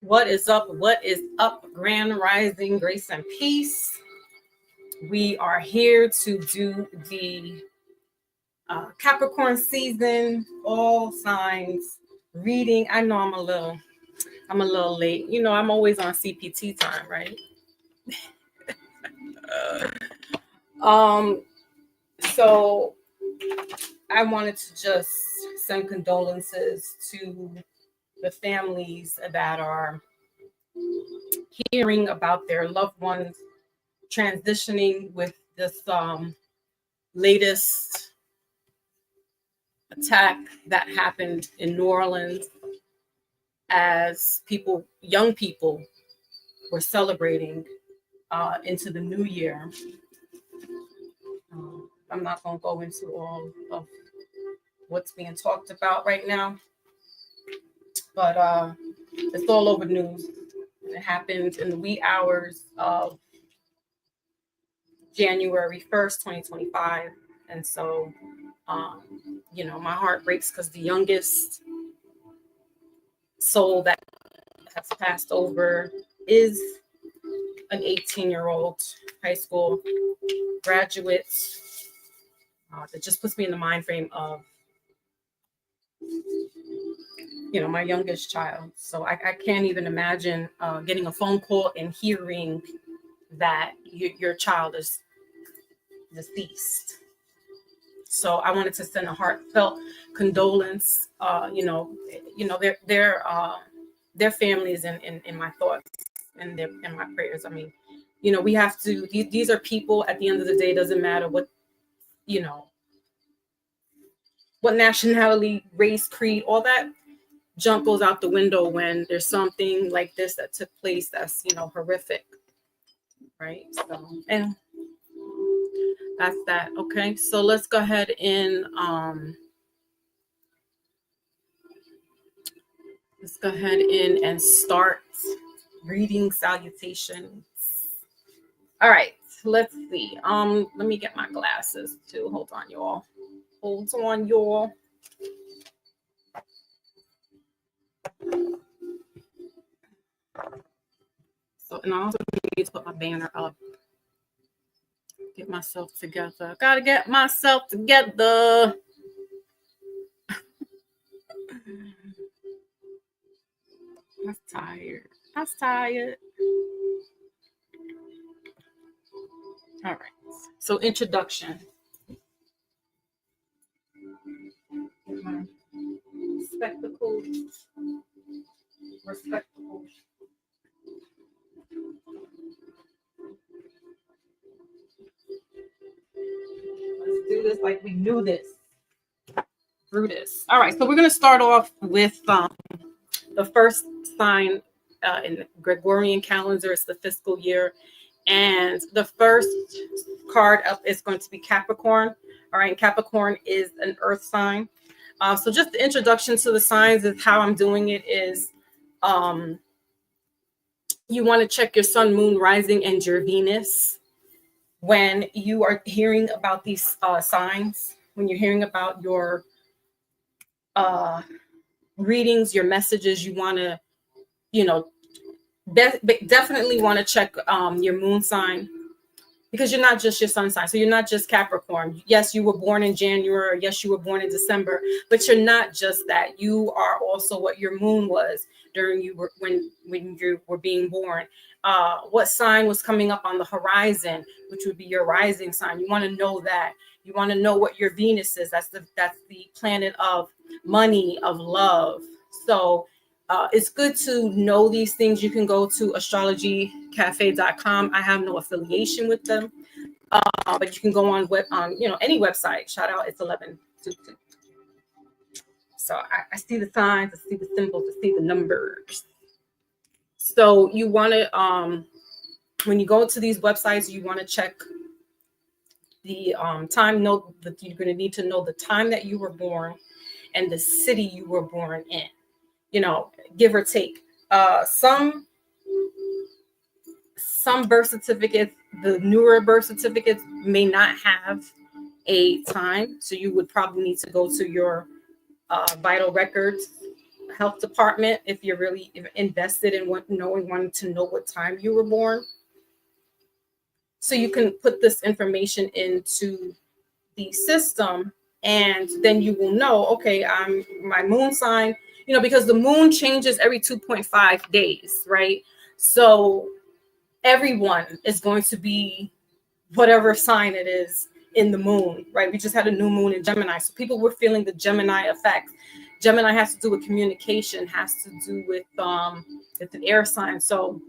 What is up? What is up? Grand Rising, grace and peace. We are here to do the Capricorn season, all signs reading. I know I'm a little late. You know, I'm always on CPT time, right? So I wanted to just send condolences to the families that are hearing about their loved ones transitioning with this latest attack that happened in New Orleans as young people were celebrating into the new year. I'm not going to go into all of what's being talked about right now, but it's all over the news. It happened in the wee hours of January 1st, 2025. And so, my heart breaks because the youngest soul that has passed over is an 18-year-old high school graduate. That just puts me in the mind frame of, my youngest child. So I can't even imagine getting a phone call and hearing that your child is deceased. So I wanted to send a heartfelt condolence. Their families in my thoughts and in my prayers. I mean, we have to. These are people. At the end of the day, doesn't matter what what nationality, race, creed, all that junk goes out the window when there's something like this that took place that's horrific, right? So, and that's that. Okay, so let's go ahead and start reading salutations. All right, let's see. Let me get my glasses too. Hold on, y'all. So, and I also need to put my banner up. Get myself together. Gotta get myself together. I'm tired. All right. So introduction. Spectacles. Respectable. Let's do this like we knew this. Brutus. All right. So we're going to start off with the first sign in the Gregorian calendar. It's the fiscal year. And the first card up is going to be Capricorn. All right. And Capricorn is an earth sign. So just the introduction to the signs is how I'm doing it is you want to check your sun, moon, rising, and your Venus when you are hearing about these signs, when you're hearing about your readings, your messages, you want to, definitely want to check your moon sign, because you're not just your sun sign. So you're not just Capricorn. Yes, you were born in January. Yes, you were born in December, but you're not just that. You are also what your moon was during when you were being born. What sign was coming up on the horizon, which would be your rising sign. You want to know that. You want to know what your Venus is. That's the planet of money, of love. So it's good to know these things. You can go to astrologycafe.com. I have no affiliation with them, but you can go on any website. Shout out, it's 1122. So I see the signs, I see the symbols, I see the numbers. So you want to, when you go to these websites, you want to check the time. Note that you're going to need to know the time that you were born and the city you were born in. Give or take. Some birth certificates, the newer birth certificates, may not have a time, so you would probably need to go to your vital records, health department, if you're really invested in wanting to know what time you were born. So you can put this information into the system, and then you will know, okay, I'm my moon sign, because the moon changes every 2.5 days, right? So everyone is going to be whatever sign it is in the moon, right? We just had a new moon in Gemini. So people were feeling the Gemini effect. Gemini has to do with communication, has to do with it's an air sign. So,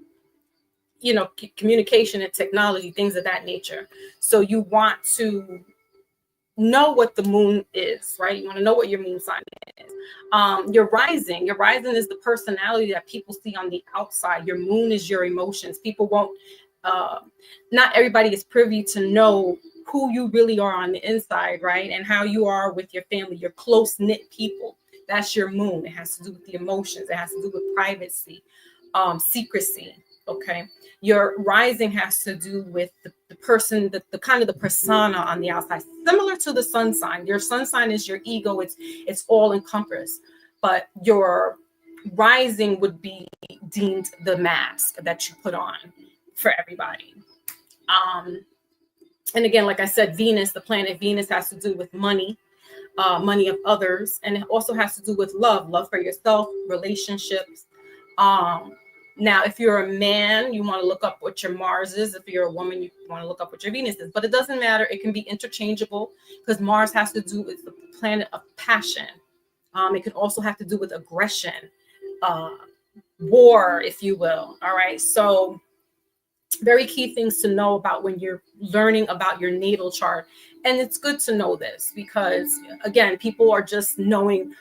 communication and technology, things of that nature. So you want to know what the moon is, right? You want to know what your moon sign is. Your rising is the personality that people see on the outside. Your moon is your emotions. People won't, not everybody is privy to know who you really are on the inside, right? And how you are with your family, your close knit people. That's your moon. It has to do with the emotions. It has to do with privacy, secrecy. Okay. Your rising has to do with the person, the kind of the persona on the outside, similar to the sun sign. Your sun sign is your ego. It's all encompassed, but your rising would be deemed the mask that you put on for everybody. And again, like I said, Venus, the planet Venus, has to do with money, money of others, and it also has to do with love for yourself, relationships. Now, if you're a man, you want to look up what your Mars is. If you're a woman, you want to look up what your Venus is. But it doesn't matter. It can be interchangeable because Mars has to do with the planet of passion. It can also have to do with aggression, war, if you will. All right. So very key things to know about when you're learning about your natal chart. And it's good to know this because, again, people are just knowing,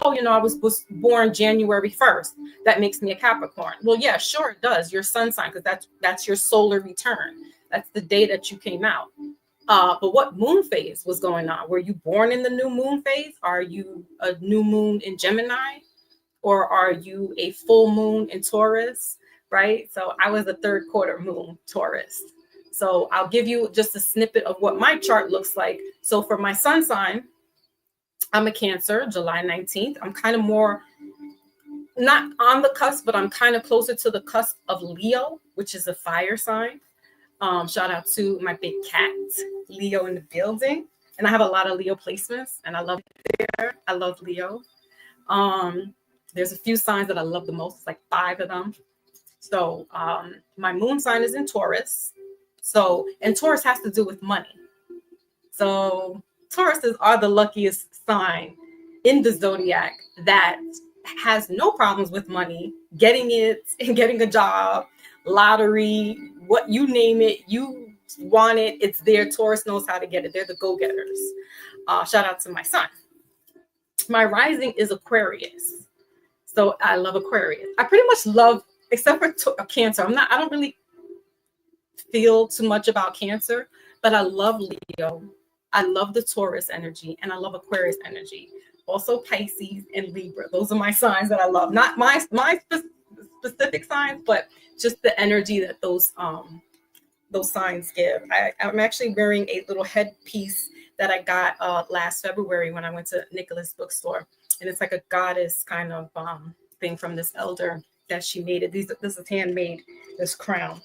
I was born January 1st. That makes me a Capricorn. Well, yeah, sure it does. Your sun sign, because that's your solar return. That's the day that you came out. But what moon phase was going on? Were you born in the new moon phase? Are you a new moon in Gemini? Or are you a full moon in Taurus? Right? So I was a third quarter moon Taurus. So I'll give you just a snippet of what my chart looks like. So for my sun sign, I'm a Cancer, July 19th. I'm kind of more, not on the cusp, but I'm kind of closer to the cusp of Leo, which is a fire sign. Shout out to my big cat, Leo in the building. And I have a lot of Leo placements, and I love it there. I love Leo. There's a few signs that I love the most, like 5 of them. So my moon sign is in Taurus. And Taurus has to do with money. So Tauruses are the luckiest sign in the zodiac that has no problems with money, getting it and getting a job, lottery, what you name it, you want it, it's there. Taurus knows how to get it. They're the go-getters. Shout out to my son. My rising is Aquarius. So I love Aquarius. I pretty much love, except for Cancer. I don't really feel too much about Cancer, but I love Leo. I love the Taurus energy, and I love Aquarius energy. Also Pisces and Libra. Those are my signs that I love. Not my specific signs, but just the energy that those signs give. I'm actually wearing a little headpiece that I got last February when I went to Nicholas bookstore, and it's like a goddess kind of thing from this elder that she made it. This is handmade, this crown.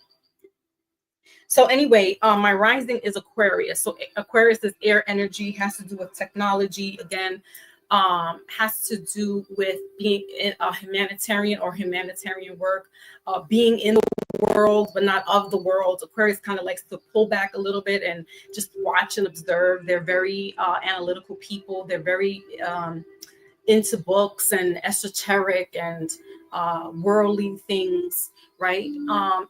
So anyway, my rising is Aquarius. So Aquarius is air energy, has to do with technology. Again, has to do with being a humanitarian or humanitarian work, being in the world, but not of the world. Aquarius kind of likes to pull back a little bit and just watch and observe. They're very analytical people. They're very into books and esoteric and worldly things. Right.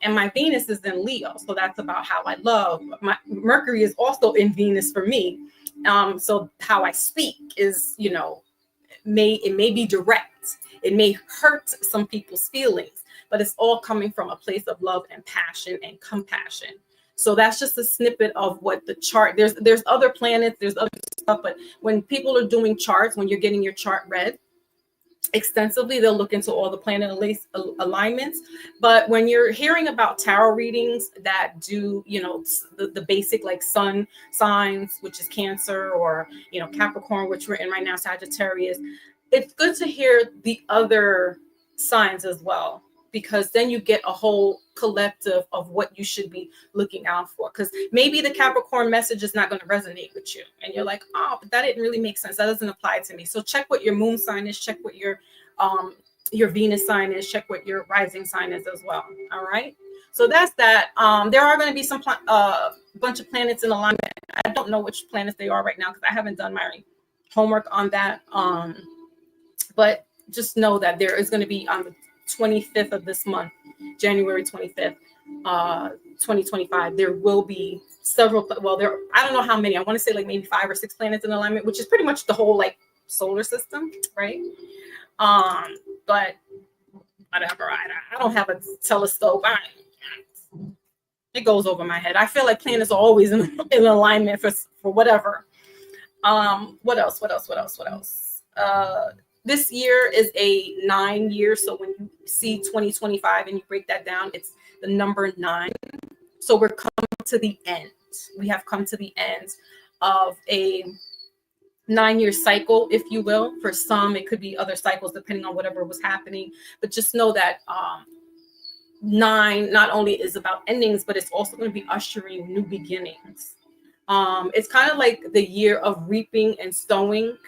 And my Venus is in Leo. So that's about how I love. My Mercury is also in Venus for me. So how I speak is, it may be direct. It may hurt some people's feelings, but it's all coming from a place of love and passion and compassion. So that's just a snippet of what the chart, there's other planets, there's other stuff, but when people are doing charts, when you're getting your chart read, extensively. They'll look into all the planet alignments. But when you're hearing about tarot readings that do, the basic like sun signs, which is Cancer, or, Capricorn, which we're in right now, Sagittarius, it's good to hear the other signs as well, because then you get a whole collective of what you should be looking out for. Because maybe the Capricorn message is not going to resonate with you, and you're like, oh, but that didn't really make sense. That doesn't apply to me. So check what your moon sign is. Check what your Venus sign is. Check what your rising sign is as well. All right. So that's that. There are going to be some bunch of planets in alignment. I don't know which planets they are right now because I haven't done my homework on that. But just know that there is going to be on the 25th of this month, January 25th, 2025, there will be several, I don't know how many, I want to say like maybe 5 or 6 planets in alignment, which is pretty much the whole like solar system, right? But whatever, I don't have a telescope. It goes over my head. I feel like planets are always in alignment for whatever. What else? This year is a 9 year. So when you see 2025 and you break that down, it's the number 9. So we're coming to the end. We have come to the end of a 9-year cycle, if you will. For some, it could be other cycles depending on whatever was happening. But just know that 9 not only is about endings, but it's also going to be ushering new beginnings. It's kind of like the year of reaping and sowing.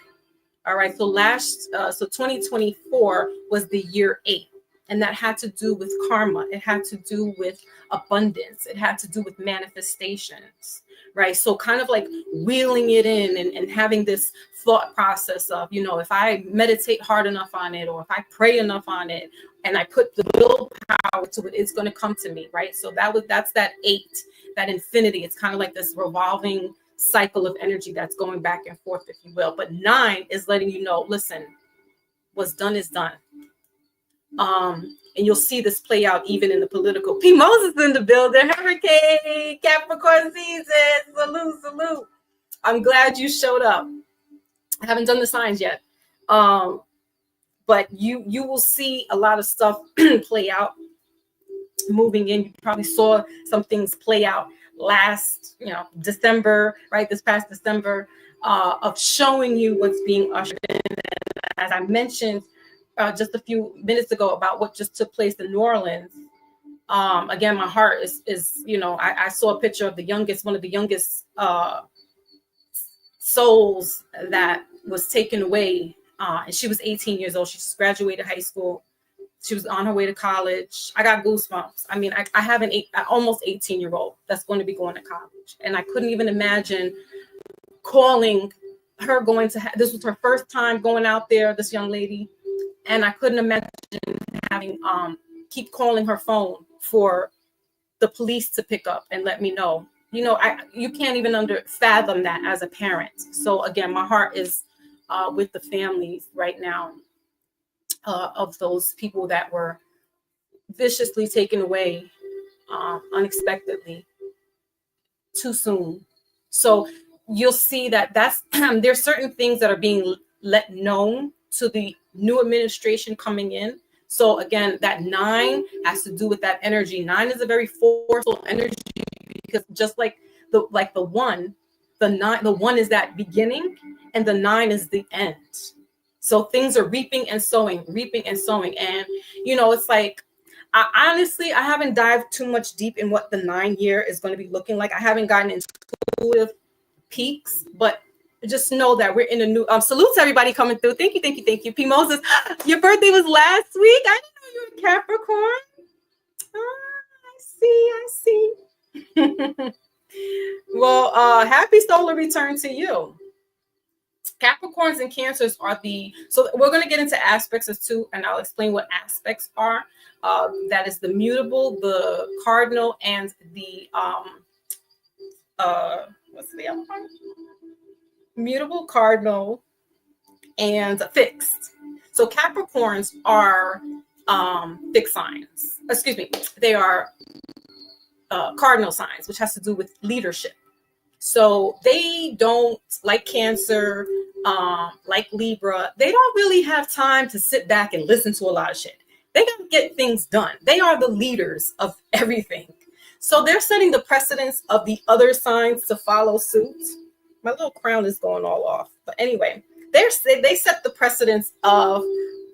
All right, so 2024 was the year 8, and that had to do with karma. It had to do with abundance. It had to do with manifestations, right? So kind of like wheeling it in and having this thought process of, if I meditate hard enough on it, or if I pray enough on it, and I put the willpower to it, it's going to come to me, right? So that's that 8, that infinity. It's kind of like this revolving cycle of energy that's going back and forth, if you will. But 9 is letting you know, listen, what's done is done. And you'll see this play out even in the political. P. Moses in the building. Hurricane, Capricorn season. Salute. I'm glad you showed up. I haven't done the signs yet. But you will see a lot of stuff play out moving in. You probably saw some things play out last December, right? This past December, of showing you what's being ushered in. And as I mentioned just a few minutes ago about what just took place in New Orleans, again, my heart is I saw a picture of one of the youngest souls that was taken away, and she was 18 years old. She just graduated high school. She was on her way to college. I got goosebumps. I mean, I have an almost 18-year-old that's going to be going to college. And I couldn't even imagine calling her this was her first time going out there, this young lady. And I couldn't imagine having keep calling her phone for the police to pick up and let me know. You can't even fathom that as a parent. So again, my heart is with the families right now. Of those people that were viciously taken away unexpectedly too soon. So you'll see that there's certain things that are being let known to the new administration coming in. So again, that 9 has to do with that energy. 9 is a very forceful energy, because just like the 1, the 1 is that beginning, and the 9 is the end. So things are reaping and sowing. And, it's like, I haven't dived too much deep in what the 9 year is going to be looking like. I haven't gotten intuitive peaks, but just know that we're in a new, salutes everybody coming through. Thank you. P. Moses, your birthday was last week. I didn't know you were Capricorn. I see. Well, happy solar return to you. Capricorns and Cancers so we're going to get into aspects as too, and I'll explain what aspects are. That is the mutable, the cardinal, and the what's the other one? Mutable, cardinal, and fixed. So Capricorns are fixed signs. Excuse me, they are cardinal signs, which has to do with leadership. So they don't, like Cancer, like Libra, they don't really have time to sit back and listen to a lot of shit. They gotta get things done. They are the leaders of everything. So they're setting the precedence of the other signs to follow suit. My little crown is going all off. But anyway, they set the precedence of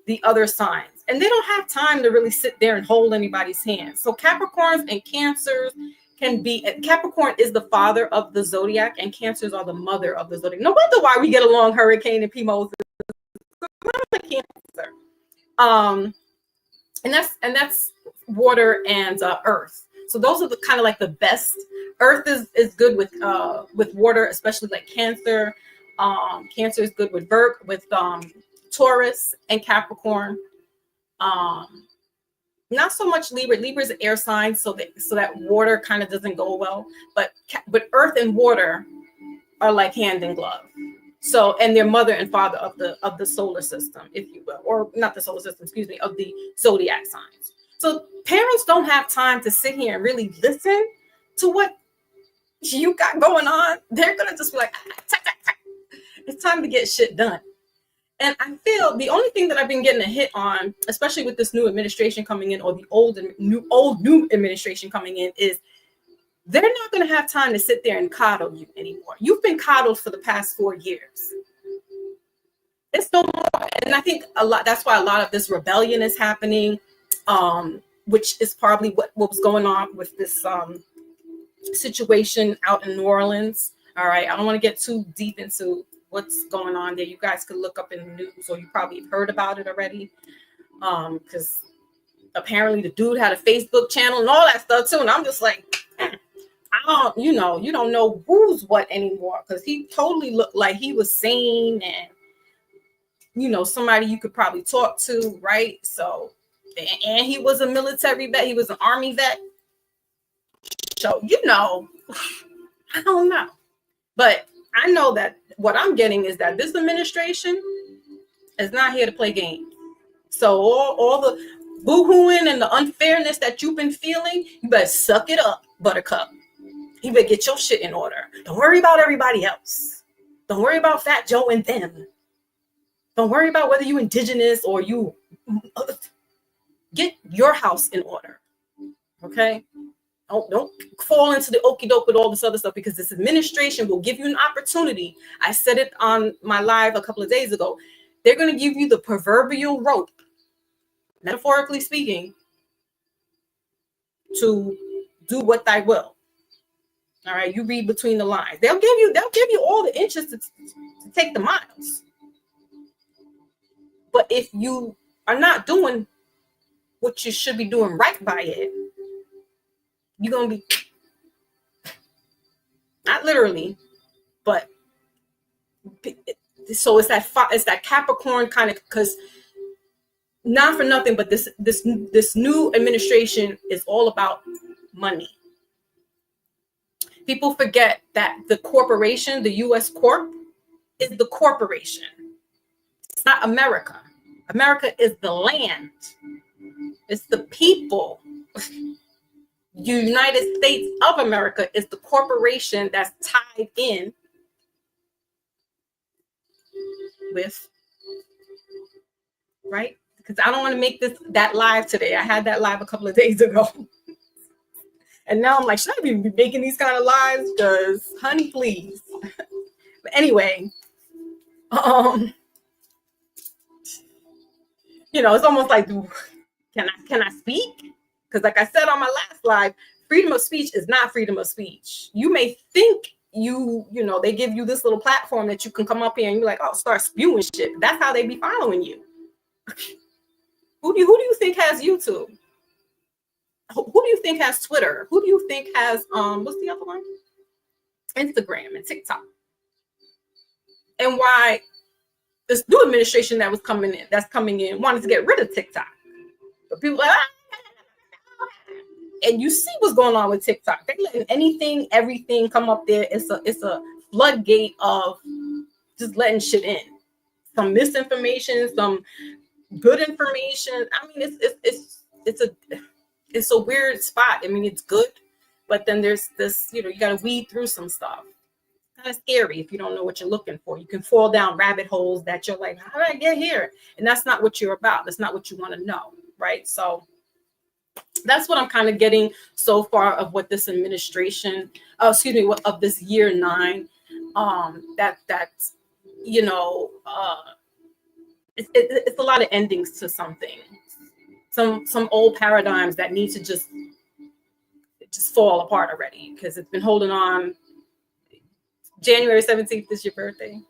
the other signs. And they don't have time to really sit there and hold anybody's hand. So Capricorns and Cancers can be, Capricorn is the father of the zodiac and Cancers are the mother of the zodiac. No wonder why we get along, Hurricane and P. Moses. I'm a Cancer. And that's water and earth. So those are the kind of like the best. Earth is good with water, especially like Cancer. Cancer is good with Taurus and Capricorn. Not so much Libra. Libra is an air sign, so that water kind of doesn't go well. But earth and water are like hand in glove. So, and they're mother and father of the solar system, if you will, or not the solar system, excuse me, of the zodiac signs. So parents don't have time to sit here and really listen to what you got going on. They're gonna just be like, it's time to get shit done. And I feel the only thing that I've been getting a hit on, especially with this new administration coming in, or the old new administration coming in, is they're not going to have time to sit there and coddle you anymore. You've been coddled for the past 4 years. It's no more. And I think that's why a lot of this rebellion is happening, which is probably what was going on with this situation out in New Orleans. All right. I don't want to get too deep into what's going on there. You guys could look up in the news, or you probably have heard about it already. Because apparently the dude had a Facebook channel and all that stuff too. And I'm just like, you don't know who's what anymore, because he totally looked like he was sane and, somebody you could probably talk to, right? So, and he was a military vet. He was an army vet. So, I don't know. But I know that what I'm getting is that this administration is not here to play games. So all the boo-hooing and the unfairness that you've been feeling, you better suck it up, Buttercup. You better get your shit in order. Don't worry about everybody else. Don't worry about Fat Joe and them. Don't worry about whether you indigenous or you. Get your house in order. Okay? Don't fall into the okie doke with all this other stuff, because this administration will give you an opportunity. I said it on my live a couple of days ago. They're going to give you the proverbial rope, metaphorically speaking, to do what thy will. All right, you read between the lines. They'll give you all the inches to take the miles. But if you are not doing what you should be doing right by it, you're gonna be, not literally, but so it's that Capricorn kind of, because not for nothing, but this new administration is all about money. People forget that the corporation, the U.S. Corp, is the corporation. It's not America. America is the land. It's the people. United States of America is the corporation that's tied in with, right? Because I don't want to make that live today. I had that live a couple of days ago. And now I'm like, should I even be making these kind of lives? Because, honey, please. But anyway, it's almost like, can I speak? Because like I said on my last live, freedom of speech is not freedom of speech. You may think they give you this little platform that you can come up here and you're like, oh, start spewing shit. That's how they be following you. Who do you think has YouTube? Who do you think has Twitter? Who do you think has what's the other one? Instagram and TikTok. And why this new administration that's coming in wanted to get rid of TikTok. But people are like, and you see what's going on with TikTok. They're letting anything, everything come up there. It's a floodgate of just letting shit in. Some misinformation, some good information. I mean, it's a weird spot. I mean, it's good, but then there's this, you got to weed through some stuff. kind of scary if you don't know what you're looking for. You can fall down rabbit holes that you're like, how did I get here? And that's not what you're about. That's not what you want to know, right? So that's what I'm kind of getting so far of what this administration, of this year 9, that's, it's a lot of endings to something, some old paradigms that need to just fall apart already, because it's been holding on. January 17th is your birthday.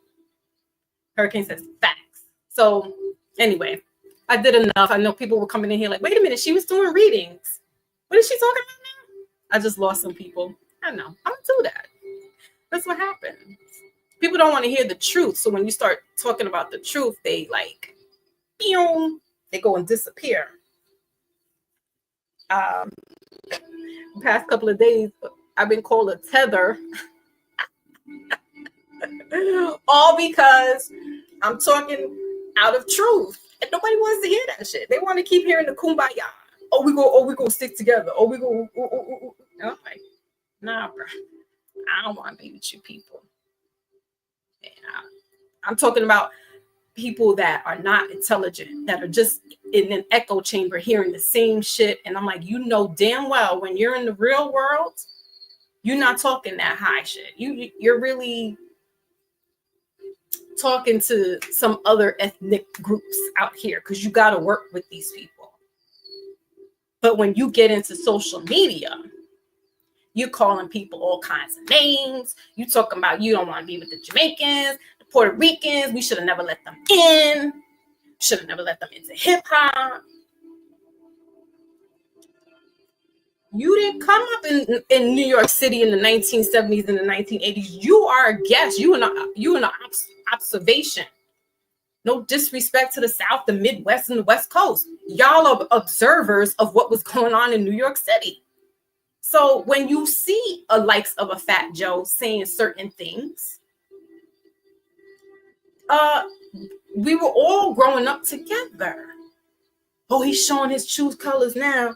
Hurricane says facts. So anyway, I did enough. I know people were coming in here like, wait a minute, she was doing readings. What is she talking about now? I just lost some people. I know. I don't do that. That's what happens. People don't want to hear the truth. So when you start talking about the truth, they like, they go and disappear. The past couple of days, I've been called a tether. All because I'm talking out of truth. And nobody wants to hear that shit. They want to keep hearing the kumbaya. We go stick together. We go. I'm like, nah, bro. I don't want to be with you people. Yeah. I'm talking about people that are not intelligent, that are just in an echo chamber hearing the same shit. And I'm like, damn well when you're in the real world, you're not talking that high shit. You're really talking to some other ethnic groups out here because you got to work with these people. But when you get into social media, you calling people all kinds of names. You talking about you don't want to be with the Jamaicans, the Puerto Ricans. We should have never let them in. Should have never let them into hip hop. You didn't come up in New York City in the 1970s and the 1980s. You are a guest. You an observation. No disrespect to the South, the Midwest, and the West Coast. Y'all are observers of what was going on in New York City. So when you see a likes of a Fat Joe saying certain things, we were all growing up together. Oh, he's showing his true colors now.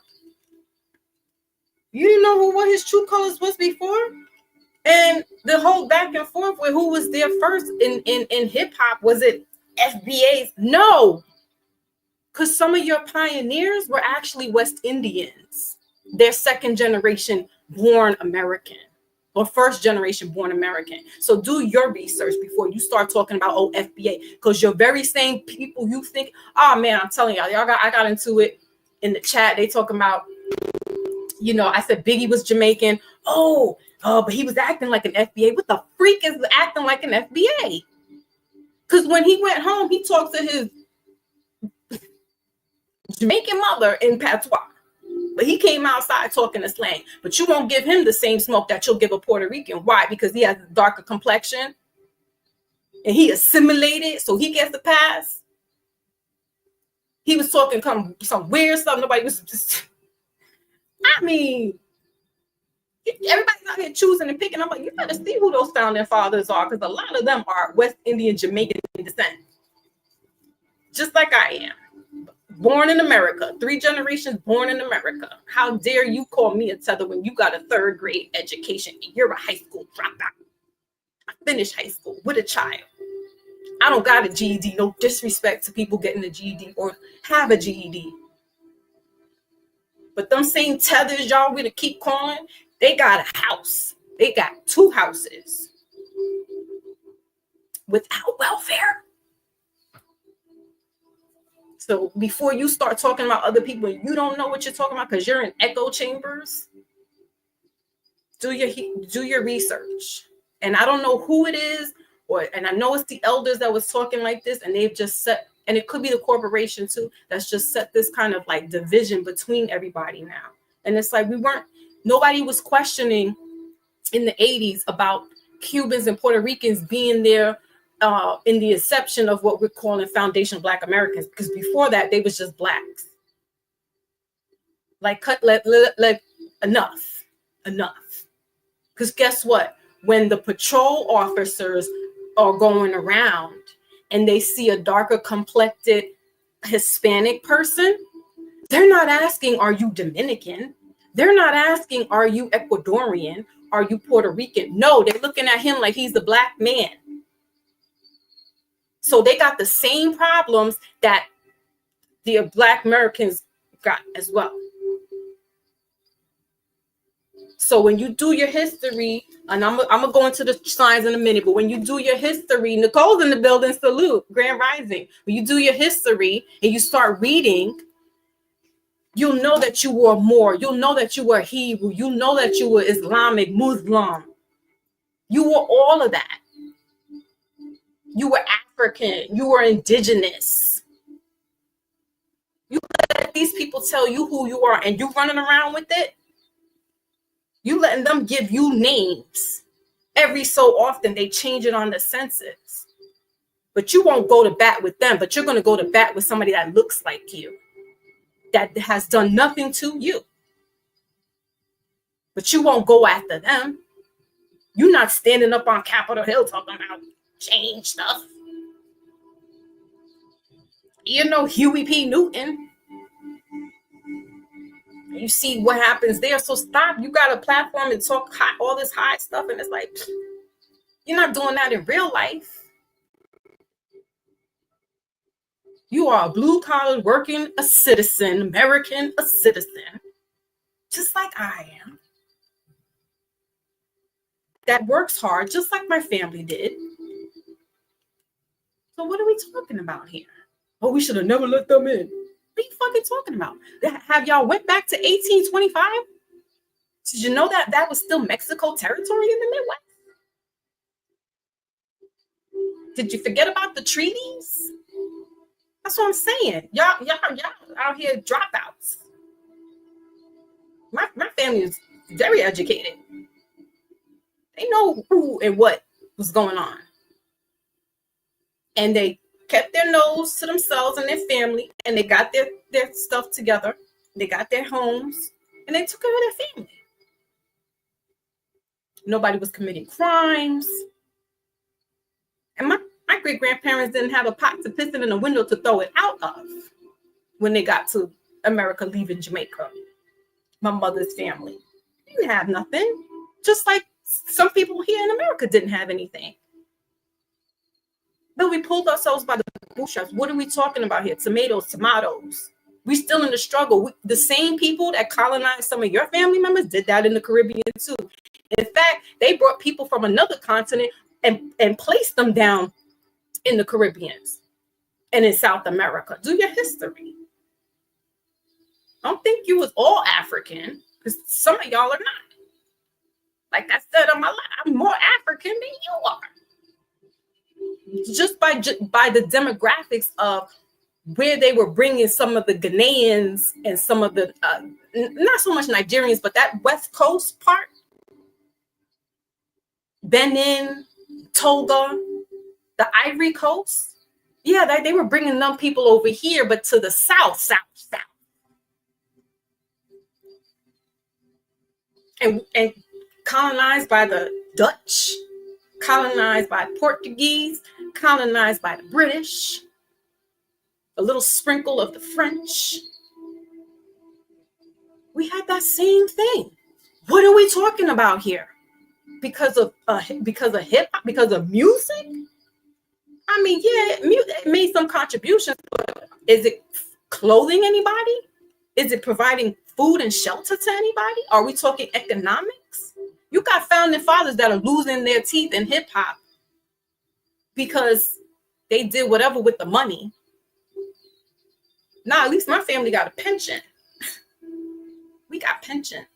You didn't know what his true colors was before? And the whole back and forth with who was there first in hip hop, was it FBAs? No, because some of your pioneers were actually West Indians. They're second generation born American or first generation born American. So do your research before you start talking about FBA, because your very same people you think, oh man, I'm telling y'all, I got into it in the chat. They talking about, I said Biggie was Jamaican. But he was acting like an FBA. What the freak is acting like an FBA? Because when he went home, he talked to his Jamaican mother in patois. But he came outside talking a slang. But you won't give him the same smoke that you'll give a Puerto Rican. Why? Because he has a darker complexion. And he assimilated, so he gets the pass. He was talking some weird stuff. Nobody was just... everybody's out here choosing and picking. I'm like, you better see who those founding fathers are, because a lot of them are West Indian, Jamaican descent. Just like I am. Born in America. 3 generations born in America. How dare you call me a tether when you got a 3rd grade education and you're a high school dropout? I finished high school with a child. I don't got a GED. No disrespect to people getting a GED or have a GED. But them same tethers y'all gonna keep calling, they got a house. They got 2 houses without welfare. So before you start talking about other people, you don't know what you're talking about because you're in echo chambers. Do your research. And I don't know who it is, and I know it's the elders that was talking like this, and they've just set. And it could be the corporation too, that's just set this kind of like division between everybody now. And it's like nobody was questioning in the 80s about Cubans and Puerto Ricans being there in the inception of what we're calling foundational Black Americans. Because before that, they was just Blacks. Like, enough. Because guess what? When the patrol officers are going around, and they see a darker complected Hispanic person, they're not asking, are you Dominican? They're not asking, are you Ecuadorian? are you Puerto Rican? No, they're looking at him like he's the black man. So they got the same problems that the Black Americans got as well. So when you do your history, and I'm gonna go into the signs in a minute, but when you do your history, Nicole's in the building, salute, Grand Rising. When you do your history and you start reading, you'll know that you were Moor, you'll know that you were Hebrew, you'll know that you were Islamic, Muslim. You were all of that. You were African, you were indigenous. You let these people tell you who you are and you running around with it. You letting them give you names. Every so often they change it on the census. But you won't go to bat with them, but you're going to go to bat with somebody that looks like you, that has done nothing to you. But you won't go after them. You're not standing up on Capitol Hill talking about change stuff. You know Huey P. Newton. You see what happens there. So stop. You got a platform and talk high, all this high stuff. And it's like, you're not doing that in real life. You are a blue collar working, a citizen, American, a citizen, just like I am. That works hard, just like my family did. So what are we talking about here? Oh, we should have never let them in. What are you fucking talking about? Have y'all went back to 1825? Did you know that that was still Mexico territory in the Midwest? Did you forget about the treaties? That's what I'm saying. Y'all out here dropouts. My family is very educated. They know who and what was going on. And they kept their nose to themselves and their family, and they got their stuff together. They got their homes, and they took care of their family. Nobody was committing crimes. And my great-grandparents didn't have a pot to piss it in a window to throw it out of when they got to America leaving Jamaica. My mother's family didn't have nothing, just like some people here in America didn't have anything. But we pulled ourselves by the bootstraps. What are we talking about here? Tomatoes. We still in the struggle. The same people that colonized some of your family members did that in the Caribbean too. In fact, they brought people from another continent and placed them down in the Caribbean and in South America. Do your history. I don't think you was all African, because some of y'all are not. Like I said on my life, I'm more African than you are. Just by the demographics of where they were bringing some of the Ghanaians and some of the, not so much Nigerians, but that West Coast part, Benin, Togo, the Ivory Coast. Yeah, they were bringing them people over here, but to the south. And colonized by the Dutch, colonized by Portuguese, colonized by the British, a little sprinkle of the French. We had that same thing. What are we talking about here? Because of hip hop, because of music? I mean, yeah, it made some contributions, but is it clothing anybody? Is it providing food and shelter to anybody? Are we talking economics? You got founding fathers that are losing their teeth in hip hop because they did whatever with the money. Now, at least my family got a pension. We got pensions.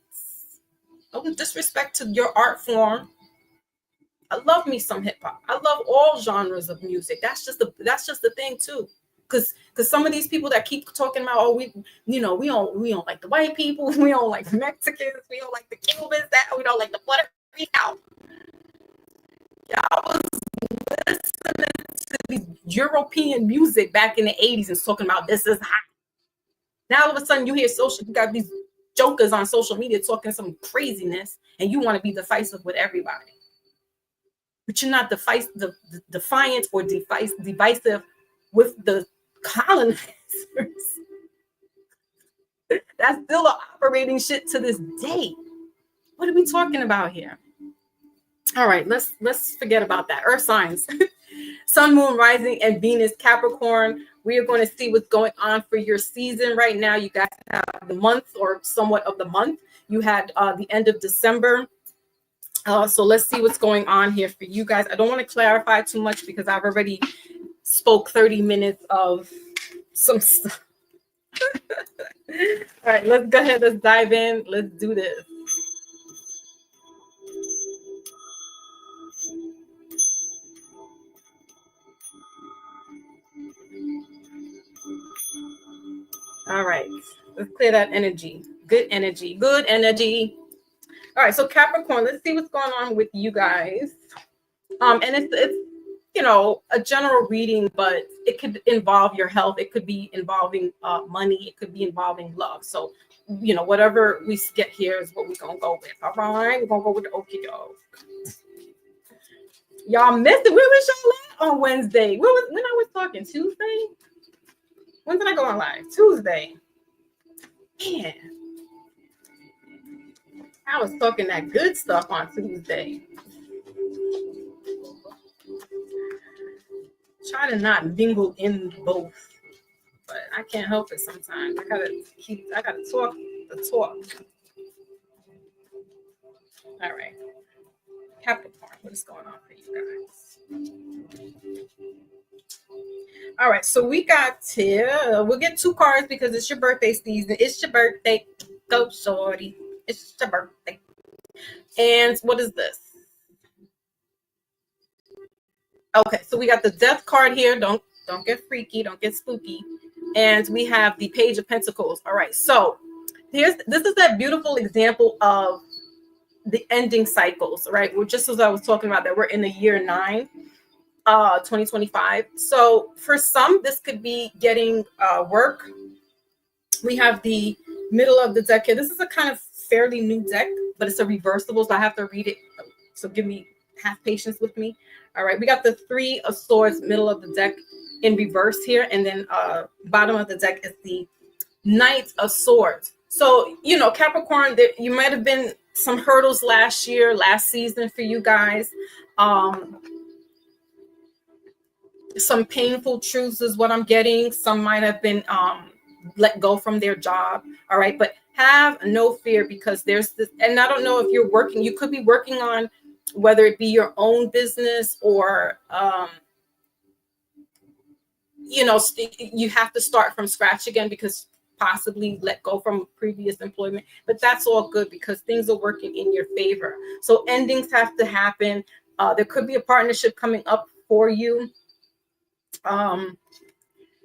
No disrespect to your art form. I love me some hip hop. I love all genres of music. That's just the thing too. Because some of these people that keep talking about, oh, we don't like the white people, we don't like the Mexicans, we don't like the Cubans, that we don't like the Puerto Rico. Y'all was listening to these European music back in the 80s and talking about this is hot. Now all of a sudden you got these jokers on social media talking some craziness, and you want to be divisive with everybody. But you're not defiant or divisive with the colonizers. That's still an operating shit to this day. What are we talking about here? All right, let's forget about that. Earth signs. Sun, moon, rising, and Venus, Capricorn. We are going to see what's going on for your season right now. You guys have the month or somewhat of the month. You had the end of December. So let's see what's going on here for you guys. I don't want to clarify too much because I've already spoke 30 minutes of some stuff. All right, let's go ahead. Let's dive in. Let's do this. All right, let's clear that energy. Good energy. Good energy. All right, so Capricorn, let's see what's going on with you guys. And it's you know, a general reading, but it could involve your health. It could be involving money. It could be involving love. So, you know, whatever we get here is what we're gonna go with. All right, we're gonna go with the okie doke. Y'all missed it. Where was y'all at on Wednesday? When I was talking Tuesday? When did I go on live? Tuesday. Man, I was talking that good stuff on Tuesday. Try to not mingle in both, but I can't help it sometimes. I gotta talk the talk. All right, Capricorn, what is going on for you guys? All right, so we got here. We'll get 2 cards because it's your birthday season. It's your birthday. Go, shorty. It's your birthday. And what is this? Okay, so we got the Death card here. Don't get freaky. Don't get spooky. And we have the Page of Pentacles. All right, so this is that beautiful example of the ending cycles, right? Well, just as I was talking about that, we're in the year 9. 2025. So for some, this could be getting work. We have the middle of the deck here. This is a kind of fairly new deck, but it's a reversible, so I have to read it. So have patience with me. All right, we got the 3 of Swords, middle of the deck in reverse here, and then bottom of the deck is the Knight of Swords. So, you know, Capricorn, you might have been some hurdles last season for you guys. Some painful truths is what I'm getting. Some might have been let go from their job. All right, but have no fear because there's this, and I don't know if you're working, you could be working on whether it be your own business or you know, you have to start from scratch again because possibly let go from previous employment, but that's all good because things are working in your favor. So endings have to happen. There could be a partnership coming up for you.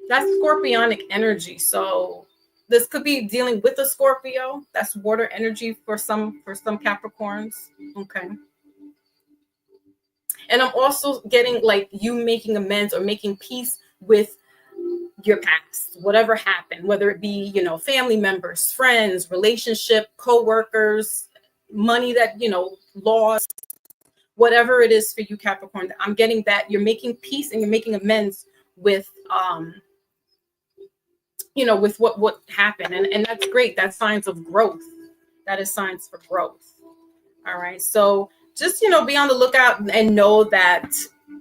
That's scorpionic energy, so this could be dealing with a Scorpio. That's water energy for some Capricorns. Okay, and I'm also getting like you making amends or making peace with your past, whatever happened, whether it be, you know, family members, friends, relationship, co-workers, money that, you know, lost, whatever it is for you, Capricorn. I'm getting that you're making peace and you're making amends with you know, with what happened, and that's great. That's signs of growth. That is signs for growth. All right, so just, you know, be on the lookout and know that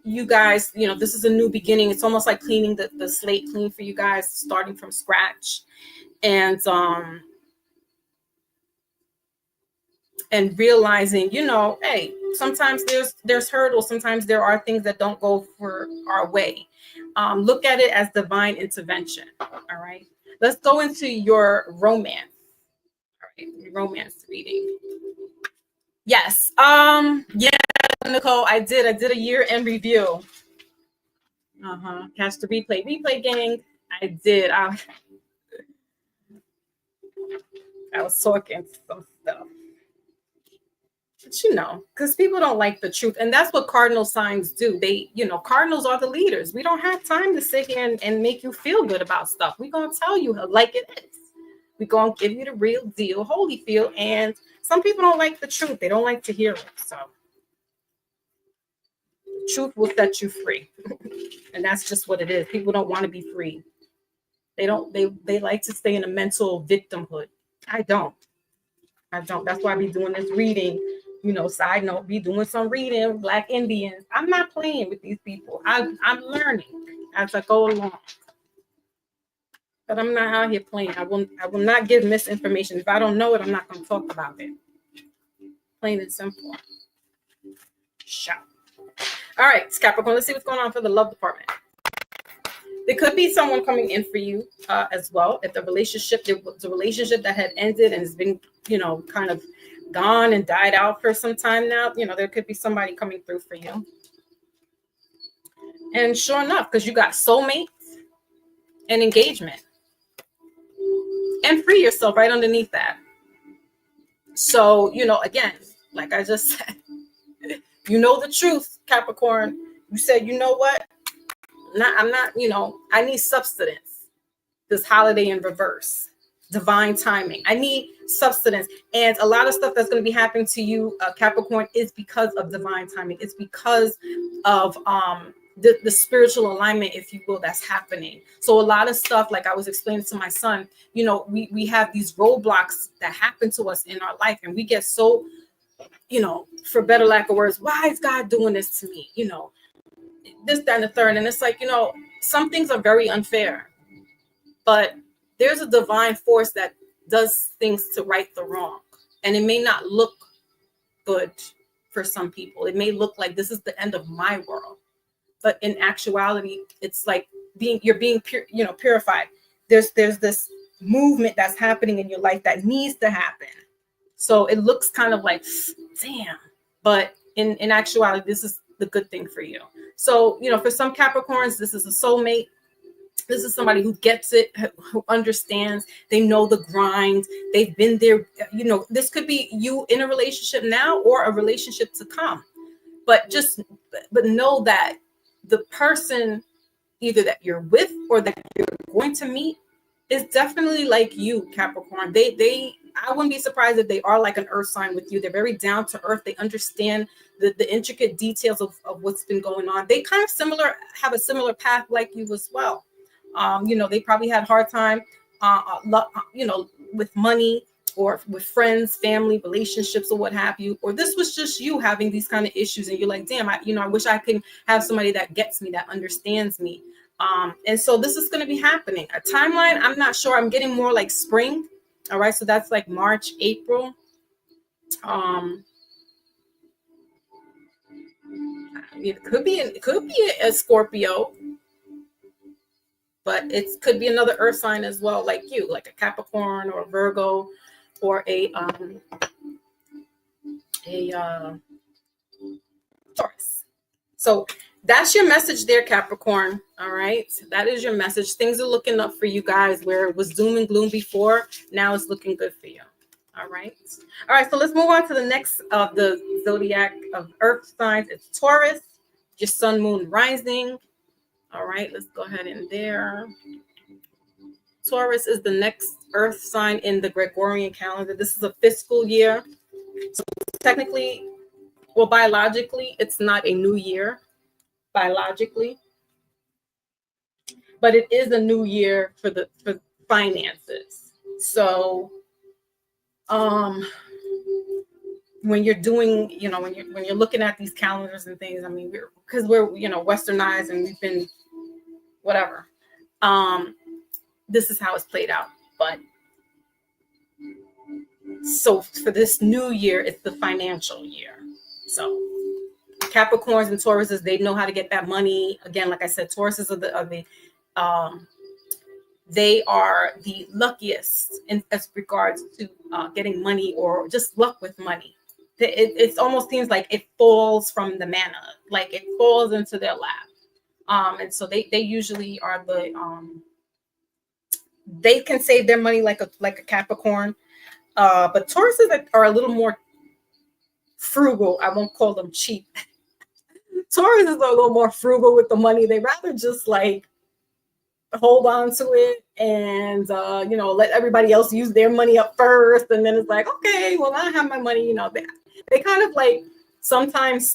you guys, you know, this is a new beginning. It's almost like cleaning the slate clean for you guys, starting from scratch, and realizing, you know, hey, sometimes there's hurdles. Sometimes there are things that don't go for our way. Look at it as divine intervention. All right, let's go into your romance. All right, your romance reading. Yes. Yeah, Nicole, I did a year-end review. Catch the replay gang. I did. I was talking some stuff. But you know, because people don't like the truth. And that's what cardinal signs do. They, you know, cardinals are the leaders. We don't have time to sit here and make you feel good about stuff. We're going to tell you like it is. We're going to give you the real deal, Holyfield. And some people don't like the truth. They don't like to hear it. So the truth will set you free. And that's just what it is. People don't want to be free. They like to stay in a mental victimhood. I don't. That's why I be doing this reading Side note, be doing some reading, Black Indians. I'm not playing with these people. I'm learning as I go along. But I'm not out here playing. I will not give misinformation. If I don't know it, I'm not going to talk about it. Plain and simple. Shout. All right, Capricorn, let's see what's going on for the love department. There could be someone coming in for you as well. If the relationship that had ended and has been, kind of gone and died out for some time now, there could be somebody coming through for you. And sure enough, because you got soulmates and engagement. And free yourself right underneath that. So, again, like I just said, the truth, Capricorn. You said, you know what? I'm not, I need substance. This holiday in reverse. Divine timing. I need substance. And a lot of stuff that's going to be happening to you, Capricorn, is because of divine timing. It's because of the spiritual alignment, if you will, that's happening. So a lot of stuff, like I was explaining to my son, we have these roadblocks that happen to us in our life, and we get so, for better lack of words, why is God doing this to me? This, that, and the third. And it's like, some things are very unfair, but there's a divine force that does things to right the wrong. And it may not look good for some people. It may look like this is the end of my world. But in actuality, it's like you're being purified. There's this movement that's happening in your life that needs to happen. So it looks kind of like, damn. But in actuality, this is the good thing for you. So, for some Capricorns, this is a soulmate. This is somebody who gets it, who understands. They know the grind. They've been there. This could be you in a relationship now or a relationship to come. But know that the person either that you're with or that you're going to meet is definitely like you, Capricorn. I wouldn't be surprised if they are like an earth sign with you. They're very down to earth. They understand the intricate details of what's been going on. They kind of have a similar path like you as well. They probably had a hard time, with money or with friends, family, relationships, or what have you. Or this was just you having these kind of issues, and you're like, damn, I wish I could have somebody that gets me, that understands me. And so this is going to be happening. A timeline, I'm not sure. I'm getting more like spring. All right, so that's like March, April. It could be a Scorpio, but it could be another earth sign as well, like you, like a Capricorn or a Virgo or a Taurus. So that's your message there, Capricorn. All right, that is your message. Things are looking up for you guys. Where it was doom and gloom before, now it's looking good for you. All right. So let's move on to the next of the zodiac of earth signs. It's Taurus, your sun, moon, rising. All right, let's go ahead in there. Taurus is the next earth sign in the Gregorian calendar. This is a fiscal year. So technically, well, biologically, it's not a new year, biologically. But it is a new year for finances. So when you're doing, when you're looking at these calendars and things, I mean, because we're westernized and we've been whatever. This is how it's played out. But so for this new year, it's the financial year. So Capricorns and Tauruses, they know how to get that money. Again, like I said, Tauruses they are the luckiest as regards to getting money or just luck with money. It almost seems like it falls from the manna, like it falls into their lap. And so they usually are they can save their money like a Capricorn. But Tauruses are a little more frugal. I won't call them cheap. Tauruses are a little more frugal with the money. They rather just like hold on to it and let everybody else use their money up first, and then it's like, okay, well, I have my money. They kind of like sometimes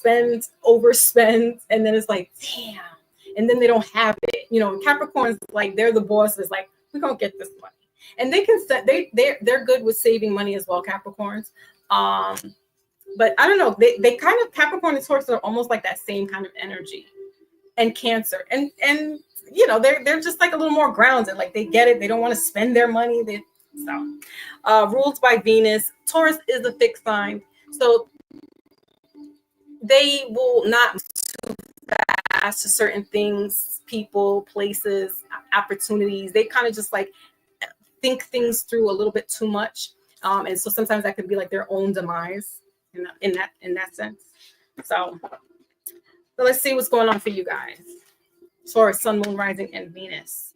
overspend, and then it's like, damn, and then they don't have it. Capricorns, like, they're the bosses, like, we're gonna get this money, and they can set they're good with saving money as well, Capricorns. But I don't know. They kind of, Capricorn and Taurus are almost like that same kind of energy. And Cancer. And you know, they're just like a little more grounded. Like they get it. They don't want to spend their money. Ruled by Venus. Taurus is a fixed sign. So they will not fast to certain things, people, places, opportunities. They kind of just like think things through a little bit too much. And so sometimes that could be like their own demise in that sense. So let's see what's going on for you guys. Taurus, Sun, Moon, Rising, and Venus.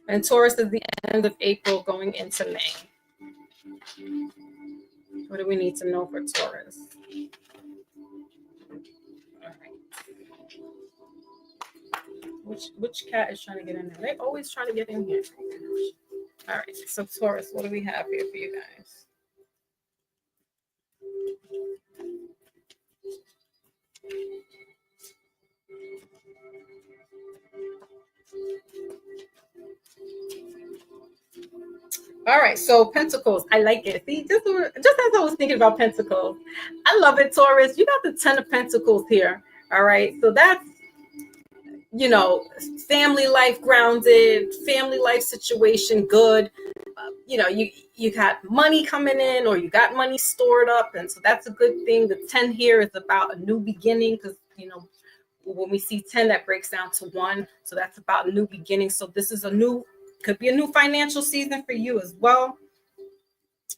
And Taurus is the end of April going into May. What do we need to know for Taurus? All right. Which cat is trying to get in there? They always try to get in here. All right. So Taurus, what do we have here for you guys? All right, so Pentacles, I like it. See, just as I was thinking about Pentacles, I love it, Taurus. You got the 10 of Pentacles here. All right, so that's, you know, family life grounded, family life situation good. You know, you got money coming in, or you got money stored up, and so that's a good thing. The 10 here is about a new beginning, because, you know, when we see 10, that breaks down to 1, so that's about a new beginning. So this is could be a new financial season for you as well.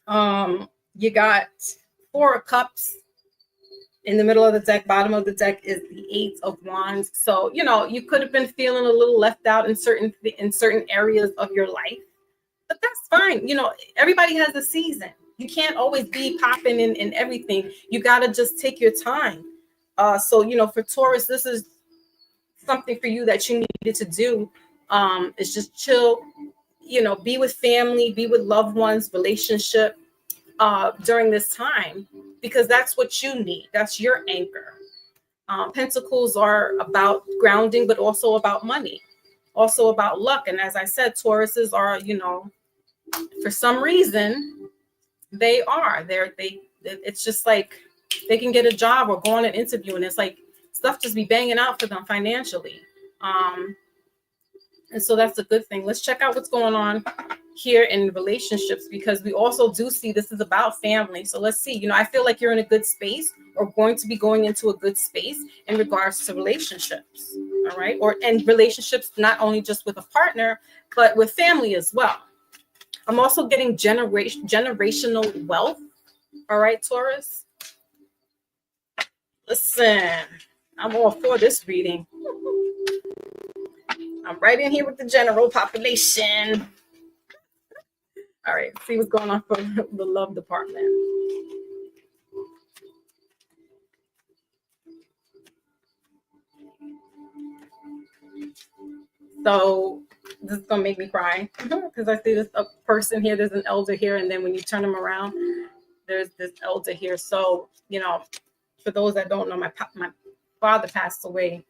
You got 4 of Cups in the middle of the deck. Bottom of the deck is the 8 of Wands. So, you know, you could have been feeling a little left out in certain areas of your life, but that's fine. You know, everybody has a season. You can't always be popping in everything. You got to just take your time. So, you know, for Taurus, this is something for you that you needed to do. Is just chill, you know, be with family, be with loved ones, relationship during this time, because that's what you need. That's your anchor. Pentacles are about grounding, but also about money, also about luck. And as I said, Tauruses are, you know, for some reason, it's just like they can get a job or go on an interview, and it's like stuff just be banging out for them financially. And so that's a good thing. Let's check out what's going on here in relationships, because we also do see this is about family. So let's see, you know, I feel like you're in a good space, or going to be going into a good space in regards to relationships. All right. And relationships, not only just with a partner, but with family as well. I'm also getting generational wealth. All right, Taurus. Listen, I'm all for this reading. I'm right in here with the general population. All right, see what's going on for the love department. So this is gonna make me cry, because I see this a person here. There's an elder here, and then when you turn them around, there's this elder here. So, you know, for those that don't know, my father passed away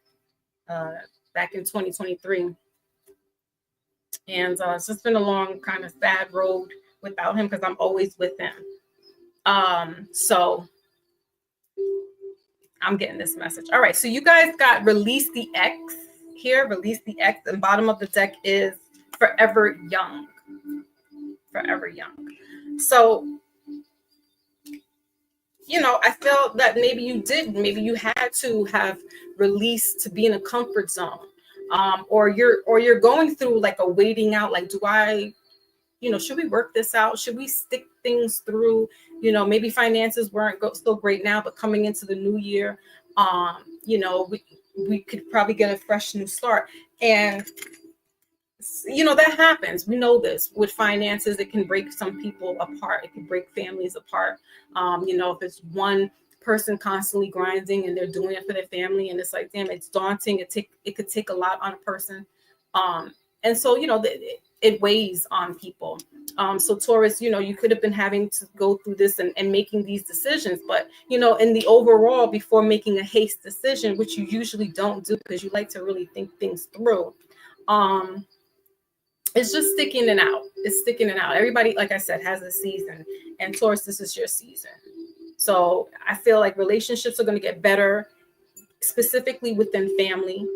back in 2023. And it's just been a long, kind of sad road without him, because I'm always with him. So I'm getting this message. All right, so you guys got Release the X here. Release the X, and bottom of the deck is Forever Young. Forever Young. So, you know, I felt that maybe you had to have released to be in a comfort zone. Or you're going through like a waiting out, like, do I, you know, should we work this out? Should we stick things through? You know, maybe finances weren't so great now, but coming into the new year, you know, we could probably get a fresh new start. And, you know, that happens. We know this with finances. It can break some people apart. It can break families apart. You know, if it's one person constantly grinding and they're doing it for their family, and it's like, damn, it's daunting. It could take a lot on a person. And so, you know, it weighs on people. So Taurus, you know, you could have been having to go through this and making these decisions, but, you know, in the overall, before making a haste decision, which you usually don't do because you like to really think things through, it's just sticking it out. It's sticking it out. Everybody, like I said, has a season, and Taurus, this is your season. So I feel like relationships are going to get better, specifically within family,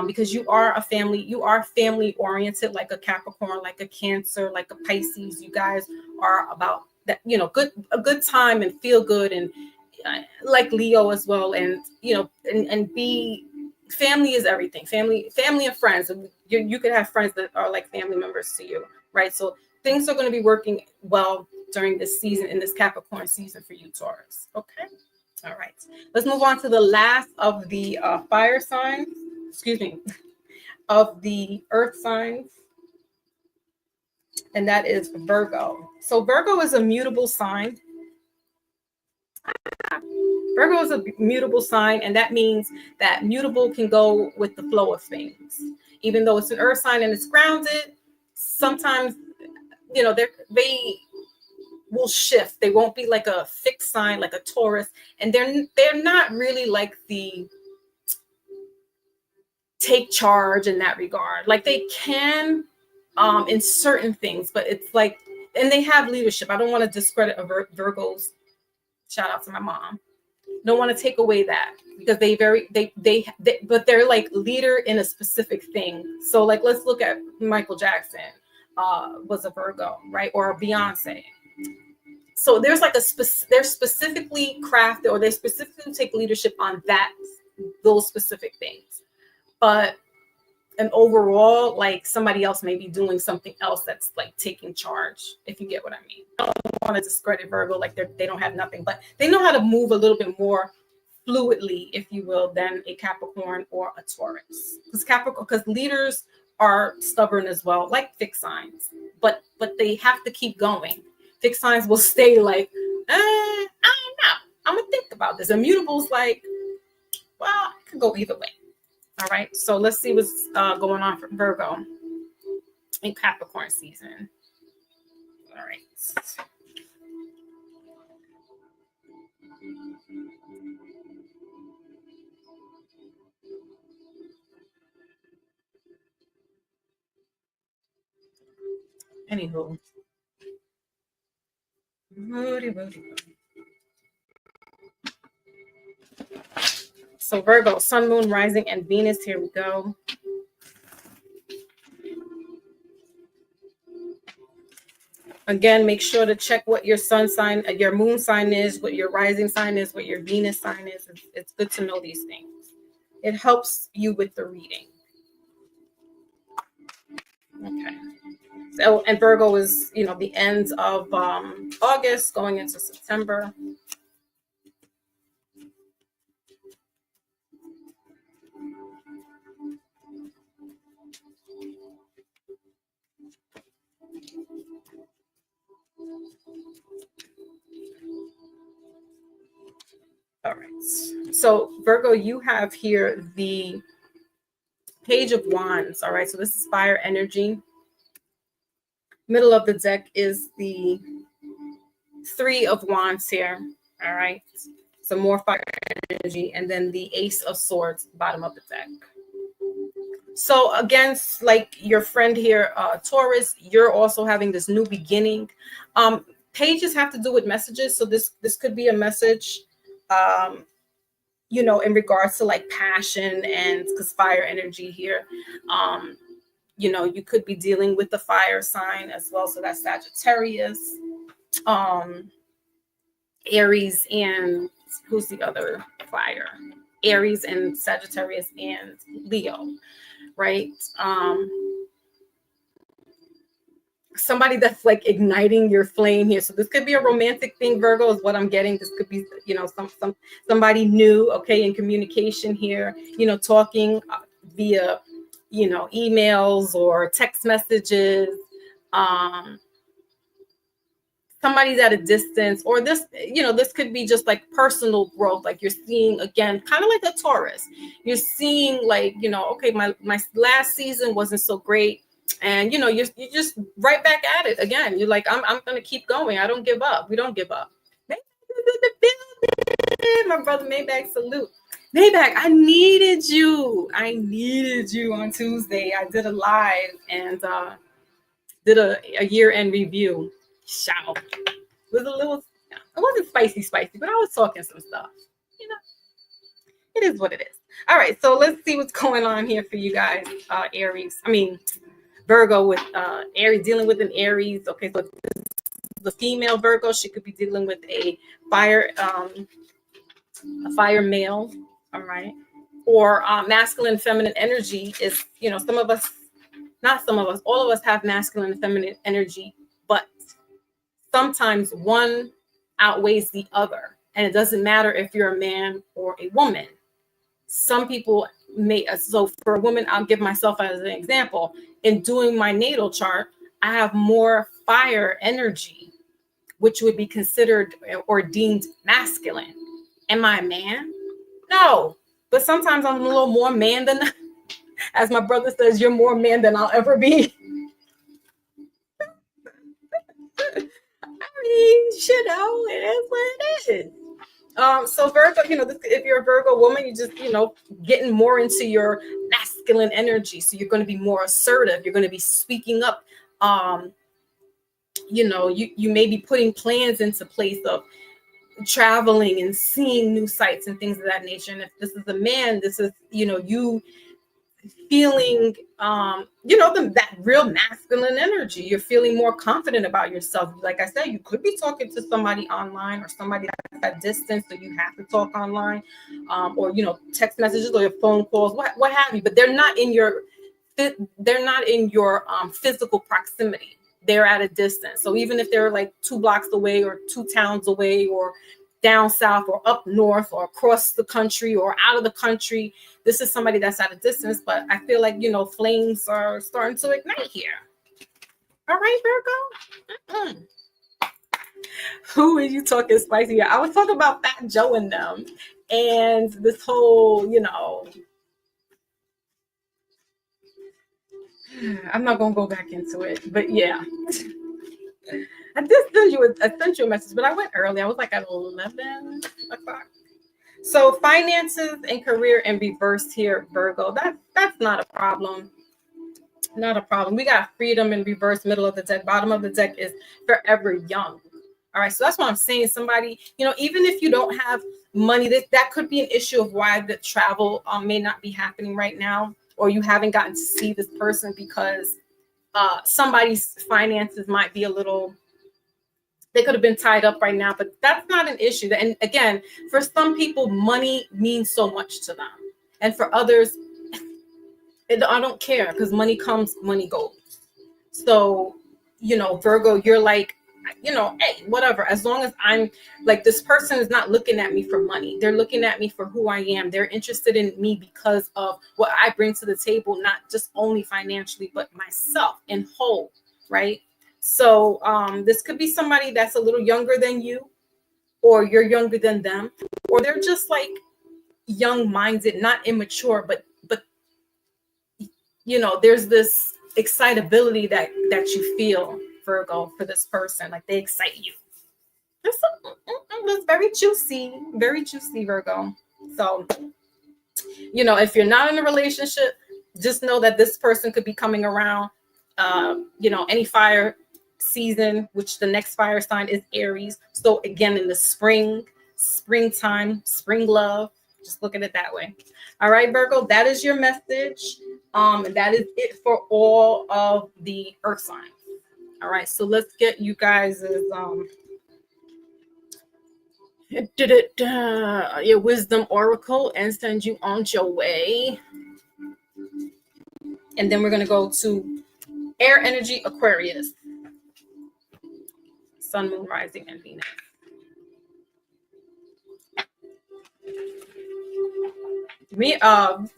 because you are family oriented, like a Capricorn, like a Cancer, like a Pisces. You guys are about that, a good time and feel good, and like Leo as well. And and be family is everything. Family and friends. You could have friends that are like family members to you, right? So things are going to be working well during this season, in this Capricorn season for you, Taurus. Okay. All right. Let's move on to the last of the fire signs. Excuse me, of the earth signs, and that is Virgo. So Virgo is a mutable sign. Virgo is a mutable sign, and that means that mutable can go with the flow of things. Even though it's an earth sign and it's grounded, sometimes, they will shift. They won't be like a fixed sign like a Taurus, and they're not really like the take charge in that regard. Like they can in certain things, but it's like, and they have leadership. I don't want to discredit Virgos. Shout out to my mom. Don't want to take away that, because but they're like leader in a specific thing. So like, let's look at Michael Jackson, was a Virgo, right? Or Beyonce. So there's like they're specifically crafted, or they specifically take leadership on those specific things. But and overall, like somebody else may be doing something else that's like taking charge, if you get what I mean. I don't want to discredit Virgo, like they don't have nothing, but they know how to move a little bit more fluidly, if you will, than a Capricorn or a Taurus. Because leaders are stubborn as well, like fixed signs, but they have to keep going. Fixed signs will stay like, I don't know, I'm gonna think about this. Immutables like, well, I could go either way. All right, so let's see what's going on for Virgo in Capricorn season. All right. Anywho. So Virgo, Sun, Moon, Rising, and Venus. Here we go. Again, make sure to check what your sun sign, your moon sign is, what your rising sign is, what your Venus sign is. It's good to know these things. It helps you with the reading. Okay. So, and Virgo is, the end of August going into September. All right. So Virgo, you have here the Page of Wands. All right. So this is fire energy. Middle of the deck is the Three of Wands here. All right. Some more fire energy. And then the Ace of Swords, bottom of the deck. So against like your friend here, Taurus, you're also having this new beginning. Pages have to do with messages. So this could be a message, in regards to like passion, and because fire energy here, you could be dealing with the fire sign as well. So that's Sagittarius, Aries, and who's the other fire? Aries and Sagittarius and Leo, right? Somebody that's like igniting your flame here. So this could be a romantic thing, Virgo, is what I'm getting. This could be, somebody new, okay, in communication here, talking via, emails or text messages. Somebody's at a distance, or this, this could be just like personal growth. Like you're seeing, again, kind of like a Taurus. You're seeing like, okay, my last season wasn't so great. And, you're just right back at it again. You're like, I'm going to keep going. I don't give up. We don't give up. My brother Maybach, salute. Maybach, I needed you on Tuesday. I did a live, and did a year-end review. Shout. It was a little, it wasn't spicy, but I was talking some stuff. You know, it is what it is. All right, so let's see what's going on here for you guys, Aries. I mean, Virgo with Aries, dealing with an Aries. Okay, so the female Virgo, she could be dealing with a fire male. All right, or masculine, feminine energy is, some of us, not some of us, all of us have masculine and feminine energy, but sometimes one outweighs the other, and it doesn't matter if you're a man or a woman. Some people may, so for a woman, I'll give myself as an example. In doing my natal chart, I have more fire energy, which would be considered or deemed masculine. Am I a man? No, but sometimes I'm a little more man than, as my brother says, you're more man than I'll ever be. I mean, it is what it is. So Virgo, if you're a Virgo woman, you just, getting more into your masculine energy. So you're going to be more assertive. You're going to be speaking up. You may be putting plans into place of traveling and seeing new sights and things of that nature. And if this is a man, this is, you feeling that real masculine energy. You're feeling more confident about yourself. Like I said, you could be talking to somebody online or somebody that's at distance, so you have to talk online, or text messages or your phone calls, what have you. But they're not in your physical proximity. They're at a distance. So even if they're like 2 blocks away or 2 towns away or down south or up north or across the country or out of the country, this is somebody that's at a distance. But I feel like, flames are starting to ignite here. All right, Virgo. Who are you talking spicy? I was talking about Fat Joe and them and this whole, I'm not gonna go back into it, but yeah. I just sent you a message, but I went early. I was like at 11 o'clock. So finances and career in reverse here, Virgo. That's not a problem. Not a problem. We got freedom in reverse, middle of the deck. Bottom of the deck is forever young. All right. So that's what I'm saying. Somebody, even if you don't have money, that could be an issue of why the travel may not be happening right now, or you haven't gotten to see this person because somebody's finances might be a little, they could have been tied up right now, but that's not an issue. And again, for some people, money means so much to them. And for others, I don't care, because money comes, money goes. So, Virgo, you're like, hey, whatever. As long as I'm like, this person is not looking at me for money. They're looking at me for who I am. They're interested in me because of what I bring to the table, not just only financially, but myself in whole, right? So this could be somebody that's a little younger than you, or you're younger than them, or they're just like young-minded, not immature, but there's this excitability that you feel, Virgo, for this person. Like they excite you. That's very juicy, Virgo. So, if you're not in a relationship, just know that this person could be coming around, any fire season, which the next fire sign is Aries. So again, in the springtime, spring love, just look at it that way. All right, Virgo, that is your message. And that is it for all of the earth signs. All right, so let's get you guys' your wisdom oracle and send you on your way. And then we're going to go to air energy, Aquarius, sun, moon, rising, and Venus. Me and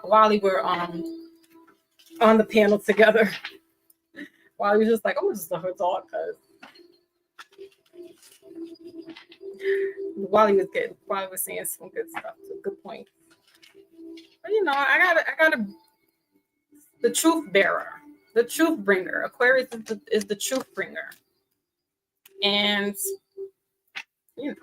Wally were on the panel together. Wally was just like, I'm just let her talk, because Wally was saying some good stuff, some good points. But I gotta the truth bearer, the truth bringer. Aquarius is the truth bringer. And you're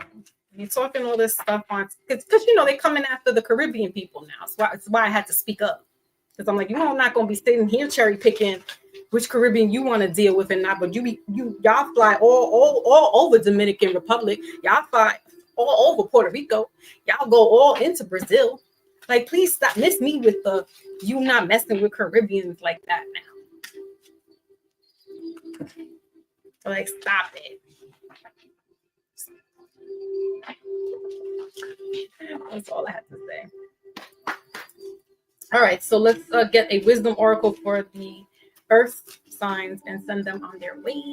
talking all this stuff on, because they coming after the Caribbean people now. That's why I had to speak up. Because I'm like, I'm not gonna be sitting here cherry picking which Caribbean you want to deal with and not, but y'all fly all over Dominican Republic, y'all fly all over Puerto Rico, y'all go all into Brazil. Like, please stop, miss me with the you not messing with Caribbeans like that now. Like, stop it. That's all I have to say. All right, so let's get a wisdom oracle for the earth signs and send them on their way.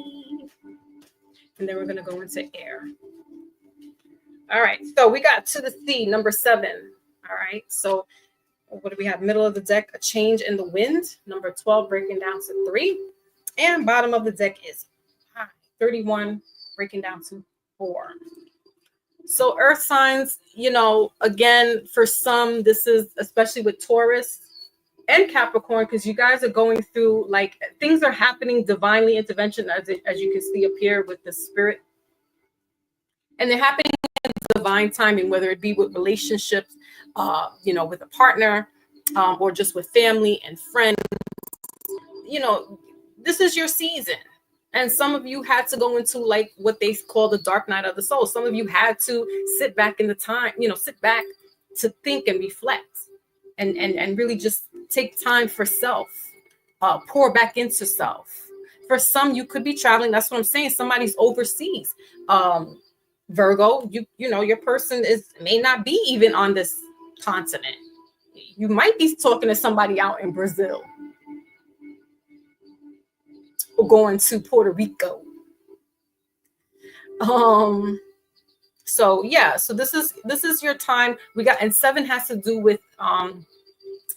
And then we're going to go into air. All right, so we got to the sea, number 7. All right, so what do we have? Middle of the deck, a change in the wind, number 12, breaking down to 3. And bottom of the deck is 31, breaking down to 4. So earth signs, again, for some, this is especially with Taurus and Capricorn, because you guys are going through, like, things are happening, divinely intervention, as you can see up here with the spirit. And they're happening in divine timing, whether it be with relationships, with a partner, or just with family and friends. This is your season. And some of you had to go into, like, what they call the dark night of the soul. Some of you had to sit back in the time, sit back to think and reflect and really just take time for self, pour back into self. For some, you could be traveling. That's what I'm saying. Somebody's overseas. Virgo, your person may not be even on this continent. You might be talking to somebody out in Brazil. Or going to Puerto Rico. So this is your time. We got, and 7 has to do with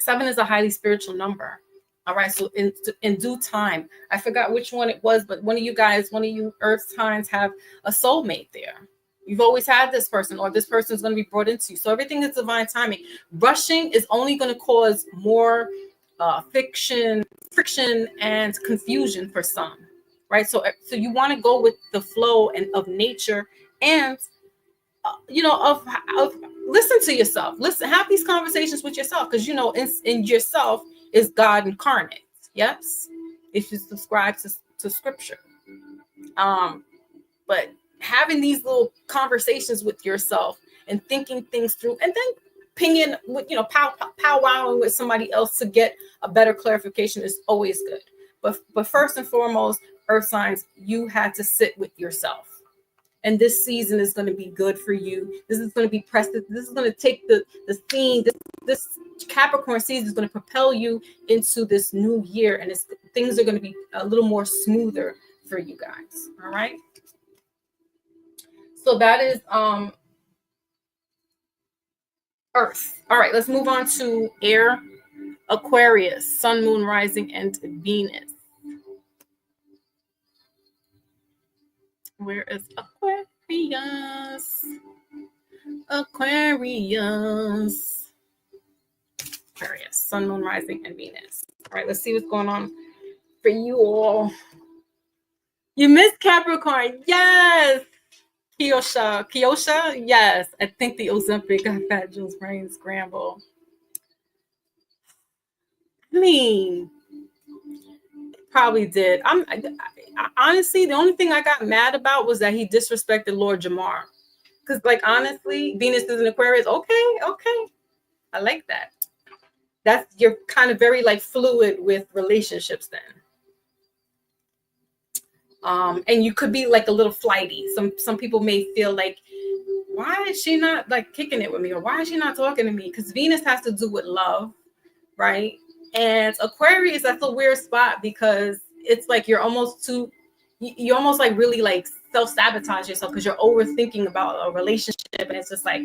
7 is a highly spiritual number. All right, so in due time, I forgot which one it was, but one of you earth signs have a soulmate there. You've always had this person, or this person is going to be brought into you. So everything is divine timing. Rushing is only going to cause more friction and confusion for some, right? So you want to go with the flow and of nature, and of listen to yourself. Have these conversations with yourself, because in yourself is God incarnate. Yes, if you subscribe to scripture. But having these little conversations with yourself and thinking things through, and then pinging with, powwowing with somebody else to get a better clarification is always good. But first and foremost, earth signs, you had to sit with yourself. And this season is going to be good for you. This is going to be pressed. This is going to take the theme. This Capricorn season is going to propel you into this new year. And things are going to be a little more smoother for you guys. All right. So that is Earth. All right, let's move on to air. Aquarius, sun, moon, rising, and Venus. Where is Aquarius? Aquarius, sun, moon, rising, and Venus. All right, let's see what's going on for you all. You missed Capricorn. Yes. Kiosha, yes. I think the Ozempic got Fat Joe's brain scramble. I mean, probably did. I honestly, the only thing I got mad about was that he disrespected Lord Jamar. Because, like, honestly, Venus is an Aquarius. Okay. I like that. You're kind of very, like, fluid with relationships then. And you could be like a little flighty. Some people may feel like, why is she not, like, kicking it with me? Or why is she not talking to me? Because Venus has to do with love, right? And Aquarius, that's a weird spot, because it's like you're almost like really, like, self-sabotage yourself because you're overthinking about a relationship. And it's just like,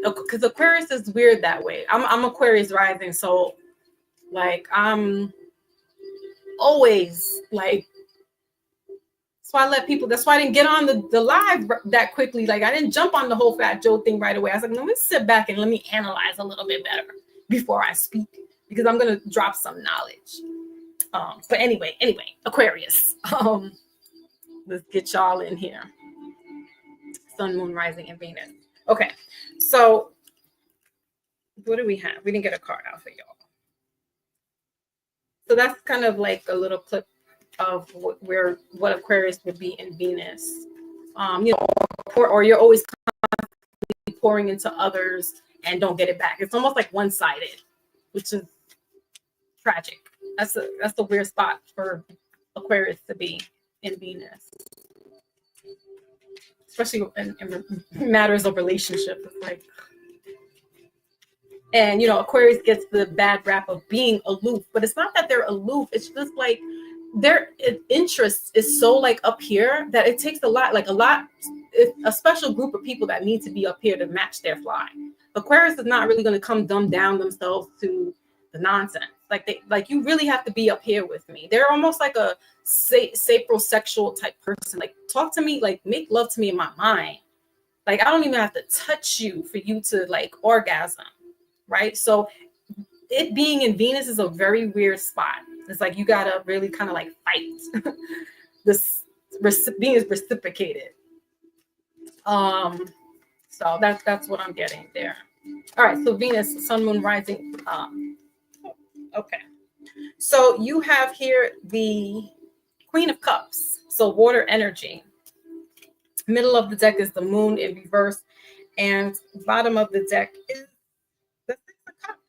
because Aquarius is weird that way. I'm Aquarius rising, so, like, I'm always, like, that's why I didn't get on the live that quickly. Like, I didn't jump on the whole Fat Joe thing right away. I was like, let me sit back and let me analyze a little bit better before I speak, because I'm going to drop some knowledge. But anyway, Aquarius. Let's get y'all in here. Sun, moon, rising, and Venus. Okay, so what do we have? We didn't get a card out for y'all. So that's kind of like a little clip of what Aquarius would be in Venus. You know, or you're always pouring into others and don't get it back. It's almost like one-sided, which is tragic. That's the weird spot for Aquarius to be in Venus, especially in matters of relationship. It's like, and you know, Aquarius gets the bad rap of being aloof, but it's not that they're aloof. It's just like their interest is so like up here that it takes a special group of people that need to be up here to match their fly. Aquarius is not really going to come dumb down themselves to the nonsense. Like you really have to be up here with me. They're almost like a saprosexual type person. Like talk to me, like make love to me in my mind. Like I don't even have to touch you for you to like orgasm, right? So it being in Venus is a very weird spot. It's like you gotta really kind of like fight. This being is reciprocated. So that's what I'm getting there. All right, so Venus, Sun, Moon, Rising. Okay, so you have here the Queen of Cups, so water energy. Middle of the deck is the Moon in reverse, and bottom of the deck is the Six of Cups.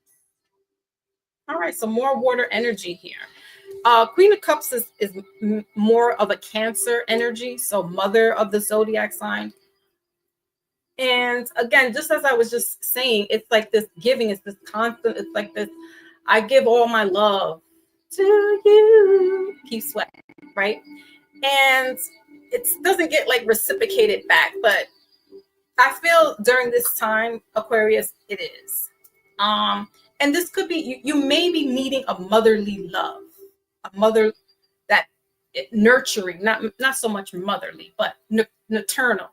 All right, so more water energy here. Queen of Cups is more of a Cancer energy, so mother of the zodiac sign. And again, just as I was just saying, it's like this giving, it's this constant, it's like this, I give all my love to you, keep sweating, right? And it doesn't get like reciprocated back, but I feel during this time, Aquarius, it is. And this could be, you may be needing a motherly love, a mother that nurturing, not so much motherly, but maternal.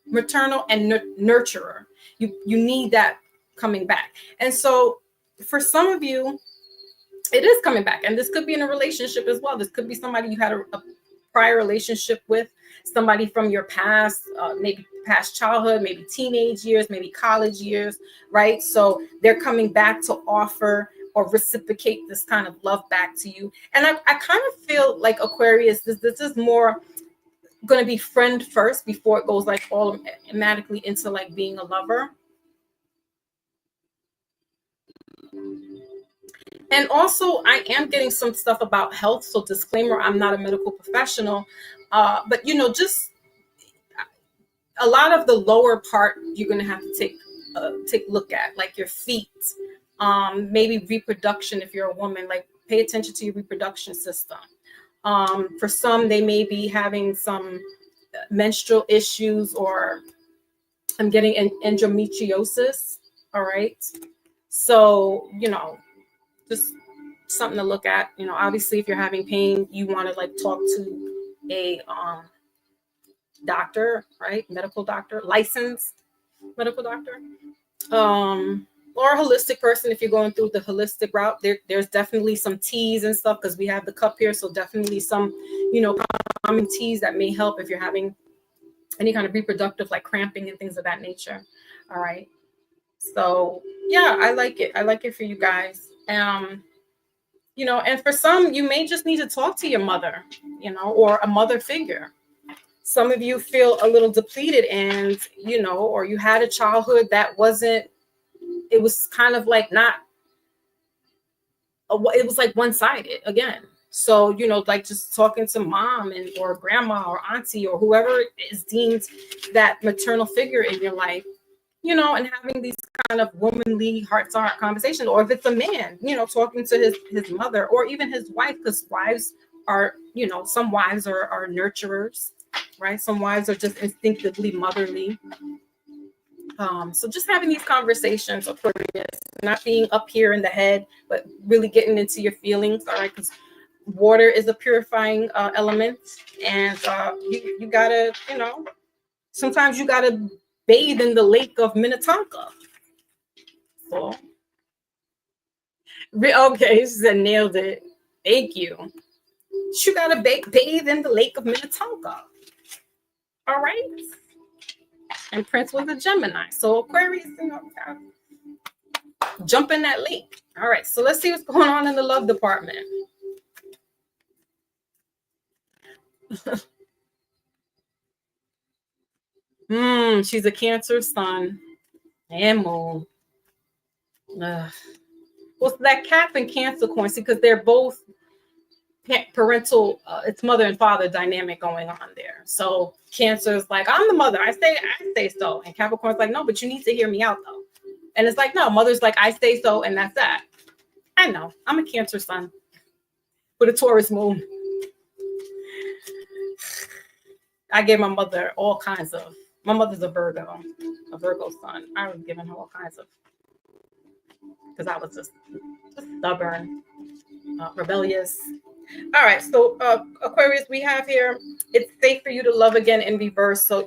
Maternal and nurturer. You need that coming back. And so for some of you, it is coming back. And this could be in a relationship as well. This could be somebody you had a prior relationship with, somebody from your past, maybe past childhood, maybe teenage years, maybe college years, right? So they're coming back to offer or reciprocate this kind of love back to you. And I kind of feel like Aquarius, this is more going to be friend first before it goes like automatically into like being a lover. And also I am getting some stuff about health, so disclaimer, I'm not a medical professional, but you know, just a lot of the lower part you're going to have to take a look at, like your feet, maybe reproduction. If you're a woman, like pay attention to your reproduction system. For some, they may be having some menstrual issues, or I'm getting an endometriosis. All right. So, you know, just something to look at. You know, obviously, if you're having pain, you want to like talk to a doctor, right? Medical doctor, licensed medical doctor. Or a holistic person if you're going through the holistic route. There's definitely some teas and stuff because we have the cup here. So definitely some, you know, common teas that may help if you're having any kind of reproductive like cramping and things of that nature. All right. So yeah, I like it. I like it for you guys. You know, and for some, you may just need to talk to your mother, you know, or a mother figure. Some of you feel a little depleted and, you know, or you had a childhood that wasn't, it was kind of like not, it was like one-sided again. So, you know, like just talking to mom and or grandma or auntie or whoever is deemed that maternal figure in your life, you know, and having these kind of womanly heart-to-heart conversations. Or if it's a man, you know, talking to his mother or even his wife, because wives are, you know, some wives are nurturers, right? Some wives are just instinctively motherly. So just having these conversations, Aquarius, not being up here in the head, but really getting into your feelings, all right? Because water is a purifying element, and you gotta, you know, sometimes you gotta bathe in the lake of Minnetonka. So, okay, she said nailed it. Thank you. You gotta bathe in the lake of Minnetonka. All right. And Prince was a Gemini. So Aquarius, you know, jump in that lake. All right, so let's see what's going on in the love department. She's a Cancer sun and moon. Ugh. Well, that Cap and Cancer coincidence because they're both parental, it's mother and father dynamic going on there. So Cancer is like, I'm the mother. I say so. And Capricorn's like, no, but you need to hear me out though. And it's like, no, mother's like, I say so, and that's that. I know. I'm a Cancer sun with a Taurus moon. I gave my mother all kinds of. My mother's a Virgo sun. I was giving her all kinds of, because I was just stubborn, rebellious. All right, so Aquarius, we have here, it's safe for you to love again in reverse. So,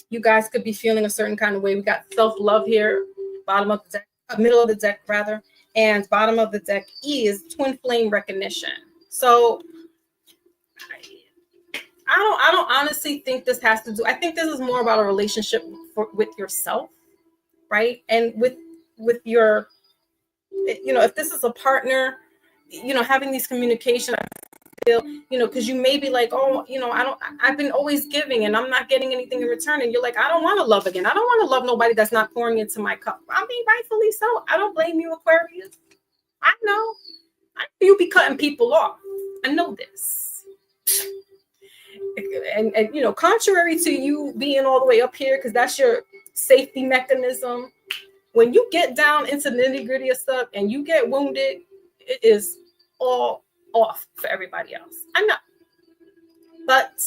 you guys could be feeling a certain kind of way. We got self-love here, bottom of the deck, middle of the deck rather, and bottom of the deck is twin flame recognition. So I don't honestly think this has to do, I think this is more about a relationship with yourself, right? And with your, if this is a partner, having these communications, because you may be like, oh, I've been always giving and I'm not getting anything in return. And you're like, I don't want to love again. I don't want to love nobody that's not pouring into my cup. I mean, rightfully so. I don't blame you, Aquarius. I know. You be cutting people off. I know this. And contrary to you being all the way up here, because that's your safety mechanism, when you get down into the nitty-gritty of stuff and you get wounded, it is all off for everybody else. I know. But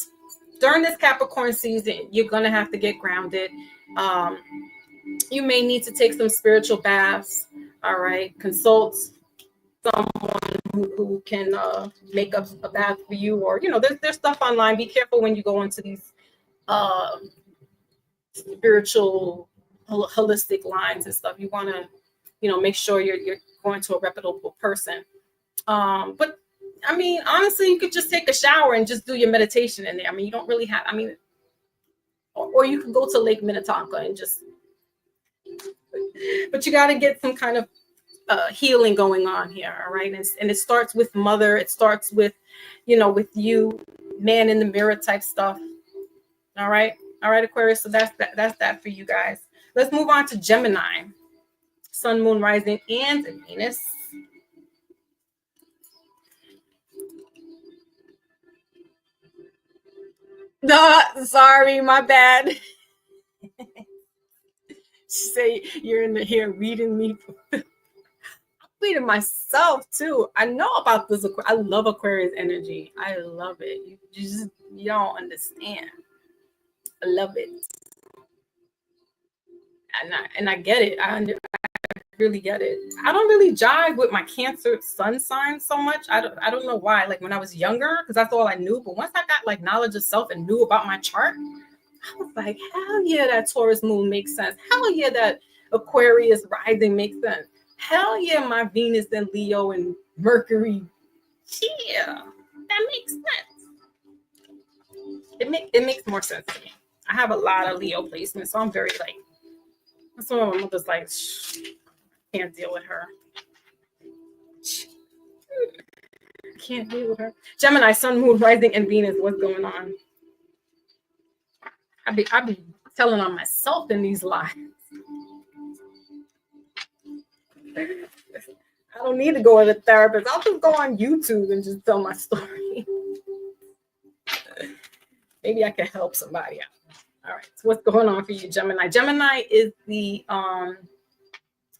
during this Capricorn season, you're going to have to get grounded. You may need to take some spiritual baths. All right. Consult someone who can make up a bath for you, or there's stuff online. Be careful when you go into these spiritual holistic lines and stuff. You want to make sure you're going to a reputable person. But I mean, honestly, you could just take a shower and just do your meditation in there. I mean, you don't really have, or you could go to Lake Minnetonka and just, but you got to get some kind of healing going on here. All right. And it starts with mother. It starts with, with you, man in the mirror type stuff. All right. All right, Aquarius. So that's that for you guys. Let's move on to Gemini, Sun, Moon, Rising, and Venus. No, sorry, my bad. Say you're in here reading me. I'm reading myself too. I know about this. I love Aquarius energy. I love it. You don't understand. I love it. And I get it. I really get it. I don't really jive with my Cancer sun sign so much. I don't know why. Like when I was younger, because that's all I knew. But once I got like knowledge of self and knew about my chart, I was like, hell yeah, that Taurus moon makes sense. Hell yeah, that Aquarius rising makes sense. Hell yeah, my Venus and Leo and Mercury. Yeah, that makes sense. It makes more sense to me. I have a lot of Leo placements, so I'm very like, some of my mother's like, can't deal with her. Can't deal with her. Gemini, Sun, Moon, Rising, and Venus. What's going on? I be telling on myself in these lives. I don't need to go to the therapist. I'll just go on YouTube and just tell my story. Maybe I can help somebody out. All right. So what's going on for you, Gemini? Gemini is the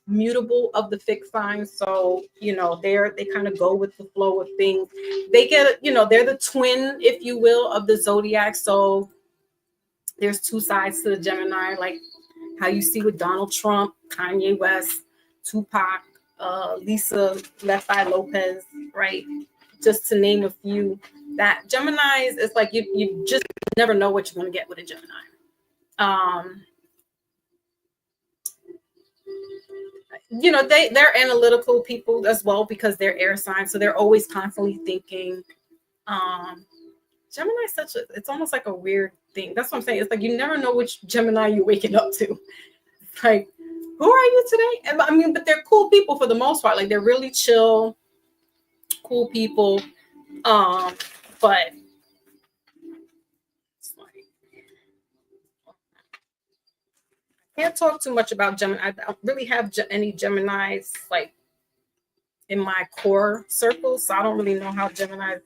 mutable of the fixed signs. So, they kind of go with the flow of things. They get, they're the twin, if you will, of the zodiac. So there's two sides to the Gemini, like how you see with Donald Trump, Kanye West, Tupac, Lisa Left Eye Lopez, right? Just to name a few. That Geminis is like you just never know what you're going to get with a Gemini. They're analytical people as well because they're air signs, so they're always constantly thinking. Gemini is it's almost like a weird thing. That's what I'm saying. It's like you never know which Gemini you're waking up to. Like who are you today? And I mean, but they're cool people for the most part. Like they're really chill, cool people. Um, but it's like, I can't talk too much about Gemini. I don't really have any Geminis like in my core circle, so I don't really know how Gemini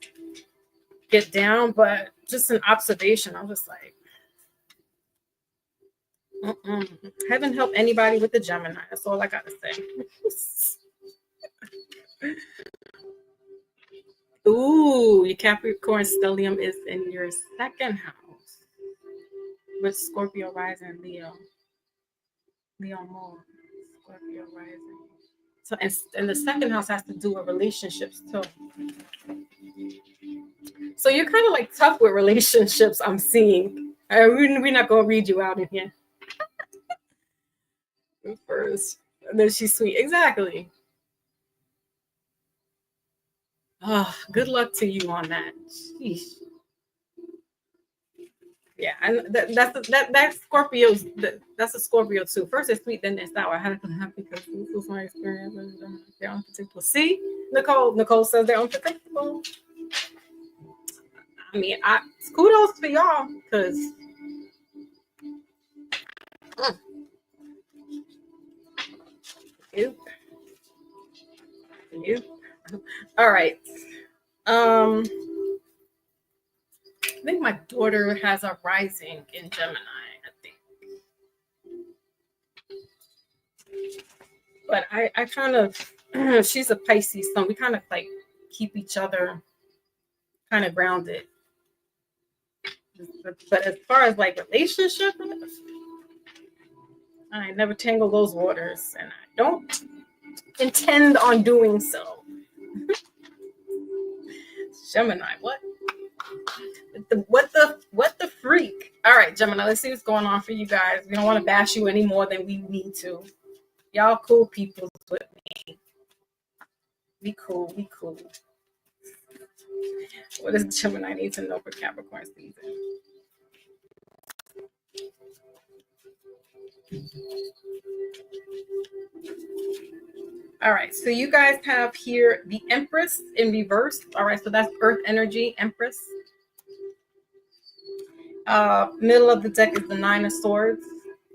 get down. But just an observation, I was like, heaven help anybody with the Gemini. That's all I gotta say. Ooh, your Capricorn stellium is in your second house with Scorpio rising, Leo moon, Scorpio rising. So, and the second house has to do with relationships too. So you're kind of like tough with relationships. I'm seeing. We're not gonna read you out in here first. And then she's sweet. Exactly. Oh, good luck to you on that. Sheesh. Yeah, and that's Scorpio's. That's a Scorpio too. First it's sweet, then it's sour. I had to have because this was my experience. They're unpredictable. See, Nicole says they're unpredictable. I mean, kudos to y'all because you, you. All right. I think my daughter has a rising in Gemini. I think. But I kind of, she's a Pisces, so we kind of like keep each other kind of grounded. But as far as like relationship, I never tangle those waters, and I don't intend on doing so. Gemini, what? What the freak? All right, Gemini, let's see what's going on for you guys. We don't want to bash you any more than we need to. Y'all cool people with me. We cool. What does Gemini need to know for Capricorn season? All right, so you guys have here the Empress in reverse. All right, so that's Earth energy, Empress. Middle of the deck is the Nine of Swords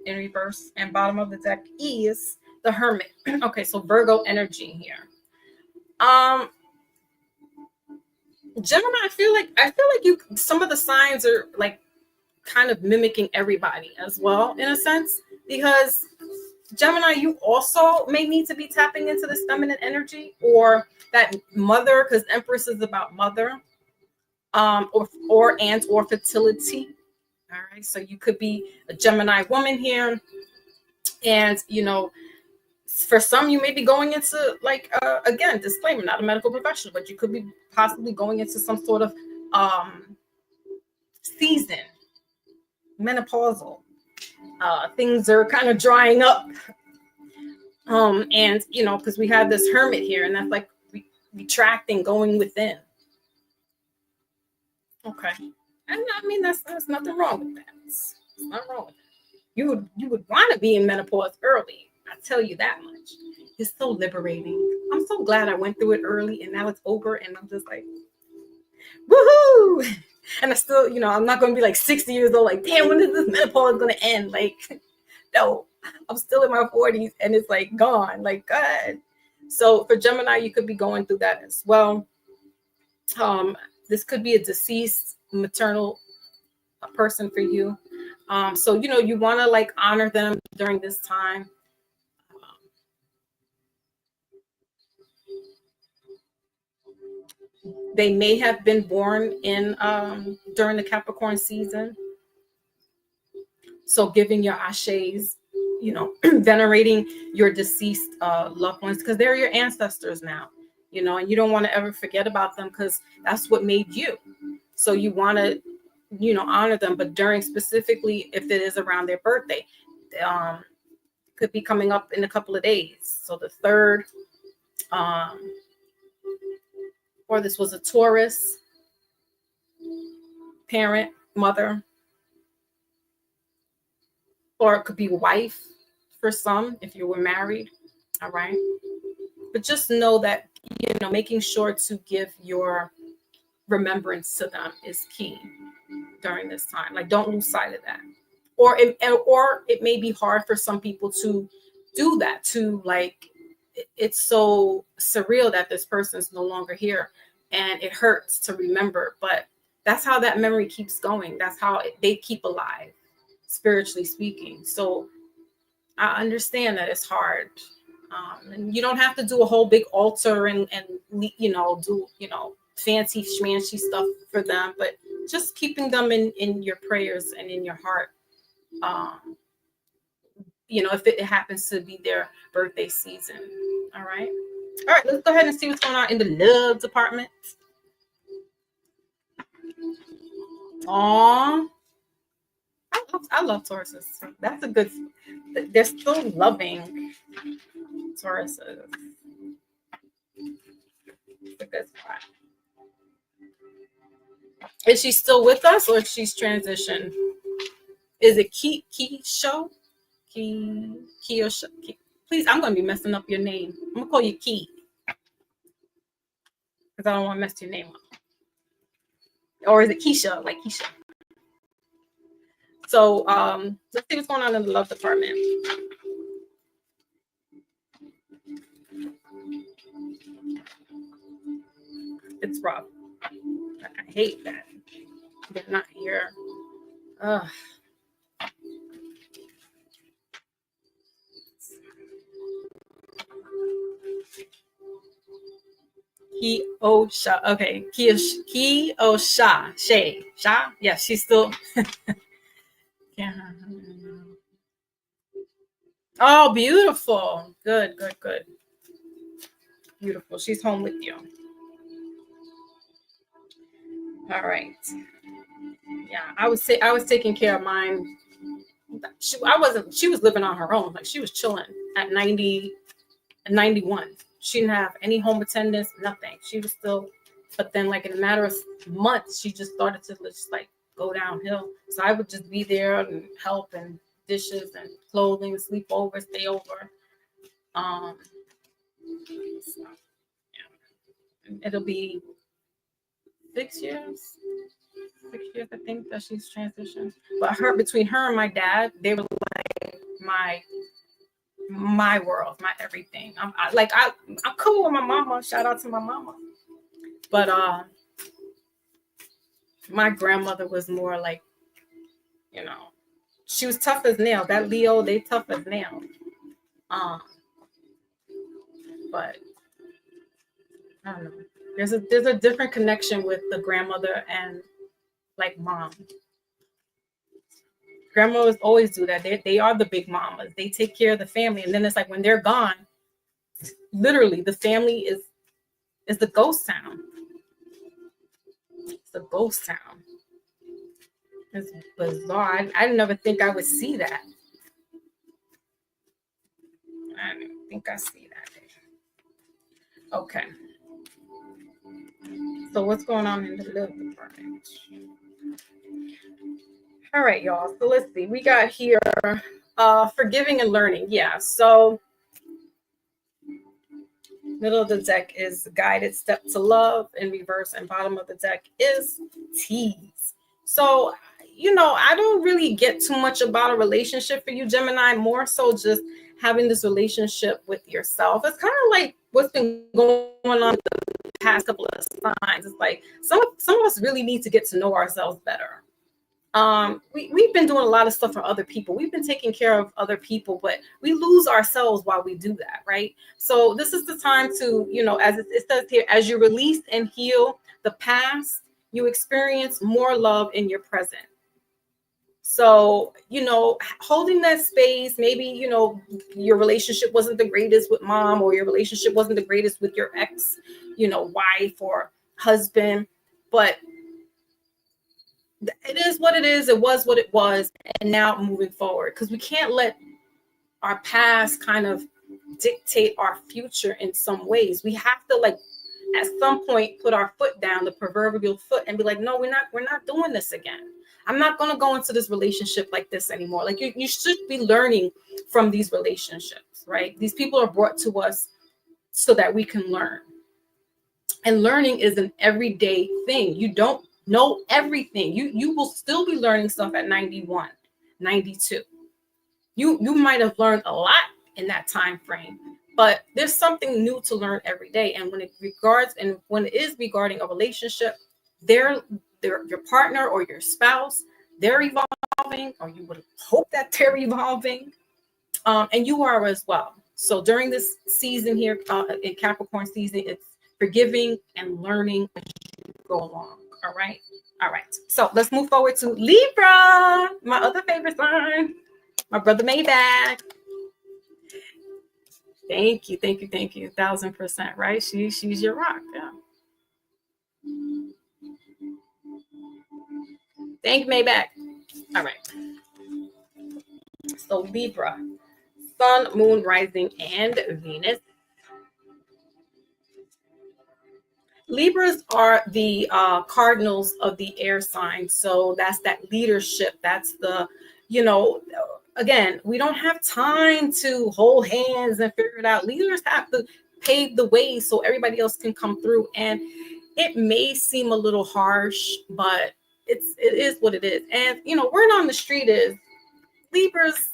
in reverse, and bottom of the deck is the Hermit. Okay, so Virgo energy here. Gemini, I feel like you some of the signs are like kind of mimicking everybody as well in a sense, because Gemini, you also may need to be tapping into this feminine energy or that mother, because Empress is about mother, or fertility. All right, so you could be a Gemini woman here, and for some you may be going into like again, disclaimer, not a medical professional, but you could be possibly going into some sort of season, menopausal. Things are kind of drying up. And because we have this Hermit here, and that's like retracting, going within. Okay. And I mean, there's nothing wrong with that. It's not wrong with that. You would want to be in menopause early. I tell you that much. It's so liberating. I'm so glad I went through it early, and now it's over, and I'm just like, woohoo! And I still, I'm not going to be like 60 years old, like, damn, when is this menopause going to end? Like, no, I'm still in my 40s, and it's like gone. Like, God. So for Gemini, you could be going through that as well. This could be a deceased maternal person for you. So you want to like honor them during this time. They may have been born in during the Capricorn season. So giving your ashes, venerating your deceased loved ones, because they're your ancestors now, and you don't want to ever forget about them because that's what made you. So you want to, honor them, but during specifically if it is around their birthday, could be coming up in a couple of days. So the 3rd, or this was a Taurus parent, mother, or it could be wife, for some if you were married. All right. But just know that, making sure to give your remembrance to them is key during this time. Like, don't lose sight of that. Or it may be hard for some people to do that, to like, it's so surreal that this person's no longer here and it hurts to remember, but that's how that memory keeps going. That's how they keep alive, spiritually speaking. So I understand that it's hard. And you don't have to do a whole big altar and do, fancy schmancy stuff for them, but just keeping them in your prayers and in your heart. If it happens to be their birthday season. All right. Let's go ahead and see what's going on in the love department. Aw. I love Tauruses. That's a good, they're still loving Tauruses. It's a good spot. Is she still with us or she's transitioned? Is it Keisha? Keisha? Please, I'm going to be messing up your name. I'm going to call you Key. Because I don't want to mess your name up. Or is it Keisha? Like Keisha. So let's see what's going on in the love department. It's rough. I hate that they're not here. Ugh. Kiosha. Okay. Kiosha. Sha. Yeah, she's still. Yeah. Oh, beautiful. Good. Beautiful. She's home with you. All right. Yeah, I was taking care of mine. She was living on her own. Like, she was chilling at 90 and 91. She didn't have any home attendants, nothing. She was still, but then like in a matter of months, she just started to just like go downhill. So I would just be there and help and dishes and clothing, sleep over, stay over. So, yeah. It'll be 6 years. 6 years, I think, that she's transitioned. But between her and my dad, they were like my world, my everything. I'm cool with my mama. Shout out to my mama. But my grandmother was more like, she was tough as nails. That Leo, they tough as nails. But I don't know. There's a different connection with the grandmother and like mom. Grandmas always do that. They are the big mamas. They take care of the family, and then it's like when they're gone, literally the family is the ghost town. It's the ghost town. It's bizarre. I never think I would see that. I didn't think I see that. Okay. So what's going on in the love department? All right, y'all. So let's see. We got here forgiving and learning. Yeah. So middle of the deck is guided step to love in reverse, and bottom of the deck is tease. So, I don't really get too much about a relationship for you, Gemini, more so just having this relationship with yourself. It's kind of like what's been going on the past couple of signs. It's like some of us really need to get to know ourselves better. We've been doing a lot of stuff for other people. We've been taking care of other people, but we lose ourselves while we do that, right? So this is the time to, as it says here, as you release and heal the past, you experience more love in your present. So, holding that space, maybe, your relationship wasn't the greatest with mom, or your relationship wasn't the greatest with your ex, wife or husband, but it is what it is. It was what it was. And now moving forward, because we can't let our past kind of dictate our future in some ways. We have to, like, at some point, put our foot down, the proverbial foot, and be like, no, we're not doing this again. I'm not going to go into this relationship like this anymore. Like you should be learning from these relationships, right? These people are brought to us so that we can learn. And learning is an everyday thing. You don't know everything. You will still be learning stuff at 91, 92. You might have learned a lot in that time frame, but there's something new to learn every day. And when it is regarding a relationship, your partner or your spouse, they're evolving, or you would hope that they're evolving, and you are as well. So during this season here, in Capricorn season, it's forgiving and learning as you go along. All right. So let's move forward to Libra, my other favorite sign. My brother Maybach. Thank you. 1000%. Right? She's your rock. Yeah. Thank you, Maybach. All right. So Libra, Sun, Moon, Rising, and Venus. Libras are the cardinals of the air sign. So that's that leadership. That's the, again, we don't have time to hold hands and figure it out. Leaders have to pave the way so everybody else can come through. And it may seem a little harsh, but it is what it is. And, word on the street is Libras.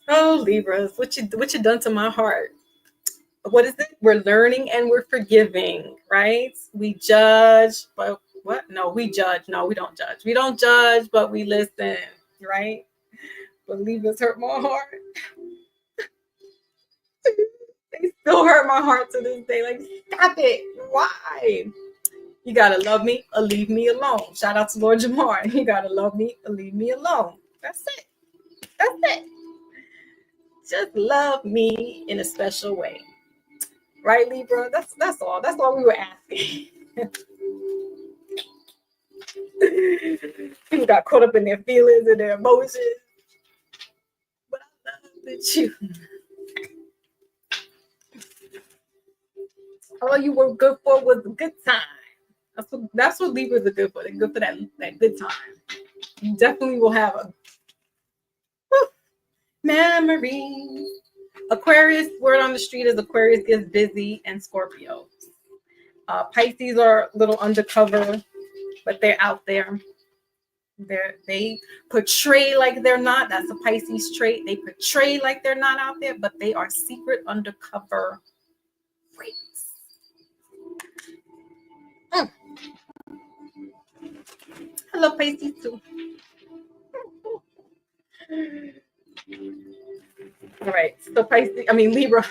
Oh, Libras, what you done to my heart? What is it? We're learning and we're forgiving, right? We judge, but what? No, we judge. No, we don't judge. We don't judge, but we listen, right? But Libras hurt my heart. They still hurt my heart to this day. Like, stop it. Why? You gotta love me or leave me alone. Shout out to Lord Jamar. You gotta love me or leave me alone. That's it. Just love me in a special way. Right, Libra? That's all. That's all we were asking. People got caught up in their feelings and their emotions. But I love that you. All you were good for was a good time. That's what Libras are good for. They're good for that good time. You definitely will have memories. Aquarius, word on the street is Aquarius gets busy, and Scorpio. Pisces are a little undercover, but they're out there. They portray like they're not. That's a Pisces trait. They portray like they're not out there, but they are secret undercover freaks. I love Pisces too. All right, so Libra.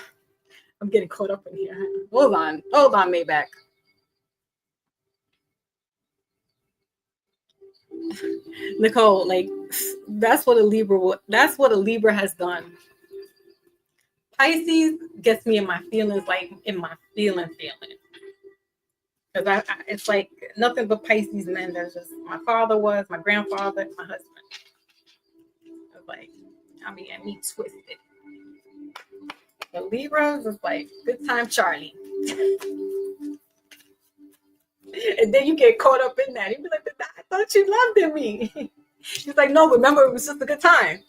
I'm getting caught up in here. Hold on, Maybach. Nicole, like that's what a Libra has done. Pisces gets me in my feelings, like in my feeling. Because it's like nothing but Pisces men. There's just my father was, my grandfather, my husband. It's like, and me twisted. The Libras is like good time Charlie. And then you get caught up in that. You be like, I thought you loved me. He's like, no, remember it was just a good time.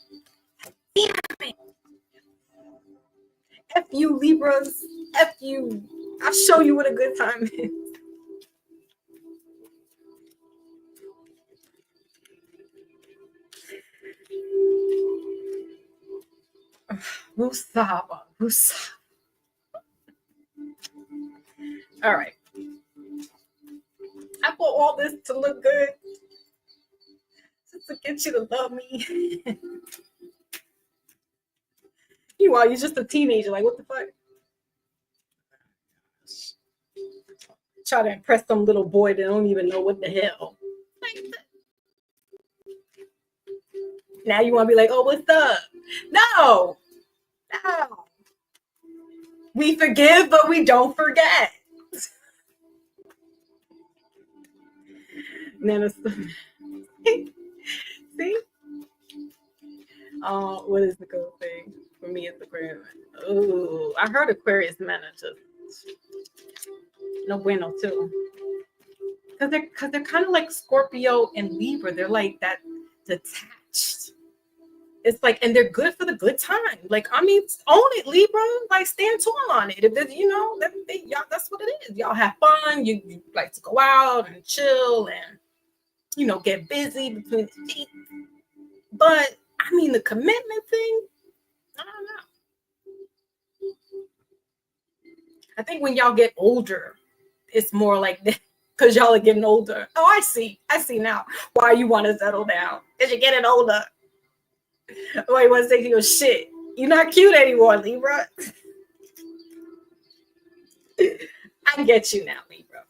F you, Libras. F you. I'll show you what a good time is. Wusaba. All right. I put all this to look good, just to get you to love me. Meanwhile, you're just a teenager. Like, what the fuck? Try to impress some little boy that don't even know what the hell. Now you want to be like, oh, what's up? No. We forgive, but we don't forget. See? What is the good thing? For me, it's Aquarius. Oh, I heard Aquarius men are just no bueno too. Because they're kind of like Scorpio and Libra. They're like that detached. It's like, and they're good for the good time. Like, I mean, own it, Libra. Like, stand tall on it. If it, y'all, that's what it is. Y'all have fun. You like to go out and chill and get busy between the feet. But I mean, the commitment thing, I don't know. I think when y'all get older, it's more like that because y'all are getting older. Oh, I see now why you want to settle down. Because you're getting older. Why you want to say to your shit? You're not cute anymore, Libra. I get you now, Libra.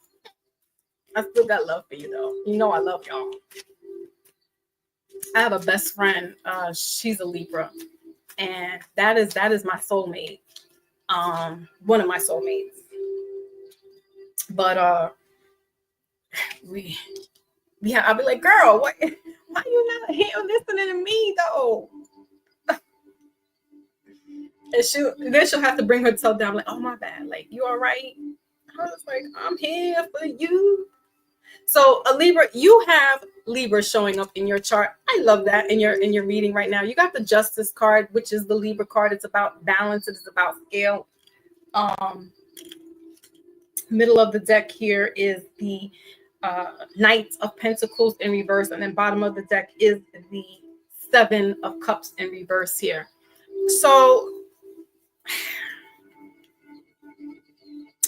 I still got love for you though. You know I love y'all. I have a best friend. She's a Libra, and that is my soulmate. One of my soulmates. But we I'll be like, girl, why you not here listening to me though? And she'll have to bring herself down, like, oh my bad, like, you all right? I was like, I'm here for you. So a Libra, you have Libra showing up in your chart. I love that in your reading right now. You got the Justice card, which is the Libra card. It's about balance. It's about scale. Middle of the deck here is the Knight of Pentacles in reverse, and then bottom of the deck is the Seven of Cups in reverse here. So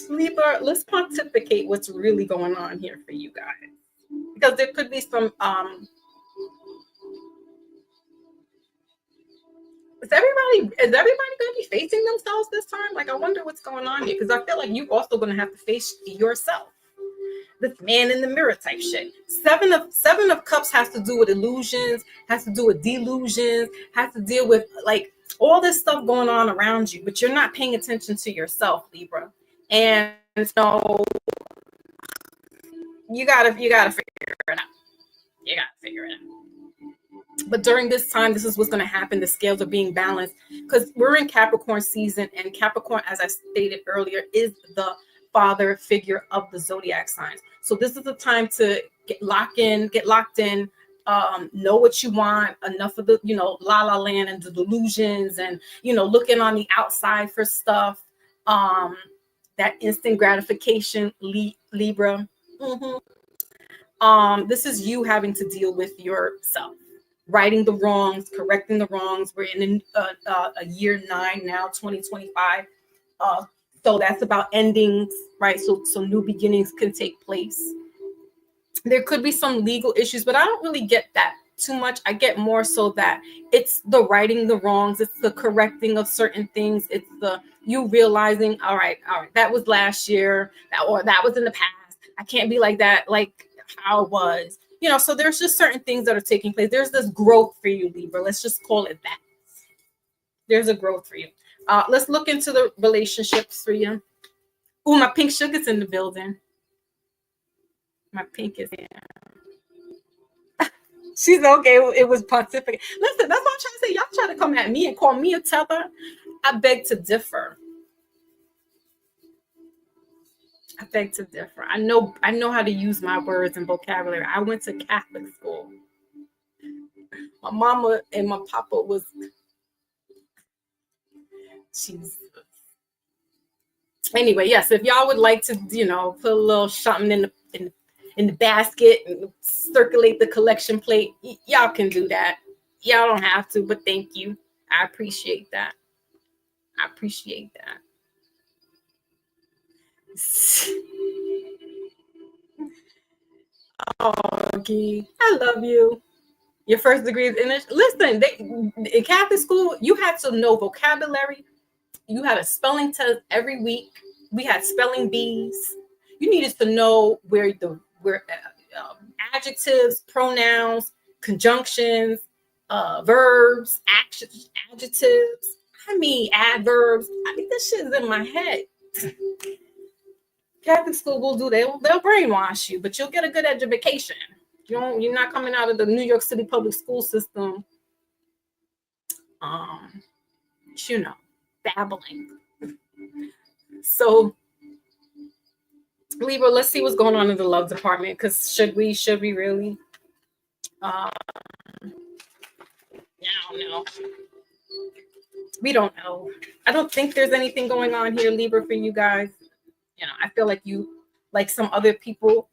Libra, let's pontificate what's really going on here for you guys, because there could be some is everybody going to be facing themselves this time? Like, I wonder what's going on here, because I feel like you're also going to have to face yourself. This man in the mirror type shit. Seven of Cups has to do with illusions, has to do with delusions, has to deal with like all this stuff going on around you, but you're not paying attention to yourself, Libra. And so you gotta figure it out. You gotta figure it out. But during this time, this is what's going to happen. The scales are being balanced because we're in Capricorn season, and Capricorn, as I stated earlier, is the father figure of the zodiac signs. So this is the time to get locked in, know what you want, enough of the, la la land and the delusions and, looking on the outside for stuff. That instant gratification, Libra. This is you having to deal with yourself, righting the wrongs, correcting the wrongs. We're in a year 9 now, 2025. So that's about endings, right? So new beginnings can take place. There could be some legal issues, but I don't really get that too much. I get more so that it's the righting the wrongs, it's the correcting of certain things, it's the you realizing, all right, that was last year, that was in the past. I can't be like that, like how it was. So there's just certain things that are taking place. There's this growth for you, Libra. Let's just call it that. There's a growth for you. Let's look into the relationships for you. Oh, my pink sugar's in the building. My pink is here. She's okay. It was pontificate. Listen, that's what I'm trying to say. Y'all try to come at me and call me a tether. I beg to differ. I know how to use my words and vocabulary. I went to Catholic school. My mama and my papa was Jesus. Anyway, yes, if y'all would like to, put a little something in the basket and circulate the collection plate, y'all can do that. Y'all don't have to, but thank you. I appreciate that. Oh, okay. I love you. Your first degree is English. Listen, in Catholic school, you had to know vocabulary. You had a spelling test every week. We had spelling bees. You needed to know where adjectives, pronouns, conjunctions, verbs, adjectives. I mean, adverbs. This shit is in my head. Catholic school will do. They'll brainwash you, but you'll get a good education. You're not coming out of the New York City public school system. Babbling. So Libra, let's see what's going on in the love department. Because should we really? I don't know. We don't know. I don't think there's anything going on here, Libra, for you guys. I feel like you, like some other people,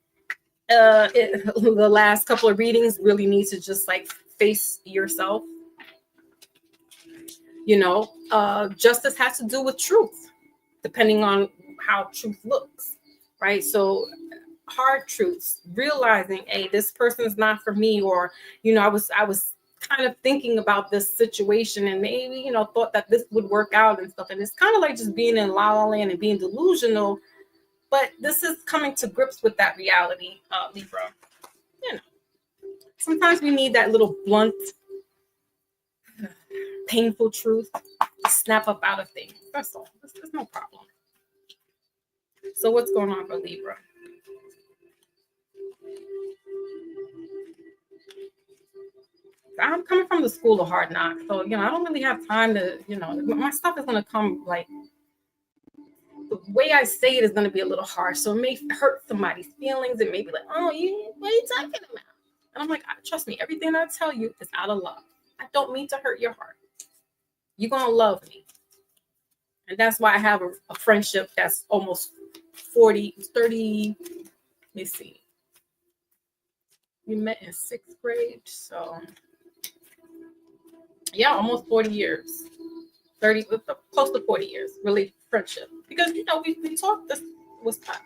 the last couple of readings really need to just like face yourself. Justice has to do with truth, depending on how truth looks, right? So hard truths, realizing, hey, this person is not for me, or I was kind of thinking about this situation and maybe thought that this would work out and stuff, and it's kind of like just being in la la land and being delusional. But this is coming to grips with that reality, Libra. Sometimes we need that little blunt, painful truth to snap up out of things. That's all. There's no problem. So what's going on for Libra? I'm coming from the school of hard knocks, so I don't really have time to, my stuff is gonna come like the way I say it is gonna be a little harsh, so it may hurt somebody's feelings. It may be like, oh, what are you talking about? And I'm like, trust me, everything I tell you is out of love. I don't mean to hurt your heart. You're gonna love me, and that's why I have a friendship that's almost 30. Let me see. We met in 6th grade, so yeah, almost 40 years. 30, close to 40 years, really, friendship. Because, we talk this was time.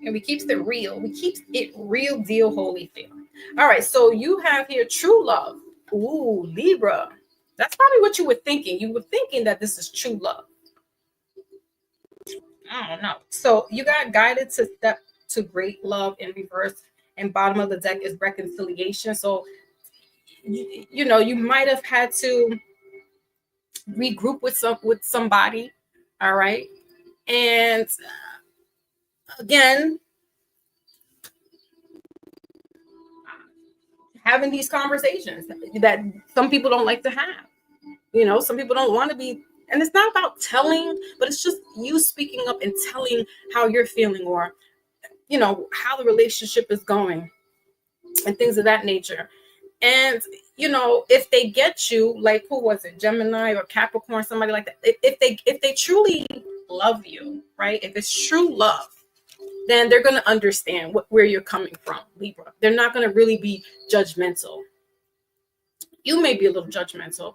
And we keeps it real. We keeps it real deal, holy feel. All right, so you have here true love. Ooh, Libra. That's probably what you were thinking. You were thinking that this is true love. I don't know. So you got guided to step to great love in reverse, and bottom of the deck is reconciliation. So you might have had to regroup with somebody, all right, and again, having these conversations that some people don't like to have. Some people don't want to be, and it's not about telling, but it's just you speaking up and telling how you're feeling, or how the relationship is going and things of that nature. And if they get you, like, who was it, Gemini or Capricorn, somebody like that, if they truly love you, right, if it's true love, then they're going to understand where you're coming from, Libra. They're not going to really be judgmental. You may be a little judgmental,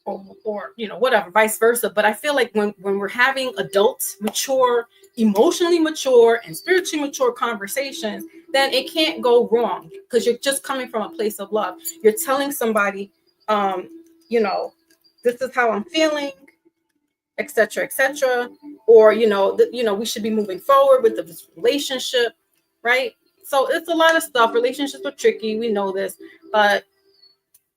or whatever, vice versa. But I feel like when we're having adult, mature, emotionally mature, and spiritually mature conversations, then it can't go wrong, because you're just coming from a place of love. You're telling somebody, this is how I'm feeling, etc., etc., or we should be moving forward with this relationship, right? So it's a lot of stuff. Relationships are tricky, we know this, but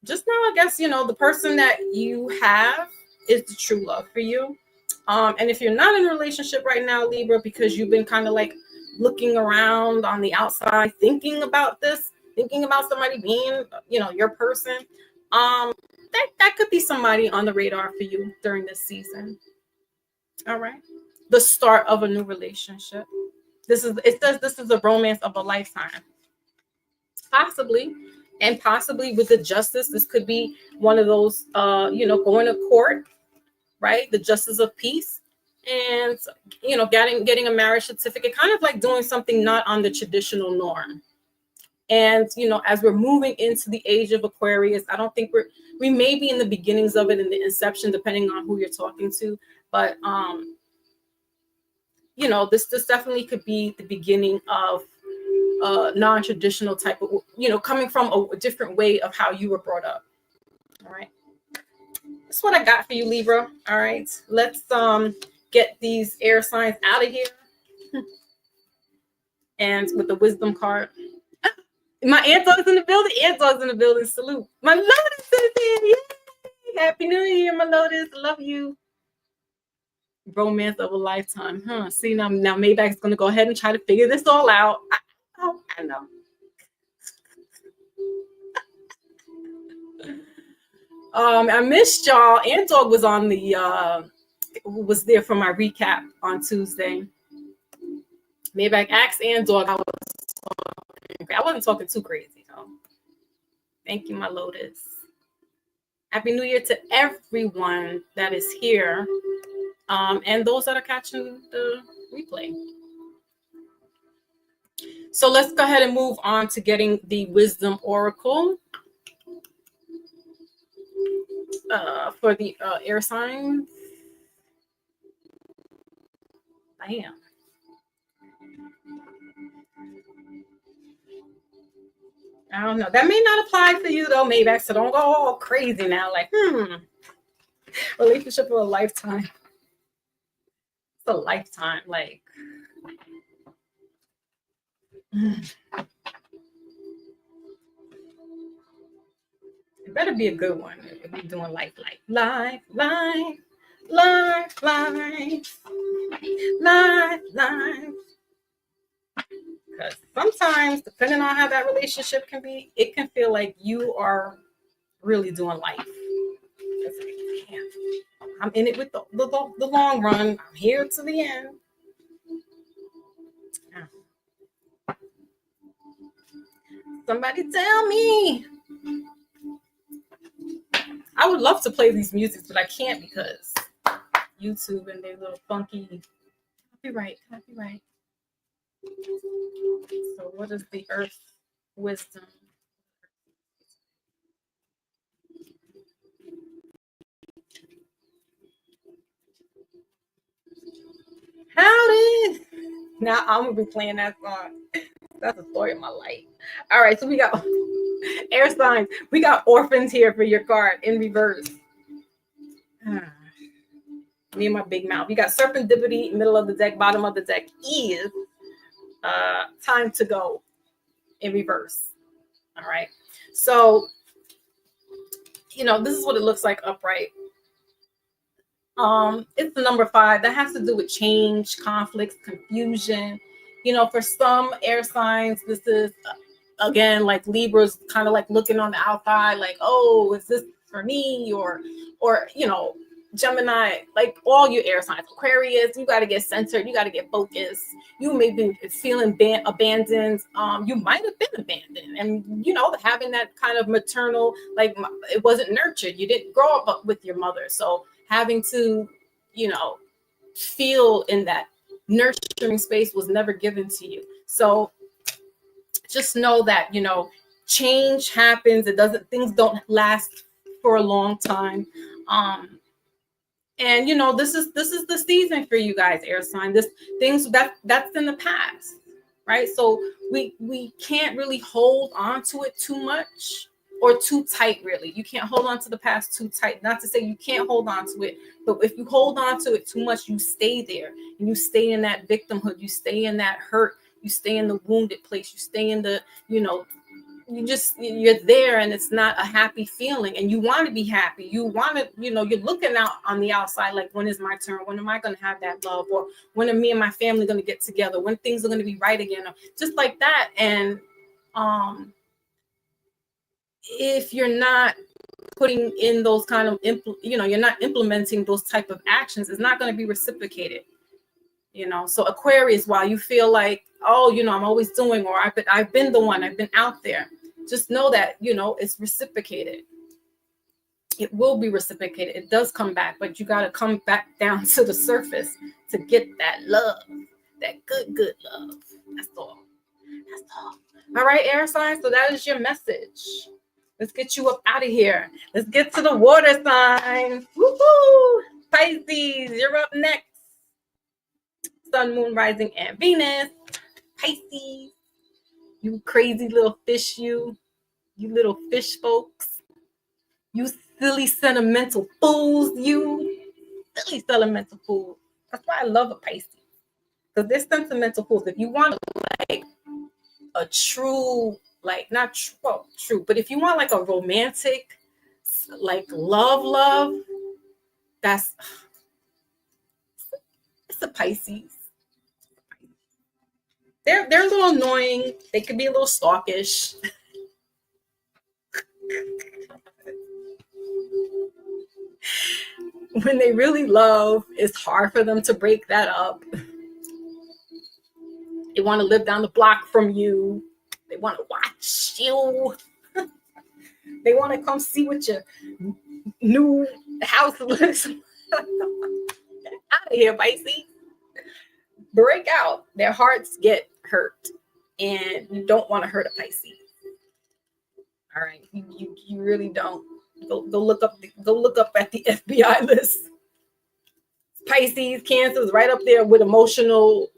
just now, I guess, the person that you have is the true love for you. And if you're not in a relationship right now, Libra, because you've been kind of like looking around on the outside, thinking about somebody being, your person, that could be somebody on the radar for you during this season. All right. The start of a new relationship. It says this is a romance of a lifetime. Possibly. And possibly with the justice, this could be one of those, going to court, right? The justice of peace, and, getting a marriage certificate, kind of like doing something not on the traditional norm. And, as we're moving into the age of Aquarius, I don't think we may be in the beginnings of it, in the inception, depending on who you're talking to. But, this definitely could be the beginning of non-traditional type of, coming from a different way of how you were brought up. All right, that's what I got for you, Libra. All right, let's get these air signs out of here. And with the wisdom card, my aunt dog's in the building. Aunt dog's in the building. Salute. My Lotus is here. Yay! Happy New Year, my Lotus. Love you. Romance of a lifetime, huh? See, now Maybach's gonna go ahead and try to figure this all out. I know. I missed y'all. Ant Dog was on was there for my recap on Tuesday. Maybach, axe, and dog. I wasn't talking too crazy, though. Thank you, my Lotus. Happy New Year to everyone that is here, and those that are catching the replay. So let's go ahead and move on to getting the Wisdom Oracle for the air signs. Bam. I don't know. That may not apply for you though, Maybach. So don't go all crazy now. Like, relationship for a lifetime. It's a lifetime. Like, it better be a good one. If you're doing life. Because sometimes, depending on how that relationship can be, it can feel like you are really doing life. I'm in it with the long run. I'm here to the end. Somebody tell me. I would love to play these musics, but I can't because YouTube and their little funky copyright. So what is the earth wisdom? Howdy. Now I'm gonna be playing that song. That's the story of my life. All right, so we got air signs. We got orphans here for your card in reverse. Me and my big mouth. You got serendipity, middle of the deck, bottom of the deck is time to go in reverse. All right. So, this is what it looks like upright. It's the number 5. That has to do with change, conflicts, confusion. For some air signs, this is again like Libra's kind of like looking on the outside, like, oh, is this for me? Or Gemini, like all your air signs. Aquarius, you got to get centered, you got to get focused. You may be feeling abandoned. You might have been abandoned, and having that kind of maternal, like, it wasn't nurtured. You didn't grow up with your mother, so having to feel in that nurturing space was never given to you. So just know that change happens. Things don't last for a long time. And this is the season for you guys, air sign. That's in the past, right? So we can't really hold on to it too much or too tight. Really, you can't hold on to the past too tight. Not to say you can't hold on to it, but if you hold on to it too much, you stay there, and you stay in that victimhood, you stay in that hurt, you stay in the wounded place, you stay in the you're there, and it's not a happy feeling, and you want to be happy. You want to, you're looking out on the outside, like, when is my turn? When am I going to have that love? Or when are me and my family going to get together? When things are going to be right again? Or just like that. And if you're not putting in those kind of, you're not implementing those type of actions, it's not going to be reciprocated. So Aquarius, while you feel like, oh, I'm always doing, or I've been the one, I've been out there, just know that, it's reciprocated. It will be reciprocated. It does come back, but you got to come back down to the surface to get that love, that good love. That's all. All right, air signs. So that is your message. Let's get you up out of here. Let's get to the water signs. Woohoo! Pisces, you're up next. Sun, Moon, Rising, and Venus. Pisces, you crazy little fish, you little fish folks, you silly sentimental fools, you silly sentimental fools. That's why I love a Pisces, because they're sentimental fools. If you want like a true, like, not true, well, true, but if you want like a romantic, like love, it's a Pisces. They're a little annoying. They could be a little stalkish. When they really love, it's hard for them to break that up. They want to live down the block from you. They want to watch you. They want to come see what your new house looks like. Out of here, Pisces. Break out. Their hearts get hurt, and you don't want to hurt a Pisces. All right, you really don't. Go look up at the FBI list. Pisces, Cancer is right up there with emotional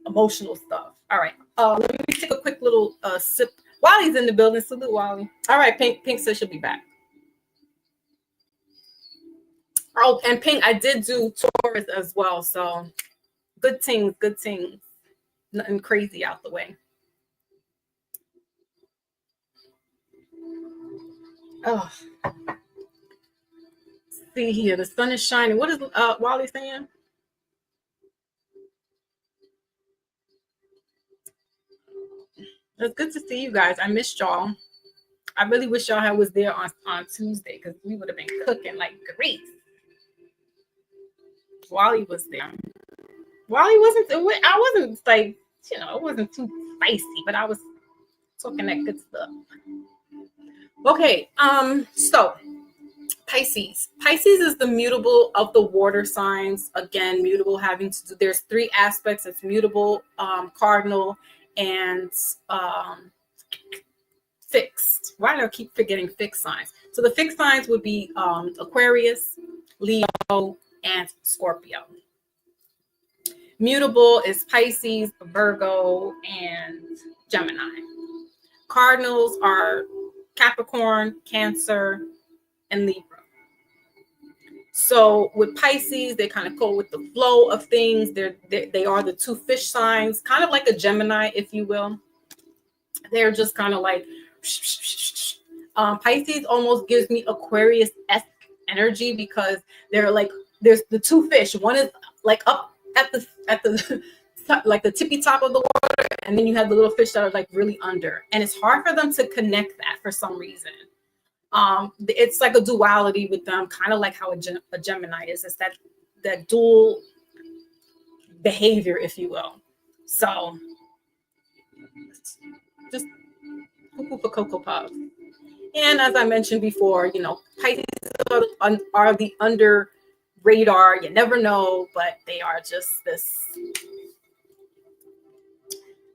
stuff. All right. Let me take a quick little sip. Wally's in the building. Salute, Wally. All right, Pink says she'll be back. Oh, and Pink, I did do Taurus as well. So good things. Nothing crazy out the way. Oh, see here, the sun is shining. What is Wally saying? It's good to see you guys. I missed y'all. I really wish y'all was there on Tuesday because we would have been cooking like grease. Wally was there. Wally wasn't. I wasn't like, it wasn't too spicy, but I was talking that good stuff. Okay. So Pisces is the mutable of the water signs. Again, mutable having to do. There's 3 aspects. It's mutable, cardinal, and fixed. Why do I keep forgetting fixed signs? So the fixed signs would be Aquarius, Leo, and Scorpio. Mutable is Pisces, Virgo, and Gemini. Cardinals are Capricorn, Cancer, and Libra. So with Pisces, they kind of go with the flow of things. They are the 2 fish signs, kind of like a Gemini, if you will. They're just kind of like Pisces almost gives me Aquarius-esque energy because they're like, there's the 2 fish. One is like up at the like the tippy top of the water, and then you have the little fish that are like really under, and it's hard for them to connect that for some reason. It's like a duality with them, kind of like how a Gemini is. It's that dual behavior, if you will. So just cuckoo for Cocoa Puffs. And as I mentioned before, Pisces are the under radar. You never know, but they are just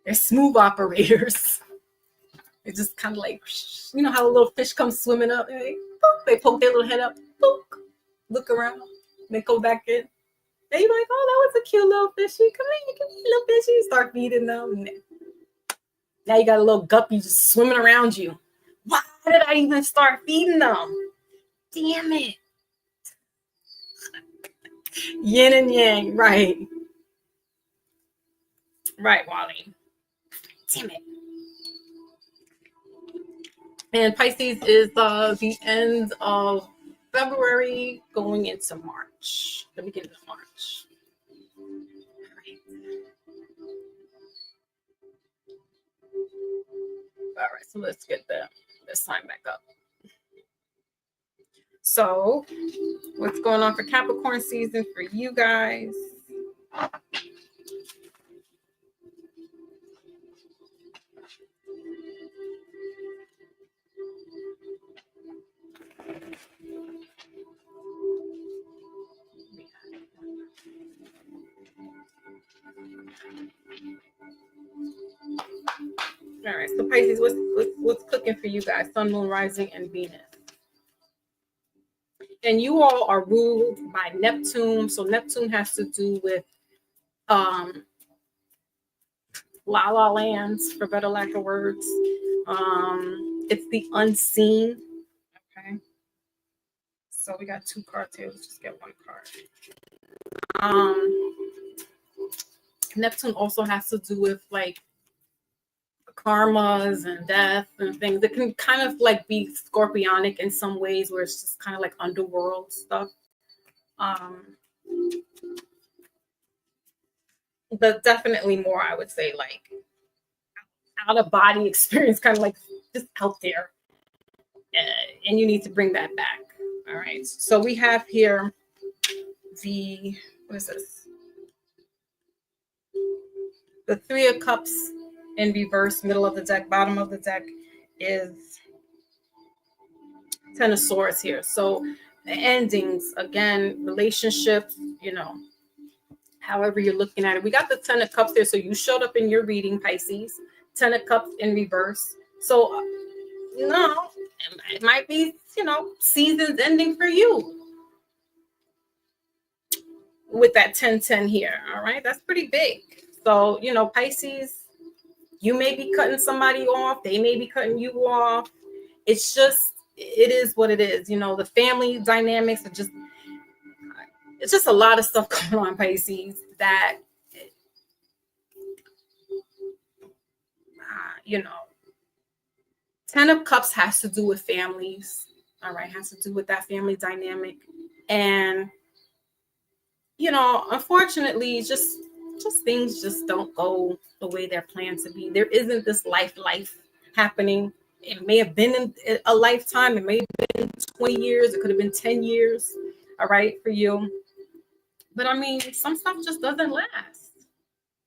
they're smooth operators. It's just kind of like, how a little fish comes swimming up. And they poke their little head up, look around, they go back in. And you're like, oh, that was a cute little fishy. Come here, little fishy. You start feeding them. And now you got a little guppy just swimming around you. Why did I even start feeding them? Damn it. Yin and yang, right. Right, Wally. Damn it. And Pisces is the end of February going into March, the beginning of March. All right, so let's get this sign back up. So what's going on for Capricorn season for you guys? All right, so Pisces, what's cooking for you guys? Sun, Moon, Rising, and Venus. And you all are ruled by Neptune. So Neptune has to do with la la lands, for better lack of words. It's the unseen. Okay. So we got 2 cards here. Let's just get 1 card. Neptune also has to do with like karmas and death and things. It can kind of like be scorpionic in some ways, where it's just kind of like underworld stuff. But definitely more, I would say, like out of body experience, kind of like just out there. And you need to bring that back. All right. So we have here what is this? The Three of Cups in reverse, middle of the deck, bottom of the deck is Ten of Swords here. So endings, again, relationships, however you're looking at it. We got the Ten of Cups there. So you showed up in your reading, Pisces. Ten of Cups in reverse. So no, it might be, seasons ending for you with that 10-10 here. All right. That's pretty big. So, Pisces, you may be cutting somebody off. They may be cutting you off. It's just, it is what it is. The family dynamics are just, it's just a lot of stuff going on, Pisces, that, 10 of Cups has to do with families. All right. Has to do with that family dynamic. And, unfortunately, just things just don't go the way they're planned to be. There isn't this life happening. It may have been in a lifetime. It may have been 20 years. It could have been 10 years. All right, for you. But I mean, some stuff just doesn't last.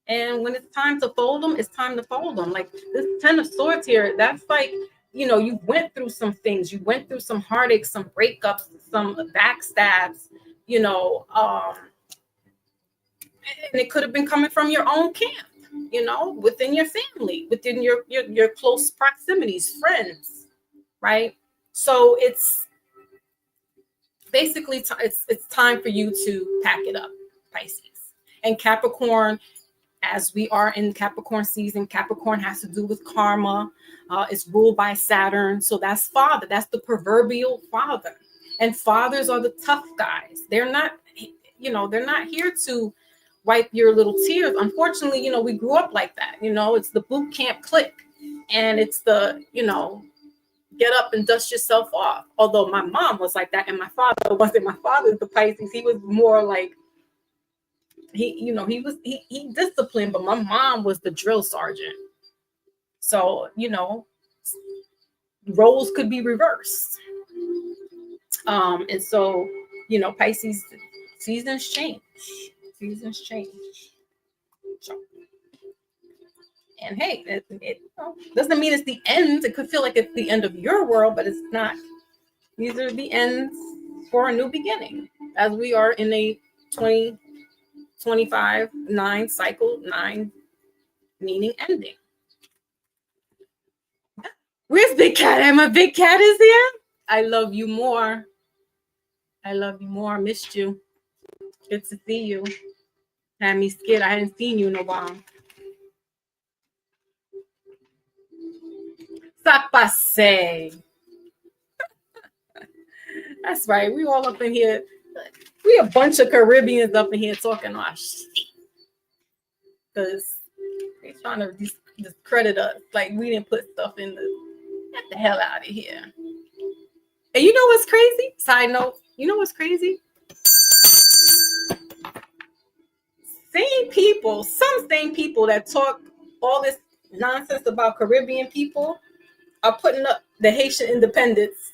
And when it's time to fold them, it's time to fold them. Like this 10 of Swords here, that's like, you went through some things. You went through some heartaches, some breakups, some backstabs, and it could have been coming from your own camp, within your family, within your close proximities, friends, right? So it's basically it's time for you to pack it up, Pisces. And Capricorn, as we are in Capricorn season, Capricorn has to do with karma. It's ruled by Saturn. So that's father. That's the proverbial father. And fathers are the tough guys. They're not, they're not here to wipe your little tears. Unfortunately, we grew up like that. It's the boot camp clique. And it's the, get up and dust yourself off. Although my mom was like that and my father wasn't. My father's the Pisces. He was more like, he disciplined, but my mom was the drill sergeant. So, roles could be reversed. And so, Pisces, seasons change. Seasons change. So, and hey, it doesn't mean it's the end. It could feel like it's the end of your world, but it's not. These are the ends for a new beginning, as we are in a 2025 9 cycle, 9 meaning ending. Where's Big Cat? My Big Cat is here. I love you more. I love you more. I missed you. Good to see you. Had me scared. I hadn't seen you in a while. Sapase. That's right. We all up in here. We a bunch of Caribbeans up in here talking our shit. Because they're trying to discredit us. Like we didn't put stuff in get the hell out of here. And you know what's crazy? Side note, you know what's crazy? Some same people that talk all this nonsense about Caribbean people are putting up the Haitian independence.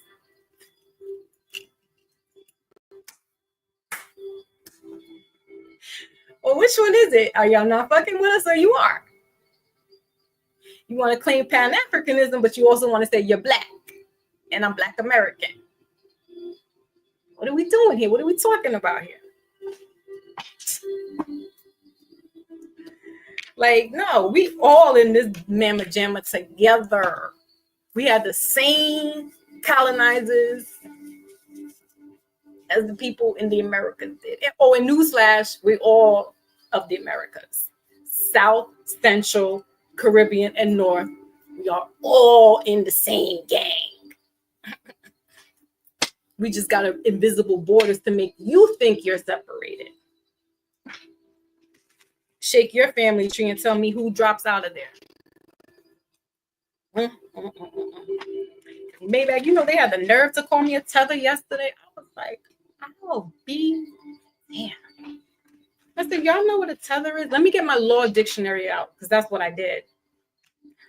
Well, which one is it? Are y'all not fucking with us or you are? You want to claim Pan-Africanism, but you also want to say you're black and I'm Black American. What are we doing here? What are we talking about here? Like, no, we all in this mamma jamma together. We had the same colonizers as the people in the Americas did. Oh, and newsflash, we're all of the Americas. South, Central, Caribbean, and North. We are all in the same gang. We just got invisible borders to make you think you're separated. Shake your family tree and tell me who drops out of there. Maybe, they had the nerve to call me a tether yesterday. I was like, I'll be damn. I said, y'all know what a tether is? Let me get my law dictionary out, because that's what I did.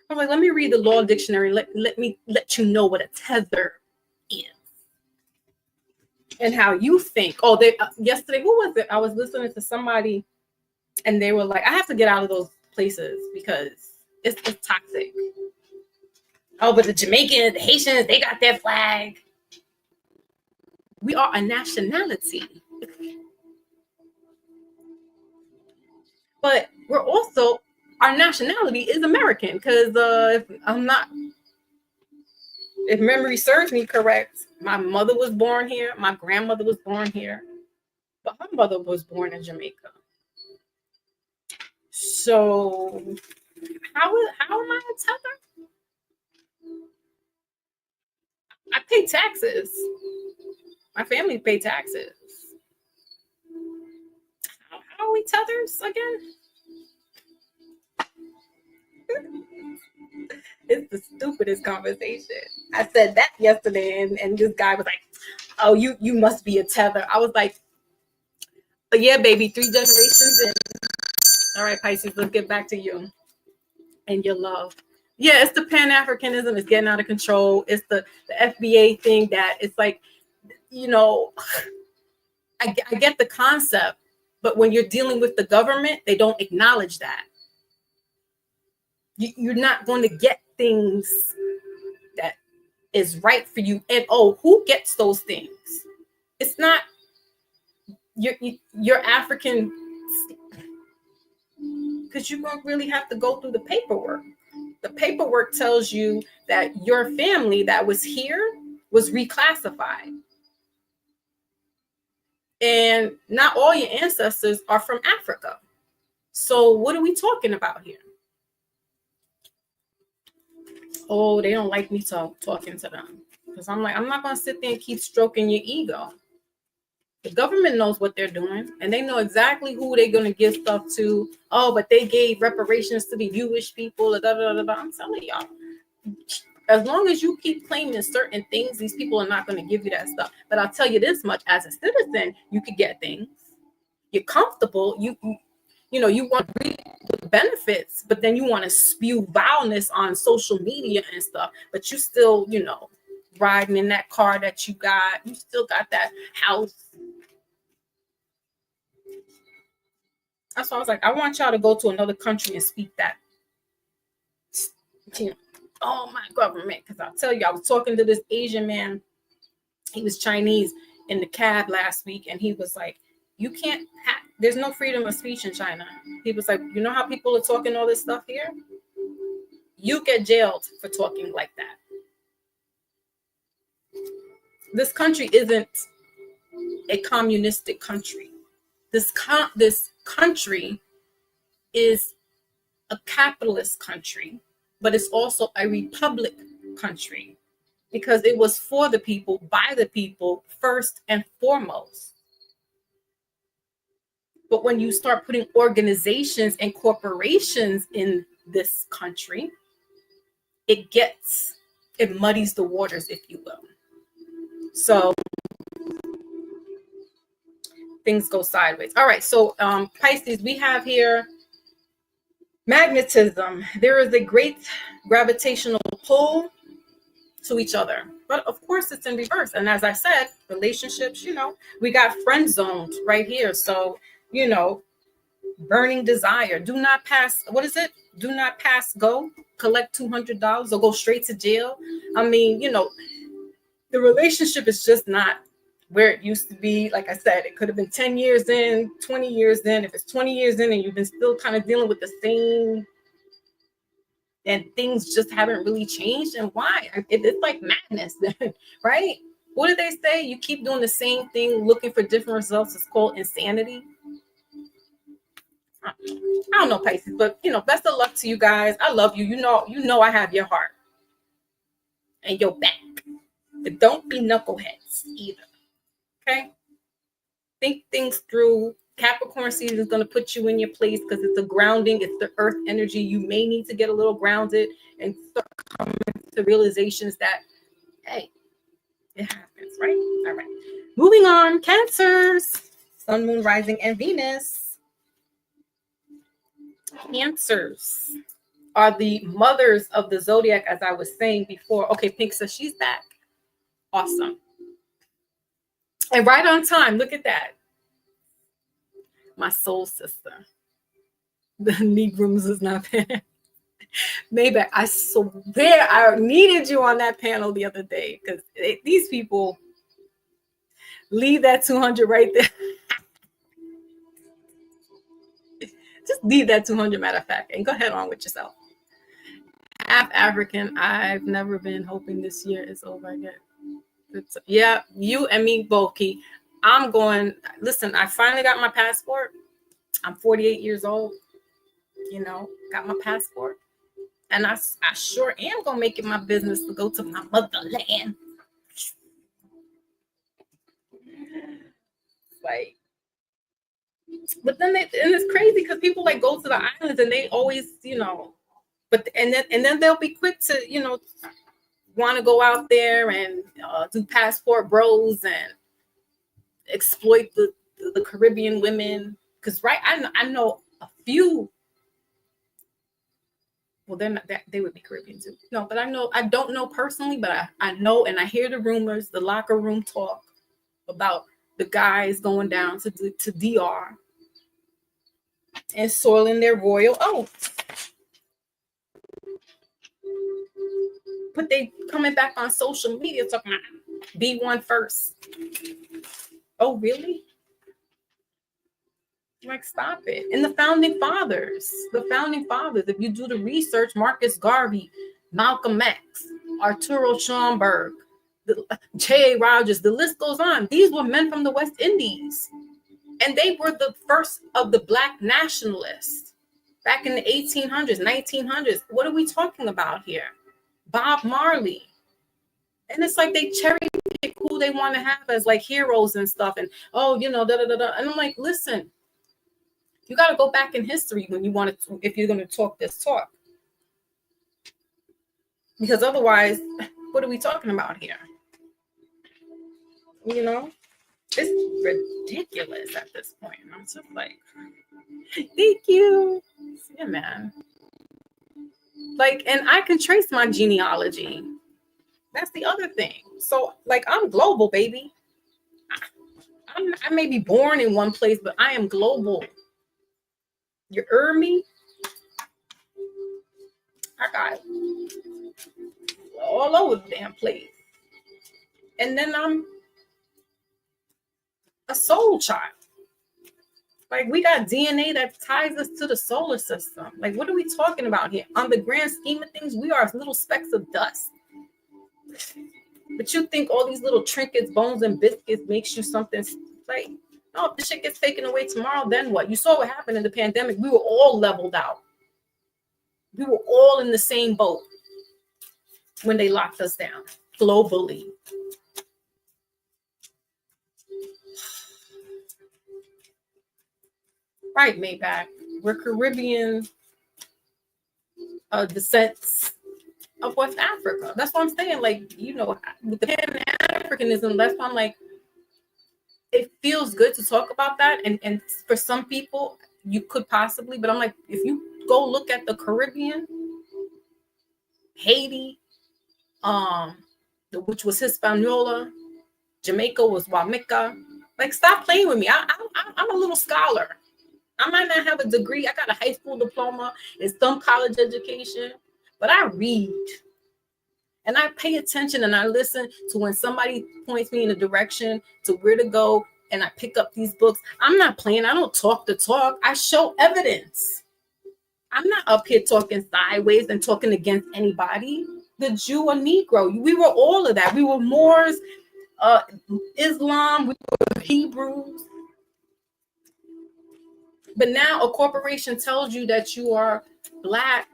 I was like, let me read the law dictionary. Let me let you know what a tether is. And how you think. Oh, yesterday, who was it? I was listening to somebody, and they were like, I have to get out of those places because it's toxic. Oh, but the Jamaicans, the Haitians, they got their flag. We are a nationality. But we're also, our nationality is American because if memory serves me correct, my mother was born here, my grandmother was born here, but her mother was born in Jamaica. So how am I a tether? I pay taxes. My family pay taxes. How are we tethers again? It's the stupidest conversation. I said that yesterday, and this guy was like, "Oh, you must be a tether." I was like, "But yeah, baby, 3 generations in." All right, Pisces, let's get back to you and your love. Yeah, it's the Pan-Africanism. It's getting out of control. It's the FBA thing that it's like, you know, I get the concept, but when you're dealing with the government, they don't acknowledge that. You're not going to get things that is right for you. And who gets those things? It's not you're African, because you don't really have to go through the paperwork. The paperwork tells you that your family that was here was reclassified. And not all your ancestors are from Africa. So what are we talking about here? Oh, they don't like me talking to them. Because I'm like, I'm not going to sit there and keep stroking your ego. The government knows what they're doing, and they know exactly who they're going to give stuff to. Oh, but they gave reparations to the Jewish people. Da, da, da, da. I'm telling y'all, as long as you keep claiming certain things, these people are not going to give you that stuff. But I'll tell you this much: as a citizen, you could get things. You're comfortable. You want to reap the benefits, but then you want to spew vileness on social media and stuff. But you still, riding in that car that you got. You still got that house. That's why I was like, I want y'all to go to another country and speak that. Oh, my government. Because I'll tell you, I was talking to this Asian man. He was Chinese in the cab last week. And he was like, there's no freedom of speech in China. He was like, you know how people are talking all this stuff here? You get jailed for talking like that. This country isn't a communistic country. This country is a capitalist country, but it's also a republic country because it was for the people, by the people, first and foremost. But when you start putting organizations and corporations in this country, it muddies the waters, if you will. So things go sideways. All right, so Pisces, we have here magnetism. There is a great gravitational pull to each other, but of course it's in reverse. And as I said, relationships, we got friend zoned right here. So, burning desire. Do not pass. What is it? Do not pass go. Collect $200 or go straight to jail. I mean, the relationship is just not where it used to be. Like I said, it could have been 10 years in, 20 years in. If it's 20 years in and you've been still kind of dealing with the same, and things just haven't really changed, and why? It's like madness, right? What do they say? You keep doing the same thing, looking for different results. It's called insanity. I don't know, Pisces, but best of luck to you guys. I love you. You know I have your heart and your back. But don't be knuckleheads either. Okay? Think things through. Capricorn season is going to put you in your place because it's a grounding. It's the earth energy. You may need to get a little grounded and start coming to realizations that, hey, it happens, right? All right. Moving on. Cancers. Sun, Moon, Rising, and Venus. Cancers are the mothers of the zodiac, as I was saying before. Okay, Pink says she's back. Awesome. And right on time. Look at that. My soul sister. The Negrooms is not paying. Maybe I swear I needed you on that panel the other day because these people leave that 200 right there. Just leave that 200, matter of fact, and go ahead on with yourself. Half African. I've never been, hoping this year is over again. Yeah, you and me both, Key. I'm going, listen, I finally got my passport. I'm 48 years old. You know, got my passport. And I sure am going to make it my business to go to my motherland. Like, but then and it's crazy because people like go to the islands and they always, you know, and then they'll be quick to, you know, want to go out there and do passport bros and exploit the Caribbean women. Because I know a few. Well, they're not that, they would be Caribbean too. No, but I don't know personally, but I know, and I hear the rumors, the locker room talk about the guys going down to DR and soiling their royal oats. But they coming back on social media talking about be one first. Oh, really? Like, stop it. And the founding fathers, if you do the research, Marcus Garvey, Malcolm X, Arturo Schomburg, J.A. Rogers, the list goes on. These were men from the West Indies. And they were the first of the Black nationalists back in the 1800s, 1900s. What are we talking about here? Bob Marley. And it's like they cherry pick who they want to have as like heroes and stuff. And, oh, you know, da-da-da-da. And I'm like, listen, you got to go back in history when you want to, if you're going to talk this talk. Because otherwise, what are we talking about here? You know, it's ridiculous at this point. I'm just like, thank you. Yeah, man. Like, and I can trace my genealogy. That's the other thing. So, like, I'm global, baby. I may be born in one place, but I am global. You heard me? I got all over the damn place. And then I'm a soul child. Like, we got DNA that ties us to the solar system. Like, what are we talking about here? On the grand scheme of things, we are little specks of dust. But you think all these little trinkets, bones, and biscuits makes you something like, no, if this shit gets taken away tomorrow, then what? You saw what happened in the pandemic. We were all leveled out. We were all in the same boat when they locked us down globally. Right, Maybach. We're Caribbean descents of West Africa. That's what I'm saying. Like, you know, with the Pan-Africanism, that's why I'm like, it feels good to talk about that. And for some people, you could possibly, but I'm like, if you go look at the Caribbean, Haiti, which was Hispaniola, Jamaica was Wamika. Like, stop playing with me. I'm a little scholar. I might not have a degree. I got a high school diploma and some college education, but I read. And I pay attention and I listen to when somebody points me in a direction to where to go, and I pick up these books. I'm not playing. I don't talk the talk. I show evidence. I'm not up here talking sideways and talking against anybody. The Jew or Negro. We were all of that. We were Moors, Islam, we were Hebrews. But now a corporation tells you that you are Black,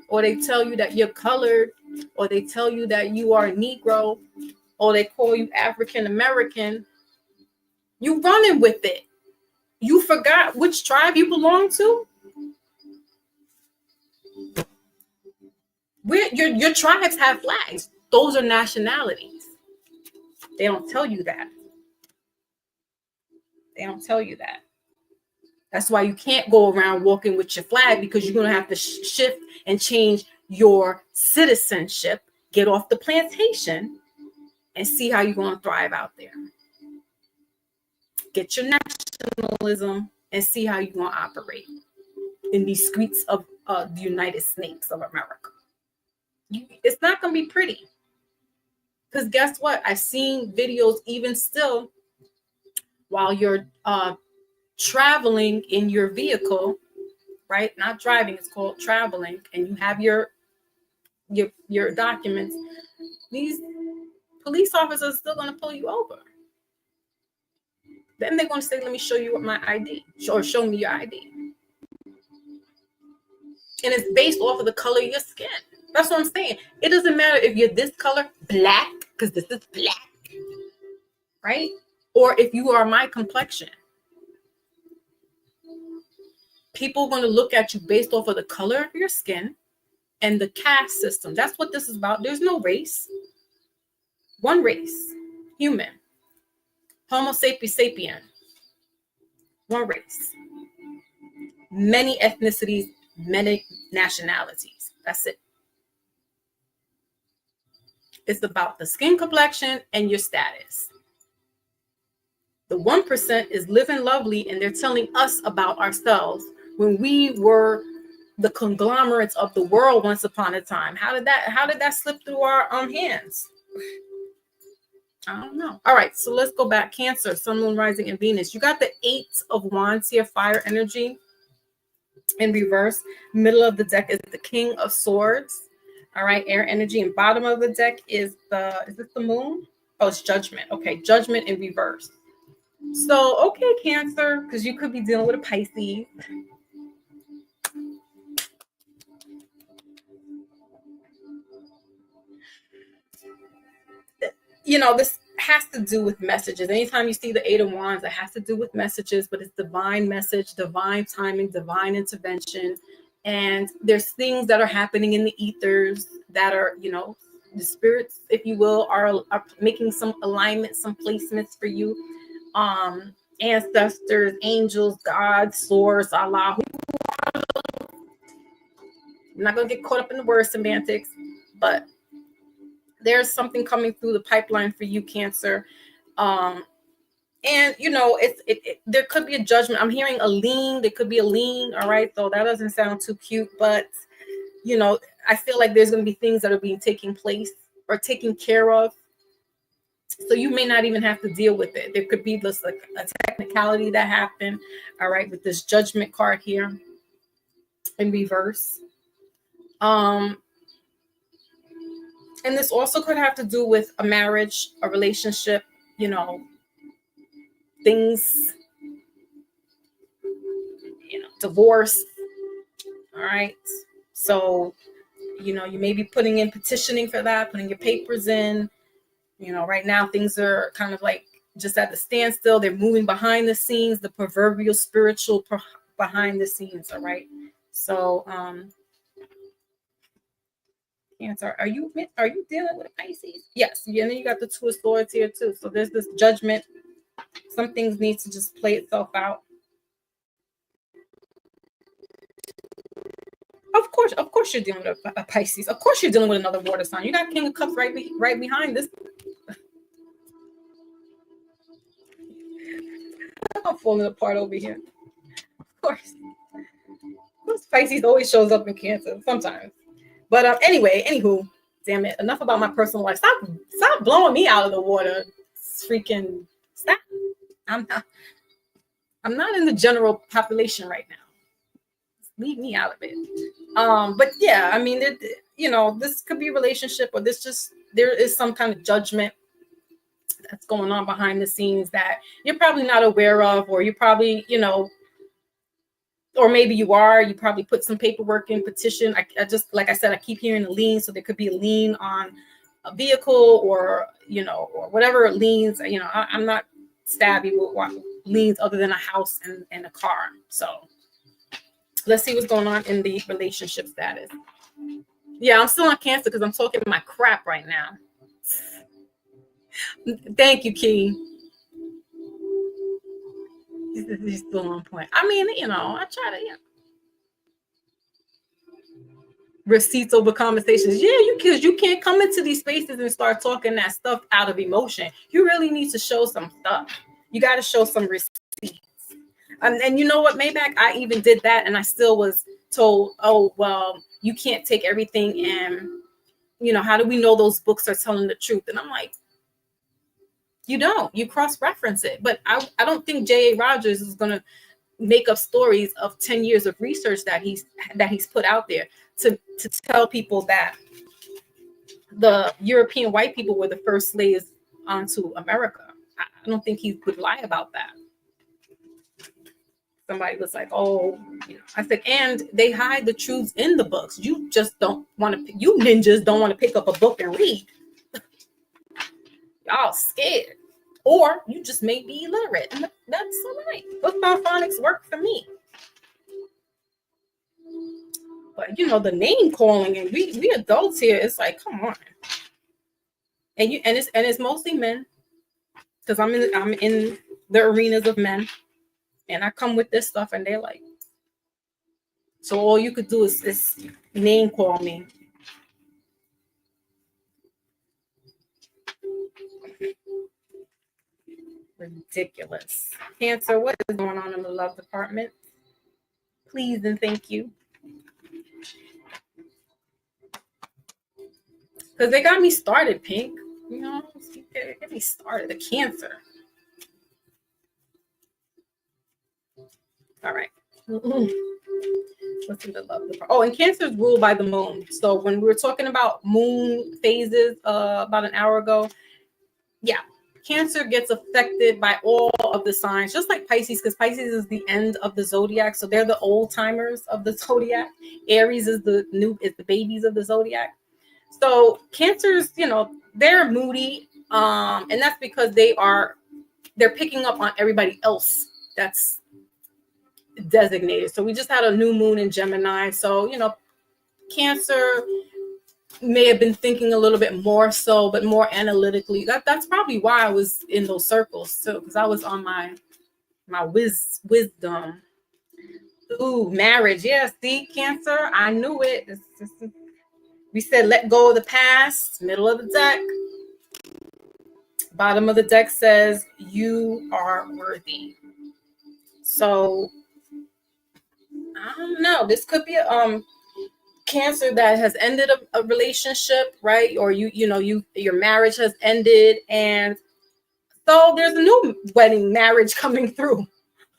or they tell you that you're colored, or they tell you that you are a Negro, or they call you African American. You running with it. You forgot which tribe you belong to? Your tribes have flags. Those are nationalities. They don't tell you that. They don't tell you that. That's why you can't go around walking with your flag, because you're going to have to shift and change your citizenship, get off the plantation, and see how you're going to thrive out there. Get your nationalism and see how you're going to operate. in these streets of the United States of America. It's not going to be pretty. Because guess what? I've seen videos even still while you're traveling in your vehicle, right? Not driving, it's called traveling, and you have your documents. These police officers are still going to pull you over. Then they're going to say, let me show you what my ID, or show me your ID. And it's based off of the color of your skin. That's what I'm saying. It doesn't matter if you're this color, black, because this is black, right? Or if you are my complexion. People are going to look at you based off of the color of your skin and the caste system. That's what this is about. There's no race. One race. Human. Homo sapiens sapien. One race. Many ethnicities, many nationalities. That's it. It's about the skin complexion and your status. The 1% is living lovely, and they're telling us about ourselves when we were the conglomerates of the world once upon a time. How did that slip through our hands? I don't know. All right, so let's go back. Cancer, Sun, Moon, Rising, and Venus. You got the 8 of Wands here, fire energy in reverse. Middle of the deck is the King of Swords. All right, air energy. And bottom of the deck is this the Moon? Oh, it's Judgment. Okay, Judgment in reverse. So, okay, Cancer, because you could be dealing with a Pisces. You know, this has to do with messages. Anytime you see the 8 of Wands, it has to do with messages, but it's divine message, divine timing, divine intervention. And there's things that are happening in the ethers that are, you know, the spirits, if you will, are making some alignments, some placements for you. Ancestors, angels, God, source, Allah. I'm not going to get caught up in the word semantics, but there's something coming through the pipeline for you, Cancer. And, you know, there could be a judgment. I'm hearing a lien. There could be a lien. All right. So that doesn't sound too cute. But, you know, I feel like there's going to be things that are being taken place or taken care of. So you may not even have to deal with it. There could be just like a technicality that happened. All right. With this Judgment card here in reverse. And this also could have to do with a marriage, a relationship, you know, things, you know, divorce. All right. So, you know, you may be putting in petitioning for that, putting your papers in. You know, right now things are kind of like just at the standstill. They're moving behind the scenes, the proverbial spiritual behind the scenes. All right. So, Cancer, are you dealing with a Pisces? Yes. Yeah, and then you got the 2 of Swords here too. So there's this judgment. Some things need to just play itself out. Of course you're dealing with a Pisces. Of course you're dealing with another water sign. You got King of Cups right behind this. I'm falling apart over here. Of course. Pisces always shows up in Cancer sometimes. But anywho, damn it. Enough about my personal life. Stop blowing me out of the water. Freaking stop. I'm not in the general population right now. Leave me out of it. But yeah, I mean, you know, this could be a relationship, or there is some kind of judgment that's going on behind the scenes that you're probably not aware of, or you probably, you know, or maybe you probably put some paperwork in, petition. I just, like I said, I keep hearing a lien. So there could be a lien on a vehicle, or, you know, or whatever liens, you know, I'm not savvy with liens other than a house and a car. So let's see what's going on in the relationship status. Yeah, I'm still on Cancer because I'm talking my crap right now. Thank you, Key. He's still on point. I mean, you know, I try to, you know, receipts over conversations. Yeah, because you can't come into these spaces and start talking that stuff out of emotion. You really need to show some stuff. You got to show some receipts. And you know what, Maybach, I even did that, and I still was told, oh, well, you can't take everything, and how do we know those books are telling the truth? And I'm like, you cross-reference it. But I don't think J.A. Rogers is going to make up stories of 10 years of research that he's put out there to tell people that the European white people were the first slaves onto America. I don't think he would lie about that. Somebody was like, oh, I said, and they hide the truths in the books. You just don't want to, you ninjas don't want to pick up a book and read. Y'all scared. Or you just may be illiterate. And that's all right. Book by phonics work for me. But the name calling, and we adults here, it's like, come on. And it's mostly men, because I'm in the arenas of men, and I come with this stuff, and they're like, so all you could do is name call me. Ridiculous. Cancer, what is going on in the love department? Please and thank you. Because they got me started, Pink. Get me started. The Cancer. All right. What's in the love department? Oh, and Cancer is ruled by the moon. So when we were talking about moon phases about an hour ago, yeah, Cancer gets affected by all of the signs, just like Pisces, because Pisces is the end of the zodiac. So they're the old timers of the zodiac. Aries is the babies of the zodiac. So Cancers, they're moody, and that's because they're picking up on everybody else that's designated. So we just had a new moon in Gemini. So, Cancer may have been thinking a little bit more so, but more analytically. That's probably why I was in those circles too, because I was on my wisdom. Ooh, marriage. Yeah, see, Cancer, I knew it. We said let go of the past. Middle of the deck. Bottom of the deck says you are worthy. So I don't know. This could be a Cancer that has ended a relationship, right? Or your marriage has ended, and so there's a new wedding marriage coming through.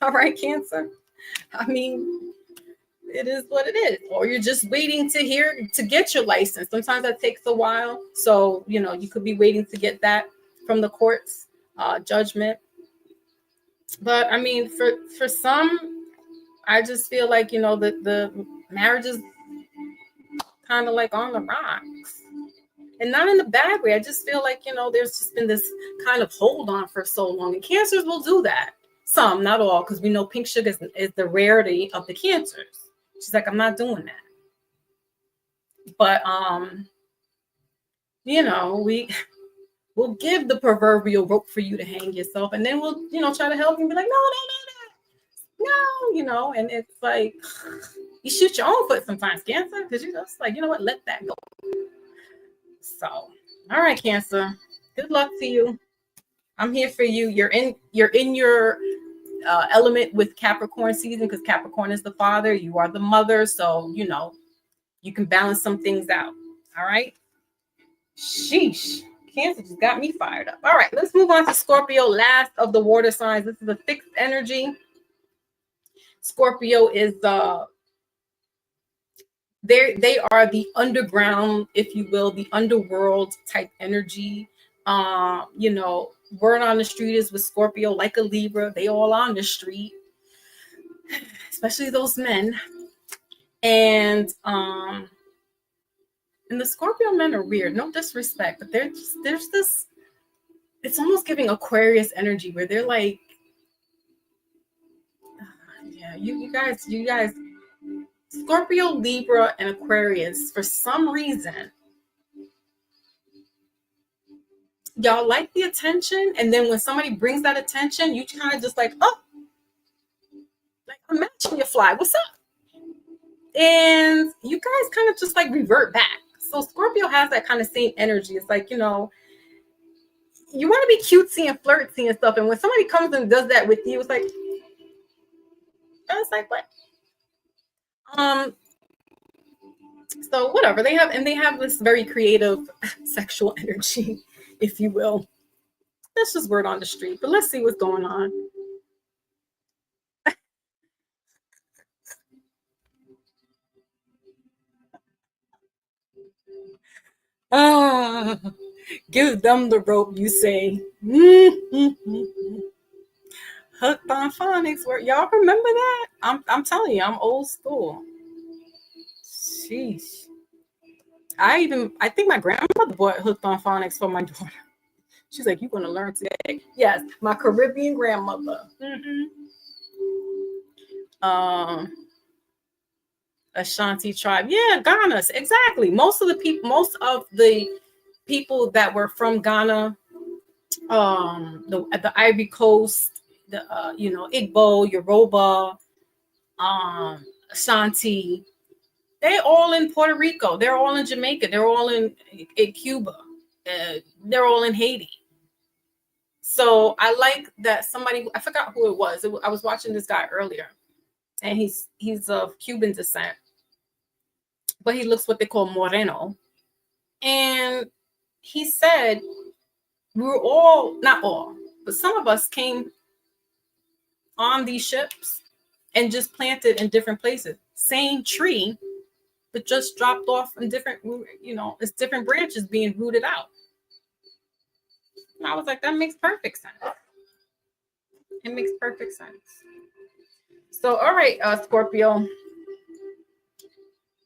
All right, Cancer. I mean, it is what it is. Or you're just waiting to get your license. Sometimes that takes a while. So, you could be waiting to get that from the courts, judgment. But I mean, for some, I just feel like, the marriage is kind of like on the rocks, and not in a bad way. I just feel like, there's just been this kind of hold on for so long, and Cancers will do that. Some, not all, because we know pink sugar is the rarity of the Cancers. She's like, I'm not doing that. But, we'll give the proverbial rope for you to hang yourself, and then we'll, try to help you and be like, no, and it's like, you shoot your own foot sometimes, Cancer, because you're just like, you know what, let that go. So, all right, Cancer, good luck to you. I'm here for you. You're in your element with Capricorn season, because Capricorn is the father, you are the mother, so you can balance some things out. All right. Sheesh. Cancer just got me fired up. All right, let's move on to Scorpio, last of the water signs. This is a fixed energy. Scorpio is they are the underground, if you will, the underworld type energy. Word on the street is with Scorpio, like a Libra, they all on the street, especially those men. And the Scorpio men are weird, no disrespect, but there's this, it's almost giving Aquarius energy where they're like, yeah, you guys, Scorpio, Libra, and Aquarius, for some reason, y'all like the attention, and then when somebody brings that attention, you kind of just like, oh, like, I'm matching your fly, what's up? And you guys kind of just like revert back. So Scorpio has that kind of same energy. It's like, you want to be cutesy and flirty and stuff, and when somebody comes and does that with you, it's like, I was like, what? Um, so whatever they have this very creative sexual energy, if you will. That's just word on the street. But let's see what's going on. Ah, give them the rope, you say. Hooked on phonics. Where y'all remember that? I'm telling you, I'm old school. Sheesh. I think my grandmother bought Hooked on Phonics for my daughter. She's like, you're gonna learn today. Yes, my Caribbean grandmother. Um, Ashanti tribe. Yeah, Ghana. Exactly. Most of the people that were from Ghana, the Ivory Coast, the Igbo, Yoruba, Ashanti, they all in Puerto Rico. They're all in Jamaica. They're all in Cuba. They're all in Haiti. So I like that somebody, I forgot who it was. I was watching this guy earlier, and he's of Cuban descent, but he looks what they call moreno. And he said we were all, not all, but some of us came on these ships and just planted in different places. Same tree, but just dropped off in different, it's different branches being rooted out. And I was like, that makes perfect sense. It makes perfect sense. So, all right, Scorpio,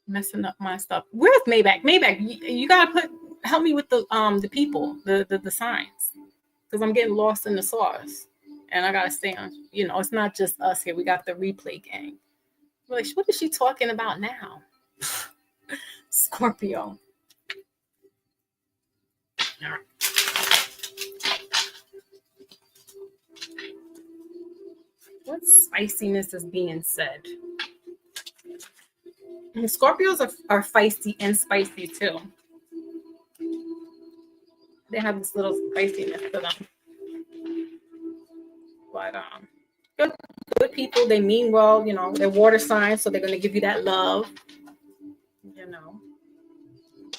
messing up my stuff. Where's Maybach? Maybach, you gotta help me with the people, the signs, because I'm getting lost in the sauce, and I gotta stay on. It's not just us here. We got the replay gang. Like, what is she talking about now? Scorpio. All right. What spiciness is being said? And Scorpios are feisty and spicy too. They have this little spiciness to them. But good people, they mean well, they're water signs, so they're gonna give you that love,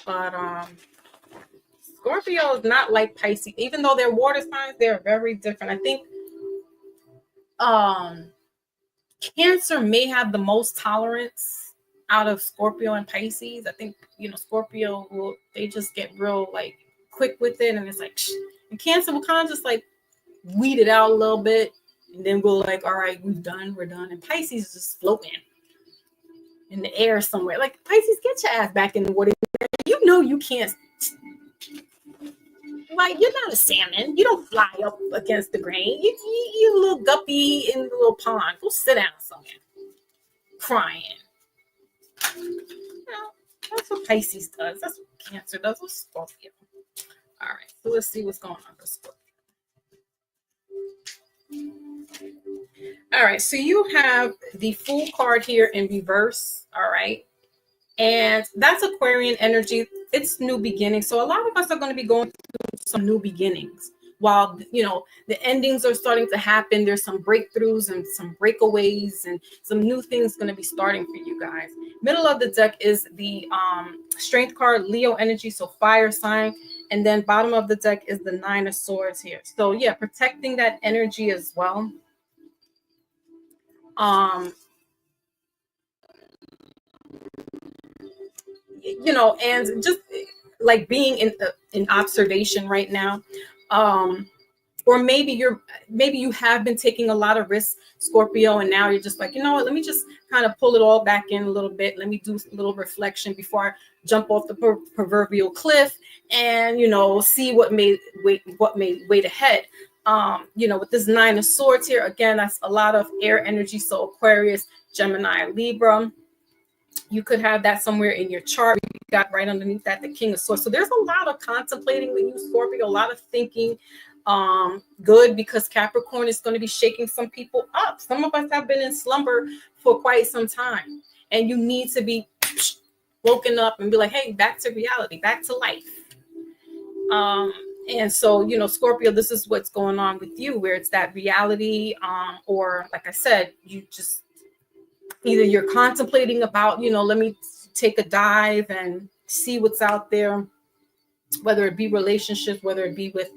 But Scorpio is not like Pisces, even though they're water signs, they're very different. I think Cancer may have the most tolerance out of Scorpio and Pisces. I think, Scorpio they just get real like quick with it, and it's like, and Cancer will kind of just like weed it out a little bit, and then we'll like, all right, we're done. And Pisces is just floating in the air somewhere. Like, Pisces, get your ass back in the water. You can't. Like, you're not a salmon. You don't fly up against the grain. You a little guppy in the little pond. Go sit down somewhere. Crying. That's what Pisces does. That's what Cancer does. What's Scorpio? All right. So let's see what's going on with Scorpio. All right. So you have the Fool card here in reverse. All right. And that's Aquarian energy. It's new beginnings. So a lot of us are going to be going through some new beginnings. While, the endings are starting to happen, there's some breakthroughs and some breakaways and some new things going to be starting for you guys. Middle of the deck is the Strength card, Leo energy, so fire sign. And then bottom of the deck is the Nine of Swords here. So yeah, protecting that energy as well. And just like being in observation right now, or maybe you have been taking a lot of risks, Scorpio, and now you're just like, what, let me just kind of pull it all back in a little bit. Let me do a little reflection before I jump off the proverbial cliff, and see what may wait ahead. With this Nine of Swords here, again, that's a lot of air energy, so Aquarius, Gemini, Libra. You could have that somewhere in your chart. You got right underneath that the King of Swords. So there's a lot of contemplating with you, Scorpio, a lot of thinking. Good, because Capricorn is going to be shaking some people up. Some of us have been in slumber for quite some time, and you need to be woken up and be like, hey, back to reality, back to life. And so, Scorpio, this is what's going on with you, where it's that reality, or like I said, you just Either you're contemplating about, let me take a dive and see what's out there, whether it be relationships, whether it be with,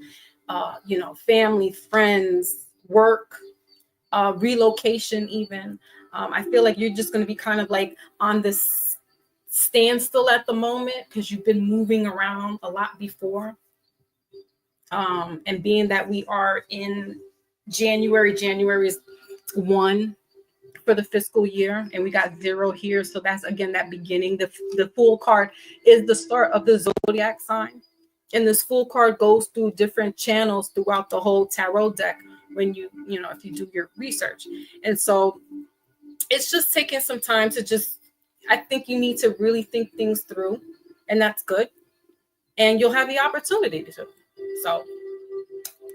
family, friends, work, relocation, even. I feel like you're just going to be kind of like on this standstill at the moment because you've been moving around a lot before. And being that we are in January is 1 for the fiscal year, and we got 0 here. So that's, again, that beginning. The Fool card is the start of the zodiac sign. And this Fool card goes through different channels throughout the whole tarot deck when if you do your research. And so it's just taking some time to I think you need to really think things through, and that's good. And you'll have the opportunity to. So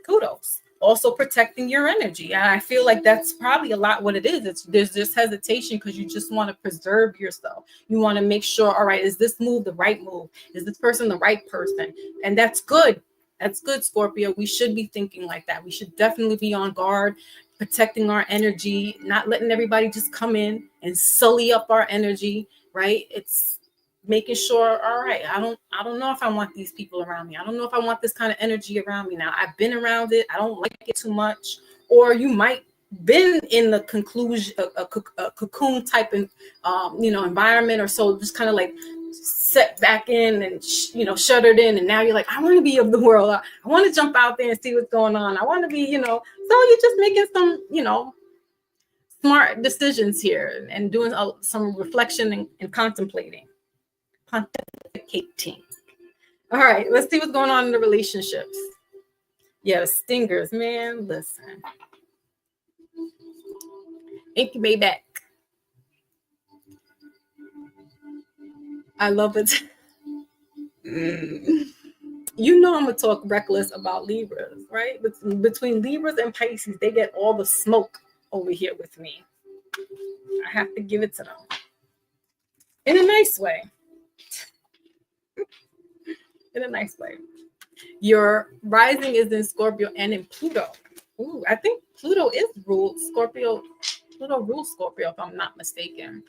kudos. Also protecting your energy. And I feel like that's probably a lot what it is. There's this hesitation because you just want to preserve yourself. You want to make sure, all right, is this move the right move? Is this person the right person? And that's good. That's good, Scorpio. We should be thinking like that. We should definitely be on guard, protecting our energy, not letting everybody just come in and sully up our energy, right? It's making sure, all right, I don't know if I want these people around me. I don't know if I want this kind of energy around me now. I've been around it. I don't like it too much. Or you might been in the conclusion, a cocoon type of, environment or so, just kind of like set back in and, shuttered in. And now you're like, I want to be of the world. I want to jump out there and see what's going on. I want to be, so you're just making some, smart decisions here and doing some reflection and contemplating. Pontificating. All right, let's see what's going on in the relationships. Yeah, the stingers, man. Listen. Incubate back. I love it. You know I'm gonna talk reckless about Libras, right? Between Libras and Pisces, they get all the smoke over here with me. I have to give it to them in a nice way. In a nice way. Your rising is in Scorpio and in Pluto. Ooh, I think Pluto is ruled Scorpio. Pluto rules Scorpio, if I'm not mistaken.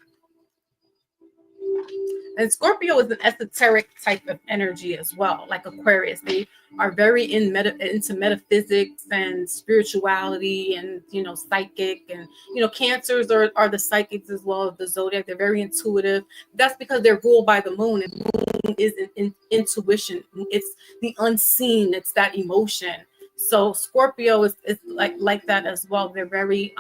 And Scorpio is an esoteric type of energy as well, like Aquarius. They are very into metaphysics and spirituality and, psychic. And, Cancers are the psychics as well as the zodiac. They're very intuitive. That's because they're ruled by the moon. And the moon is intuition. It's the unseen. It's that emotion. So Scorpio is like that as well. They're very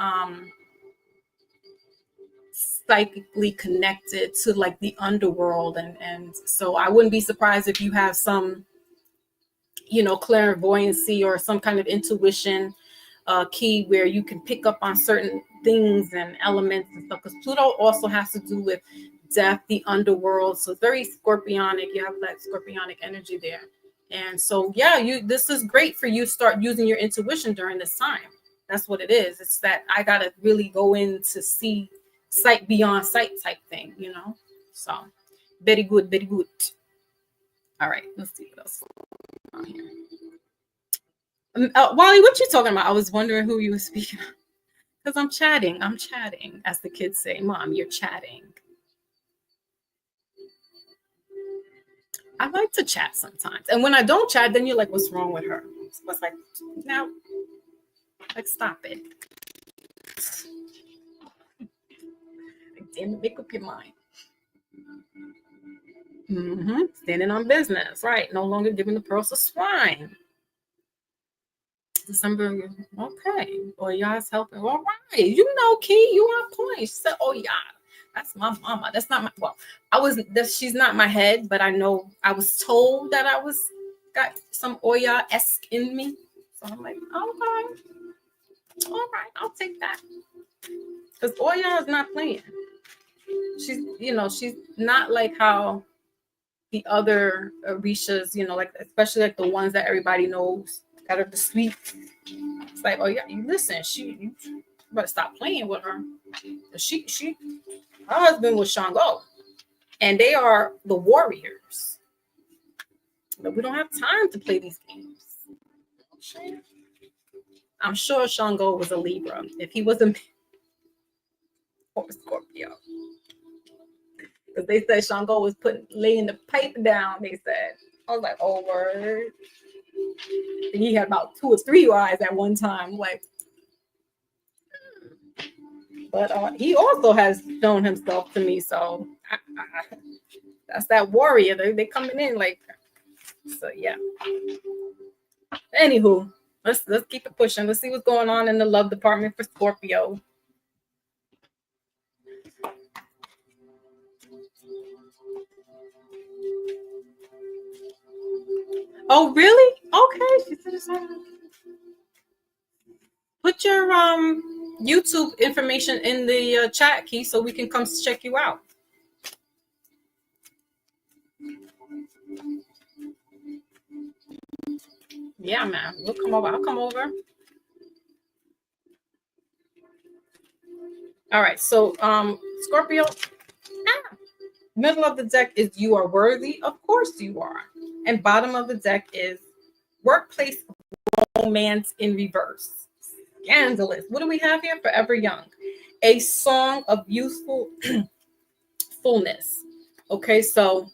psychically connected to like the underworld, and so I wouldn't be surprised if you have some clairvoyancy or some kind of intuition key where you can pick up on certain things and elements and stuff, because Pluto also has to do with death, the underworld. So it's very scorpionic. You have that scorpionic energy there. And so this is great for you to start using your intuition during this time. That's what it is. It's that I gotta really go in to see sight beyond sight type thing, So very good, very good. All right, let's see what else on here. Wally, what you talking about? I was wondering who you were speaking of. Because I'm chatting, as the kids say. Mom, you're chatting. I like to chat sometimes. And when I don't chat, then you're like, what's wrong with her? So it's like, now, stop it. Damn it, make up your mind. Standing on business, right? No longer giving the pearls to swine. December, okay. Oh, y'all's helping. All right. Key, you on point. She said, oh, yeah. That's my mama. That's not she's not my head, but I know I was told that I got some Oya-esque in me. So I'm like, okay. All right, I'll take that. Because Oya is not playing. She's not like how the other Orishas, like especially like the ones that everybody knows that are the sweet. It's like, oh yeah, you listen, you better stop playing with her. Her husband was Shango, and they are the warriors. But we don't have time to play these games. I'm sure Shango was a Libra. If he was a Scorpio. Because they said Shango was laying the pipe down, they said. I was like, oh, word. And he had about 2 or 3 wives at one time. Like, but he also has shown himself to me. So that's that warrior. They coming in like, so yeah. Anywho, let's keep it pushing. Let's see what's going on in the love department for Scorpio. Oh, really? Okay. She said, put your YouTube information in the chat, Key, so we can come check you out. Yeah, man. We'll come over. I'll come over. All right. So, Scorpio, middle of the deck is you are worthy. Of course you are. And bottom of the deck is workplace romance in reverse. Scandalous. What do we have here? Forever Young. A song of youthful fullness. Okay, so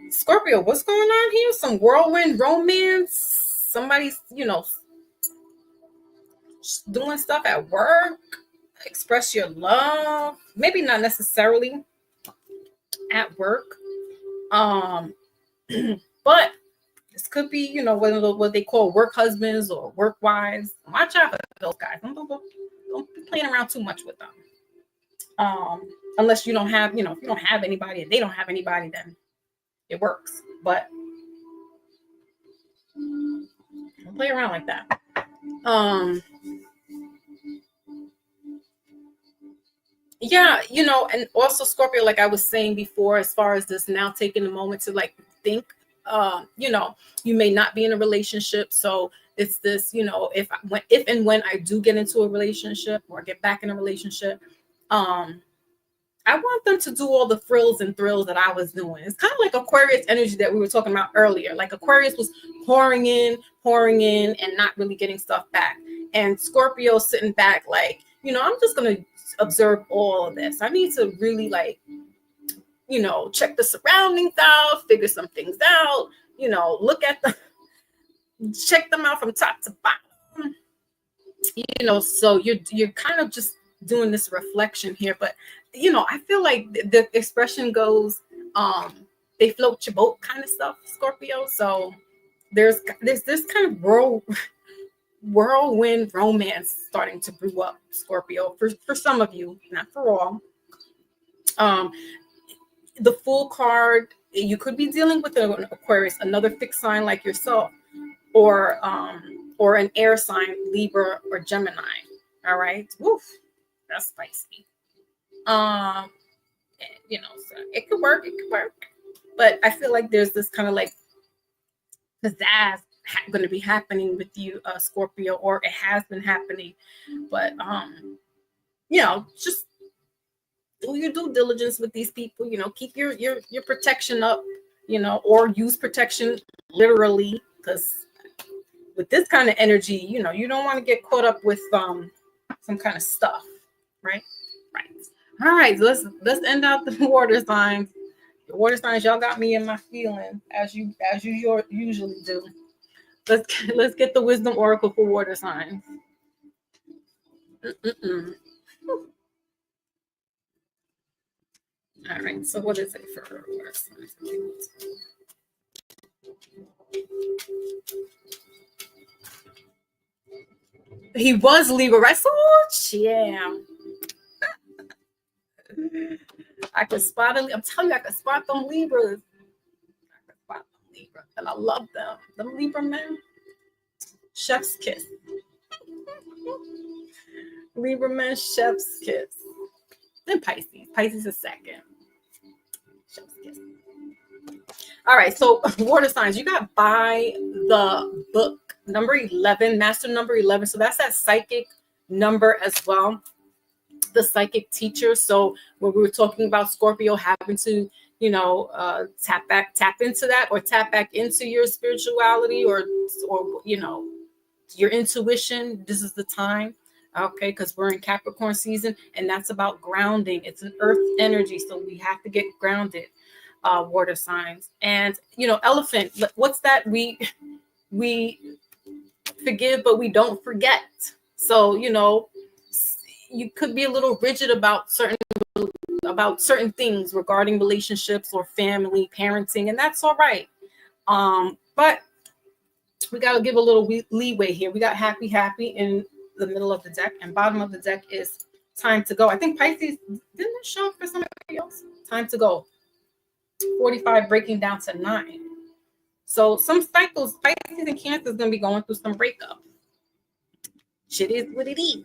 Scorpio, what's going on here? Some whirlwind romance. Somebody's, doing stuff at work. Express your love. Maybe not necessarily at work. But this could be, what they call work husbands or work wives. Watch out for those guys. Don't be playing around too much with them. Unless you don't have, if you don't have anybody and they don't have anybody, then it works. But don't play around like that. Yeah, and also Scorpio, like I was saying before, as far as this now taking a moment to like think, you may not be in a relationship. So it's this, if and when I do get into a relationship or get back in a relationship, I want them to do all the frills and thrills that I was doing. It's kind of like Aquarius energy that we were talking about earlier. Like Aquarius was pouring in, and not really getting stuff back. And Scorpio sitting back like, I'm just going to observe all of this. I need to really check the surroundings out, figure some things out, look at check them out from top to bottom. So you're kind of just doing this reflection here, but I feel like the expression goes, they float your boat kind of stuff, Scorpio. So there's this kind of whirlwind romance starting to brew up, Scorpio, for some of you, not for all. The Fool card, you could be dealing with an Aquarius, another fixed sign like yourself, or an air sign, Libra or Gemini. All right, woof, that's spicy. So it could work, but I feel like there's this kind of like pizzazz going to be happening with you, Scorpio, or it has been happening. But just do your due diligence with these people. Keep your protection up. Or use protection literally, because with this kind of energy, you don't want to get caught up with some kind of stuff, right? Right. All right, let's end out the water signs. The water signs, y'all got me in my feelings as you usually do. Let's get the wisdom oracle for water signs. All right, so what is it for water signs? He was Libra, right? So yeah. I could spot I'm telling you, I could spot them Libras. And I love them. Them Libra men. Chef's kiss. Libra men, chef's kiss. Then Pisces. Pisces is second. Chef's kiss. All right, so water signs. You got by the book, number 11, master number 11. So that's that psychic number as well. The psychic teacher. So when we were talking about Scorpio having to, tap into that, or tap back into your spirituality, or your intuition, this is the time. Okay, because we're in Capricorn season, and that's about grounding. It's an earth energy, so we have to get grounded, water signs. And elephant, what's that? We forgive, but we don't forget. So you could be a little rigid about certain things regarding relationships or family, parenting, and that's all right. But we got to give a little leeway here. We got happy in the middle of the deck, and bottom of the deck is time to go. I think Pisces, didn't it show for somebody else? Time to go. 45 breaking down to 9. So some cycles, Pisces and Cancer is going to be going through some breakup. Shit is what it is.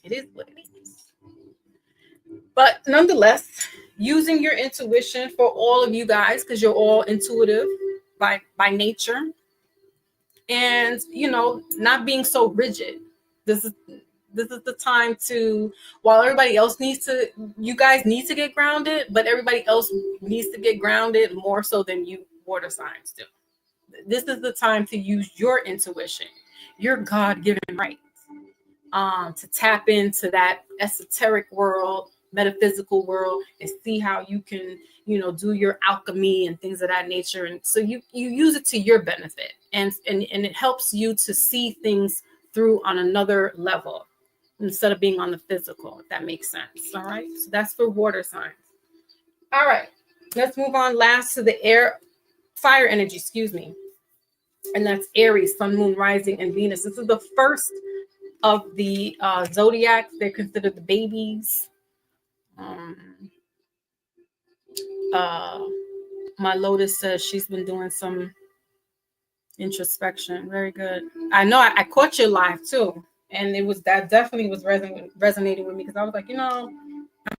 It is what it is. But nonetheless, using your intuition for all of you guys, because you're all intuitive by nature, and not being so rigid. This is the time to, while everybody else you guys need to get grounded, but everybody else needs to get grounded more so than you water signs do. This is the time to use your intuition, your God-given right, to tap into that esoteric world, metaphysical world, and see how you can do your alchemy and things of that nature. And so you use it to your benefit, and it helps you to see things through on another level instead of being on the physical, if that makes sense. All right, so that's for water signs. All right, let's move on last to the fire energy, and that's Aries, Sun, Moon, Rising, and Venus. This is the first of the zodiac. They're considered the babies. My Lotus says she's been doing some introspection. Very good. I know I caught you live too, and that definitely was resonating with me, because I was like, I'm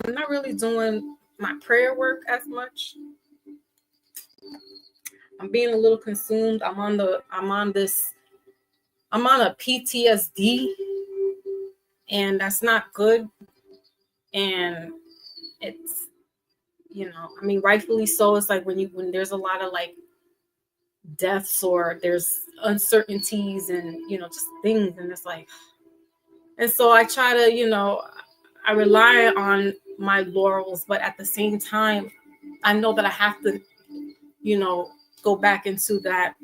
not really doing my prayer work as much. I'm being a little consumed. I'm on a PTSD, and that's not good. And it's, rightfully so. It's like when there's a lot of like deaths, or there's uncertainties and, just things. And it's like, and so I try to, I rely on my laurels, but at the same time, I know that I have to, go back into that,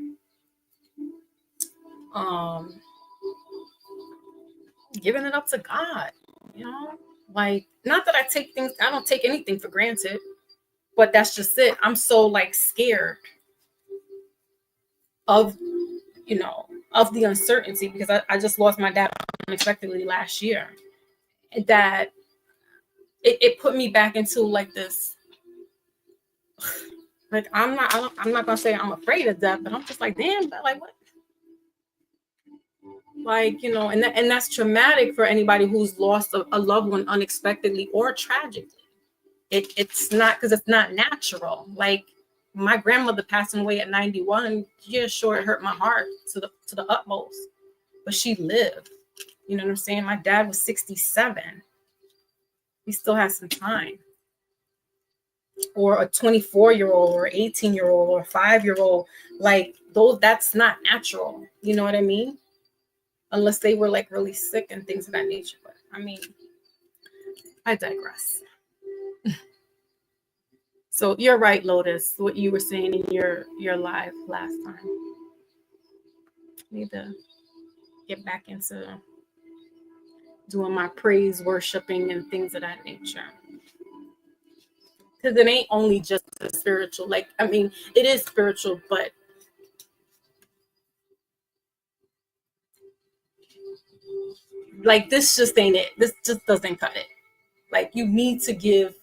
giving it up to God, like, not that I don't take anything for granted, but that's just it. I'm so like scared of the uncertainty, because I just lost my dad unexpectedly last year, that it put me back into like this, like I'm not gonna say I'm afraid of death, but I'm just like, damn, like what, like, and that's traumatic for anybody who's lost a loved one unexpectedly or tragically. It's not, because it's not natural. Like, my grandmother passing away at 91, yeah, sure, it hurt my heart to the utmost, but she lived. You know what I'm saying? My dad was 67. He still has some time. Or a 24-year-old or 18-year-old or 5-year-old, like that's not natural. You know what I mean? Unless they were like really sick and things of that nature. But I digress. So you're right, Lotus, what you were saying in your live last time. Need to get back into doing my praise, worshiping, and things of that nature. Because it ain't only just spiritual. Like, it is spiritual, but like, this just ain't it. This just doesn't cut it. Like, you need to give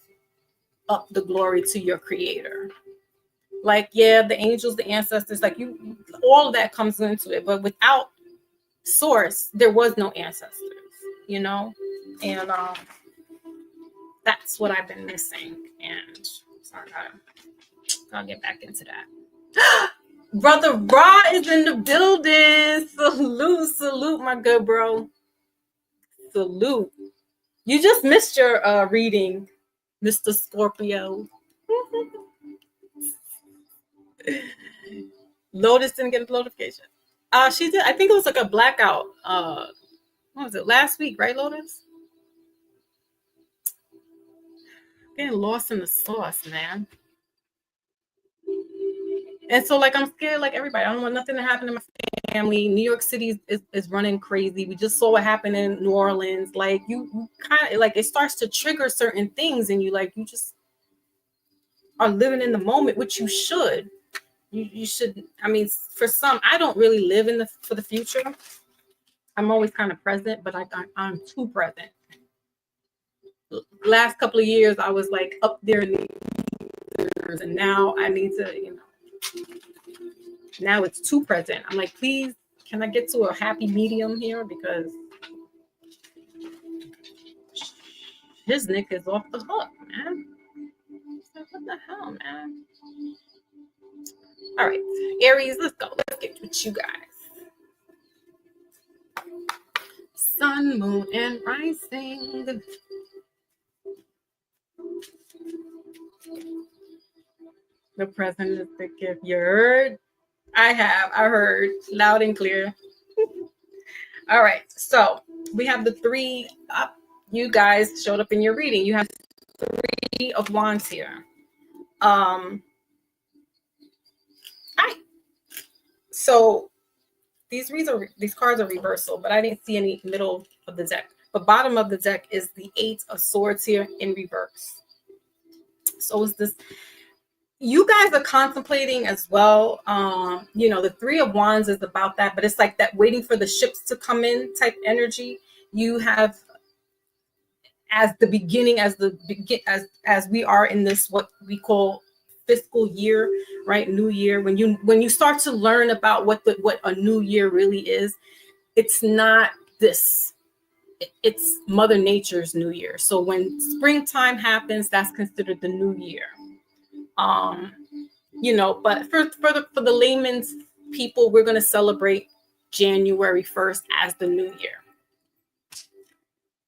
up the glory to your creator. Like, yeah, the angels, the ancestors, like all of that comes into it. But without source, there was no ancestors, and that's what I've been missing. And sorry, I'll get back into that. Brother Ra is in the building. Salute, my good bro. Salute. You just missed your reading, Mr. Scorpio. Lotus didn't get a notification. She did. I think it was like a blackout. What was it? Last week, right, Lotus? Getting lost in the sauce, man. And so, like, I'm scared, like everybody. I don't want nothing to happen to my family. New York City is running crazy. We just saw what happened in New Orleans. Like, you kind of like it starts to trigger certain things, and you just are living in the moment, which you should. You should. I mean, for some, I don't really live in the for the future. I'm always kind of present, but I'm too present. Last couple of years, I was like up there in the years, and now I need to, now it's too present. I'm like, please, can I get to a happy medium here? Because his Nick is off the hook, man. Like, what the hell, man? All right, Aries, let's go. Let's get with you guys. Sun, moon, and rising. The present is the gift. You heard? I heard loud and clear. All right, so we have the three. You guys showed up in your reading. You have Three of Wands here. Hi. So these cards are reversal, but I didn't see any middle of the deck. The bottom of the deck is the Eight of Swords here in reverse. So is this? You guys are contemplating as well. The Three of Wands is about that, but it's like that waiting for the ships to come in type energy. You have as the beginning, as we are in this what we call fiscal year, right? New year. When you start to learn about what a new year really is, it's not this. It's Mother Nature's new year. So when springtime happens, that's considered the new year. But for the layman's people, we're going to celebrate January 1st as the new year.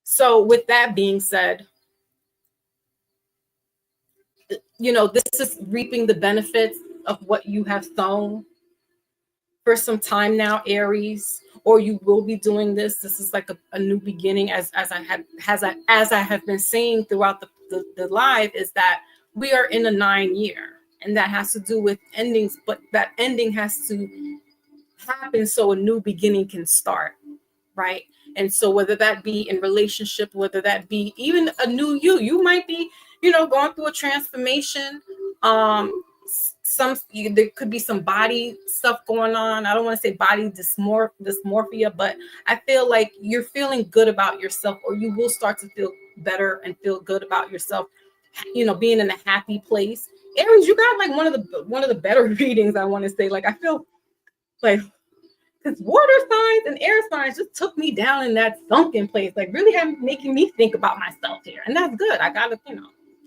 So with that being said, this is reaping the benefits of what you have sown for some time now, Aries, or you will be doing this. This is like a new beginning, as I have been saying throughout the live, is that we are in a 9-year, and that has to do with endings, but that ending has to happen so a new beginning can start, right? And so whether that be in relationship, whether that be even a new you might be, going through a transformation. There could be some body stuff going on. I don't want to say body dysmorphia, but I feel like you're feeling good about yourself, or you will start to feel better and feel good about yourself, being in a happy place. Aries, you got like one of the better readings, I want to say. Like, I feel like, because water signs and air signs just took me down in that sunken place, like really making me think about myself here. And that's good. I gotta,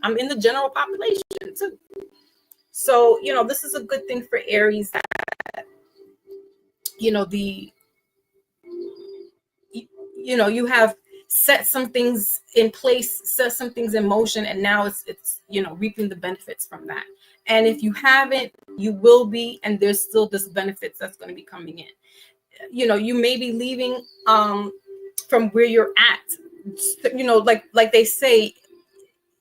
I'm in the general population too. So, this is a good thing for Aries that, you have set some things in place, set some things in motion, and now it's reaping the benefits from that. And if you haven't, you will be, and there's still this benefits that's going to be coming in. You may be leaving from where you're at. Like they say,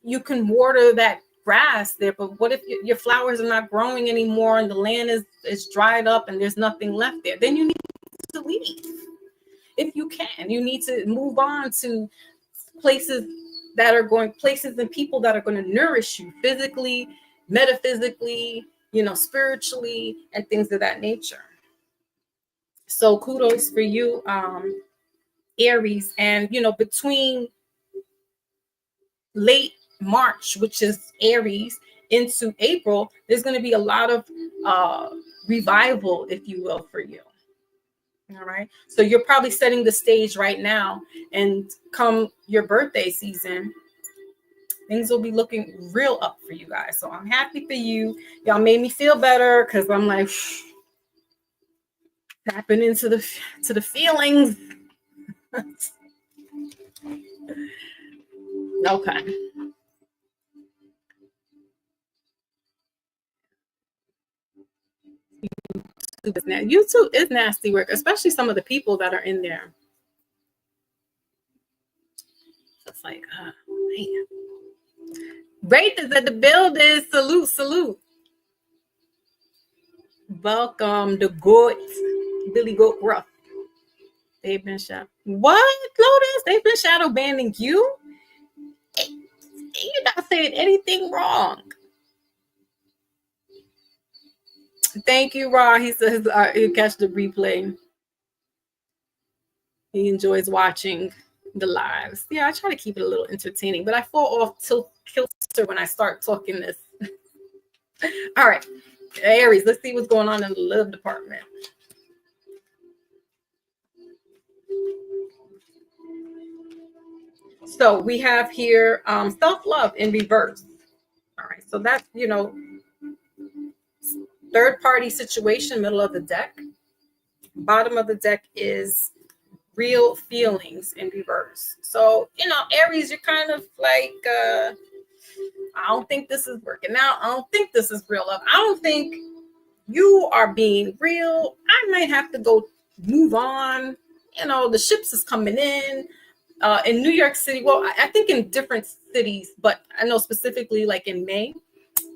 you can water that grass there, but what if your flowers are not growing anymore and the land is dried up and there's nothing left there? Then you need to leave. If you can, you need to move on to places and people that are going to nourish you physically, metaphysically, spiritually, and things of that nature. So kudos for you, Aries. And between late March, which is Aries, into April, there's going to be a lot of revival, if you will, for you. All right. So you're probably setting the stage right now, and come your birthday season, things will be looking real up for you guys. So I'm happy for you. Y'all made me feel better, because I'm like tapping into the feelings. Okay. is nasty. YouTube is nasty work, especially some of the people that are in there. It's like, man. Great is at the building. Salute, salute. Welcome to Goats, Billy Goat Ruff. They've been shadow. What, Lotus? They've been shadow banning you? You're not saying anything wrong. Thank you, Ra. He says he'll catch the replay. He enjoys watching the lives. Yeah, I try to keep it a little entertaining, but I fall off kilter when I start talking this. All right, Aries, let's see what's going on in the love department. So we have here self-love in reverse. All right, so that's, third party situation, middle of the deck. Bottom of the deck is real feelings in reverse. So, Aries, you're kind of like, I don't think this is working out. I don't think this is real love. I don't think you are being real. I might have to go move on. The ships is coming in New York City. Well, I think in different cities, but I know specifically like in May,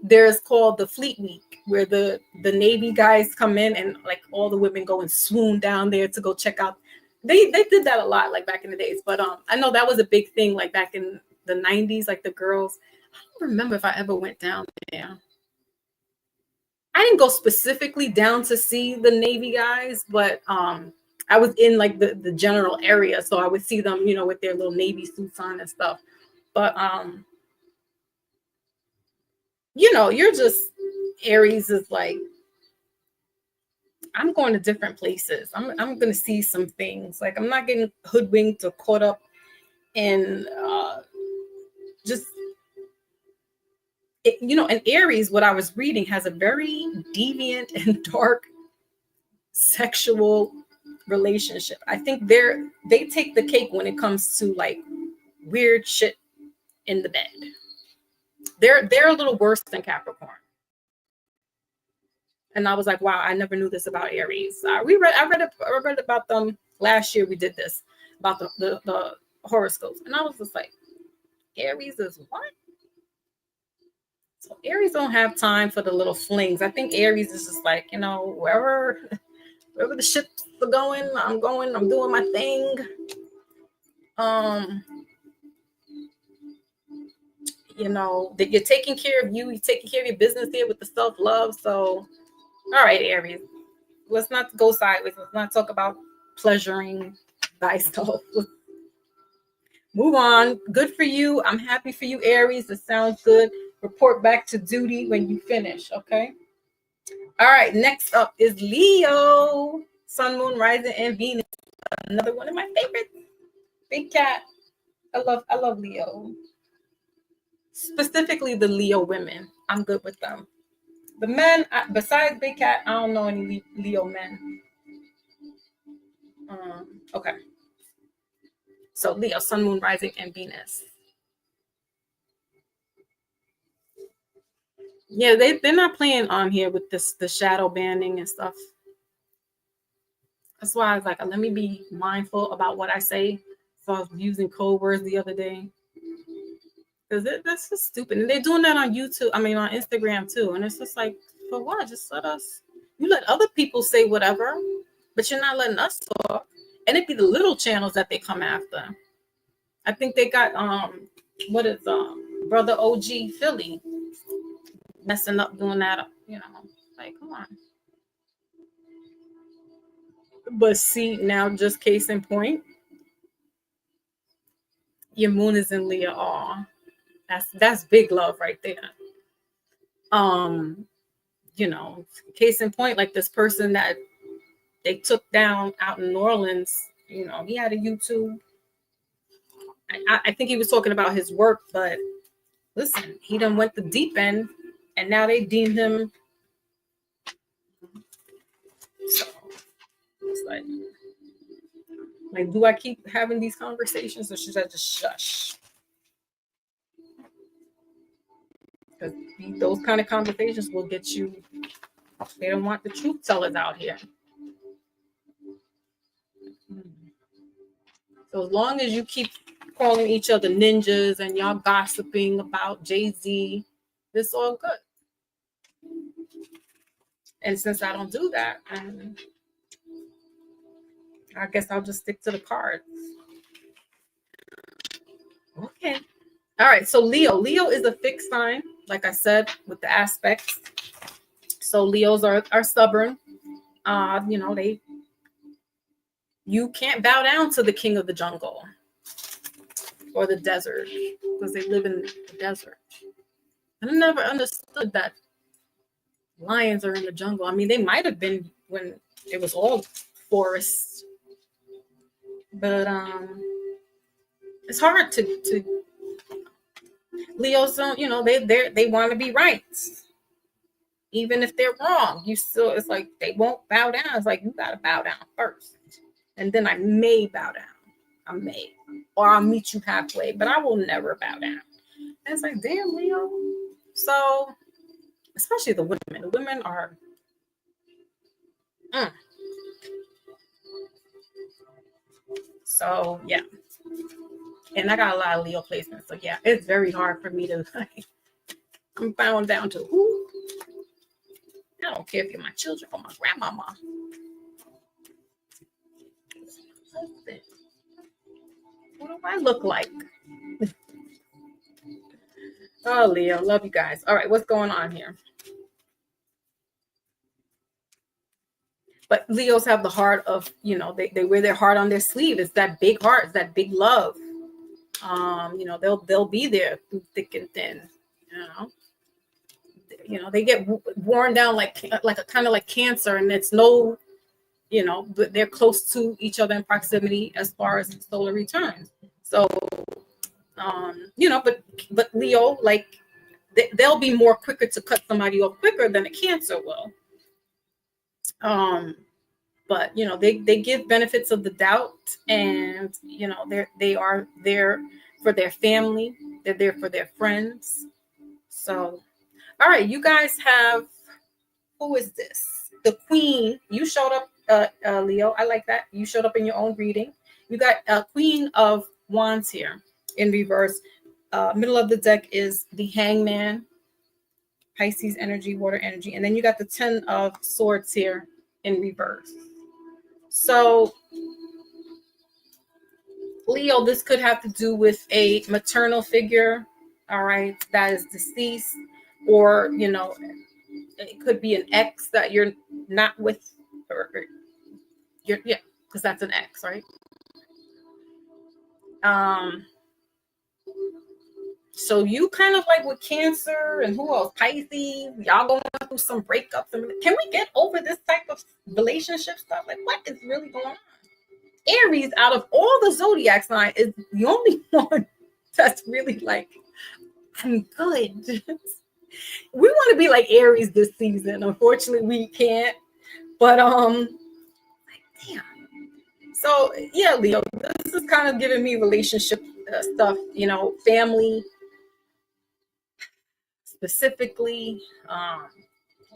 there's called the Fleet Week, where the Navy guys come in and like all the women go and swoon down there to go check out. They did that a lot, like back in the days. But I know that was a big thing, like back in the 90s, like the girls. I don't remember if I ever went down there. I didn't go specifically down to see the Navy guys, but I was in like the general area, so I would see them, with their little Navy suits on and stuff. But you're just, Aries is like, I'm going to different places. I'm going to see some things. Like, I'm not getting hoodwinked or caught up in just, and Aries, what I was reading, has a very deviant and dark sexual relationship. I think they take the cake when it comes to like weird shit in the bed. They're a little worse than Capricorn. And I was like, wow, I never knew this about Aries. I read about them last year. We did this about the horoscopes, and I was just like, Aries is what? So Aries don't have time for the little flings. I think Aries is just like, wherever the ships are going, I'm doing my thing. That you're taking care of you, you're taking care of your business here with the self-love. So, all right, Aries, let's not go sideways. Let's not talk about pleasuring thyself. Move on. Good for you. I'm happy for you, Aries. It sounds good. Report back to duty when you finish, okay? All right, next up is Leo. Sun, Moon, Rising, and Venus. Another one of my favorites. Big cat. I love Leo. Specifically the Leo women. I'm good with them. The men, besides Big Cat, I don't know any Leo men. Okay. So Leo, Sun, Moon, Rising, and Venus. Yeah, they're not playing on here with the shadow banning and stuff. That's why I was like, let me be mindful about what I say. So I was using code words the other day. Because that's just stupid. And they're doing that on YouTube, on Instagram too. And it's just like, for what? Just you let other people say whatever, but you're not letting us talk. And it'd be the little channels that they come after. I think they got Brother OG Philly messing up doing that, like, come on. But see, now just case in point, your moon is in Leo. Aw, that's big love right there. Case in point, like this person that they took down out in New Orleans, he had a YouTube. I think he was talking about his work, but listen, he done went the deep end, and now they deem him. So it's like, do I keep having these conversations, or should I just shush? Because those kind of conversations will get you They don't want the truth tellers out here. So as long as you keep calling each other ninjas and y'all gossiping about Jay-Z, this all good. And since I don't do that, I guess I'll just stick to the cards. Okay. All right. So Leo. Leo is a fixed sign, like I said, with the aspects. So Leos are stubborn. You can't bow down to the king of the jungle or the desert because they live in the desert. I never understood that lions are in the jungle. I mean, they might have been when it was all forest, but it's hard to Leos don't, they want to be right. Even if they're wrong, it's like they won't bow down. It's like you gotta bow down first. And then I may bow down. I may. Or I'll meet you halfway, but I will never bow down. And it's like, damn, Leo. So, especially the women. The women are So yeah. And I got a lot of Leo placements. So yeah, it's very hard for me to I'm bound down to who? I don't care if you're my children or my grandmama. What do I look like? Oh, Leo, love you guys. All right, what's going on here? But Leos have the heart of, they wear their heart on their sleeve. It's that big heart, it's that big love. They'll be there through thick and thin. They get worn down like a kind of like cancer, and it's no, but they're close to each other in proximity as far as solar returns. So, but Leo, like they'll be more quicker to cut somebody off quicker than a Cancer will. But they give benefits of the doubt, and they are there for their family. They're there for their friends. So, all right, you guys have, who is this? The Queen. You showed up, Leo. I like that. You showed up in your own reading. You got a Queen of Wands here in reverse. Middle of the deck is the Hangman, Pisces energy, water energy, and then you got the 10 of Swords here in reverse. So, Leo, this could have to do with a maternal figure, all right, that is deceased, or, it could be an ex that you're not with, or you're, yeah, because that's an ex, right? So you kind of like with Cancer and who else? Pisces, y'all going through some breakups. Can we get over this type of relationship stuff? Like, what is really going on? Aries, out of all the zodiac signs, is the only one that's really like, I'm good. We want to be like Aries this season. Unfortunately, we can't. But like, damn. So yeah, Leo, this is kind of giving me relationship stuff. Family specifically,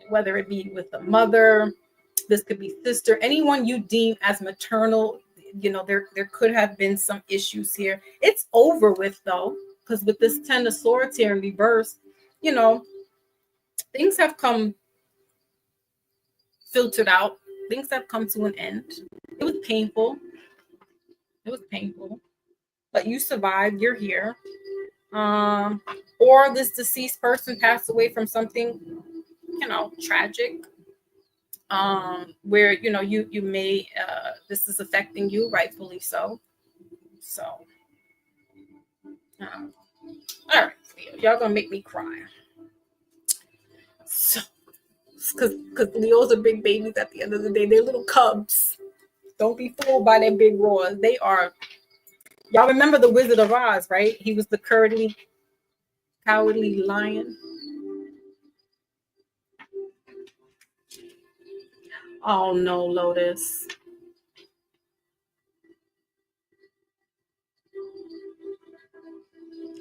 whether it be with the mother, this could be sister, anyone you deem as maternal. There could have been some issues here. It's over with though, because with this 10 of Swords here in reverse, things have come filtered out. Things have come to an end. It was painful. But you survived. You're here. Or this deceased person passed away from something, tragic. Where you may this is affecting you, rightfully so. So, all right, y'all gonna make me cry. So, because Leos are big babies. At the end of the day, they're little cubs. Don't be fooled by their big roars. They are. Y'all remember the Wizard of Oz, right? He was the cowardly lion. Oh no, Lotus.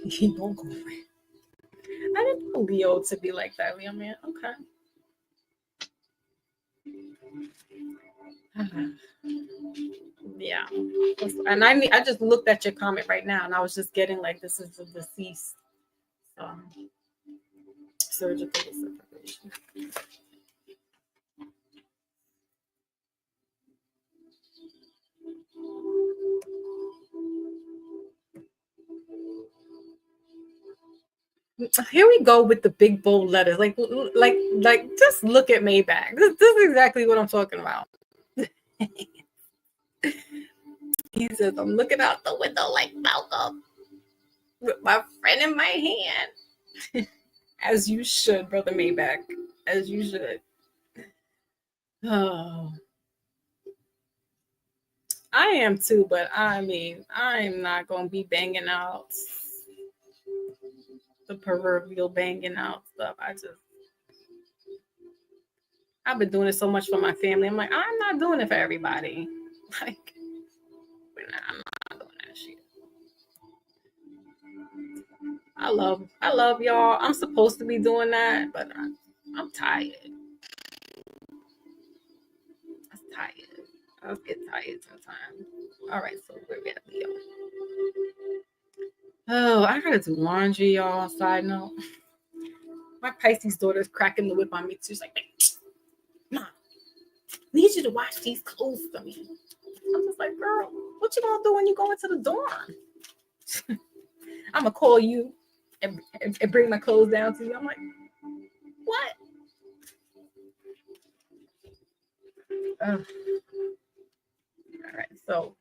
He won't go away. I didn't know Leo to be like that, Leo, man. Okay. Yeah. And I just looked at your comment right now, and I was just getting like, this is the deceased. Surgical separation. Here we go with the big bold letters. Like, just look at Maybach. This is exactly what I'm talking about. He says, I'm looking out the window like Malcolm with my friend in my hand. As you should, Brother Maybach. As you should. Oh, I am too, but I mean, I'm not going to be banging out the proverbial banging out stuff. I've been doing it so much for my family. I'm like, I'm not doing it for everybody. Like, I'm not doing that shit. I love y'all. I'm supposed to be doing that, but I'm tired. I'm tired. I get tired sometimes. All right, so we're at Leo. Oh, I gotta do laundry, y'all. Side note. My Pisces daughter's cracking the whip on me. She's like, Mom, I need you to wash these clothes for me. I'm just like, girl, what you gonna do when you go into the dorm? I'm gonna call you and bring my clothes down to you. I'm like, what? All right, so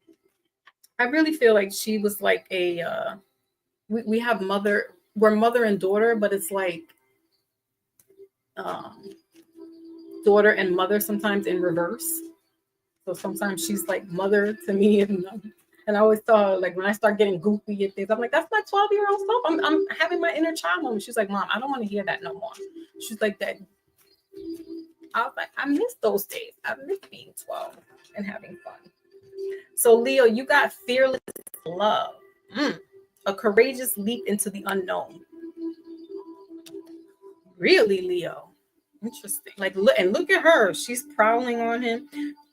I really feel like she was like we have we're mother and daughter, but it's like daughter and mother sometimes in reverse. So sometimes she's like mother to me, and I always thought, like, when I start getting goofy and things, I'm like, that's my 12-year-old self. I'm having my inner child moment. She's like, Mom, I don't want to hear that no more. She's like that. I was like, I miss those days. I miss being 12 and having fun. So Leo, you got fearless love, a courageous leap into the unknown. Really, Leo? Interesting. Like, look at her. She's prowling on him.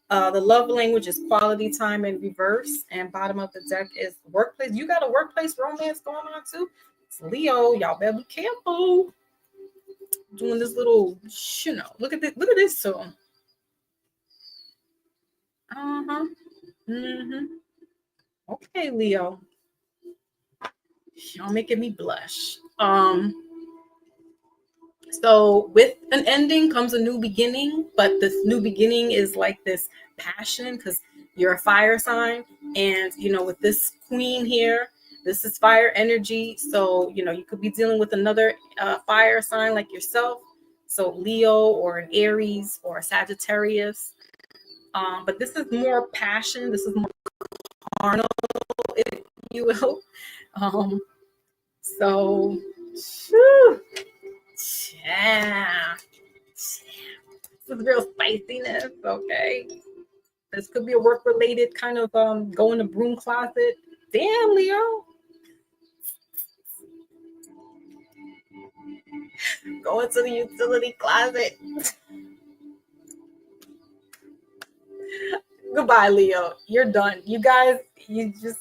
The love language is quality time in reverse, and bottom of the deck is workplace. You got a workplace romance going on too. It's Leo. Y'all better be careful. Doing this little, look at this. Look at this too. Okay, Leo. Y'all making me blush. So with an ending comes a new beginning, but this new beginning is like this passion because you're a fire sign, and with this queen here, this is fire energy. So you could be dealing with another fire sign like yourself. So Leo or an Aries or a Sagittarius. But this is more passion. This is more carnal, if you will. So, whew, yeah. This is real spiciness, okay? This could be a work-related kind of go in the broom closet. Damn, Leo. Go into the utility closet. Goodbye, Leo. You're done. You guys, you just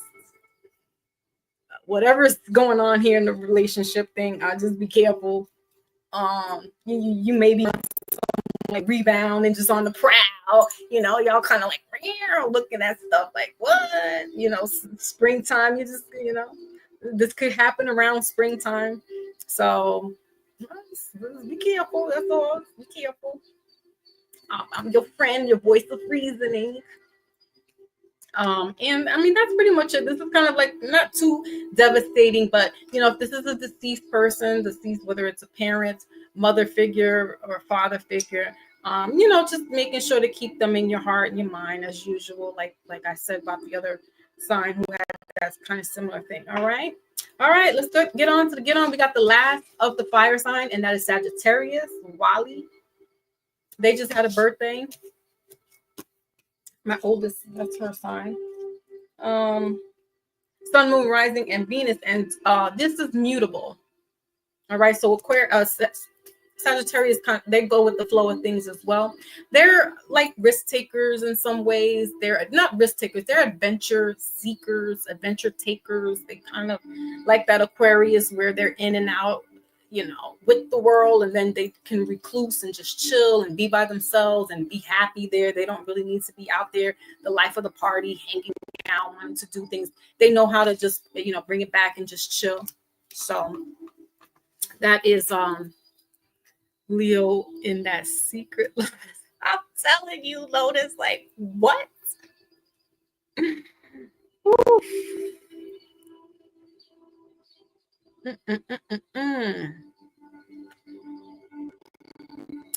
whatever's going on here in the relationship thing, just be careful. You may be like rebound and just on the prowl, y'all kind of like looking at stuff like what, springtime. You just, this could happen around springtime. So be careful. That's all. Be careful. I'm your friend, your voice of reasoning. And I mean, that's pretty much it. This is kind of like not too devastating, but if this is a deceased person, whether it's a parent, mother figure, or father figure, just making sure to keep them in your heart and your mind as usual, like I said about the other sign who had that kind of similar thing. All right, let's get on. We got the last of the fire sign, and that is Sagittarius. Wally, they just had a birthday. My oldest, that's her sign. Sun, moon, rising, and Venus, and this is mutable. All right, so Sagittarius, they go with the flow of things as well. They're like risk takers in some ways. They're not risk takers. They're adventure seekers, adventure takers. They kind of like that Aquarius where they're in and out, with the world, and then they can recluse and just chill and be by themselves and be happy there. They don't really need to be out there, the life of the party, hanging out, wanting to do things. They know how to just, bring it back and just chill. So that is Leo in that secret. I'm telling you, Lotus, like what?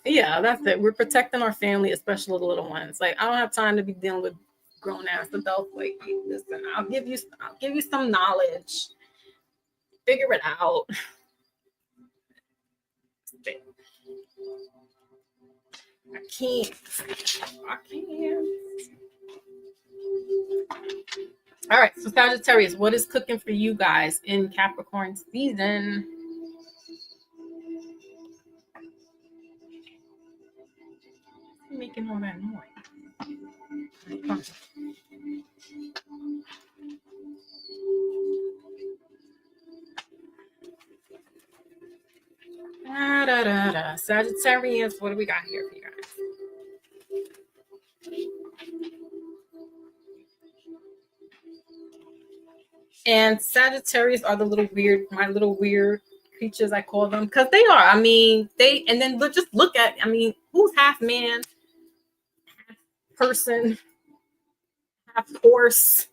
Yeah, that's it. We're protecting our family, especially the little ones. Like I don't have time to be dealing with grown ass adults. Like, listen, I'll give you some knowledge. Figure it out. I can't. All right, so Sagittarius, what is cooking for you guys in Capricorn season? Making all that noise. Sagittarius, what do we got here for you guys? And Sagittarius are my little weird creatures, I call them, because they are. I mean, and then just look at, who's half man, half person, half horse?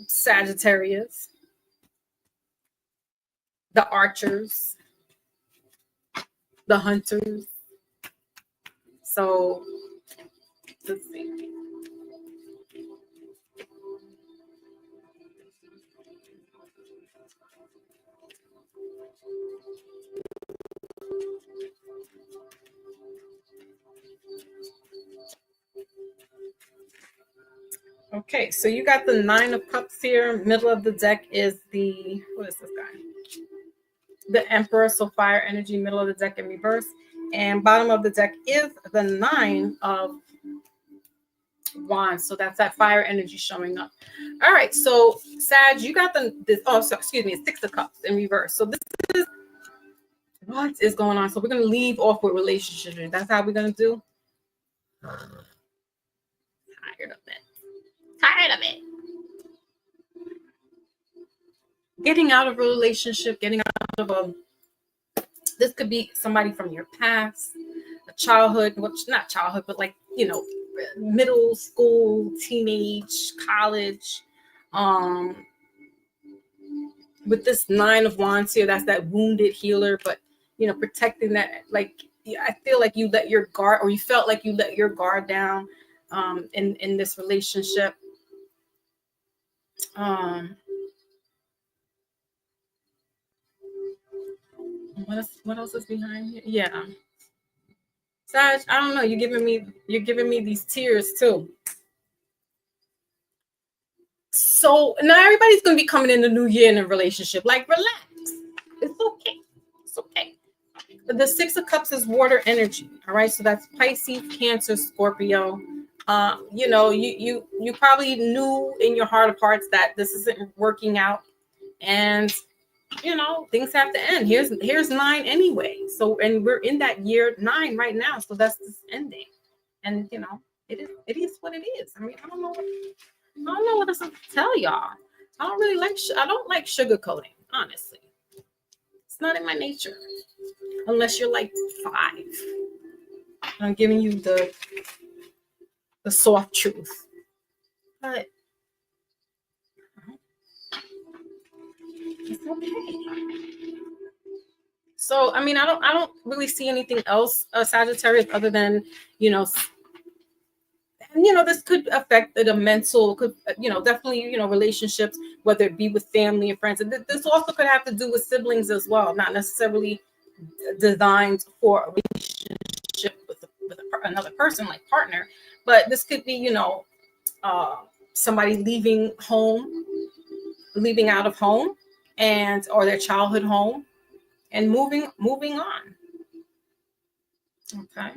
Sagittarius. The archers, the hunters. So let's see. Okay, so you got the Nine of Cups here. Middle of the deck is what is this guy? The Emperor, so fire energy, middle of the deck in reverse. And bottom of the deck is the Nine of Wands. So that's that fire energy showing up. All right, so Sag, you got Six of Cups in reverse. So this is what is going on. So we're going to leave off with relationships. That's how we're going to do. Tired of it. Getting out of a relationship, getting out of this could be somebody from your past, a childhood, not childhood, but like, middle school, teenage, college. With this Nine of Wands here, that's that wounded healer, but, protecting that, like, I feel like you let your guard, or you felt like you let your guard down in this relationship. What else is behind here? Yeah. Sag, I don't know. You're giving me these tears too. So now everybody's gonna be coming in the new year in a relationship. Like, relax. It's okay. It's okay. The Six of Cups is water energy. All right. So that's Pisces, Cancer, Scorpio. You probably knew in your heart of hearts that this isn't working out, and things have to end. Here's 9 anyway. So, and we're in that year 9 right now. So that's this ending. And it is what it is. I mean, I don't know what else to tell y'all. I don't like sugarcoating, honestly. It's not in my nature. Unless you're like 5. I'm giving you the soft truth. But it's okay. So, I don't really see anything else, Sagittarius, other than, this could affect the mental, definitely, relationships, whether it be with family and friends. And this also could have to do with siblings as well, not necessarily designed for a relationship with another person, like partner, but this could be, somebody leaving out of home, or their childhood home, and moving on. Okay.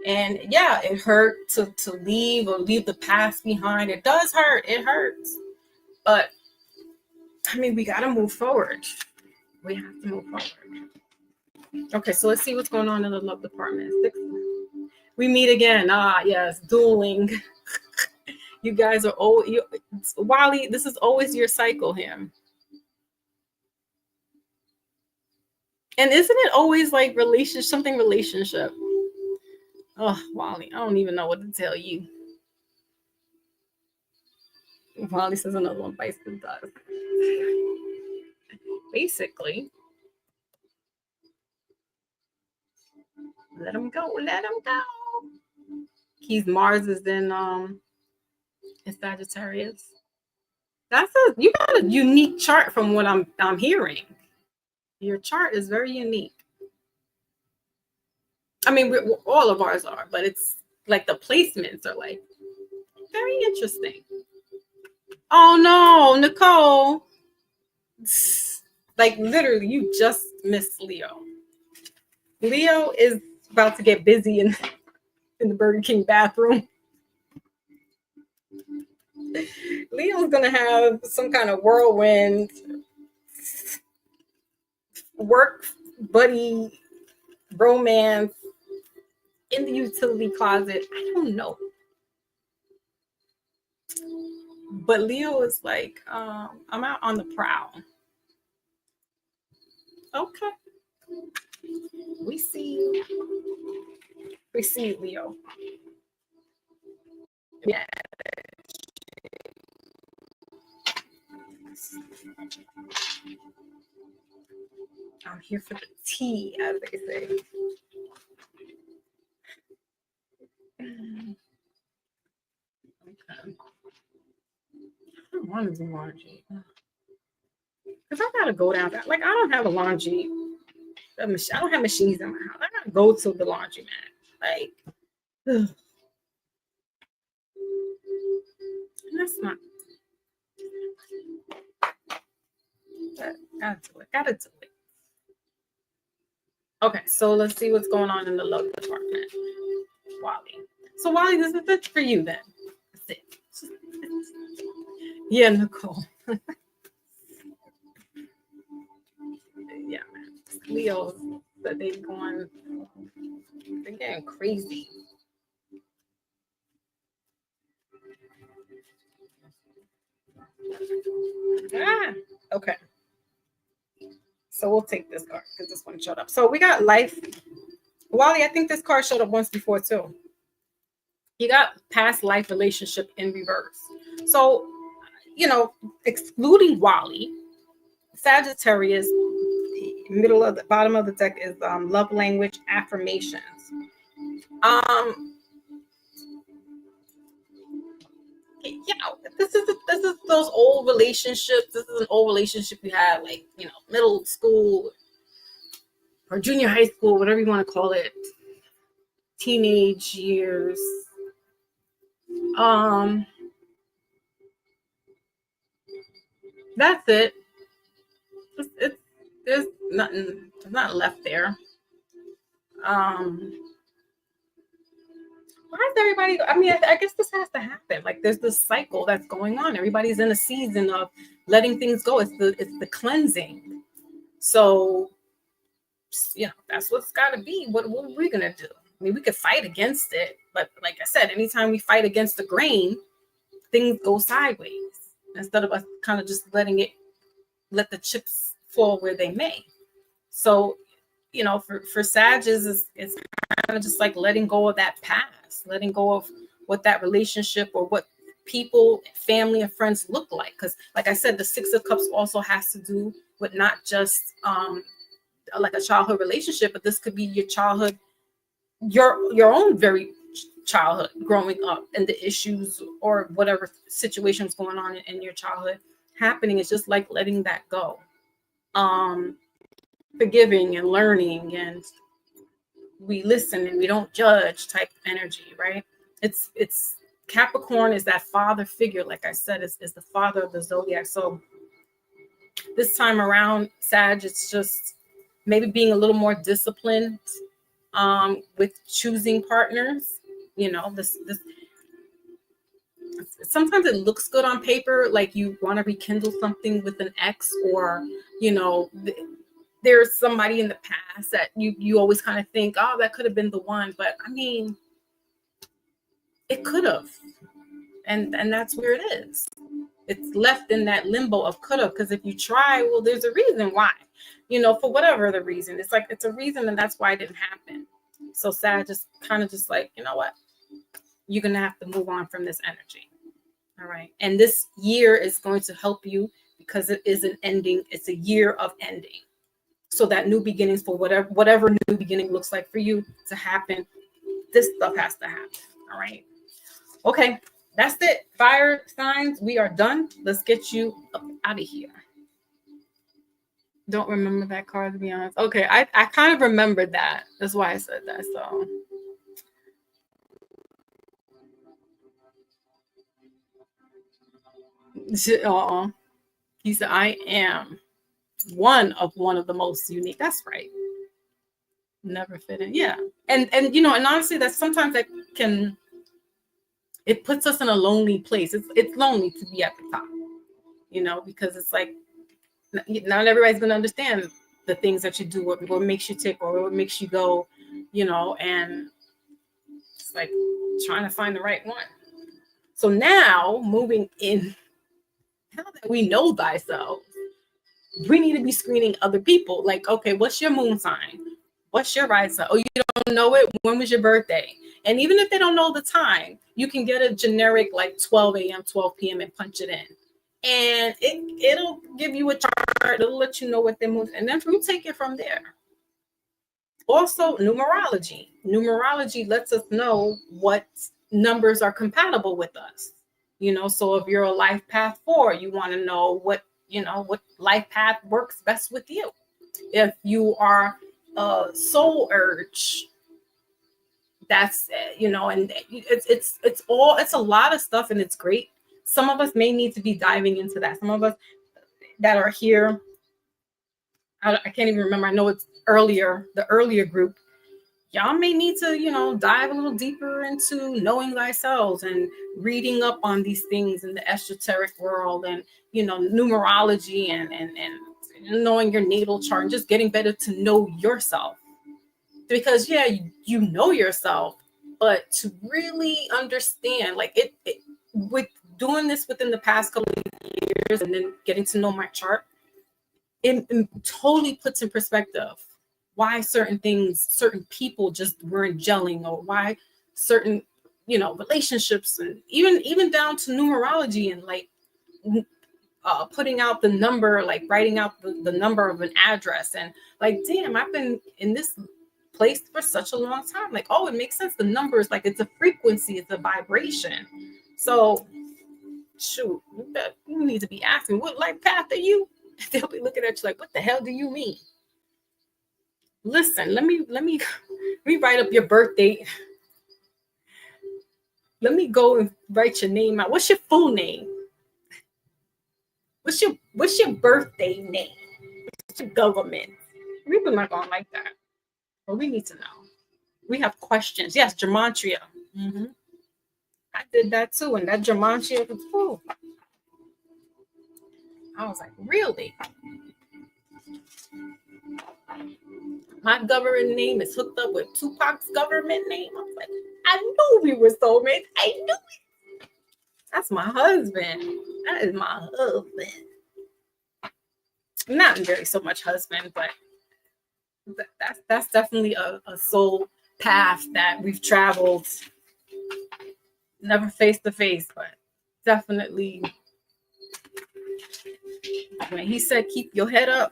And yeah, it hurt to leave or leave the past behind. It does hurt. It hurts. But I mean, we got to move forward. We have to move forward. Okay, so let's see what's going on in the love department. We meet again. Ah, yes, dueling. You guys are old. Wally, this is always your cycle here. And isn't it always like relationship? Oh, Wally, I don't even know what to tell you. Wally says another one bites the dust. Basically, let him go. Let him go. Mars is in Sagittarius. You got a unique chart from what I'm hearing. Your chart is very unique. I mean, all of ours are, but it's like the placements are like very interesting. Oh no, Nicole. Like literally, you just missed Leo. Leo is about to get busy in the Burger King bathroom. Leo's gonna have some kind of whirlwind work buddy romance in the utility closet. I don't know. But Leo is like, I'm out on the prowl. Okay. We see Leo. Yeah. I'm here for the tea, as they say. Okay. I want to do laundry. Because I gotta go down that. Like, I don't have a laundry. I don't have machines in my house. I gotta go to the laundromat. Like, ugh. That's not. Gotta do it. Okay, so let's see what's going on in the love department. Wally. So Wally, this is it for you then. That's it. Yeah, Nicole. Yeah, man. Leo's that they're getting crazy. Okay. So we'll take this card because this one showed up. So we got life. Wally, I think this card showed up once before too. You got past life relationship in reverse. So, excluding Wally, Sagittarius, bottom of the deck is love language affirmations. This is those old relationships. This is an old relationship you had, like, middle school or junior high school, whatever you want to call it, teenage years. That's it. There's nothing. There's not left there. Why is everybody? I mean, I guess this has to happen. Like, there's this cycle that's going on. Everybody's in a season of letting things go. It's the cleansing. So, that's what's got to be. What are we gonna do? I mean, we could fight against it, but like I said, anytime we fight against the grain, things go sideways. Instead of us kind of just let the chips fall where they may. So, for Sages, it's kind of just like letting go of that past, letting go of what that relationship or what people, family, and friends look like. Because, like I said, the Six of Cups also has to do with not just like a childhood relationship, but this could be your childhood, your own very childhood growing up, and the issues or whatever situations going on in your childhood happening. Is just like letting that go, forgiving and learning, and we listen and we don't judge type energy, right? It's Capricorn is that father figure, like I said, is the father of the zodiac. So this time around, Sag, it's just maybe being a little more disciplined with choosing partners. You know, this sometimes it looks good on paper, like you want to rekindle something with an ex, or you know, there's somebody in the past that you always kind of think, oh, that could have been the one. But I mean, it could have, and that's where it is. It's left in that limbo of could have, because if you try, well, there's a reason why, you know, for whatever the reason. It's like it's a reason, and that's why it didn't happen. So sad, just kind of just like, you know what, you're gonna have to move on from this energy. All right. And this year is going to help you because it is an ending. It's a year of ending. So that new beginnings, for whatever new beginning looks like for you to happen, this stuff has to happen. All right. Okay. That's it. Fire signs. We are done. Let's get you up out of here. Don't remember that card, to be honest. Okay. I kind of remembered that. That's why I said that. So, he said, I am one of the most unique. That's right. Never fit in. Yeah. And you know, and honestly, that sometimes that can, it puts us in a lonely place. It's lonely to be at the top, you know, because it's like not everybody's gonna understand the things that you do, what makes you tick, or what makes you go, you know, and it's like trying to find the right one. So now moving in, now that we know thyself, we need to be screening other people. Like, okay, what's your moon sign? What's your rising sign? Oh, you don't know it? When was your birthday? And even if they don't know the time, you can get a generic like 12 a.m., 12 p.m. and punch it in. And it'll give you a chart. It'll let you know what they move. And then you take it from there. Also, numerology. Numerology lets us know what numbers are compatible with us. You know, so if you're a life path 4, you want to know what, you know, what life path works best with you. If you are a soul urge, that's, you know, and it's a lot of stuff, and it's great. Some of us may need to be diving into that. Some of us that are here, I can't even remember. I know it's the earlier group. Y'all may need to, you know, dive a little deeper into knowing thyself and reading up on these things in the esoteric world, and, you know, numerology and knowing your natal chart, and just getting better to know yourself. Because yeah, you know yourself, but to really understand, like it with doing this within the past couple of years, and then getting to know my chart, it totally puts in perspective why certain things, certain people just weren't gelling, or why certain, you know, relationships, and even down to numerology, and like putting out the number, like writing out the number of an address, and like, damn, I've been in this place for such a long time. Like, oh, it makes sense. The numbers, like, it's a frequency, it's a vibration. So shoot, you need to be asking, what life path are you? They'll be looking at you like, what the hell do you mean? Listen, let me write up your birth date. Let me go and write your name out. What's your full name? What's your birthday name? What's your government? People not gonna like that. But we need to know. We have questions. Yes, gematria. Mm-hmm. I did that too, and that gematria was cool. I was like, really? My government name is hooked up with Tupac's government name. I was like, I knew we were soulmates. I knew it. That's my husband. That is my husband. Not very so much husband, but that's definitely a soul path that we've traveled. Never face to face, but definitely. When he said, keep your head up.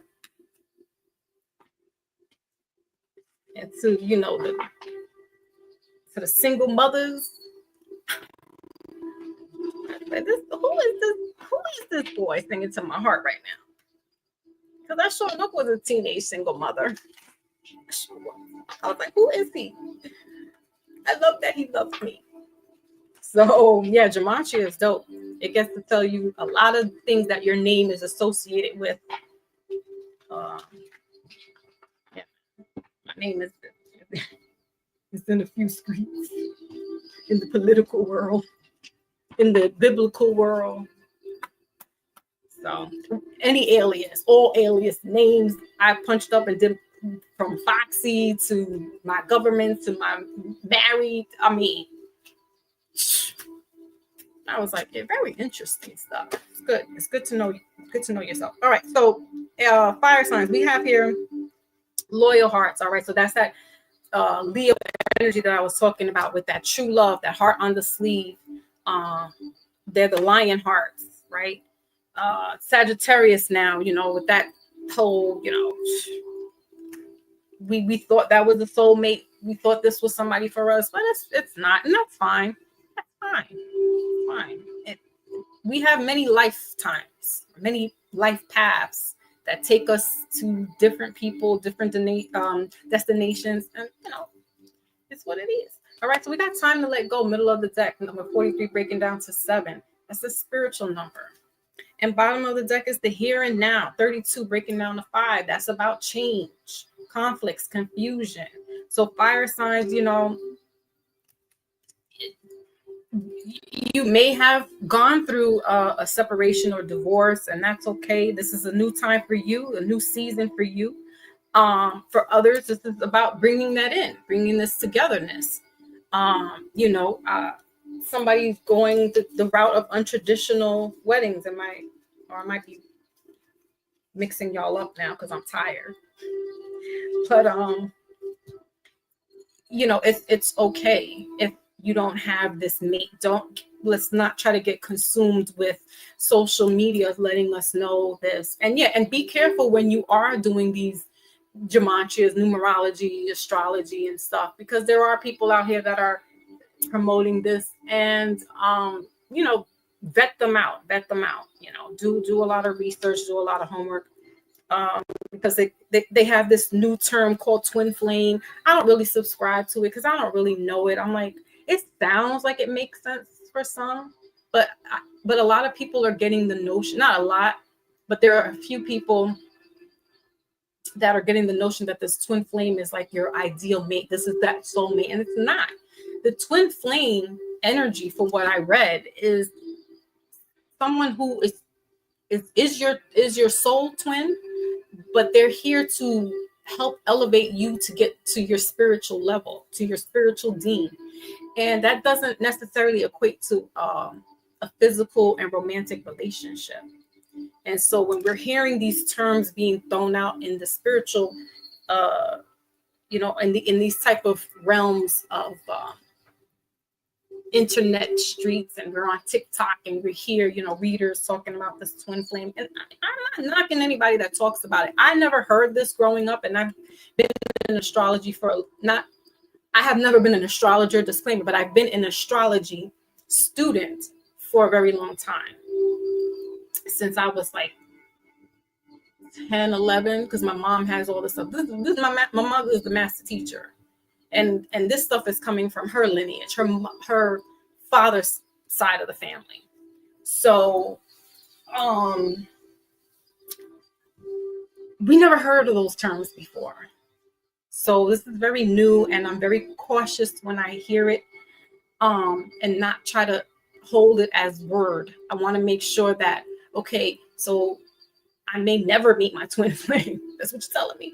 And to, you know, to the single mothers. Who is this boy singing to my heart right now? Because I sure enough was a teenage single mother. I was like, who is he? I love that he loves me. So yeah, gematria is dope. It gets to tell you a lot of things that your name is associated with. Yeah, my name is It's in a few streets, in the political world, in the biblical world. So any alias, all alias names I punched up and did, from Foxy to my government to my married. I mean, I was like, yeah, very interesting stuff. It's good. It's good to know. Good to know yourself. All right. So, fire signs we have here, loyal hearts. All right. So that's that Leo energy that I was talking about with that true love, that heart on the sleeve. They're the lion hearts, right? Sagittarius now, with that whole, we thought that was a soulmate. We thought this was somebody for us, but it's not, and that's fine. That's fine. Fine. We have many lifetimes, many life paths that take us to different people, different destinations, and it's what it is. All right, so we got time to let go. Middle of the deck, number 43, breaking down to 7. That's a spiritual number. And bottom of the deck is the here and now, 32, breaking down to 5. That's about change, conflicts, confusion. So fire signs, you may have gone through a separation or divorce, and that's okay. This is a new time for you, a new season for you. For others, this is about bringing that in, bringing this togetherness. Somebody's going the route of untraditional weddings. I might be mixing y'all up now because I'm tired. But it's okay if you don't have this mate. Let's not try to get consumed with social media letting us know this. And be careful when you are doing these gematria, numerology, astrology and stuff, because there are people out here that are promoting this, and vet them out, do a lot of research, do a lot of homework, because they have this new term called twin flame. I don't really subscribe to it because I don't really know it. I'm like, it sounds like it makes sense for some, but a lot of people are getting the notion, not a lot, but there are a few people that are getting the notion that this twin flame is like your ideal mate. This is that soulmate, and it's not. The twin flame energy, for what I read, is someone who is your soul twin, but they're here to help elevate you to get to your spiritual level, to your spiritual dean. And that doesn't necessarily equate to a physical and romantic relationship. And so when we're hearing these terms being thrown out in the spiritual, in these type of realms of internet streets, and we're on TikTok and we hear, readers talking about this twin flame. And I'm not knocking anybody that talks about it. I never heard this growing up, and I've been in astrology I have never been an astrologer, disclaimer, but I've been an astrology student for a very long time. Since I was like 10, 11, because my mom has all this stuff. This is my mother is the master teacher. And this stuff is coming from her lineage, her father's side of the family. So we never heard of those terms before. So this is very new, and I'm very cautious when I hear it, and not try to hold it as word. I want to make sure that, okay, so I may never meet my twin flame. That's what you're telling me.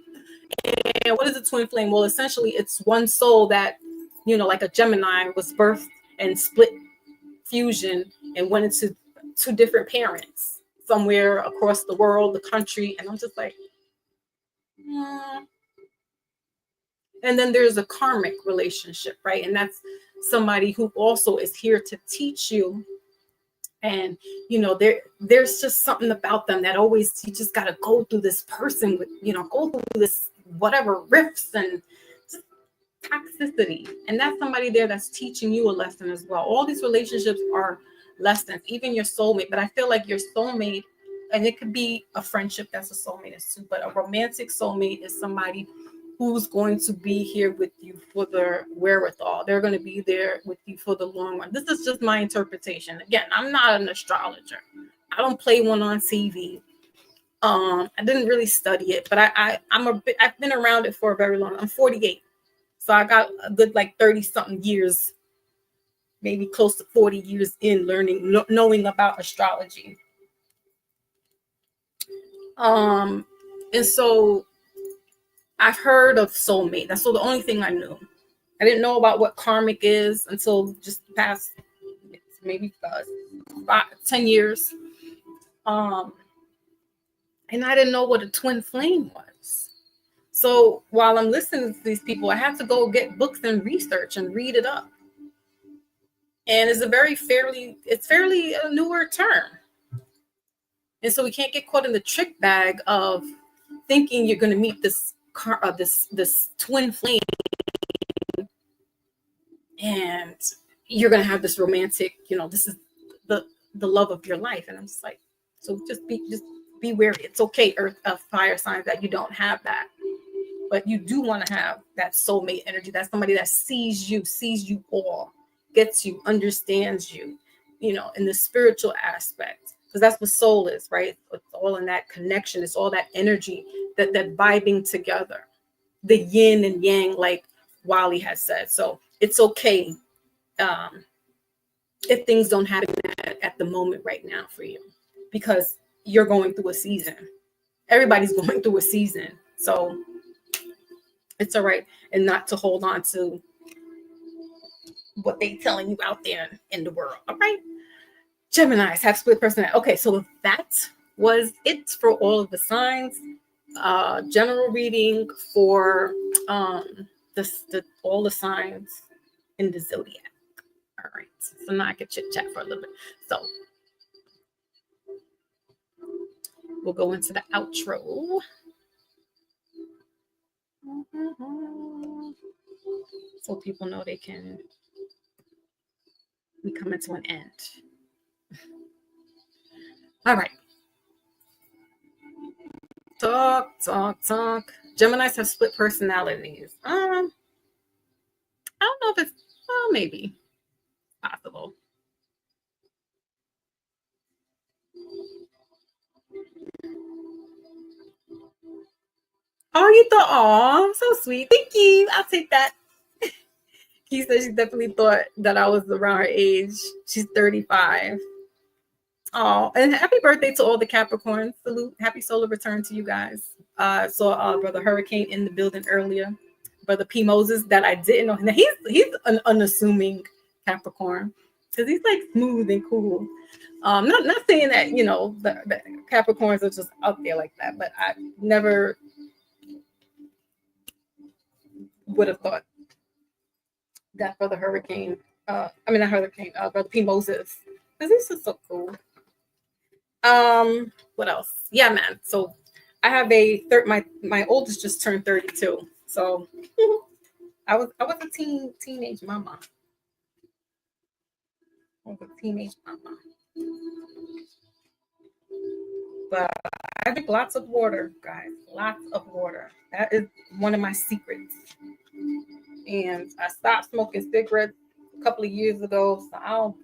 And what is a twin flame? Well, essentially, it's one soul that, like a Gemini, was birthed and split fusion and went into two different parents somewhere across the world, the country. And I'm just like, And then there's a karmic relationship, right? And that's somebody who also is here to teach you. And, there's just something about them that always, you just got to go through this person with, go through this whatever rifts and just toxicity. And that's somebody there that's teaching you a lesson as well. All these relationships are lessons, even your soulmate. But I feel like your soulmate, and it could be a friendship that's a soulmate too, but a romantic soulmate is somebody who's going to be here with you for the wherewithal. They're going to be there with you for the long run. This is just my interpretation. Again, I'm not an astrologer. I don't play one on TV. I didn't really study it, but I've been around it for a very long. I'm 48. So I got a good like 30 something years, maybe close to 40 years in learning, knowing about astrology. And so I've heard of soulmate. That's the only thing I knew. I didn't know about what karmic is until just the past maybe 10 years. And I didn't know what a twin flame was. So while I'm listening to these people, I have to go get books and research and read it up. And it's fairly a newer term. And so we can't get caught in the trick bag of thinking you're going to meet this twin flame and you're going to have this romantic, this is the love of your life. And I'm just like, so just be wary. It's okay, earth, fire signs, that you don't have that. But you do want to have that soulmate energy. That's somebody that sees you all, gets you, understands you, in the spiritual aspect. Because that's what soul is, right? It's all in that connection. It's all that energy, that vibing together, the yin and yang, like Wally has said. So it's okay if things don't happen at the moment right now for you, because you're going through a season. Everybody's going through a season. So it's all right, and not to hold on to what they telling you out there in the world. All right. Geminis have split personality. Okay, so that was it for all of the signs. General reading for all the signs in the zodiac. All right. So now I can chit chat for a little bit. So we'll go into the outro. So people know we coming to an end. All right. Talk. Geminis have split personalities. I don't know if it's, maybe possible. Oh, you thought, oh, so sweet. Thank you. I'll take that. He said she definitely thought that I was around her age. She's 35. Oh, and happy birthday to all the Capricorns. Salute. Happy solar return to you guys. Saw Brother Hurricane in the building earlier. Brother P. Moses, that I didn't know. Now, he's an unassuming Capricorn, because he's like smooth and cool. Not saying that, the Capricorns are just out there like that, but I never would have thought that Brother Hurricane, Brother P. Moses, because he's just so cool. What else? Yeah, man. So I have my oldest just turned 32. So I was a teenage mama. But I drink lots of water, guys. Lots of water. That is one of my secrets. And I stopped smoking cigarettes a couple of years ago, so I don't,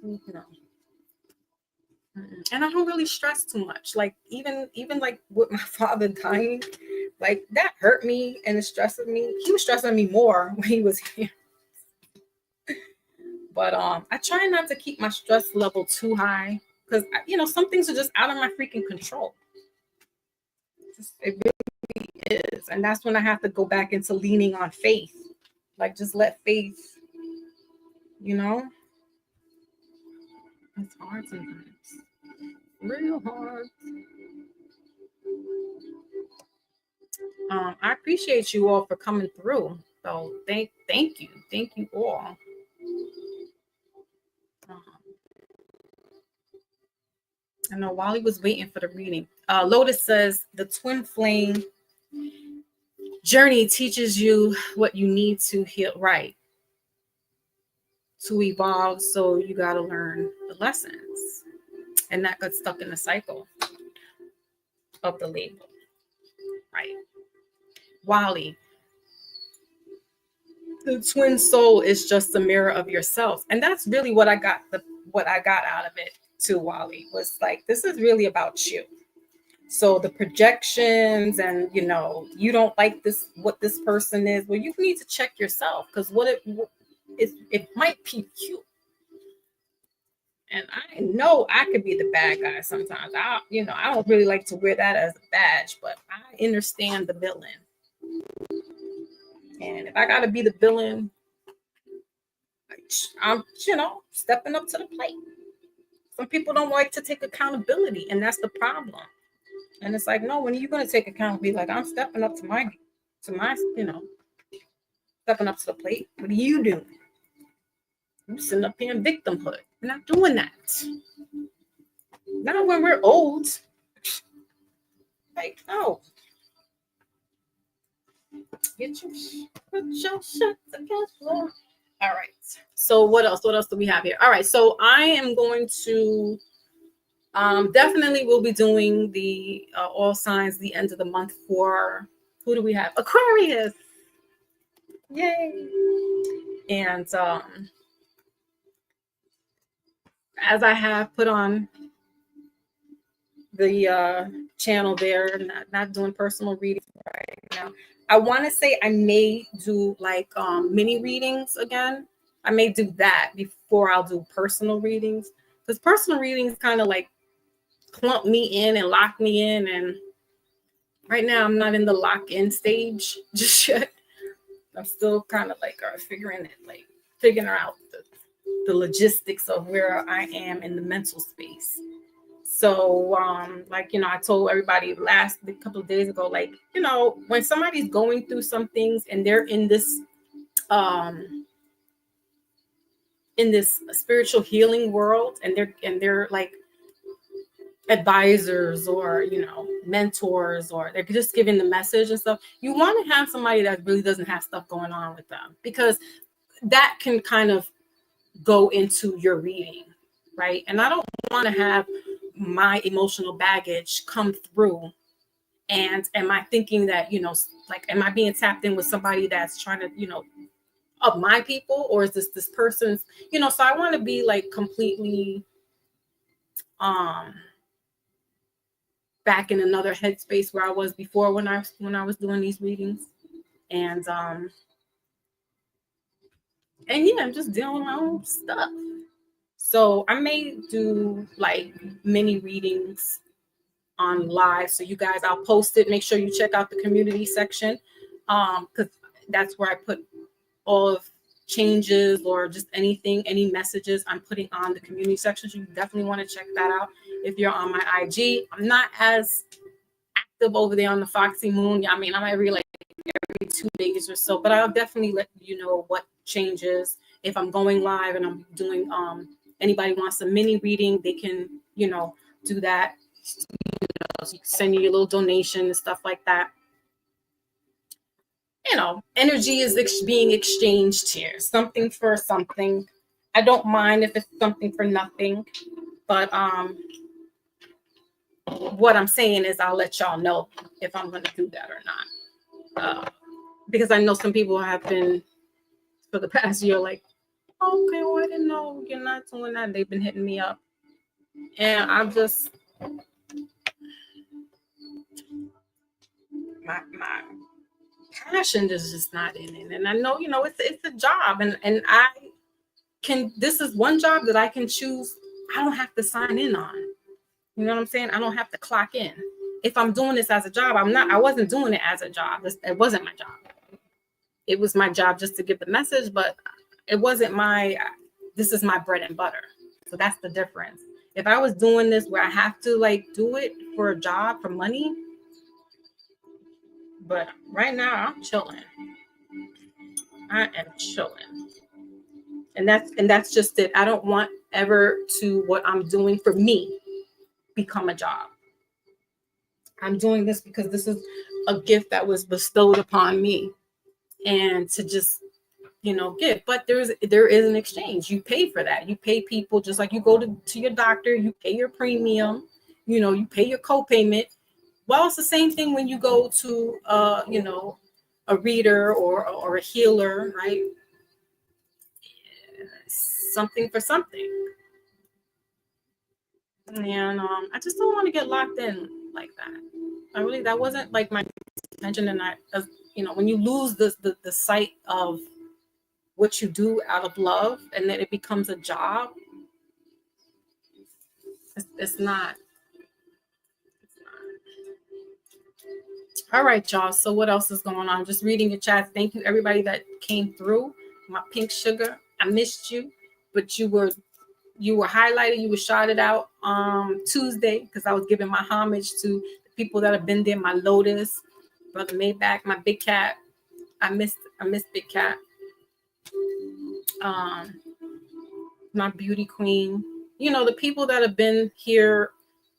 and I don't really stress too much. Like even like with my father dying, like that hurt me and it stressed me. He was stressing me more when he was here. But I try not to keep my stress level too high, because some things are just out of my freaking control. It really is, and that's when I have to go back into leaning on faith. Like, just let faith, it's hard sometimes. Real hard. I appreciate you all for coming through. So thank you all. I know Wally was waiting for the reading. Lotus says the twin flame journey teaches you what you need to heal, right, to evolve. So you got to learn the lessons and not get stuck in the cycle of the label, right? Wally, the twin soul is just a mirror of yourself, and that's really what I got out of it too. Wally was like, this is really about you. So the projections and, you don't like this, what this person is. Well, you need to check yourself, because it might be you. And I know I could be the bad guy sometimes. I don't really like to wear that as a badge, but I understand the villain. And if I got to be the villain, I'm, stepping up to the plate. Some people don't like to take accountability, and that's the problem. And it's like, no, when are you going to take accountability? Like, I'm stepping up to my, stepping up to the plate. What are you doing? You sitting up here in victimhood. We're not doing that. Not when we're old. Like, no. Put your shit together. All right. So what else? What else do we have here? All right. So I am going to definitely will be doing the all signs the end of the month for, who do we have? Aquarius. Yay. And as I have put on the channel there, not doing personal readings right now. I want to say I may do like mini readings again. I may do that before I'll do personal readings, because personal readings kind of like clump me in and lock me in, and right now I'm not in the lock-in stage just yet. I'm still kind of like figuring out the logistics of where I am in the mental space. So, I told everybody a couple of days ago, when somebody's going through some things and they're in this spiritual healing world, and they're like advisors or, mentors, or they're just giving the message and stuff, you want to have somebody that really doesn't have stuff going on with them, because that can kind of go into your reading, right? And I don't want to have my emotional baggage come through, and am I thinking that, am I being tapped in with somebody that's trying to, of my people, or is this person's, so I want to be like completely back in another headspace where I was before when I was doing these readings. And yeah, I'm just dealing with my own stuff. So I may do like mini readings on live. So you guys, I'll post it. Make sure you check out the community section, because that's where I put all of changes or just any messages I'm putting on the community section. So you definitely want to check that out. If you're on my IG, I'm not as active over there on the Foxy Moon. I mean, I'm every 2 days or so, but I'll definitely let you know what changes. If I'm going live and I'm doing anybody wants a mini reading, they can do that. So you can send you your little donation and stuff like that. Energy is being exchanged here, something for something. I don't mind if it's something for nothing, but what I'm saying is I'll let y'all know if I'm going to do that or not, because I know some people have been for the past year like, okay, well, I didn't know you're not doing that. They've been hitting me up, and I'm just my passion is just not in it. And I know, it's a job, and I can, this is one job that I can choose. I don't have to sign in on. You know what I'm saying? I don't have to clock in. If I'm doing this as a job, I wasn't doing it as a job. It wasn't my job. It was my job just to give the message, but it wasn't this is my bread and butter. So that's the difference. If I was doing this where I have to do it for a job, for money, but right now I'm chilling. I am chilling. And that's just it. I don't want ever to what I'm doing for me become a job. I'm doing this because this is a gift that was bestowed upon me, and to just give. But there is an exchange. You pay for that. You pay people just like you go to your doctor. You pay your premium. You pay your co-payment. Well, it's the same thing when you go to a reader or a healer, right? Something for something. And I just don't want to get locked in like that. That wasn't like my intention. And when you lose the sight of what you do out of love, and then it becomes a job, it's not. All right, y'all. So what else is going on? Just reading your chat. Thank you, everybody that came through. My pink sugar, I missed you, but you were highlighted. You were shouted out Tuesday because I was giving my homage to the people that have been there. My Lotus, Brother Maybach, my Big Cat. I missed Big Cat. My Beauty Queen. The people that have been here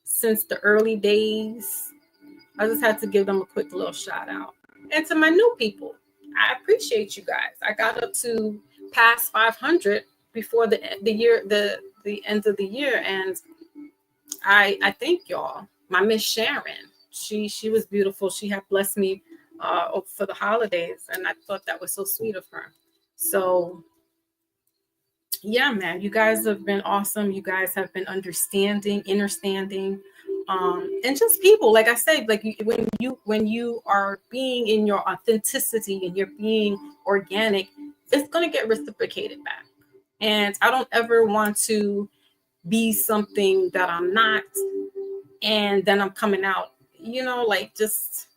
since the early days. I just had to give them a quick little shout out. And to my new people, I appreciate you guys. I got up to past 500 before the end of the year, and I thank y'all. My Miss Sharon, she was beautiful. She had blessed me for the holidays, and I thought that was so sweet of her. So yeah, man, you guys have been awesome. You guys have been understanding, and just people, like I said, like when you are being in your authenticity and you're being organic, it's going to get reciprocated back. And I don't ever want to be something that I'm not, and then I'm coming out, just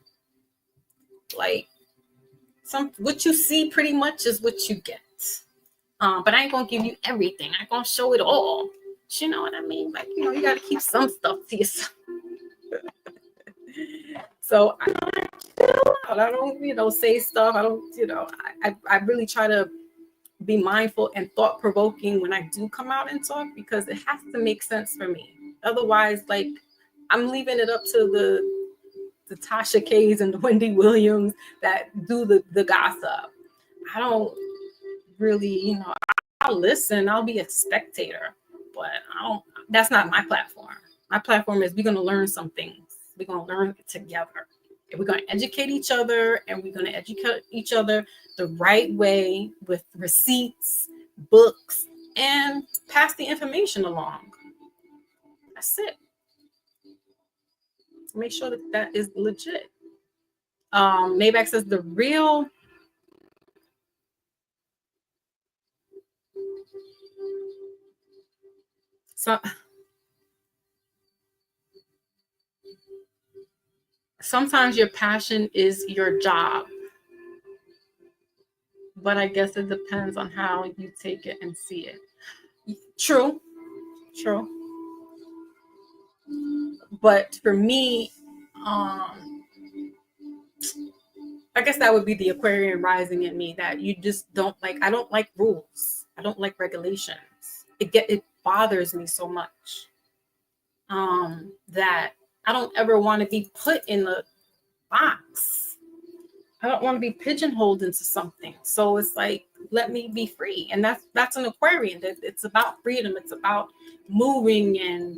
like what you see pretty much is what you get. But I ain't gonna give you everything. I ain't gonna show it all. You know what I mean? Like, you got to keep some stuff to yourself. So I don't say stuff. I don't, I really try to be mindful and thought-provoking when I do come out and talk, because it has to make sense for me. Otherwise, like, I'm leaving it up to the Tasha Kays and the Wendy Williams that do the gossip. I don't really, I'll listen. I'll be a spectator, but that's not my platform. My platform is we're going to learn some things. We're going to learn it together. And we're going to educate each other, and we're going to educate each other the right way with receipts, books, and pass the information along. That's it. Make sure that is legit. Maybach says the real sometimes your passion is your job, but I guess it depends on how you take it and see it. True. But for me, I guess that would be the Aquarian rising in me, that you just don't like. I don't like rules. I don't like regulations. It bothers me so much that I don't ever want to be put in a box. I don't want to be pigeonholed into something. So it's like, let me be free. And that's an Aquarian. It's about freedom. It's about moving and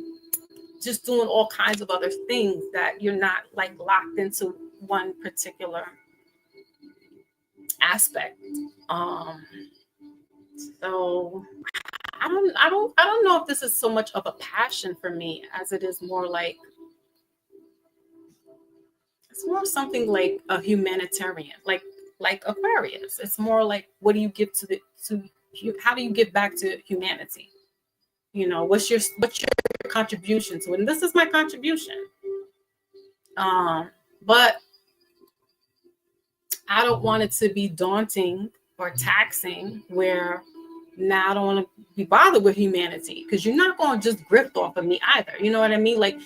just doing all kinds of other things that you're not like locked into one particular aspect. So I don't know if this is so much of a passion for me as it is more like, it's more something like a humanitarian, like Aquarius. It's more like, what do you give how do you give back to humanity? What's your contribution to it? And this is my contribution. But I don't want it to be daunting or taxing where now I don't want to be bothered with humanity, because you're not going to just grift off of me either. You know what I mean? Like,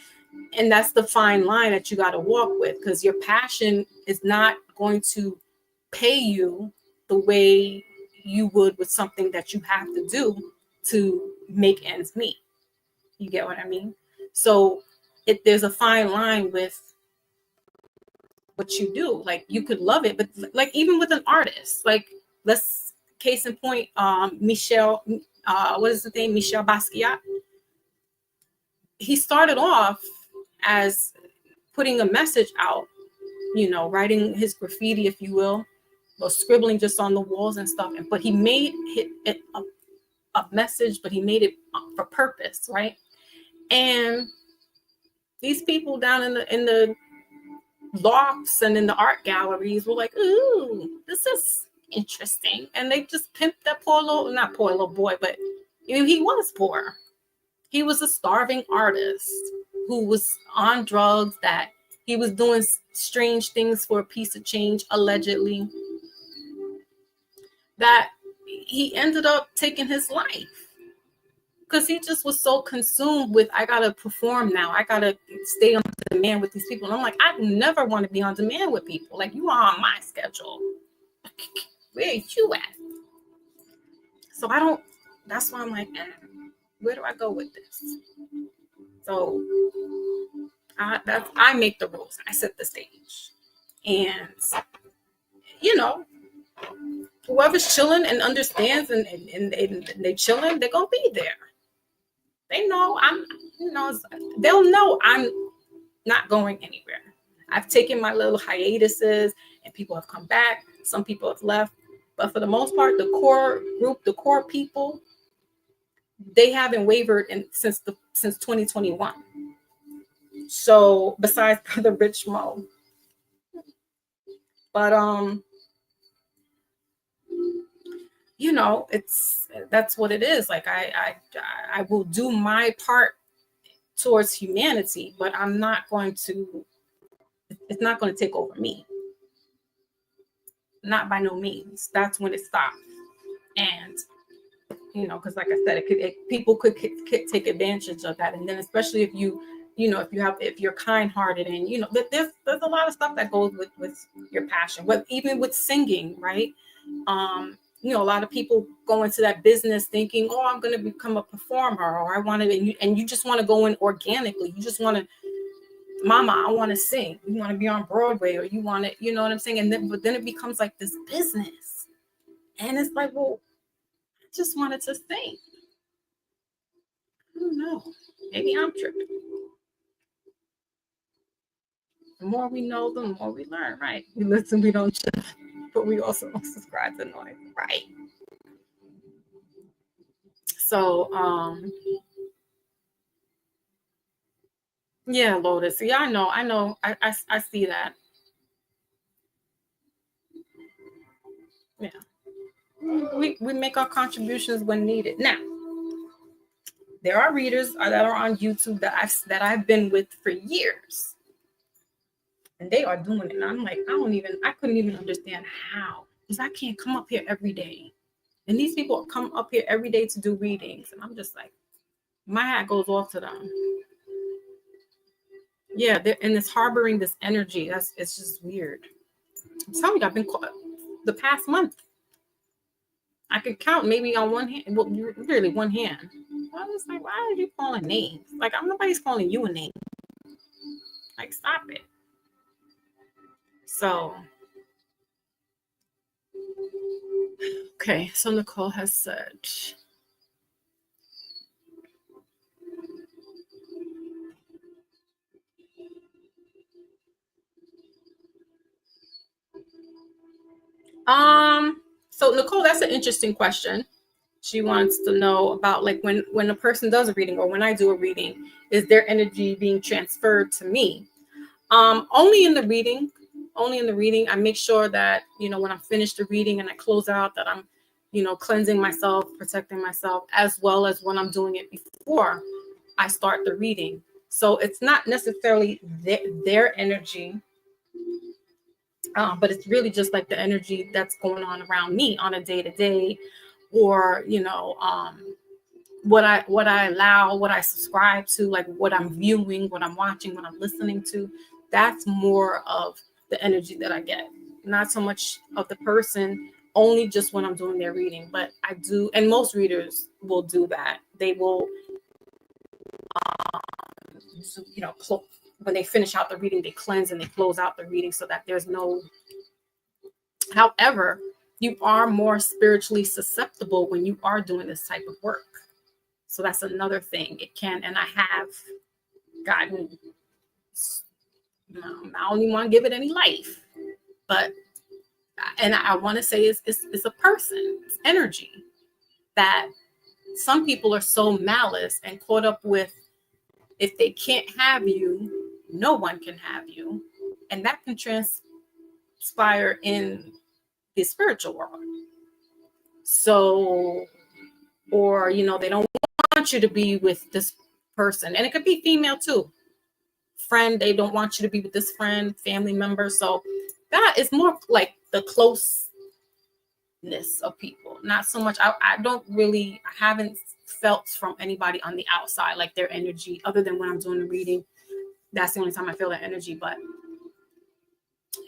and that's the fine line that you got to walk with, because your passion is not going to pay you the way you would with something that you have to do to make ends meet. You get what I mean? So there's a fine line with what you do. Like, you could love it, but like even with an artist, like, let's case in point, Michel, what is the name? Michel Basquiat. He started off as putting a message out, writing his graffiti, if you will, or scribbling just on the walls and stuff. But he made it a message, but he made it for purpose, right? And these people down in the lofts and in the art galleries were like, ooh, this is interesting. And they just pimped that not poor little boy, but he was poor. He was a starving artist who was on drugs, that he was doing strange things for a piece of change, allegedly, that he ended up taking his life. Because he just was so consumed with, I gotta perform now. I gotta stay on demand with these people. And I'm like, I never want to be on demand with people. Like, you are on my schedule. Where you at? So that's why I'm like, where do I go with this? So I make the rules. I set the stage. And, whoever's chilling and understands and they chilling, they're going to be there. They know they'll know I'm not going anywhere. I've taken my little hiatuses and people have come back. Some people have left. But for the most part, the core group, the core people, they haven't wavered since 2021. So besides Brother Rich Mo. But that's what it is. Like I will do my part towards humanity, but it's not going to take over me. Not by no means. That's when it stops. And because like I said, people could take advantage of that. And then especially if you're kind-hearted and there's a lot of stuff that goes with your passion, but even with singing, right? A lot of people go into that business thinking, oh, I'm going to become a performer, or I want to, and you just want to go in organically. You just want to, mama, I want to sing. You want to be on Broadway, or you want to, you know what I'm saying? But then it becomes like this business. And it's like, well, I just wanted to sing. I don't know. Maybe I'm tripping. The more we know, the more we learn, right? We listen, we don't judge, but we also don't subscribe to noise, right? So, yeah, Lotus. Yeah, I know. I see that. Yeah. We make our contributions when needed. Now, there are readers that are on YouTube that I've been with for years. And they are doing it. And I'm like, I couldn't even understand how. Because I can't come up here every day. And these people come up here every day to do readings. And I'm just like, my hat goes off to them. Yeah, and it's harboring this energy. It's just weird. I'm telling you, I've been caught the past month. I could count maybe on one hand, well, really one hand. I was like, why are you calling names? Like, nobody's calling you a name. Like, stop it. So, okay, so Nicole has said, so Nicole, that's an interesting question. She wants to know about, like, when a person does a reading, or when I do a reading, is their energy being transferred to me? Only in the reading. I make sure that, when I'm finished the reading and I close out, that I'm, cleansing myself, protecting myself, as well as when I'm doing it before I start the reading. So it's not necessarily their energy, but it's really just like the energy that's going on around me on a day-to-day, or, what I allow, what I subscribe to, like what I'm viewing, what I'm watching, what I'm listening to. That's more of the energy that I get, not so much of the person, only just when I'm doing their reading. But I do, and most readers will do that. They will, when they finish out the reading, they cleanse and they close out the reading so that there's no. However, you are more spiritually susceptible when you are doing this type of work. So that's another thing. It can, and I have gotten, I don't even want to give it any life, but, and I want to say it's a person, it's energy, that some people are so malice and caught up with if they can't have you, no one can have you. And that can transpire in the spiritual world. So, or, they don't want you to be with this person. And it could be female too. Friend, they don't want you to be with this friend, family member. So that is more like the closeness of people. Not so much. I haven't felt from anybody on the outside, like their energy, other than when I'm doing the reading. That's the only time I feel that energy. But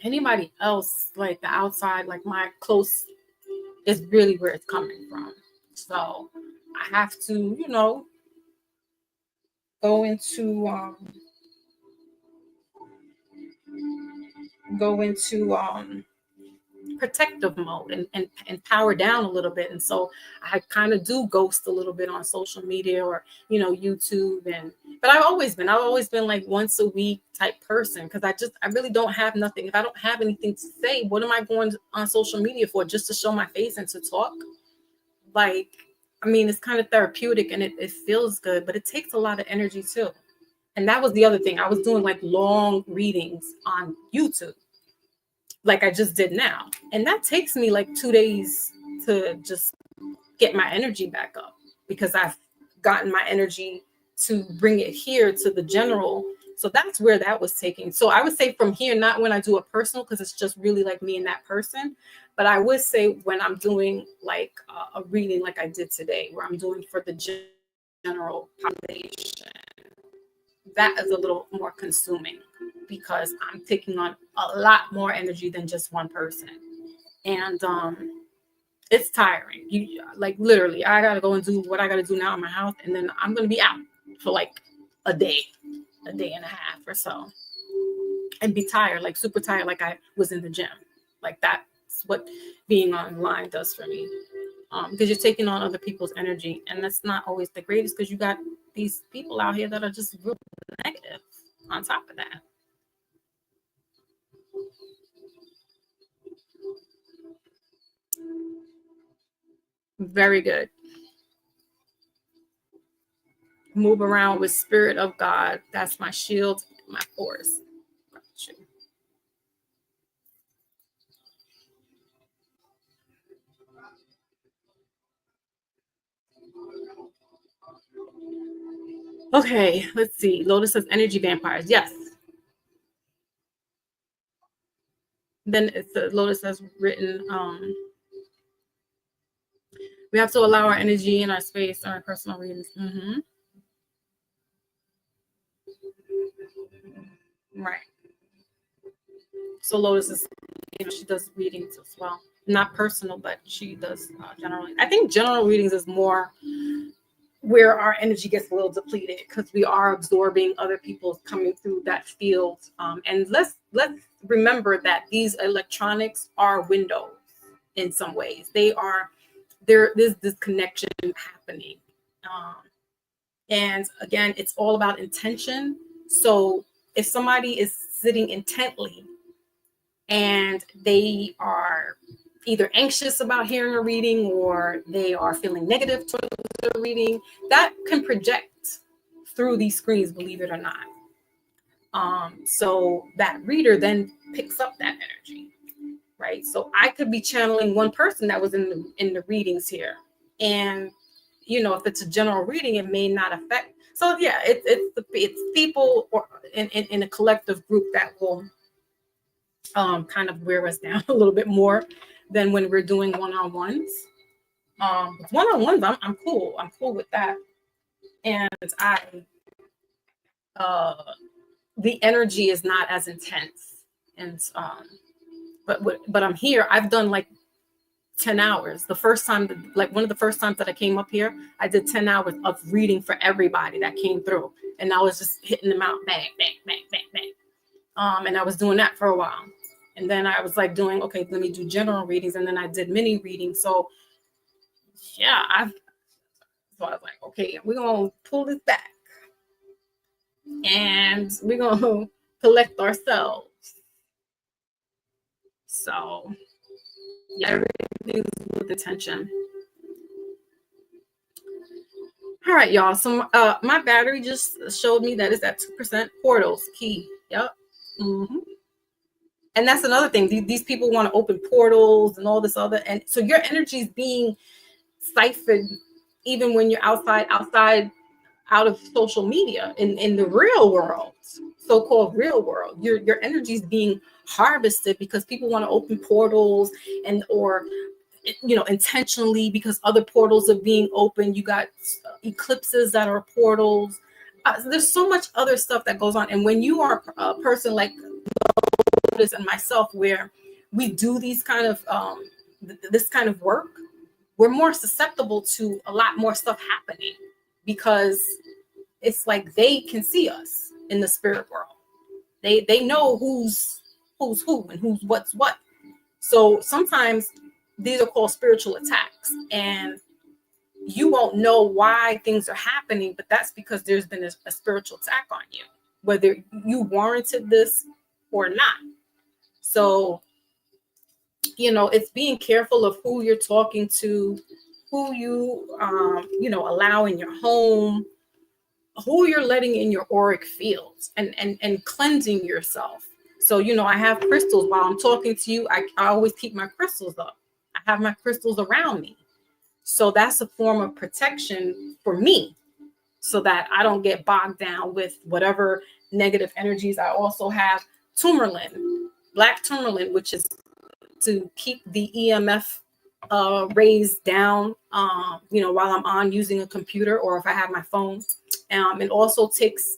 anybody else, like the outside, like my close, is really where it's coming from. So I have to, go into protective mode and power down a little bit. And so I kind of do ghost a little bit on social media or YouTube. But I've always been like once a week type person, because I really don't have nothing. If I don't have anything to say, what am I going on social media for? Just to show my face and to talk? Like, I mean, it's kind of therapeutic and it feels good, but it takes a lot of energy too. And that was the other thing. I was doing like long readings on YouTube, like I just did now. And that takes me like 2 days to just get my energy back up, because I've gotten my energy to bring it here to the general. So that's where that was taking. So I would say from here, not when I do a personal, because it's just really like me and that person. But I would say when I'm doing like a reading like I did today, where I'm doing for the general population, that is a little more consuming, because I'm taking on a lot more energy than just one person. And it's tiring. Like literally, I gotta go and do what I gotta do now in my house, and then I'm gonna be out for like a day and a half or so, and be tired, like super tired, like I was in the gym. Like that's what being online does for me. Because you're taking on other people's energy, and that's not always the greatest, because you got these people out here that are just real negative on top of that. Very good. Move around with spirit of God. That's my shield, my force. Okay, let's see. Lotus says energy vampires. Yes. Then it's the Lotus has written, we have to allow our energy and our space and our personal reasons. Mm-hmm. Right. So Lotus is, she does readings as well. Not personal, but she does general. I think general readings is more where our energy gets a little depleted, because we are absorbing other people coming through that field. And let's remember that these electronics are windows in some ways. There's this connection happening. And again, it's all about intention. So if somebody is sitting intently and they are either anxious about hearing a reading, or they are feeling negative towards the reading, that can project through these screens, believe it or not. So that reader then picks up that energy, right? So I could be channeling one person that was in the readings here, and if it's a general reading, it may not affect. So yeah, it's people or in a collective group that will kind of wear us down a little bit more than when we're doing one-on-ones. One-on-ones, I'm cool. I'm cool with that. And uh, the energy is not as intense. And but I'm here. I've done like 10 hours. The first time, like one of the first times that I came up here, I did 10 hours of reading for everybody that came through. And I was just hitting them out, bang, bang, bang, bang, bang. And I was doing that for a while. And then I was like doing, okay, let me do general readings. And then I did mini readings. So yeah, so I was like, okay, we're going to pull this back. And we're going to collect ourselves. So yeah, everything's with attention. All right, y'all. So my battery just showed me that it's at 2%. Portals key. Yep. hmm And that's another thing. These people want to open portals and all this other, and so your energy is being siphoned even when you're outside out of social media in the real world, so-called real world. Your energy is being harvested because people want to open portals, and or intentionally, because other portals are being opened. You got eclipses that are portals. There's so much other stuff that goes on, and when you are a person like Lotus and myself, where we do these kind of this kind of work, we're more susceptible to a lot more stuff happening, because it's like they can see us in the spirit world. They know who's who and who's what's what. So sometimes these are called spiritual attacks, and you won't know why things are happening, but that's because there's been a spiritual attack on you, whether you warranted this or not. So it's being careful of who you're talking to, who you allow in your home, who you're letting in your auric fields, and cleansing yourself. So I have crystals. While I'm talking to you, I always keep my crystals up. I have my crystals around me, so that's a form of protection for me, so that I don't get bogged down with whatever negative energies. I also have tourmaline, black tourmaline, which is to keep the EMF raised down, while I'm on using a computer or if I have my phone. It also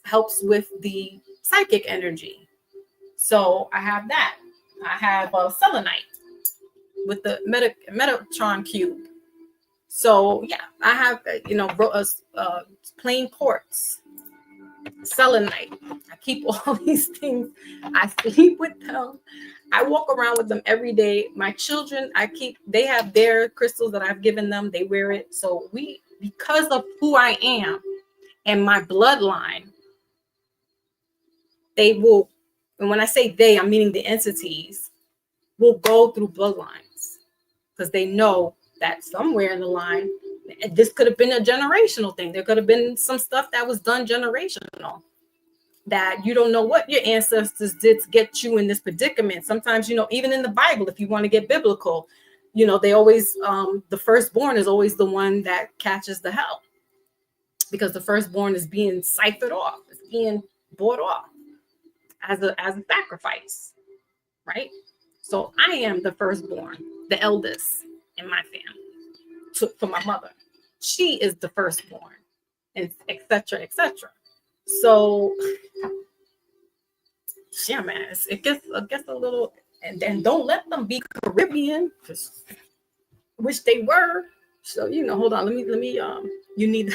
helps with the psychic energy. So I have that. I have selenite with the Metatron cube. So yeah, I have plain quartz, selenite. I keep all these things. I sleep with them. I walk around with them every day. My children, they have their crystals that I've given them. They wear it. So because of who I am and my bloodline, they will, and when I say they, I'm meaning the entities, will go through bloodlines, because they know that somewhere in the line, this could have been a generational thing. There could have been some stuff that was done generational, that you don't know what your ancestors did to get you in this predicament. Sometimes, even in the Bible, if you want to get biblical, they always, the firstborn is always the one that catches the hell, because the firstborn is being ciphered off, it's being bought off as a sacrifice, right? So I am the firstborn, the eldest in my family, for my mother. She is the firstborn, and etc., etc. So yeah, man, it gets a little, and then don't let them be Caribbean, which they were. So hold on, let me you need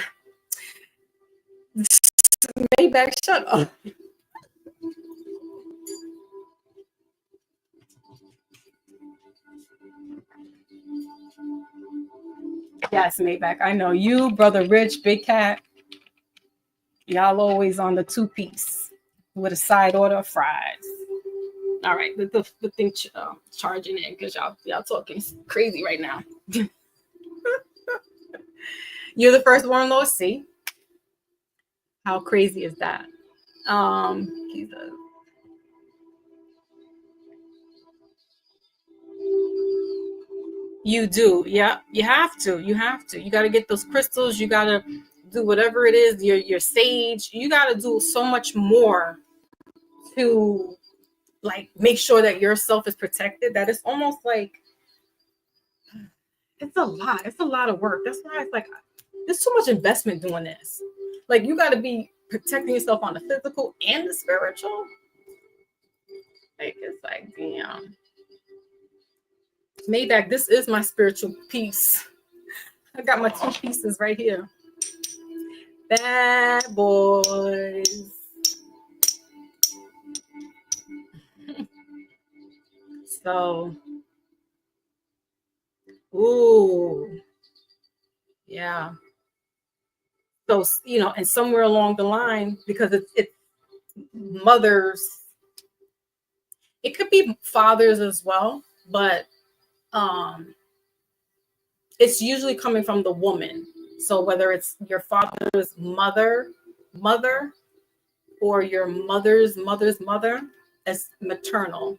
Maybach, shut up. Yes, Maybach, I know you, brother Rich, Big Cat. Y'all always on the 2-piece with a side order of fries. All right, the thing charging in, because y'all talking crazy right now. You're the first one, Lois. See, how crazy is that? Jesus. You do, yeah. You have to. You have to. You got to get those crystals. You got to do whatever it is. Your sage. You got to do so much more to like make sure that yourself is protected. That it's almost like it's a lot. It's a lot of work. That's why it's like there's too much investment doing this. Like you got to be protecting yourself on the physical and the spiritual. Like it's like damn. Maybach, this is my spiritual piece. I got my 2 pieces right here. Bad boys. So, ooh, yeah. So, and somewhere along the line, because it's mothers, it could be fathers as well, but it's usually coming from the woman. So whether it's your father's mother, or your mother's mother, as maternal.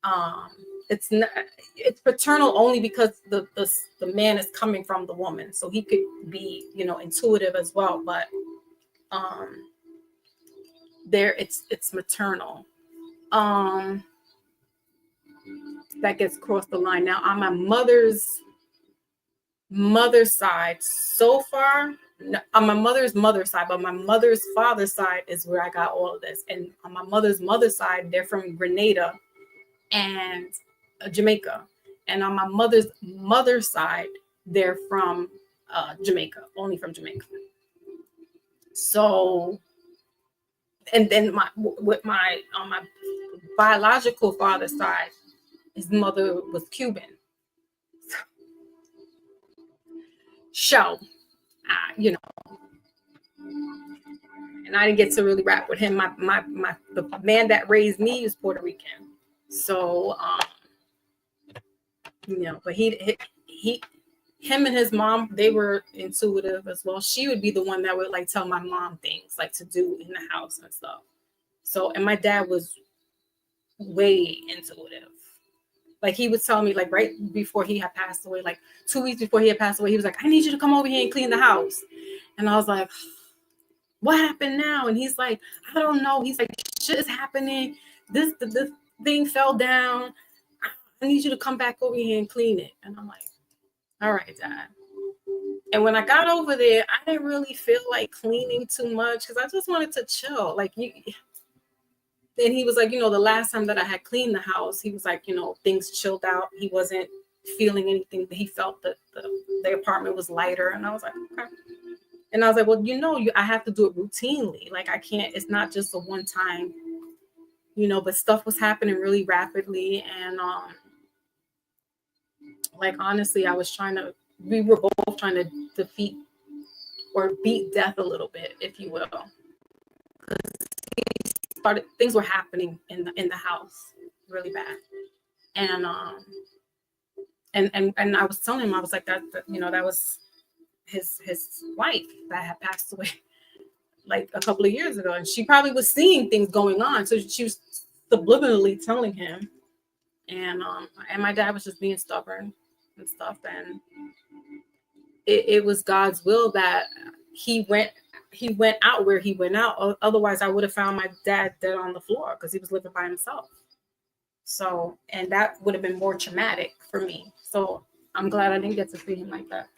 Um, it's not, it's paternal only because the man is coming from the woman, so he could be, intuitive as well. But there, it's maternal. That gets crossed the line. Now on my mother's side, so far, on my mother's side, but my mother's father's side is where I got all of this. And on my mother's side, they're from Grenada and Jamaica. And on my mother's side, they're from Jamaica, only from Jamaica. So, and then on my biological father's side, his mother was Cuban. So, and I didn't get to really rap with him. The man that raised me is Puerto Rican. So, but him and his mom, they were intuitive as well. She would be the one that would like tell my mom things like to do in the house and stuff. So, and my dad was way intuitive. Like he would tell me, like right before he had passed away, like 2 weeks before he had passed away, he was like, I need you to come over here and clean the house. And I was like, what happened now? And he's like, I don't know. He's like, shit is happening. This thing fell down. I need you to come back over here and clean it. And I'm like, all right, Dad. And when I got over there, I didn't really feel like cleaning too much because I just wanted to chill. Like and he was like, the last time that I had cleaned the house, he was like, things chilled out. He wasn't feeling anything, but he felt that the apartment was lighter. And I was like, okay. And I was like, well, I have to do it routinely. Like I can't, it's not just a one time, but stuff was happening really rapidly. And like, honestly, we were both trying to defeat or beat death a little bit, if you will. Things were happening in the house really bad. And and I was telling him, I was like, that was his wife that had passed away like a couple of years ago. And she probably was seeing things going on. So she was subliminally telling him. And my dad was just being stubborn and stuff. And it was God's will that he went out where he went out. Otherwise, I would have found my dad dead on the floor because he was living by himself. So, and that would have been more traumatic for me. So I'm glad I didn't get to see him like that.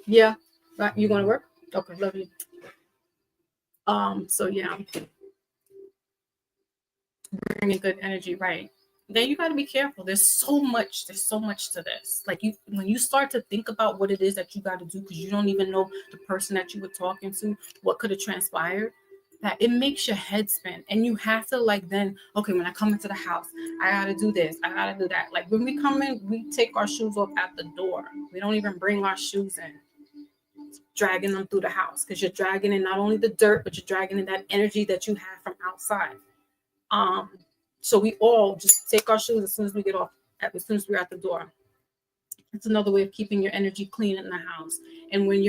Yeah. You going to work? Okay, love you. So yeah. Bringing good energy, right. Then you got to be careful. There's so much to this. Like when you start to think about what it is that you got to do, because you don't even know the person that you were talking to, what could have transpired, that it makes your head spin. And you have to then, okay, when I come into the house, I got to do this, I got to do that. Like when we come in, we take our shoes off at the door. We don't even bring our shoes in, dragging them through the house, because you're dragging in not only the dirt, but you're dragging in that energy that you have from outside. So we all just take our shoes as soon as we get off, as soon as we're at the door. It's another way of keeping your energy clean in the house. And when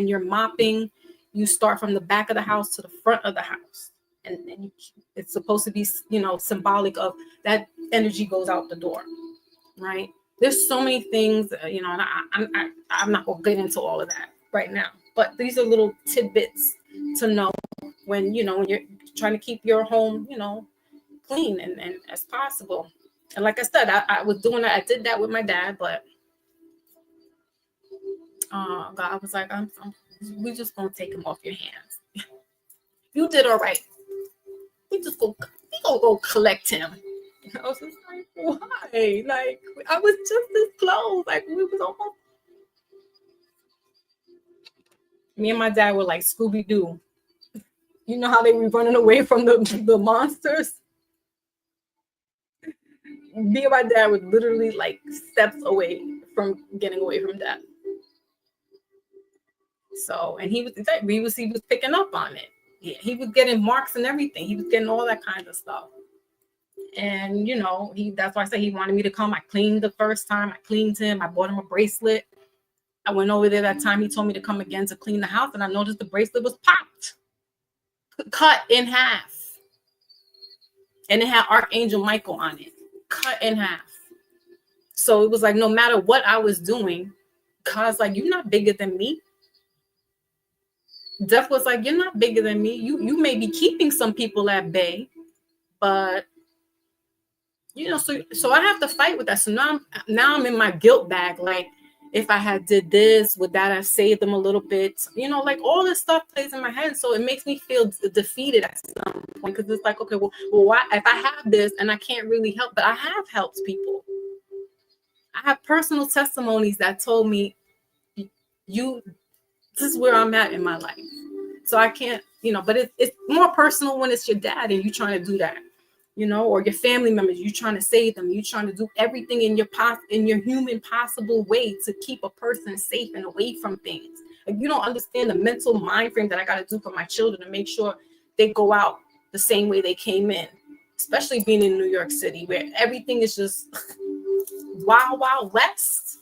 you're mopping, you start from the back of the house to the front of the house. And it's supposed to be, symbolic of that energy goes out the door, right? There's so many things, and I'm not going to get into all of that right now. But these are little tidbits to know when you're trying to keep your home, clean and as possible. And like I said, I was doing that. I did that with my dad, but God was like, we just gonna take him off your hands. You did all right. We gonna go collect him. And I was just like, why? Like I was just this close. Like we was almost. Me and my dad were like Scooby-Doo. You know how they were running away from the monsters? Me and my dad were literally like steps away from getting away from that. So, and he was picking up on it. Yeah, he was getting marks and everything. He was getting all that kind of stuff. And that's why I say he wanted me to come. I cleaned the first time. I cleaned him. I bought him a bracelet. I went over there that time he told me to come again to clean the house, and I noticed the bracelet was popped, cut in half. And it had Archangel Michael on it, cut in half. So it was like, no matter what I was doing, God's like, you're not bigger than me. Death was like, you're not bigger than me. You may be keeping some people at bay, but so I have to fight with that. So now I'm in my guilt bag. Like, if I had did this, would that have saved them a little bit? Like all this stuff plays in my head. So it makes me feel defeated at some point, because it's like, okay, well, why, if I have this and I can't really help, but I have helped people. I have personal testimonies that told me, this is where I'm at in my life. So I can't, but it's more personal when it's your dad and you trying to do that. Or your family members, you trying to save them, you trying to do everything in your human possible way to keep a person safe and away from things. Like, you don't understand the mental mind frame that I got to do for my children to make sure they go out the same way they came in, especially being in New York City, where everything is just wild, wild west.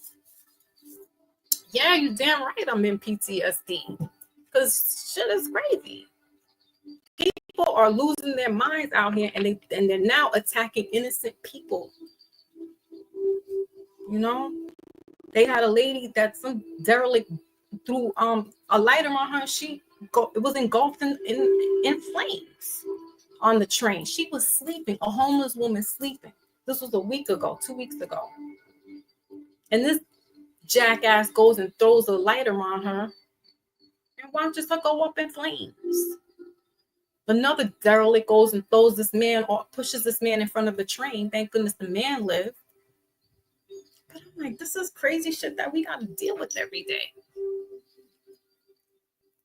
Yeah, you damn right I'm in PTSD, because shit is crazy. People are losing their minds out here, and they're now attacking innocent people. They had a lady that some derelict threw a lighter on her. It was engulfed in flames on the train. She was sleeping, a homeless woman sleeping. This was 2 weeks ago. And this jackass goes and throws a lighter on her and watches her go up in flames. Another derelict goes and throws this man or pushes this man in front of the train. Thank goodness the man lived. But I'm like, this is crazy shit that we got to deal with every day.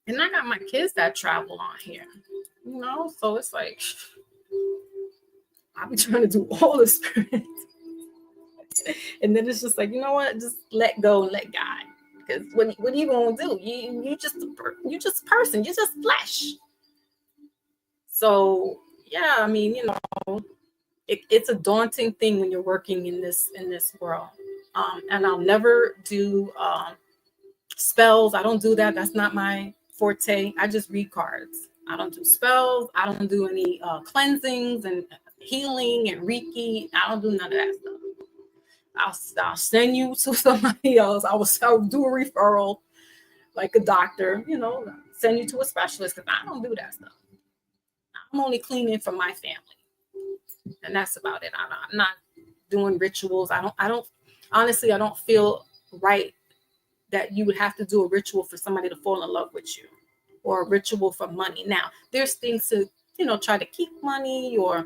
And I got my kids that travel on here, so it's like, I'll be trying to do all this. And then it's just like, you know what? Just let go and let God. Because what are you going to do? You just a person. You're just flesh. So, yeah, I mean, it's a daunting thing when you're working in this world. And I'll never do spells. I don't do that. That's not my forte. I just read cards. I don't do spells. I don't do any cleansings and healing and Reiki. I don't do none of that stuff. I'll send you to somebody else. I'll do a referral, like a doctor, send you to a specialist, because I don't do that stuff. I'm only cleaning for my family, and that's about it. I'm not doing rituals. I don't feel right that you would have to do a ritual for somebody to fall in love with you, or a ritual for money. Now, there's things to, try to keep money, or,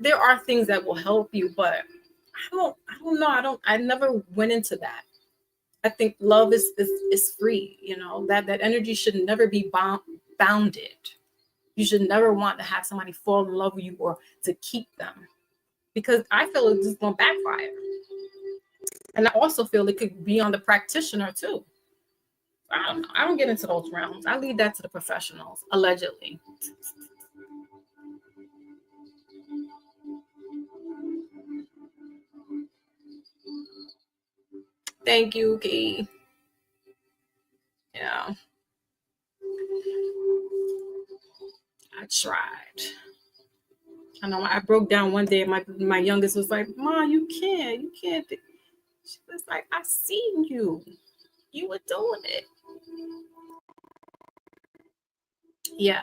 there are things that will help you, but I don't know. I never went into that. I think love is free, that energy should never be bounded. You should never want to have somebody fall in love with you or to keep them, because I feel it's just going to backfire. And I also feel it could be on the practitioner too. I don't know. I don't get into those realms. I leave that to the professionals, allegedly. Thank you, Key. Yeah. I tried. I know I broke down one day. My youngest was like, "Mom, you can't. She was like, I seen you. You were doing it." Yeah.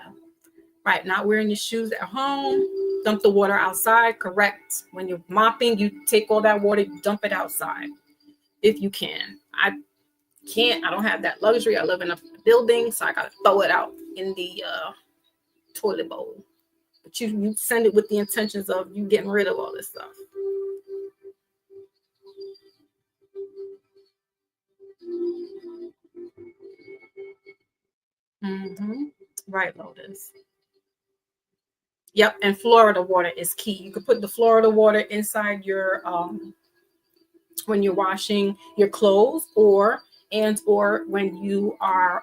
Right. Not wearing your shoes at home. Dump the water outside. Correct. When you're mopping, you take all that water, dump it outside if you can. I can't. I don't have that luxury. I live in a building, so I gotta throw it out in the toilet bowl. But you send it with the intentions of you getting rid of all this stuff. Mm-hmm. Right, Lotus. Yep, and Florida water is key. You could put the Florida water inside your when you're washing your clothes, or when you are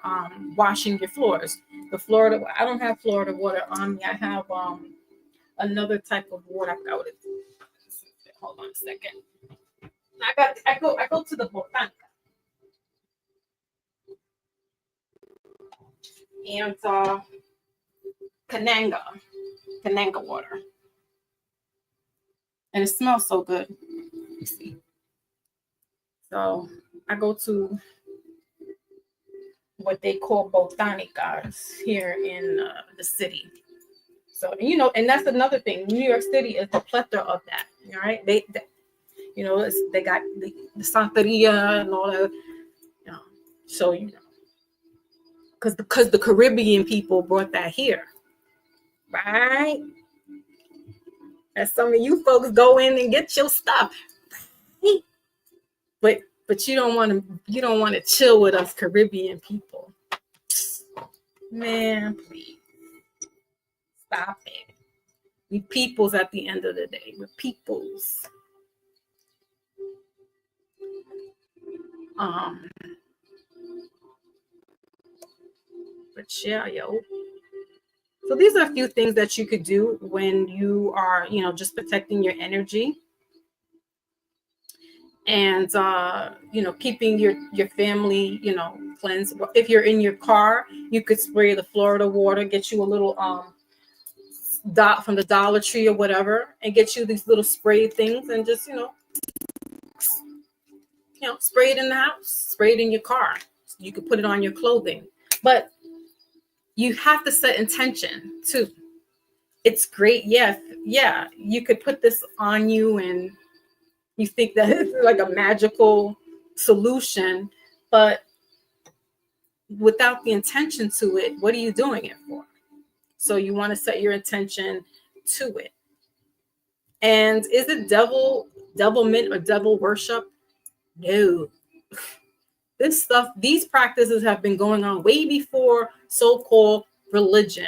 washing your floors. The Florida, I don't have Florida water on me. I have another type of water. I forgot what it is. Hold on a second. I go to the botanca. and Kananga water. And it smells so good. You see. So I go to what they call botanicas here in the city. So, and that's another thing. New York City is a plethora of that. All right. They got the Santeria and all that. So, because the Caribbean people brought that here. Right. And some of you folks go in and get your stuff. But you don't want to chill with us Caribbean people. Man, please. Stop it. We peoples at the end of the day. We're peoples. But yeah, yo. So these are a few things that you could do when you are, just protecting your energy. And keeping your family, cleansed. If you're in your car, you could spray the Florida water, get you a little dot from the Dollar Tree or whatever, and get you these little spray things, and just spray it in the house, spray it in your car. You could put it on your clothing, but you have to set intention too. It's great, yeah, you could put this on you and you think that it's like a magical solution, but without the intention to it, what are you doing it for? So you want to set your intention to it. And is it devilment or devil worship? No. These practices have been going on way before so-called religion.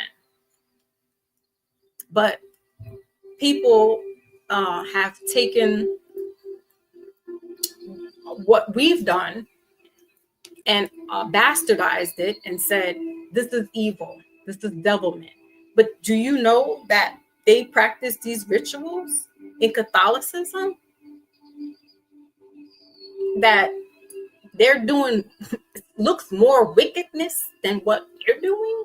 But people have taken what we've done and bastardized it and said, this is evil, this is devilment. But do you know that they practice these rituals in Catholicism? That they're doing looks more wickedness than what you're doing.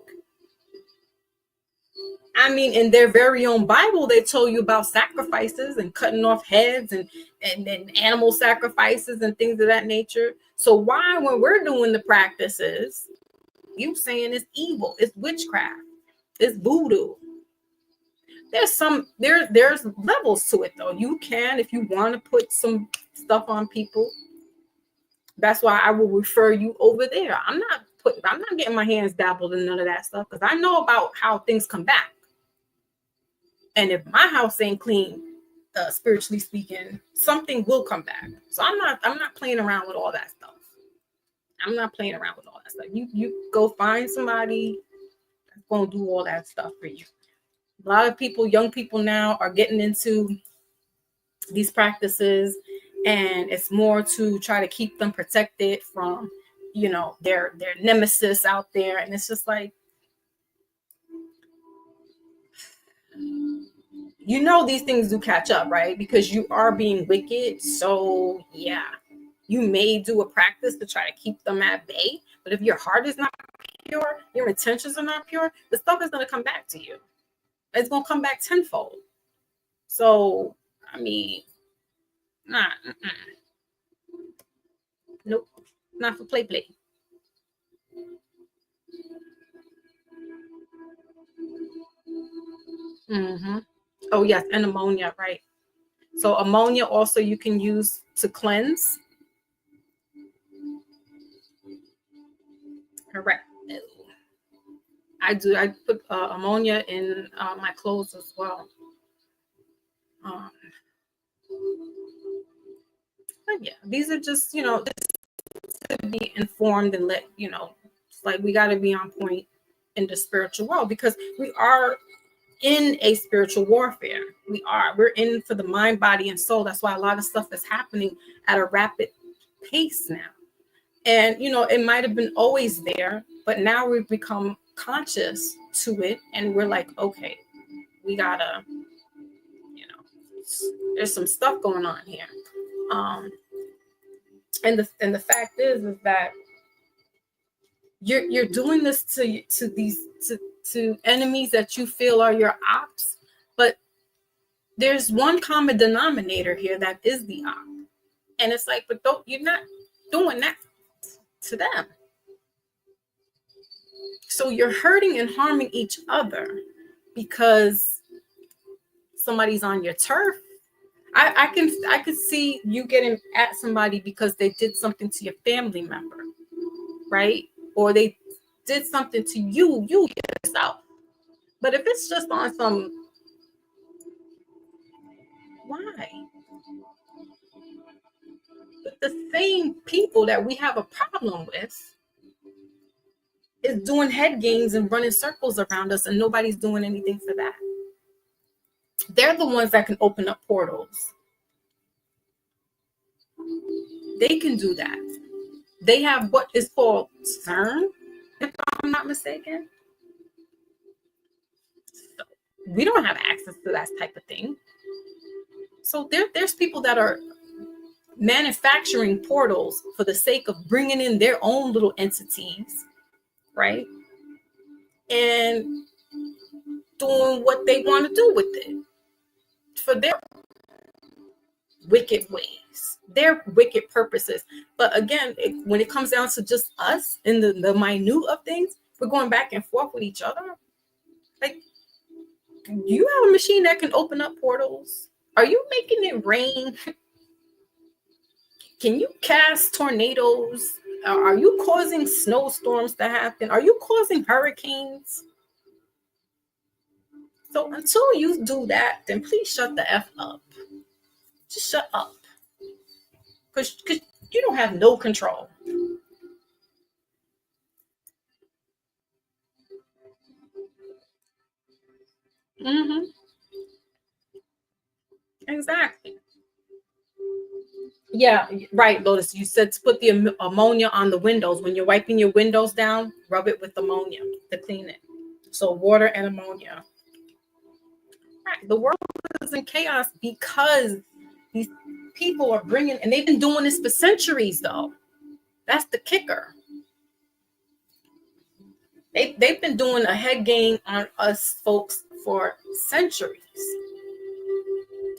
I mean, in their very own Bible, they told you about sacrifices and cutting off heads and animal sacrifices and things of that nature. So why, when we're doing the practices, you saying it's evil, it's witchcraft, it's voodoo? There's levels to it though. You can, if you want to put some stuff on people. That's why I will refer you over there. I'm not getting my hands dabbled in none of that stuff, because I know about how things come back. And if my house ain't clean, spiritually speaking, something will come back. So I'm not playing around with all that stuff. I'm not playing around with all that stuff. You go find somebody that's gonna do all that stuff for you. A lot of people, young people now, are getting into these practices, and it's more to try to keep them protected from, their nemesis out there. And it's just like, these things do catch up, right? Because you are being wicked. So yeah, you may do a practice to try to keep them at bay. But if your heart is not pure, your intentions are not pure, the stuff is going to come back to you. It's going to come back tenfold. So, I mean, nah, nope, not for play. Mm-hmm. Oh yes, and ammonia, right? So ammonia also you can use to cleanse. Correct. I do. I put ammonia in my clothes as well. Um, but yeah, these are just to be informed and let it's like we got to be on point in the spiritual world, because we are in a spiritual warfare. We're in for the mind, body, and soul. That's why a lot of stuff is happening at a rapid pace now. And it might have been always there, but now we've become conscious to it, and we're like, okay, we gotta, there's some stuff going on here. And the fact is that You're doing this to these to enemies that you feel are your ops, but there's one common denominator here that is the op. And it's like, but don't, you're not doing that to them. So you're hurting and harming each other because somebody's on your turf. I could see you getting at somebody because they did something to your family member, right? Or they did something to you yourself. But if it's just on some, why? But the same people that we have a problem with is doing head games and running circles around us, and nobody's doing anything for that. They're the ones that can open up portals. They can do that. They have what is called CERN, if I'm not mistaken. So we don't have access to that type of thing. So there's people that are manufacturing portals for the sake of bringing in their own little entities, right? And doing what they want to do with it for their wicked ways, their wicked purposes. But again, when it comes down to just us in the minute of things, we're going back and forth with each other. Like, you have a machine that can open up portals? Are you making it rain? Can you cast tornadoes? Are you causing snowstorms to happen? Are you causing hurricanes? So until you do that, then please shut the F up. Just shut up. Because you don't have no control. Mm-hmm. Exactly. Yeah, right, Lotus. You said to put the ammonia on the windows. When you're wiping your windows down, rub it with ammonia to clean it. So water and ammonia. Right. The world is in chaos because these people are bringing, and they've been doing this for centuries, though. That's the kicker. They've been doing a head game on us folks for centuries.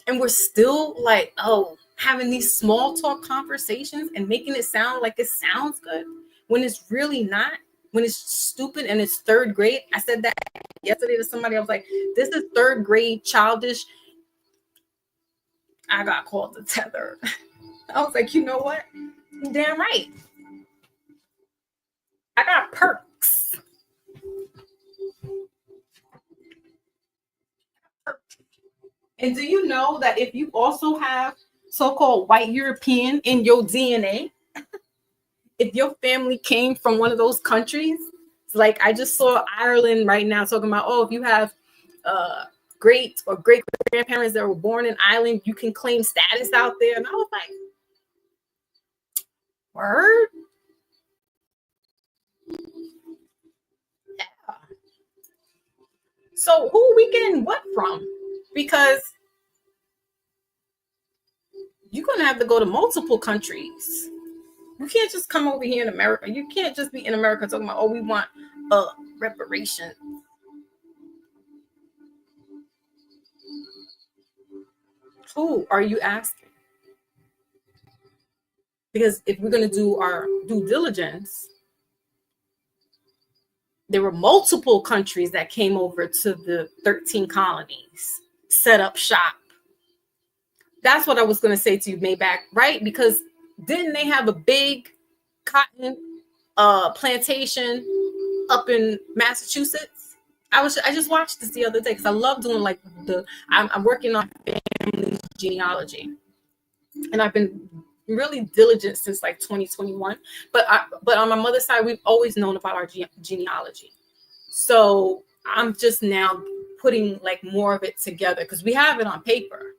And we're still like, oh, having these small talk conversations and making it sound like it sounds good when it's really not, when it's stupid and it's third grade. I said that yesterday to somebody. I was like, this is third grade childish. I got called the tether. I was like, you know what? You're damn right. I got perks. And do you know that if you also have so-called white European in your DNA, if your family came from one of those countries, like I just saw Ireland right now talking about, oh, if you have great or great grandparents that were born in Ireland, you can claim status out there. And I was like, word? Yeah. So who are we getting what from? Because you're going to have to go to multiple countries. You can't just come over here in America. You can't just be in America talking about, oh, we want reparation. Who are you asking? Because if we're going to do our due diligence, there were multiple countries that came over to the 13 colonies, set up shop. That's what I was going to say to you, Maybach, right? Because didn't they have a big cotton plantation up in Massachusetts? I just watched this the other day because I love doing like I'm working on family genealogy, and I've been really diligent since like 2021. But on my mother's side, we've always known about our genealogy. So I'm just now putting like more of it together because we have it on paper,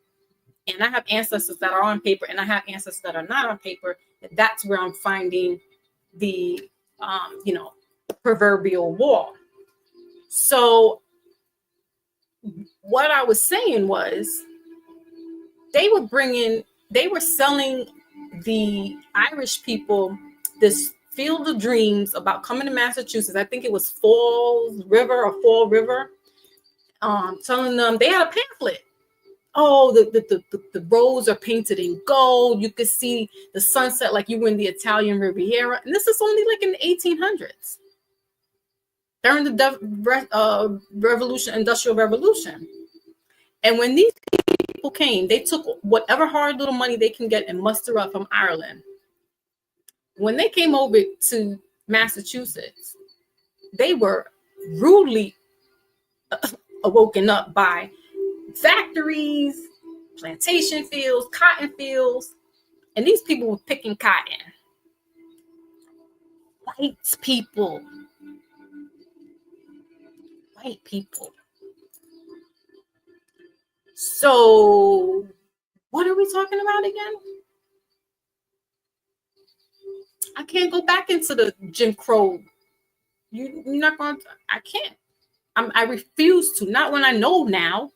and I have ancestors that are on paper, and I have ancestors that are not on paper. And that's where I'm finding the proverbial wall. So what I was saying was they were selling the Irish people this Field of Dreams about coming to Massachusetts. I think it was Fall River, telling them they had a pamphlet. Oh, the roads are painted in gold. You could see the sunset like you were in the Italian Riviera. And this is only like in the 1800s, during the Industrial Revolution. And when these people came, they took whatever hard little money they can get and muster up from Ireland. When they came over to Massachusetts, they were rudely awoken up by factories, plantation fields, cotton fields, and these people were picking cotton. White people. So what are we talking about again? I can't go back into the Jim Crow. You're not going to, I can't. I refuse to. Not when I know now.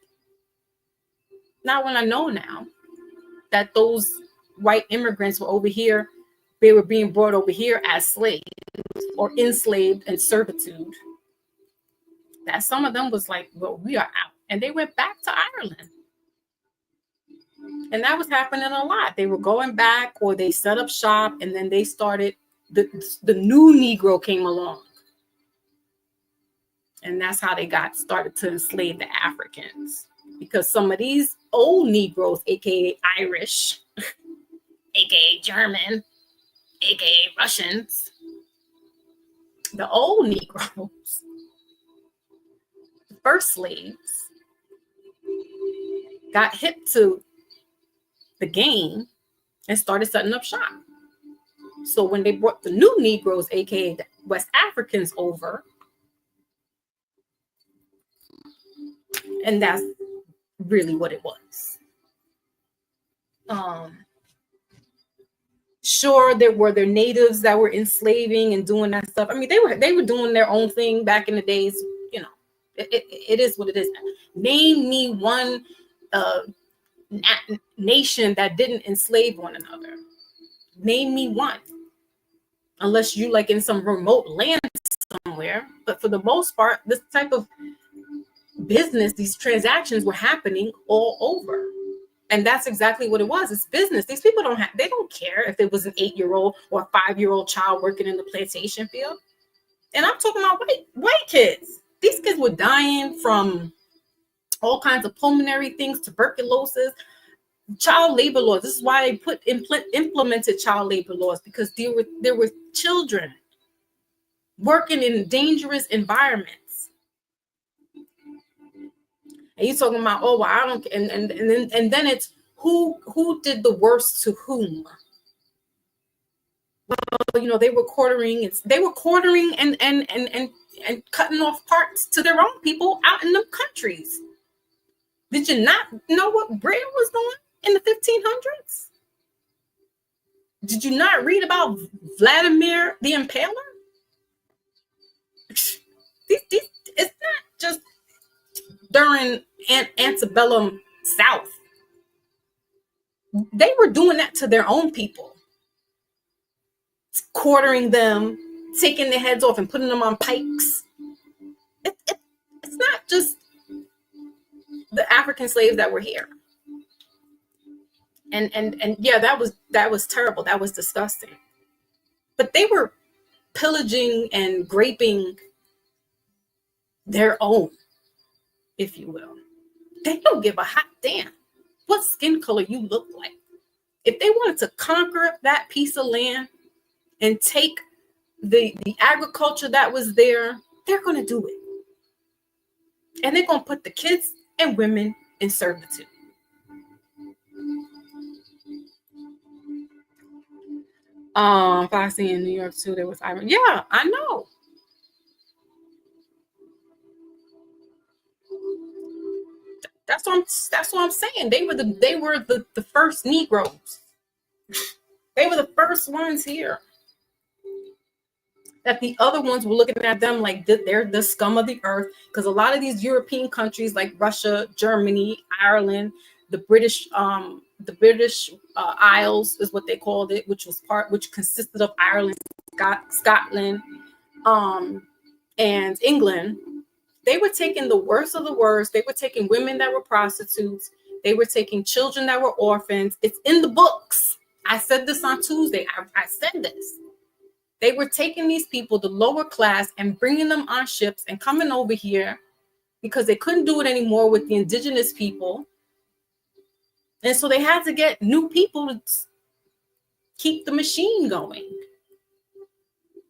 Not when I know now that those white immigrants were over here. They were being brought over here as slaves or enslaved in servitude. That some of them was like, well, we are out. And they went back to Ireland. And that was happening a lot. They were going back, or they set up shop, and then they started, the new Negro came along. And that's how they got started to enslave the Africans. Because some of these old Negroes, aka Irish, aka German, aka Russians, the old Negroes, the first slaves, got hip to the game and started setting up shop. So when they brought the new Negroes, aka the West Africans, over, and that's really what it was. Sure, there were their natives that were enslaving and doing that stuff. I mean, they were doing their own thing back in the days. You know, it is what it is. Name me one nation that didn't enslave one another. Name me one, unless you like in some remote land somewhere. But for the most part, this type of business, these transactions were happening all over. And that's exactly what it was. It's business. These people they don't care if it was an 8-year-old or a 5-year-old child working in the plantation field. And I'm talking about white kids. These kids were dying from all kinds of pulmonary things, tuberculosis, child labor laws. This is why they implemented child labor laws, because there were children working in dangerous environments. And you're talking about, oh, well, I don't, and then it's who did the worst to whom? Well, you know, they were quartering and cutting off parts to their own people out in the countries. Did you not know what Britain was doing in the 1500s? Did you not read about Vladimir the Impaler? It's not just during antebellum South. They were doing that to their own people, quartering them, taking their heads off and putting them on pikes. It's not just the African slaves that were here. And yeah, that was terrible. That was disgusting. But they were pillaging and raping their own, if you will. They don't give a hot damn what skin color you look like. If they wanted to conquer that piece of land and take the agriculture that was there, they're going to do it. And they're going to put the kids and women in servitude. If I see in New York too, there was Iron. Yeah, I know. That's what I'm saying. They were the first Negroes. They were the first ones here. That the other ones were looking at them like they're the scum of the earth. Because a lot of these European countries like Russia, Germany, Ireland, the British Isles is what they called it, which consisted of Ireland, Scotland, and England. They were taking the worst of the worst. They were taking women that were prostitutes. They were taking children that were orphans. It's in the books. I said this on Tuesday. I said this. They were taking these people, the lower class, and bringing them on ships and coming over here because they couldn't do it anymore with the indigenous people. And so they had to get new people to keep the machine going.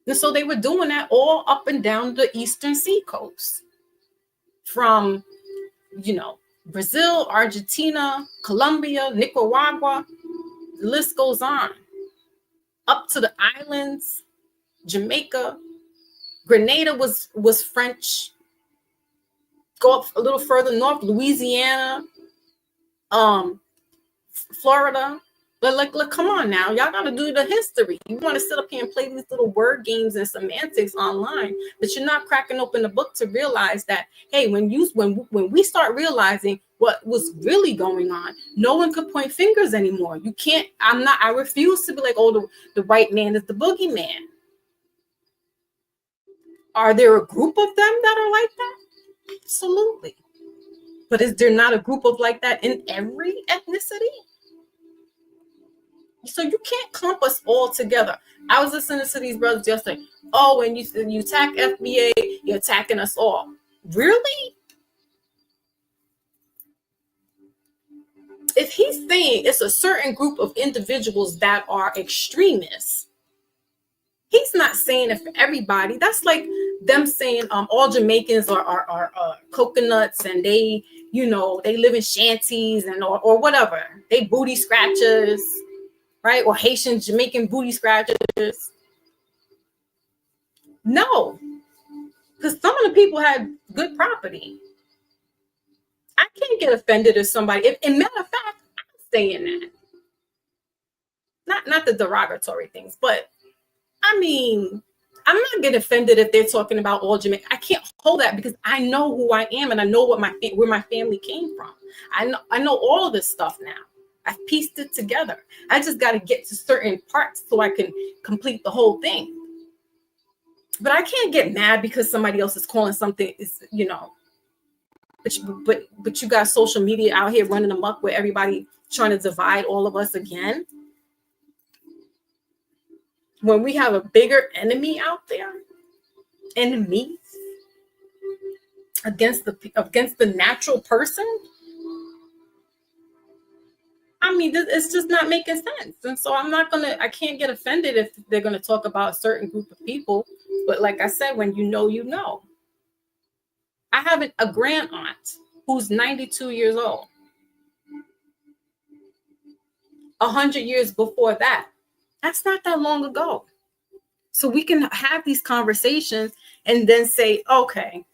And so they were doing that all up and down the eastern seacoast. From, Brazil, Argentina, Colombia, Nicaragua, the list goes on. Up to the islands, Jamaica, Grenada was French. Go up a little further north, Louisiana, Florida. But look, come on now. Y'all got to do the history. You want to sit up here and play these little word games and semantics online, but you're not cracking open the book to realize that, hey, when we start realizing what was really going on, no one could point fingers anymore. You can't, I refuse to be like, oh, the white man is the boogeyman. Are there a group of them that are like that? Absolutely. But is there not a group of like that in every ethnicity? So you can't clump us all together. I was listening to these brothers yesterday. Oh, when you attack FBA, you're attacking us all. Really? If he's saying it's a certain group of individuals that are extremists, he's not saying it for everybody. That's like them saying all Jamaicans are coconuts and they live in shanties and or whatever. They booty scratchers. Right? Or Haitian, Jamaican booty scratchers. No, because some of the people had good property. I can't get offended if somebody, and matter of fact, I'm saying that. Not the derogatory things, but I mean, I'm not getting offended if they're talking about all Jamaican. I can't hold that because I know who I am and I know where my family came from. I know all of this stuff now. I've pieced it together. I just got to get to certain parts so I can complete the whole thing. But I can't get mad because somebody else is calling something, but you got social media out here running amok where everybody trying to divide all of us again. When we have a bigger enemy out there, enemies against the natural person. I mean, it's just not making sense. And so I can't get offended if they're going to talk about a certain group of people. But like I said, when you know. I have a grand aunt who's 92 years old. 100 years before that. That's not that long ago. So we can have these conversations and then say, okay,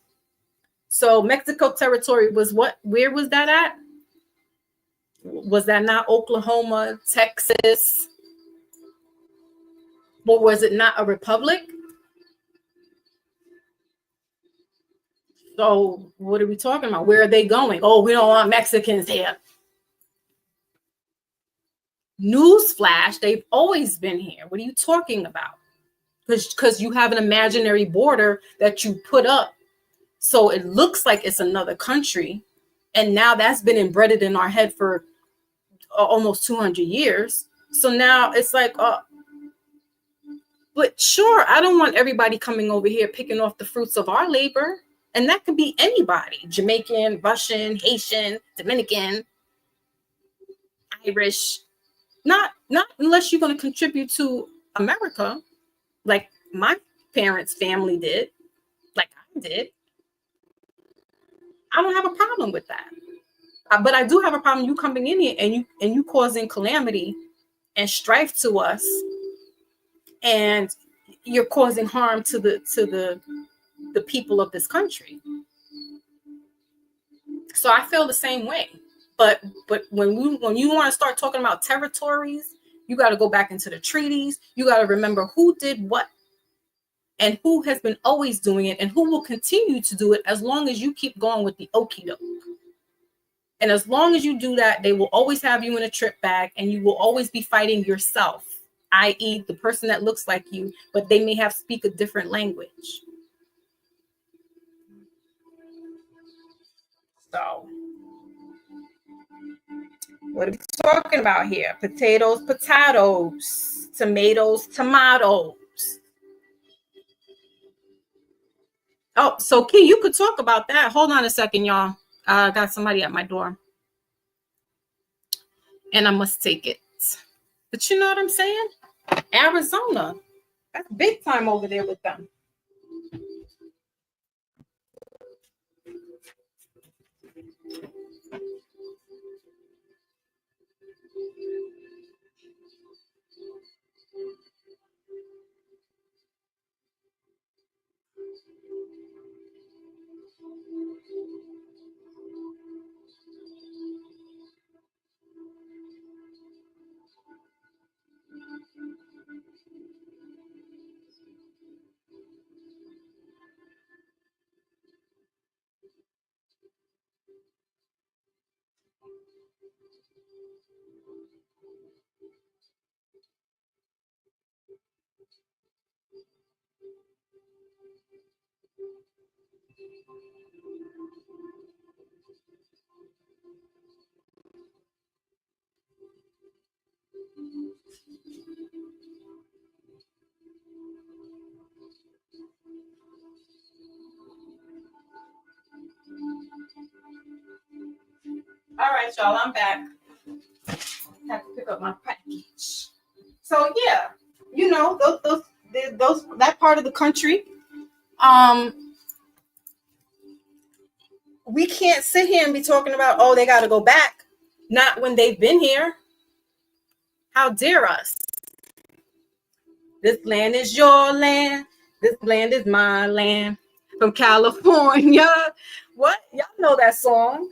so Mexico territory was what? Where was that at? Was that not Oklahoma, Texas? But was it not a republic? So what are we talking about? Where are they going? Oh, we don't want Mexicans here. Newsflash, they've always been here. What are you talking about? Because you have an imaginary border that you put up so it looks like it's another country. And now that's been embedded in our head for almost 200 years. So now it's like, but sure, I don't want everybody coming over here picking off the fruits of our labor. And that could be anybody, Jamaican, Russian, Haitian, Dominican, Irish. Not unless you're going to contribute to America, like my parents' family did, like I did. I don't have a problem with that. But I do have a problem you coming in here and you causing calamity and strife to us, and you're causing harm to the people of this country. So I feel the same way. But when you want to start talking about territories, you got to go back into the treaties. You got to remember who did what and who has been always doing it and who will continue to do it as long as you keep going with the okie doke. And as long as you do that, they will always have you in a trip bag and you will always be fighting yourself. i.e., the person that looks like you, but they may have speak a different language. So, what are we talking about here? Potatoes, potatoes, tomatoes, tomatoes. Oh, so Key, you could talk about that. Hold on a second, y'all. I got somebody at my door, and I must take it. But you know what I'm saying? Arizona, that's big time over there with them. All right, y'all, I'm back. Have to pick up my package. So yeah, you know those that part of the country. We can't sit here and be talking about, oh, they got to go back. Not when they've been here. How dare us? This land is your land. This land is my land. From California. What? Y'all know that song.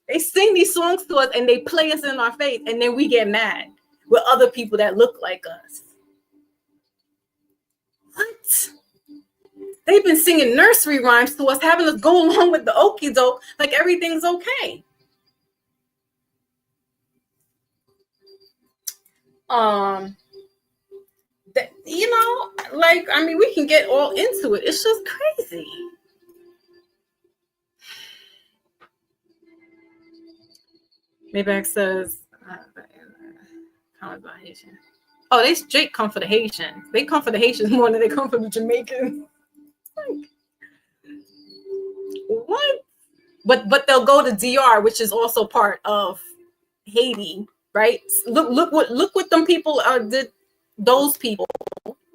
They sing these songs to us and they play us in our face, and then we get mad with other people that look like us. What? They've been singing nursery rhymes to us, having us go along with the okie doke like everything's okay. You know, like, I mean, we can get all into it. It's just crazy. Mayback says, oh, they straight come for the Haitians. They come for the Haitians more than they come for the Jamaicans. Like, what? But they'll go to DR, which is also part of Haiti, right? Look what them people did. Those people,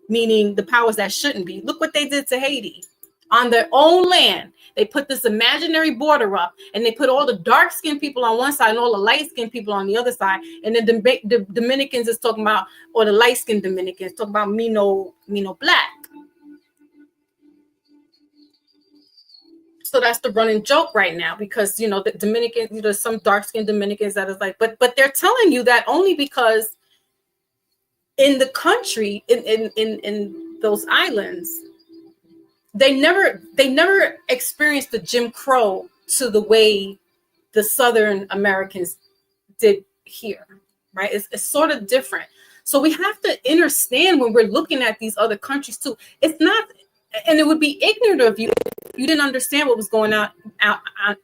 meaning the powers that shouldn't be. Look what they did to Haiti on their own land. They put this imaginary border up, and they put all the dark-skinned people on one side and all the light-skinned people on the other side. And then the Dominicans is talking about, or the light-skinned Dominicans talking about me no black. So that's the running joke right now, because you know the Dominicans, you know, some dark-skinned Dominicans that is like, but they're telling you that only because in the country, in those islands, they never experienced the Jim Crow to the way the Southern Americans did here, right? It's sort of different. So we have to understand when we're looking at these other countries too. It's not, and it would be ignorant of you if you didn't understand what was going on out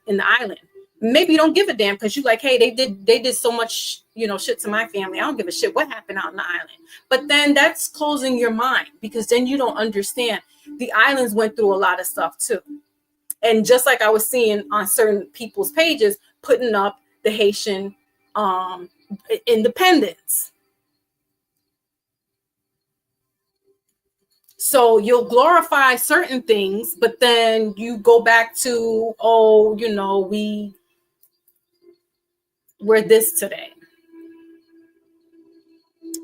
in the island. Maybe you don't give a damn because you like, hey, they did so much, you know, shit to my family. I don't give a shit what happened out in the island. But then that's closing your mind, because then you don't understand. The islands went through a lot of stuff too. And just like I was seeing on certain people's pages, putting up the Haitian independence. So you'll glorify certain things, but then you go back to, oh, you know, we're this today.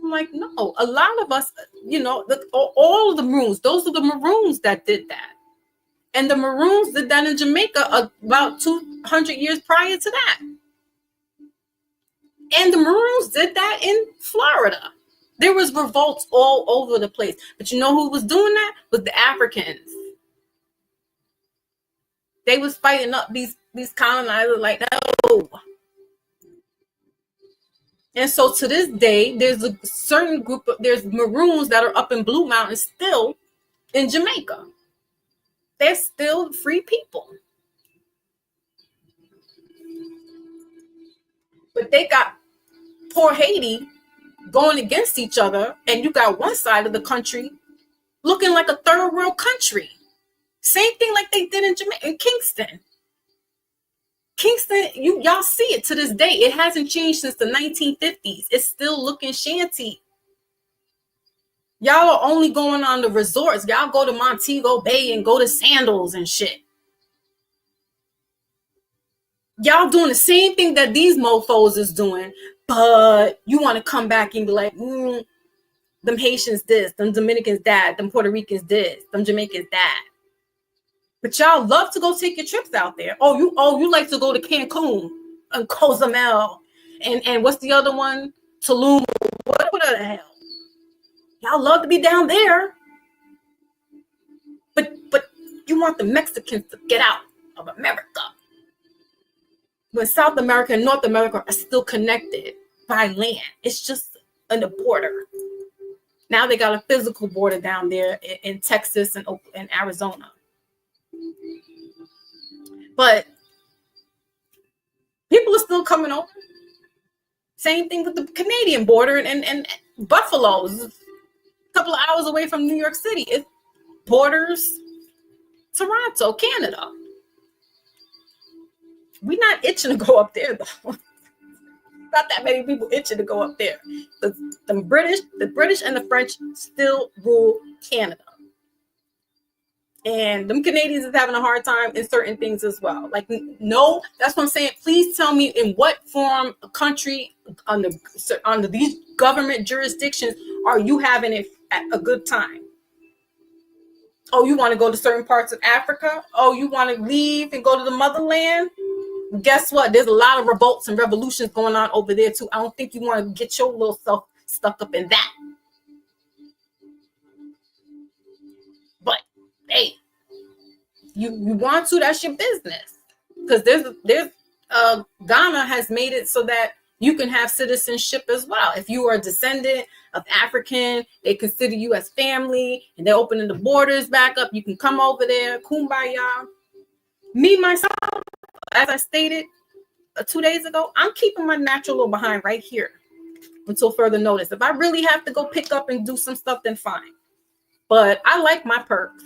I'm like, no, a lot of us, you know, all of the Maroons, those are the Maroons that did that. And the Maroons did that in Jamaica about 200 years prior to that. And the Maroons did that in Florida. There was revolts all over the place. But you know who was doing that? Was the Africans. They was fighting up these colonizers like, no. And so to this day, there's a certain group of, there's Maroons that are up in Blue Mountain still in Jamaica. They're still free people. But they got poor Haiti going against each other, and you got one side of the country looking like a third world country. Same thing like they did in Jamaica, in Kingston. Kingston, y'all see it to this day. It hasn't changed since the 1950s. It's still looking shanty. Y'all are only going on the resorts. Y'all go to Montego Bay and go to Sandals and shit. Y'all doing the same thing that these mofos is doing, but you want to come back and be like, them Haitians this, them Dominicans that, them Puerto Ricans this, them Jamaicans that. But y'all love to go take your trips out there. You like to go to Cancun and Cozumel and what's the other one? Tulum, what the hell? Y'all love to be down there. But you want the Mexicans to get out of America. When South America and North America are still connected by land. It's just on the border. Now they got a physical border down there in Texas and Arizona. But people are still coming over. Same thing with the Canadian border and Buffalo is a couple of hours away from New York City. It borders Toronto, Canada. We're not itching to go up there, though. Not that many people itching to go up there. The British and the French still rule Canada. And them Canadians is having a hard time in certain things as well. Like, no, that's what I'm saying. Please tell me in what form a country under these government jurisdictions are you having it at a good time? Oh, you want to go to certain parts of Africa? Oh, you want to leave and go to the motherland? Guess what? There's a lot of revolts and revolutions going on over there too. I don't think you want to get your little self stuck up in that. But hey, you want to, that's your business. Because there's Ghana has made it so that you can have citizenship as well. If you are a descendant of African, they consider you as family, and they're opening the borders back up. You can come over there, kumbaya. Me, myself, as I stated 2 days ago, I'm keeping my natural little behind right here until further notice. If I really have to go pick up and do some stuff, then fine. But I like my perks.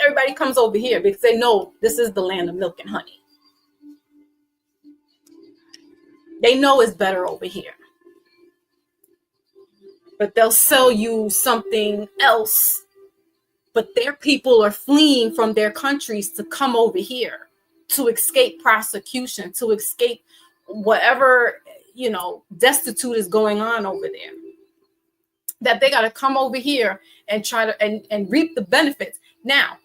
Everybody comes over here because they know this is the land of milk and honey. They know it's better over here. But they'll sell you something else. But their people are fleeing from their countries to come over here to escape prosecution, to escape whatever, destitute is going on over there. That they got to come over here and try to and reap the benefits. Now,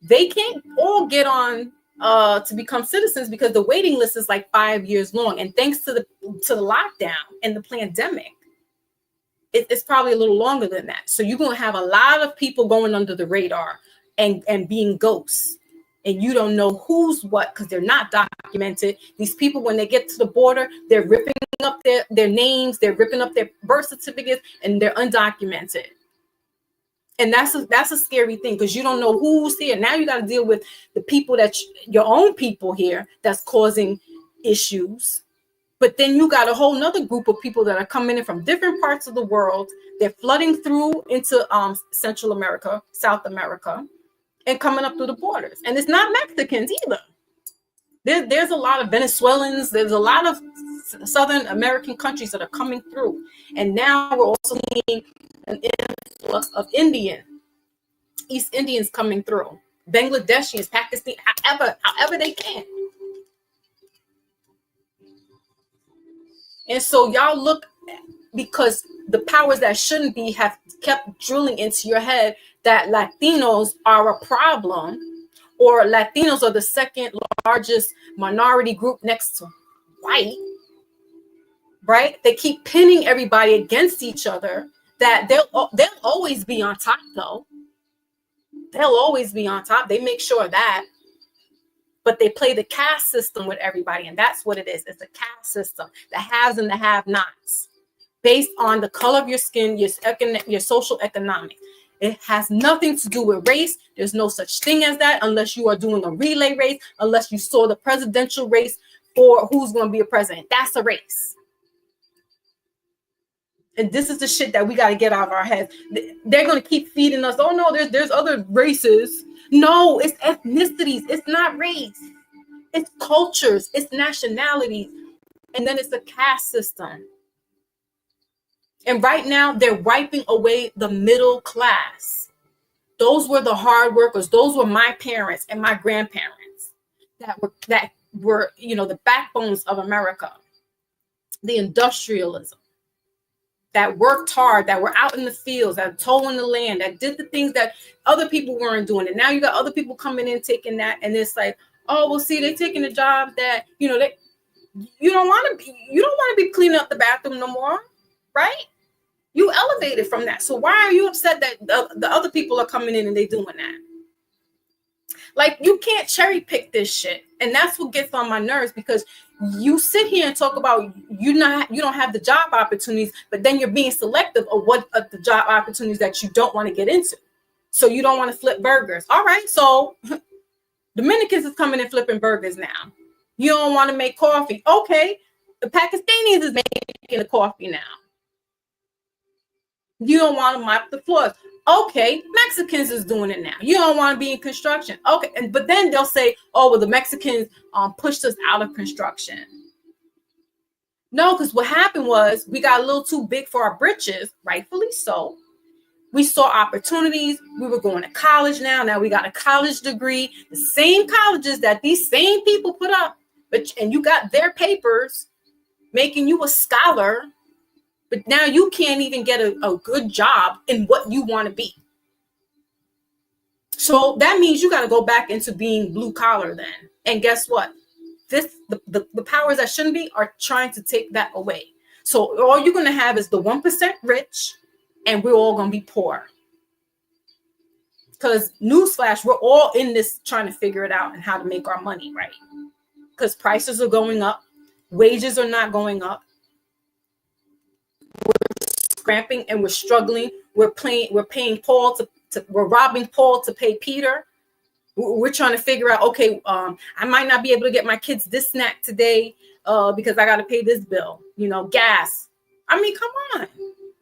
they can't all get on to become citizens because the waiting list is like 5 years long. And thanks to the lockdown and the pandemic, it's probably a little longer than that. So you're going to have a lot of people going under the radar and being ghosts. And you don't know who's what because they're not documented. These people, when they get to the border, they're ripping up their names, they're ripping up their birth certificates, and they're undocumented. And that's a scary thing because you don't know who's here. Now you got to deal with the people your own people here that's causing issues. But then you got a whole nother group of people that are coming in from different parts of the world. They're flooding through into Central America, South America, and coming up through the borders. And it's not Mexicans either. There's a lot of Venezuelans. There's a lot of Southern American countries that are coming through. And now we're also seeing an influx of East Indians coming through. Bangladeshis, Pakistan, however they can. And so y'all look, because the powers that shouldn't be have kept drilling into your head that Latinos are a problem, or Latinos are the second largest minority group next to white, right? They keep pinning everybody against each other, that they'll always be on top, though. They'll always be on top. They make sure of that. but they play the caste system with everybody. And that's what it is. It's a caste system, the haves and the have-nots, based on the color of your skin, your social economic. It has nothing to do with race. There's no such thing as that unless you are doing a relay race, unless you saw the presidential race for who's going to be a president. That's a race. And this is the shit that we got to get out of our heads. They're going to keep feeding us. Oh no, there's other races. No, it's ethnicities. It's not race. It's cultures. It's nationalities. And then it's the caste system. And right now, they're wiping away the middle class. Those were the hard workers. Those were my parents and my grandparents that were, the backbones of America. The industrialism, that worked hard, that were out in the fields, that toiling the land, that did the things that other people weren't doing. And now you got other people coming in taking that, and it's like, oh, well, see, they're taking a job that you don't want to be cleaning up the bathroom no more. Right? You elevated from that. So why are you upset that the other people are coming in and they doing that? Like, you can't cherry pick this shit. And that's what gets on my nerves, because you sit here and talk about you don't have the job opportunities, but then you're being selective of what the job opportunities that you don't want to get into. So you don't want to flip burgers. All right. So Dominicans is coming and flipping burgers now. You don't want to make coffee. Okay. The Pakistanis is making the coffee now. You don't want to mop the floors. Okay, Mexicans is doing it now. You don't want to be in construction. Okay, but then they'll say, oh, well, the Mexicans pushed us out of construction. No, because what happened was we got a little too big for our britches, rightfully so. We saw opportunities. We were going to college now. Now we got a college degree, the same colleges that these same people put up, and you got their papers making you a scholar. But now you can't even get a good job in what you want to be. So that means you got to go back into being blue collar then. And guess what? The powers that shouldn't be are trying to take that away. So all you're going to have is the 1% rich, and we're all going to be poor. Because newsflash, we're all in this trying to figure it out and how to make our money, right? Because prices are going up. Wages are not going up. Scrapping and we're struggling. We're paying Paul we're robbing Paul to pay Peter. We're trying to figure out, okay, I might not be able to get my kids this snack today because I got to pay this bill, gas. I mean, come on.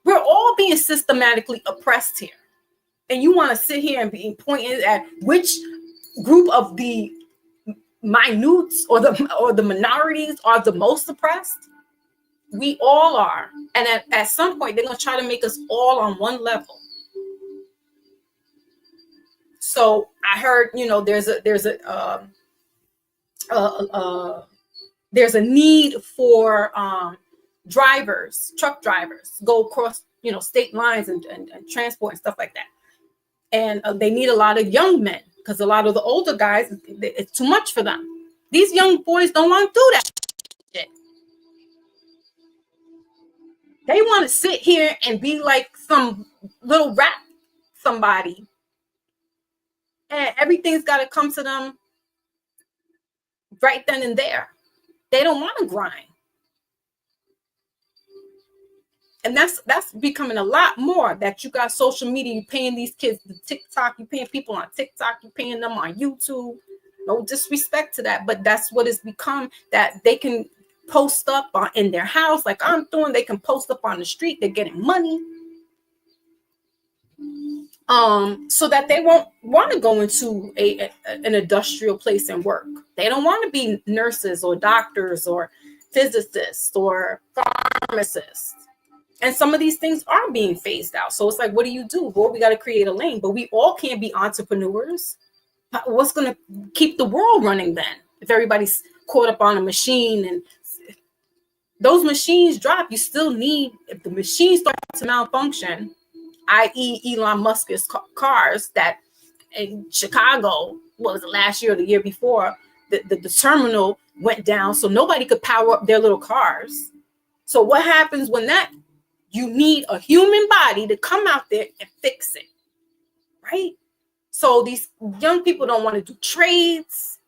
We're all being systematically oppressed here. And you want to sit here and be pointing at which group of the minutes or the minorities are the most oppressed? We all are. And at some point, they're going to try to make us all on one level. So I heard, there's a need for drivers, truck drivers, go across, state lines and transport and stuff like that. And they need a lot of young men, because a lot of the older guys, it's too much for them. These young boys don't want to do that shit. They want to sit here and be like some little rap somebody. And everything's got to come to them right then and there. They don't want to grind. And that's becoming a lot more, that you got social media, you're paying these kids the TikTok, you're paying people on TikTok, you're paying them on YouTube. No disrespect to that, but that's what it's become, that they can post up in their house like I'm doing. They can post up on the street. They're getting money. So that they won't want to go into an industrial place and work. They don't want to be nurses or doctors or physicists or pharmacists. And some of these things are being phased out. So it's like, what do you do? Well, we got to create a lane, but we all can't be entrepreneurs. What's going to keep the world running then? If everybody's caught up on a machine and those machines drop, you still need, if the machines start to malfunction, i.e. Elon Musk's cars that in Chicago, what was it, last year or the year before, the terminal went down, so nobody could power up their little cars. So what happens when that? You need a human body to come out there and fix it, right? So these young people don't want to do trades.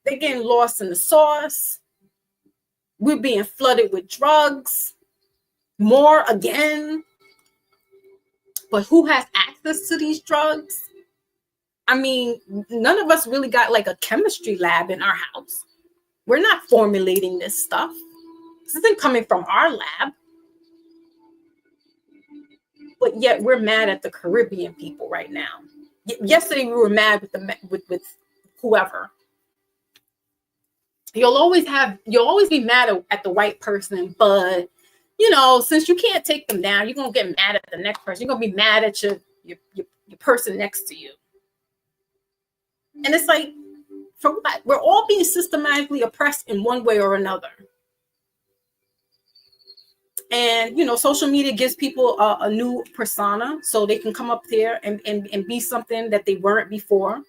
They're getting lost in the sauce. We're being flooded with drugs. More again. But who has access to these drugs? I mean, none of us really got like a chemistry lab in our house. We're not formulating this stuff. This isn't coming from our lab. But yet we're mad at the Caribbean people right now. Yesterday we were mad with whoever. You'll always be mad at the white person, but you know, since you can't take them down, you're gonna get mad at the next person. You're gonna be mad at your person next to you. And it's like, for what? We're all being systematically oppressed in one way or another. And you know, social media gives people a new persona, so they can come up there and be something that they weren't before.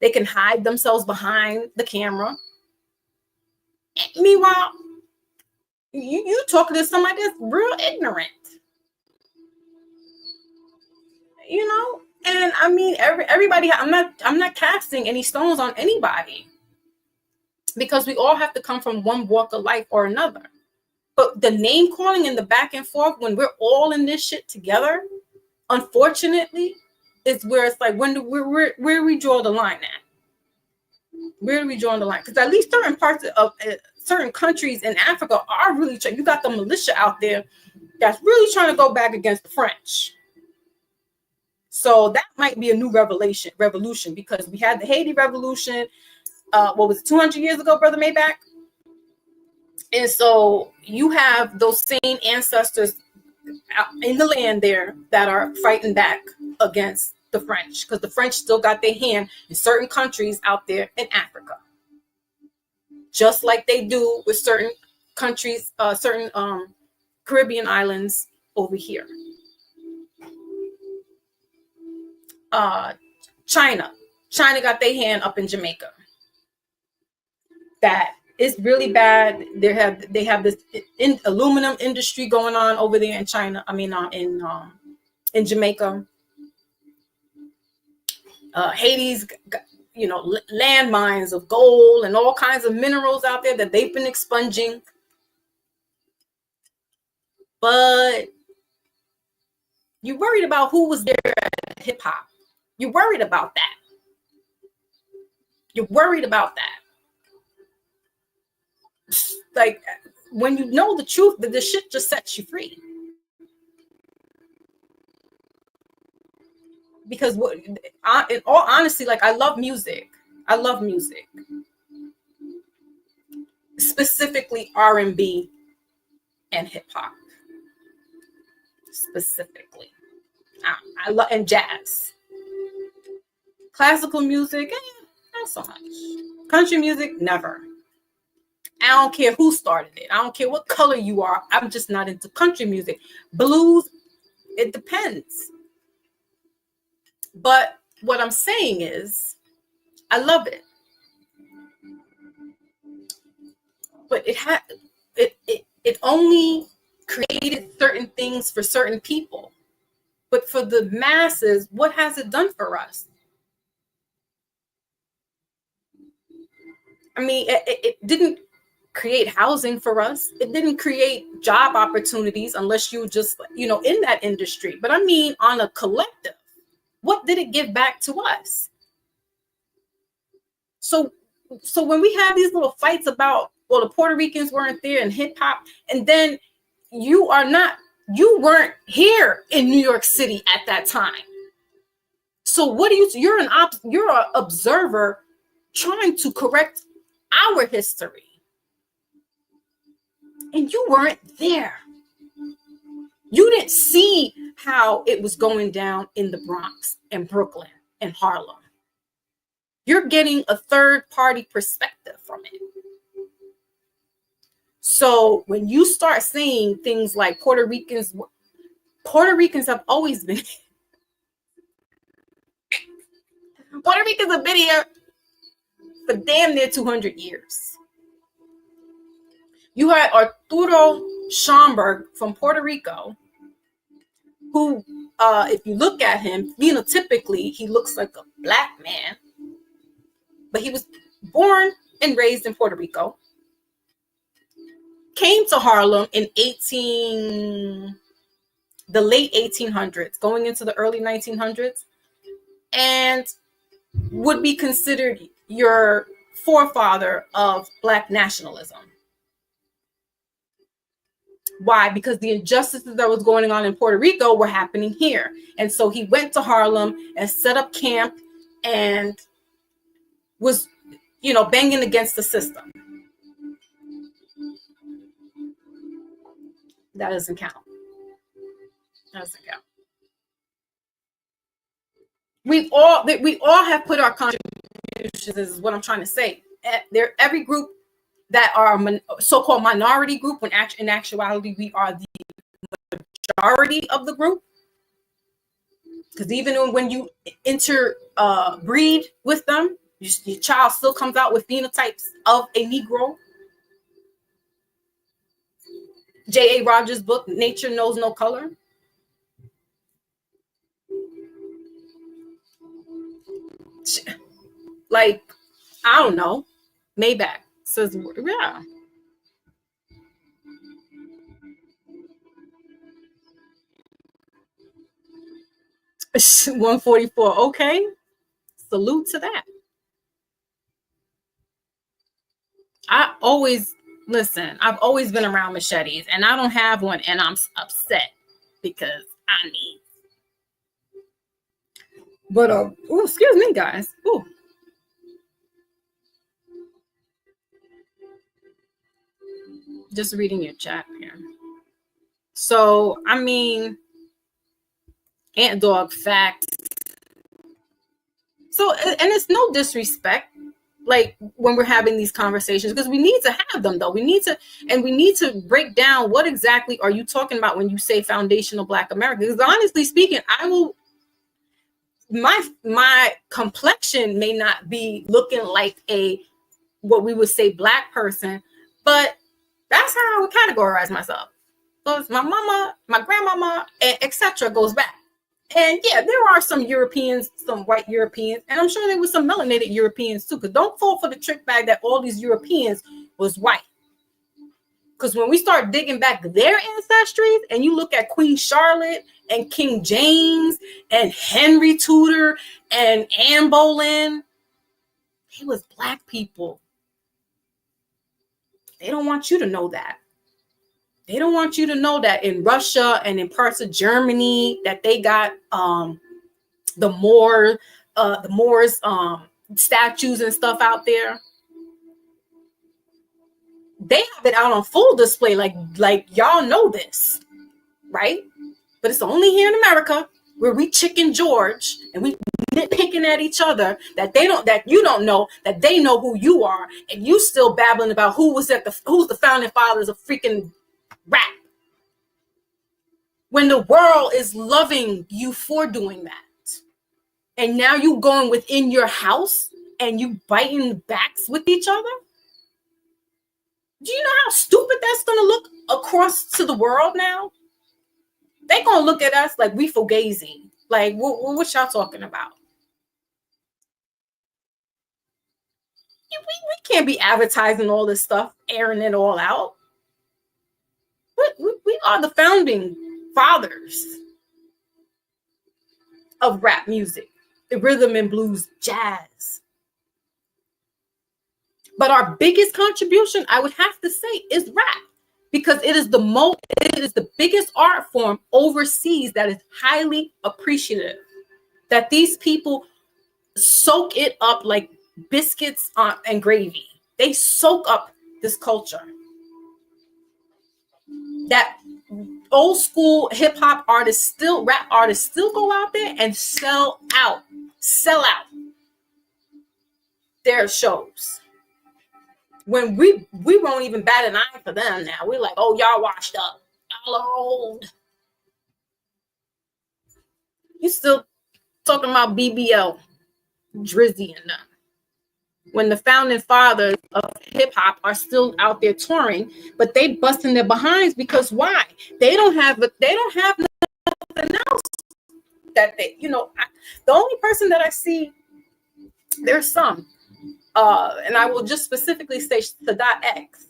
They can hide themselves behind the camera. And meanwhile, you talking to somebody that's real ignorant, you know. And I mean, everybody. I'm not casting any stones on anybody, because we all have to come from one walk of life or another. But the name calling and the back and forth, when we're all in this shit together, unfortunately, is where it's like, where do we draw the line at? Where do we draw the line? Because at least certain parts of certain countries in Africa are really trying. You got the militia out there that's really trying to go back against the French. So that might be a new revolution, because we had the Haiti Revolution. What was it, 200 years ago, Brother Maybach? And so you have those same ancestors out in the land there that are fighting back against the French, because the French still got their hand in certain countries out there in Africa, just like they do with certain countries, certain Caribbean islands over here. China got their hand up in Jamaica. That is really bad. They have this aluminum industry going on over there in China. I mean, in Jamaica. Haiti's got, you know, landmines of gold and all kinds of minerals out there that they've been expunging. But you're worried about who was there at hip hop. You're worried about that. You're worried about that. Like, when you know the truth, that the shit just sets you free. Because in all honesty, like, I love music. I love music. Specifically R&B and hip hop. Specifically. I love, and jazz. Classical music, not so much. Country music, never. I don't care who started it. I don't care what color you are. I'm just not into country music. Blues, it depends. But what I'm saying is, I love it. But it only created certain things for certain people. But for the masses, what has it done for us? I mean, it didn't create housing for us. It didn't create job opportunities unless you just, you know, in that industry. But I mean, on a collective, what did it give back to us? So when we have these little fights about, well, the Puerto Ricans weren't there in hip hop, and then you weren't here in New York City at that time. So what you're an observer trying to correct our history. And you weren't there. You didn't see how it was going down in the Bronx and Brooklyn and Harlem. You're getting a third-party perspective from it. So when you start saying things like Puerto Ricans have always been Puerto Ricans have been here for damn near 200 years. You had Arturo Schomburg from Puerto Rico, who, if you look at him, phenotypically, he looks like a black man. But he was born and raised in Puerto Rico, came to Harlem in the late 1800s, going into the early 1900s, and would be considered your forefather of Black nationalism. Why? Because the injustices that was going on in Puerto Rico were happening here. And so he went to Harlem and set up camp and was, banging against the system. That doesn't count. That doesn't count. We all have put our contributions, is what I'm trying to say. Every group that are so-called minority group, when in actuality we are the majority of the group. Because even when you interbreed with them, your child still comes out with phenotypes of a Negro. J.A. Rogers' book, Nature Knows No Color. Like, I don't know. Maybach says, yeah. $144. Okay. Salute to that. I've always been around machetes, and I don't have one, and I'm upset because I need. But excuse me, guys. Ooh. Just reading your chat here. So, I mean, Ant Dog facts. So, and it's no disrespect, like when we're having these conversations, because we need to have them, though. We need to break down what exactly are you talking about when you say foundational Black America. Because honestly speaking, my complexion may not be looking like what we would say Black person, but that's how I would categorize myself. So it's my mama, my grandmama, and etc. goes back. And yeah, there are some Europeans, some white Europeans, and I'm sure there was some melanated Europeans too. Because don't fall for the trick bag that all these Europeans was white. Because when we start digging back their ancestries, and you look at Queen Charlotte and King James and Henry Tudor and Anne Boleyn, they was Black people. They don't want you to know that. They don't want you to know that in Russia and in parts of Germany that they got the Moors statues and stuff out there. They have it out on full display, like y'all know this, right? But it's only here in America where we chicken George and we nitpicking at each other that you don't know that they know who you are, and you still babbling about who's the founding fathers of freaking rap, when the world is loving you for doing that. And now you going within your house and you biting backs with each other. Do you know how stupid that's going to look across to the world now? They're going to look at us like we fugazi. Like, what y'all talking about? We can't be advertising all this stuff, airing it all out. We are the founding fathers of rap music, the rhythm and blues, jazz. But our biggest contribution, I would have to say, is rap, because it is the biggest art form overseas that is highly appreciative. That these people soak it up like biscuits and gravy. They soak up this culture. That old school hip hop artists, rap artists still go out there and sell out their shows. When we won't even bat an eye for them now. We're like, oh, y'all washed up. Y'all are old. You still talking about BBL, Drizzy and them. When the founding fathers of hip hop are still out there touring, but they busting their behinds because why? They don't have nothing else that they, the only person that I see, there's some, and I will just specifically say Sadat X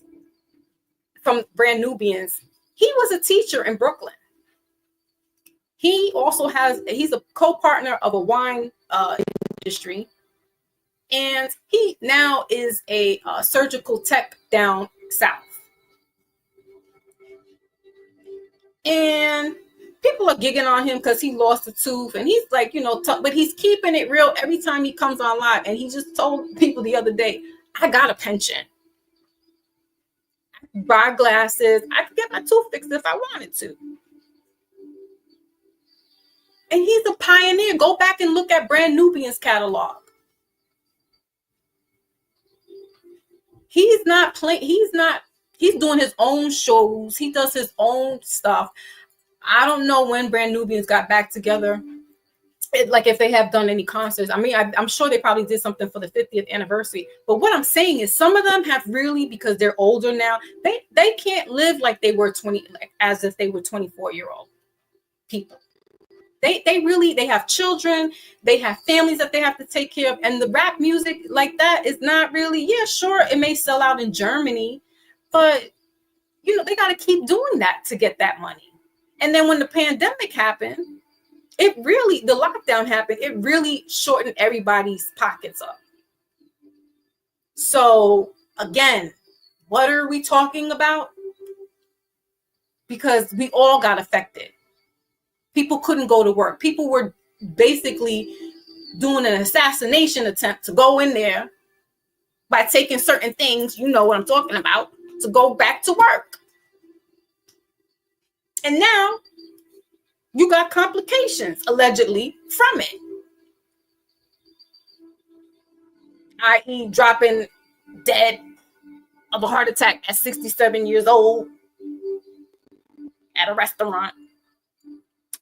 from Brand Nubians. He was a teacher in Brooklyn. He also he's a co-partner of a wine industry. And he now is a surgical tech down south. And people are gigging on him because he lost a tooth. And he's like, but he's keeping it real every time he comes on live. And he just told people the other day, I got a pension. I buy glasses. I could get my tooth fixed if I wanted to. And he's a pioneer. Go back and look at Brand Nubian's catalog. He's not playing. He's doing his own shows. He does his own stuff. I don't know when Brand Nubians got back together. Like if they have done any concerts. I mean, I'm sure they probably did something for the 50th anniversary. But what I'm saying is some of them have really, because they're older now, they can't live like they were 20, like as if they were 24-year-old people. They have children, they have families that they have to take care of. And the rap music like that is not really, yeah, sure, it may sell out in Germany, but they got to keep doing that to get that money. And then when the pandemic happened, the lockdown happened, it really shortened everybody's pockets up. So again, what are we talking about? Because we all got affected. People couldn't go to work. People were basically doing an assassination attempt to go in there by taking certain things, you know what I'm talking about, to go back to work. And now you got complications, allegedly, from it. I.e. dropping dead of a heart attack at 67 years old at a restaurant.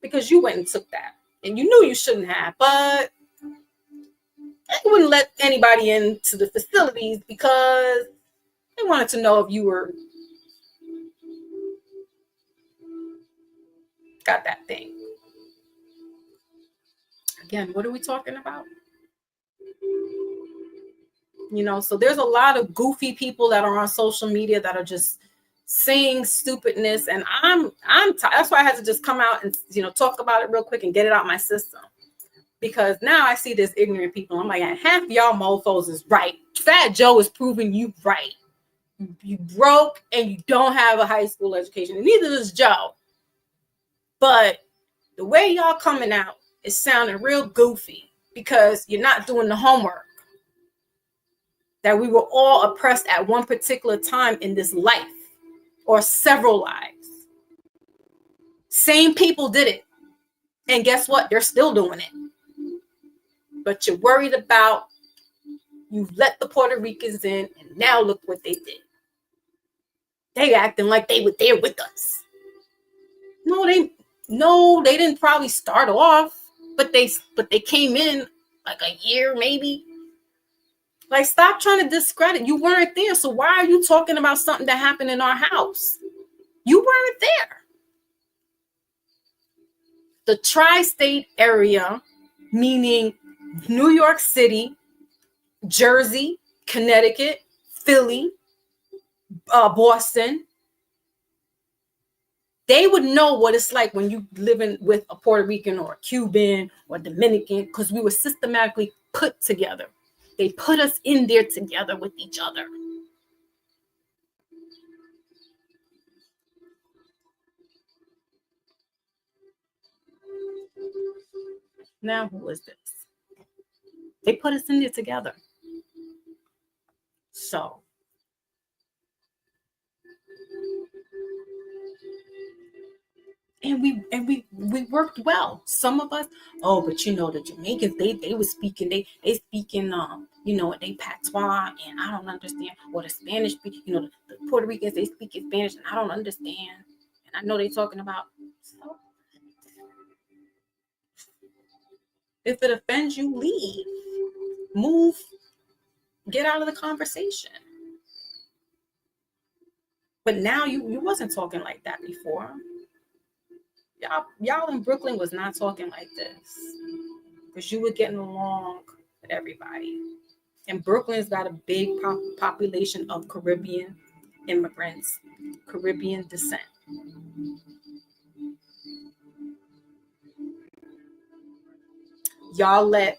Because you went and took that. And you knew you shouldn't have. But they wouldn't let anybody into the facilities because they wanted to know if you got that thing. Again, what are we talking about? So there's a lot of goofy people that are on social media that are just saying stupidness, and I'm that's why I had to just come out and talk about it real quick and get it out my system, because now I see this ignorant people. I'm like, half y'all mofos is right. Fat Joe is proving you right. You broke and you don't have a high school education, and neither does Joe. But the way y'all coming out is sounding real goofy because you're not doing the homework. That we were all oppressed at one particular time in this life. Or several lives. Same people did it. And guess what? They're still doing it. But you're worried about, you let the Puerto Ricans in, and now look what they did. They acting like they were there with us. No, they didn't probably start off, but they came in like a year maybe. Like, stop trying to discredit. You weren't there. So why are you talking about something that happened in our house? You weren't there. The tri-state area, meaning New York City, Jersey, Connecticut, Philly, Boston, they would know what it's like when you living with a Puerto Rican or a Cuban or Dominican, because we were systematically put together. They put us in there together with each other. Now, who is this? They put us in there together. So, and we worked well. Some of us, but the Jamaicans, they were speaking, they speaking they patois, and I don't understand. Or the Spanish, the Puerto Ricans, they speak in Spanish, and I don't understand. And I know they talking about. So, if it offends you, leave, move, get out of the conversation. But now you wasn't talking like that before. Y'all in Brooklyn was not talking like this, because you were getting along with everybody. And Brooklyn's got a big population of Caribbean immigrants, Caribbean descent. Y'all let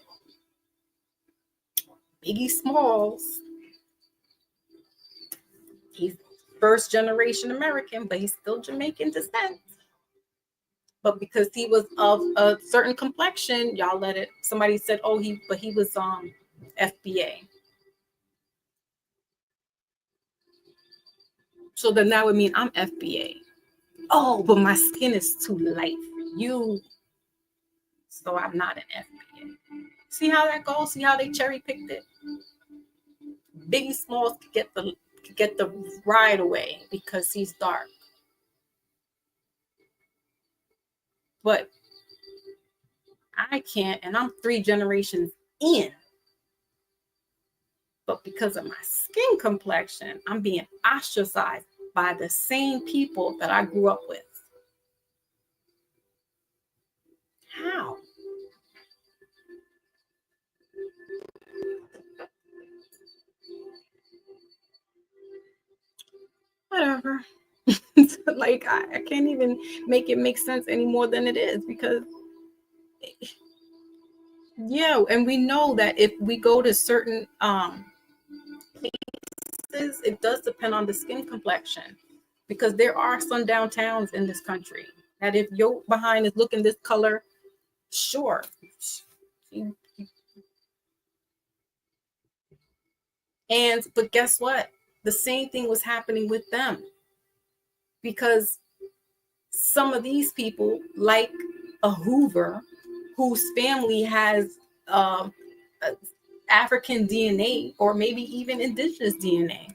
Biggie Smalls, he's first generation American, but he's still Jamaican descent. But because he was of a certain complexion, y'all let it. Somebody said, "Oh, he was FBA." So then that would mean I'm FBA. Oh, but my skin is too light for you, so I'm not an FBA. See how that goes? See how they cherry picked it? Biggie Smalls could get the ride away because he's dark, but I can't, and I'm 3 generations in. But because of my skin complexion, I'm being ostracized by the same people that I grew up with. How? Whatever. Like, I can't even make it make sense any more than it is, because yeah, and we know that if we go to certain places, it does depend on the skin complexion, because there are some downtowns in this country that if your behind is looking this color, sure. And but guess what? The same thing was happening with them, because some of these people, like a Hoover, whose family has African DNA or maybe even indigenous DNA,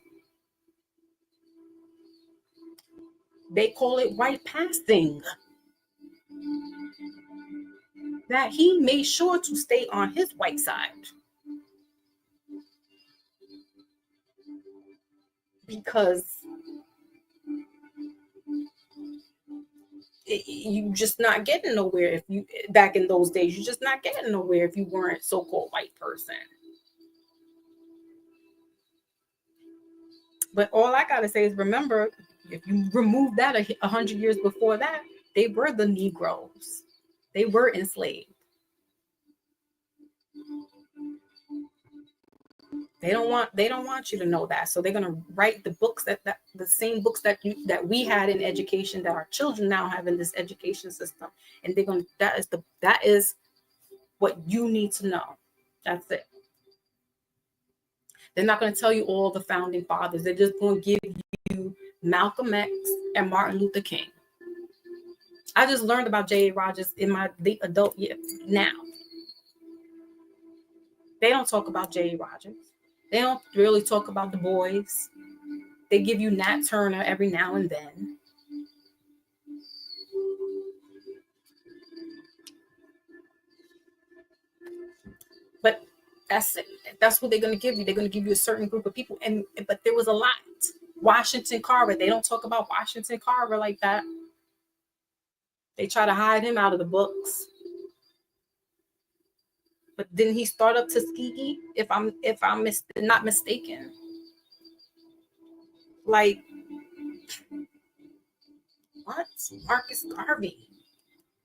they call it white passing, that he made sure to stay on his white side because you just not getting nowhere if you, back in those days, you're just not getting nowhere if you weren't so-called white person. But all I gotta say is, remember, if you remove that 100 years before that, they were the Negroes. They were enslaved. They don't want you to know that. So they're gonna write the books that the same books that we had in education, that our children now have in this education system. And they're gonna that is what you need to know. That's it. They're not gonna tell you all the founding fathers. They're just gonna give you Malcolm X and Martin Luther King. I just learned about J.A. Rogers in my late adult years now. They don't talk about J.A. Rogers. They don't really talk about the boys. They give you Nat Turner every now and then. But that's it. That's what they're going to give you. They're going to give you a certain group of people. But there was a lot. Washington Carver. They don't talk about Washington Carver like that. They try to hide him out of the books. But didn't he start up Tuskegee? If I'm not mistaken. Like, what? Marcus Garvey.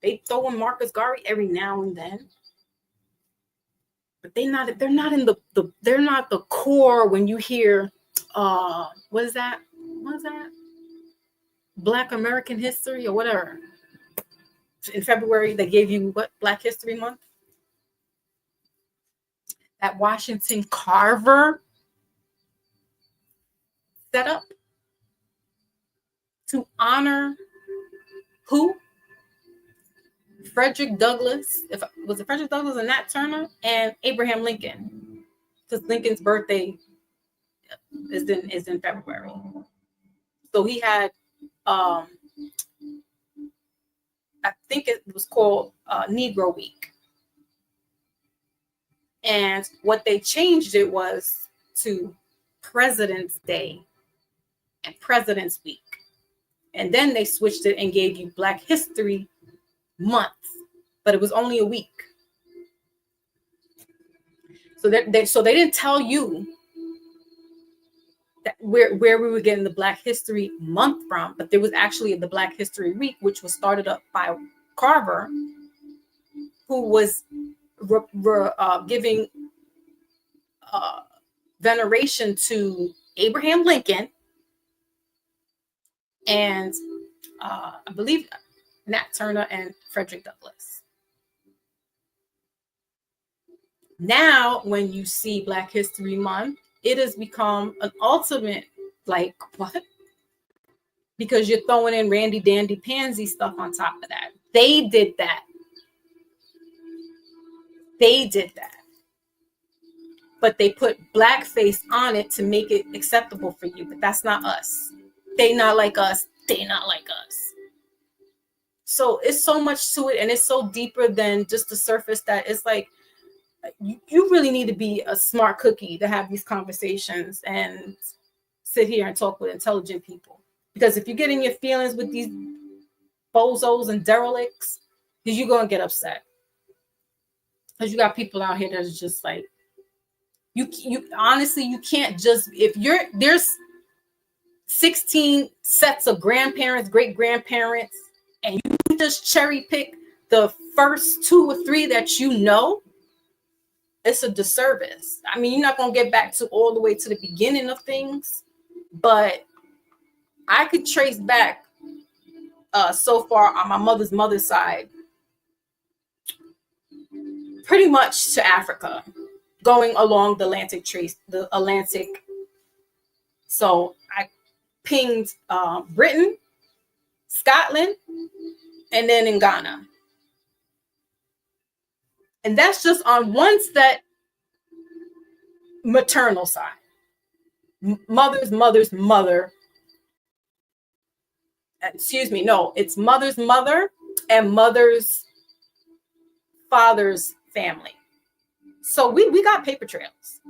They throw in Marcus Garvey every now and then. But they're not in they're not the core when you hear what is that? Black American history or whatever. In February, they gave you what? Black History Month? That Washington Carver set up to honor who? Frederick Douglass. Was it Frederick Douglass and Nat Turner and Abraham Lincoln? Because Lincoln's birthday is in February. So he had I think it was called Negro Week. And what they changed it was to President's Day and President's Week. And then they switched it and gave you Black History Month, but it was only a week. So they didn't tell you that where we were getting the Black History Month from, but there was actually the Black History Week, which was started up by Carver, who was giving veneration to Abraham Lincoln and I believe Nat Turner and Frederick Douglass. Now, when you see Black History Month, it has become an ultimate, like, what? Because you're throwing in randy dandy pansy stuff on top of that. They did that. But they put blackface on it to make it acceptable for you. But that's not us. They not like us. They not like us. So it's so much to it, and it's so deeper than just the surface that it's like, you really need to be a smart cookie to have these conversations and sit here and talk with intelligent people. Because if you get in your feelings with these bozos and derelicts, you're going to get upset. Because you got people out here that are just like, you honestly, you can't just, there's 16 sets of grandparents, great grandparents, and you just cherry pick the first 2 or 3 that you know, it's a disservice. I mean, you're not going to get back to all the way to the beginning of things, but I could trace back so far on my mother's side, pretty much to Africa, going along the Atlantic. So I pinged Britain, Scotland, and then in Ghana. And that's just on one set, maternal side. Mother's mother. Excuse me, no, it's mother's mother and mother's father's family. So we got paper trails.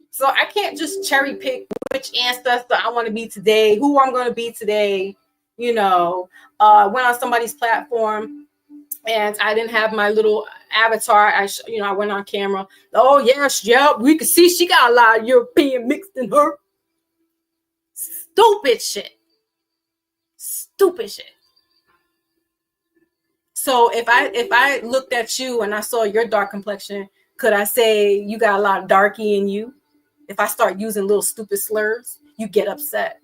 So I can't just cherry pick which ancestor I want to be today, who I'm going to be today. You know, went on somebody's platform and I didn't have my little avatar. I went on camera. Oh yes, yeah, we could see she got a lot of European mixed in her. Stupid shit. So if I looked at you and I saw your dark complexion, could I say you got a lot of darky in you? If I start using little stupid slurs, you get upset,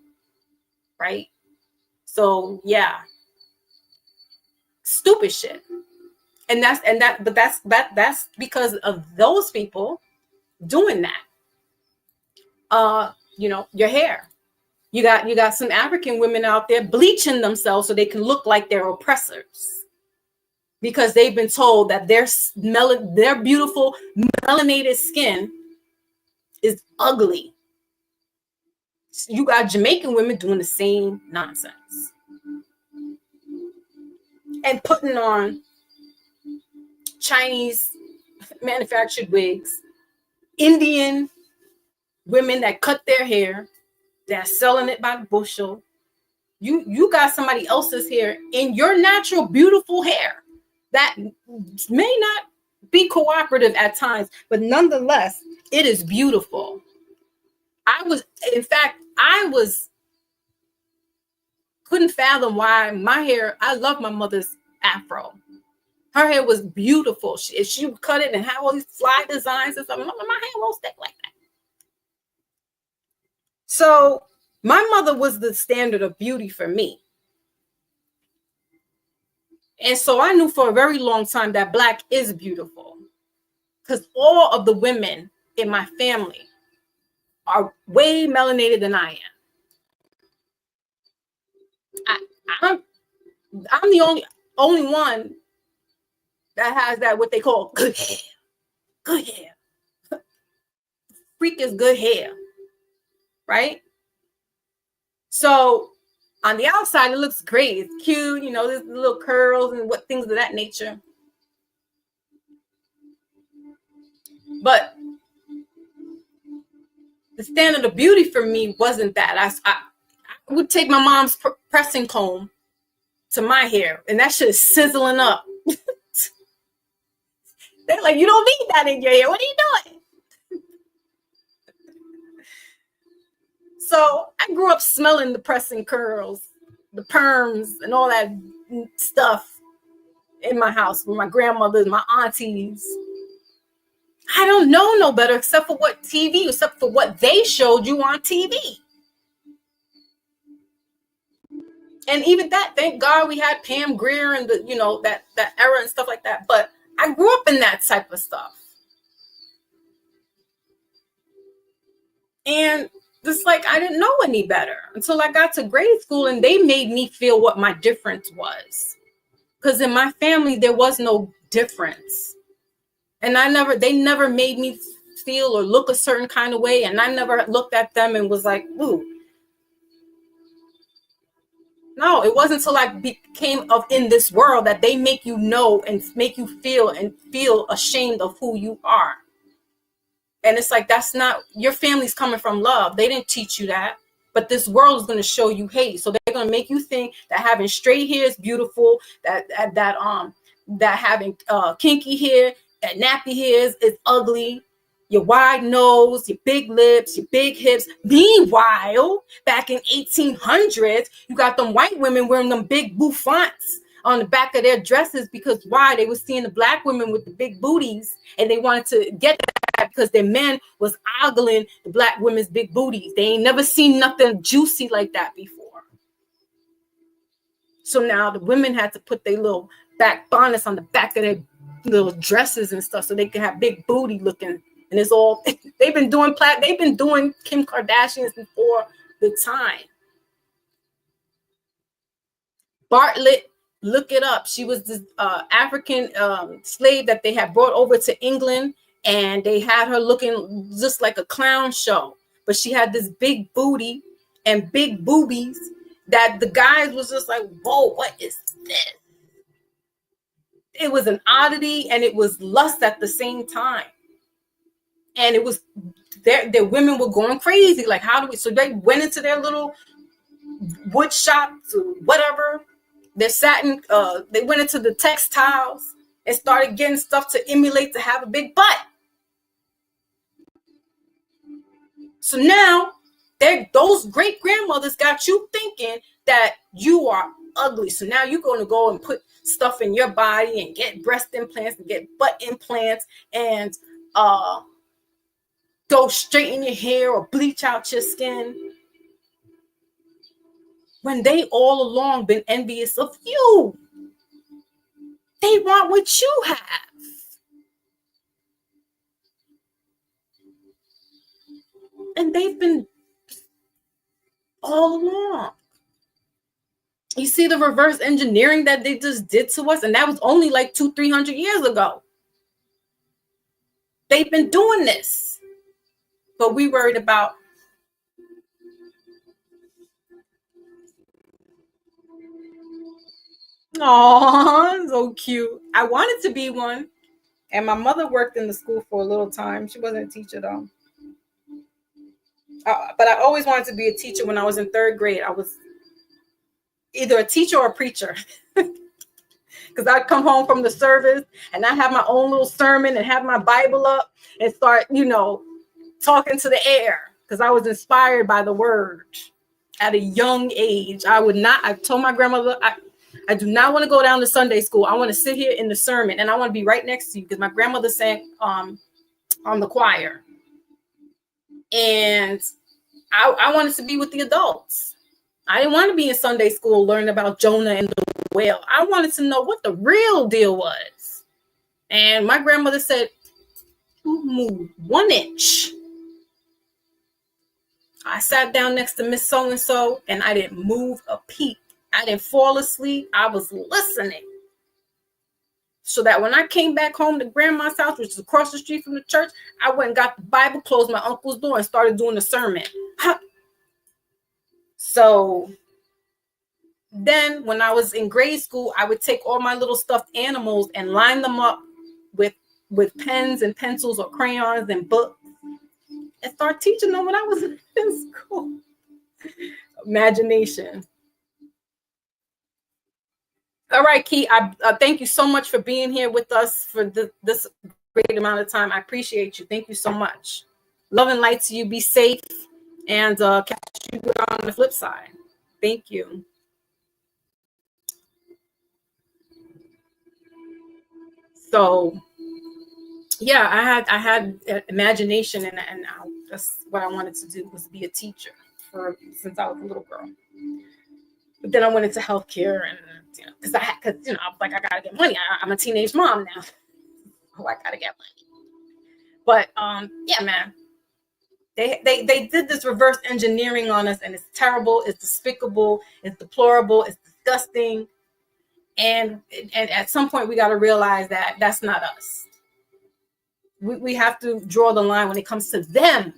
right? So yeah, stupid shit. And that's because of those people doing that. Your hair. You got some African women out there bleaching themselves so they can look like they're oppressors, because they've been told that their beautiful melanated skin is ugly. You got Jamaican women doing the same nonsense and putting on Chinese manufactured wigs, Indian women that cut their hair, they're selling it by the bushel. You got somebody else's hair in your natural beautiful hair that may not be cooperative at times, but nonetheless, it is beautiful. Couldn't fathom why my hair, I love my mother's afro. Her hair was beautiful. She would cut it and have all these fly designs and stuff. My hair won't stick like that. So my mother was the standard of beauty for me. And so I knew for a very long time that Black is beautiful, because all of the women in my family are way melanated than I am. I'm the only one that has that, what they call good hair. Good hair. Freak is good hair. Right? So on the outside, it looks great. It's cute, there's little curls and things of that nature. But the standard of beauty for me wasn't that. I would take my mom's pressing comb to my hair, and that shit is sizzling up. They're like, you don't need that in your hair. What are you doing? So I grew up smelling the pressing curls, the perms, and all that stuff in my house with my grandmothers, my aunties. I don't know no better except for what TV, except for what they showed you on TV. And even that, thank God we had Pam Grier and the, that era and stuff like that. But I grew up in that type of stuff. And just like I didn't know any better until I got to grade school, and they made me feel what my difference was. Because in my family, there was no difference. And they never made me feel or look a certain kind of way. And I never looked at them and was like, ooh. No, it wasn't until I became in this world that they make you know and make you feel ashamed of who you are. And it's like, that's not, your family's coming from love. They didn't teach you that. But this world is going to show you hate. So they're going to make you think that having straight hair is beautiful, that having kinky hair, that nappy hair is ugly. Your wide nose, your big lips, your big hips. Meanwhile, back in 1800s, you got them white women wearing them big bouffants on the back of their dresses because why? They were seeing the black women with the big booties, and they wanted to get that because their men was ogling the black women's big booties. They ain't never seen nothing juicy like that before. So now the women had to put their little back bonnets on the back of their little dresses and stuff so they could have big booty looking. And it's all they've been doing Kim Kardashians before the time. Bartlett, look it up. She was this African slave that they had brought over to England, and they had her looking just like a clown show. But she had this big booty and big boobies that the guys was just like, whoa, what is this? It was an oddity and it was lust at the same time. And it was their women were going crazy. Like, how do we? So they went into their little wood shops or whatever. Their satin. They went into the textiles and started getting stuff to emulate to have a big butt. So now, those great grandmothers got you thinking that you are ugly. So now you're going to go and put stuff in your body and get breast implants and get butt implants and go straighten your hair or bleach out your skin, when they all along been envious of you. They want what you have. And they've been all along. You see the reverse engineering that they just did to us? And that was only like 200-300 years ago. They've been doing this. But we worried about. Oh, so cute. I wanted to be one. And my mother worked in the school for a little time. She wasn't a teacher though. But I always wanted to be a teacher. When I was in third grade, I was either a teacher or a preacher. Because I'd come home from the service and I have my own little sermon and have my Bible up and start, talking to the air. Because I was inspired by the word at a young age. I told my grandmother, I do not want to go down to Sunday school. I want to sit here in the sermon and I want to be right next to you, because my grandmother sang on the choir. And I wanted to be with the adults. I didn't want to be in Sunday school learning about Jonah and the whale. I wanted to know what the real deal was. And my grandmother said, you moved 1 inch. I sat down next to Miss So-and-so and I didn't move a peep. I didn't fall asleep. I was listening. So that when I came back home to grandma's house, which is across the street from the church, I went and got the Bible, closed my uncle's door, and started doing the sermon. So then when I was in grade school, I would take all my little stuffed animals and line them up with pens and pencils or crayons and books and start teaching them when I was in school. Imagination. All right, Key, I thank you so much for being here with us for this great amount of time. I appreciate you. Thank you so much. Love and light to you. Be safe, and catch you on the flip side. Thank you. So yeah, I had imagination, and that's what I wanted to do, was be a teacher since I was a little girl. But then I went into healthcare, and because I was like, I gotta get money. I'm a teenage mom now. Oh, I gotta get money. But yeah, man, they did this reverse engineering on us, and it's terrible. It's despicable. It's deplorable. It's disgusting. And at some point, we got to realize that that's not us. We have to draw the line when it comes to them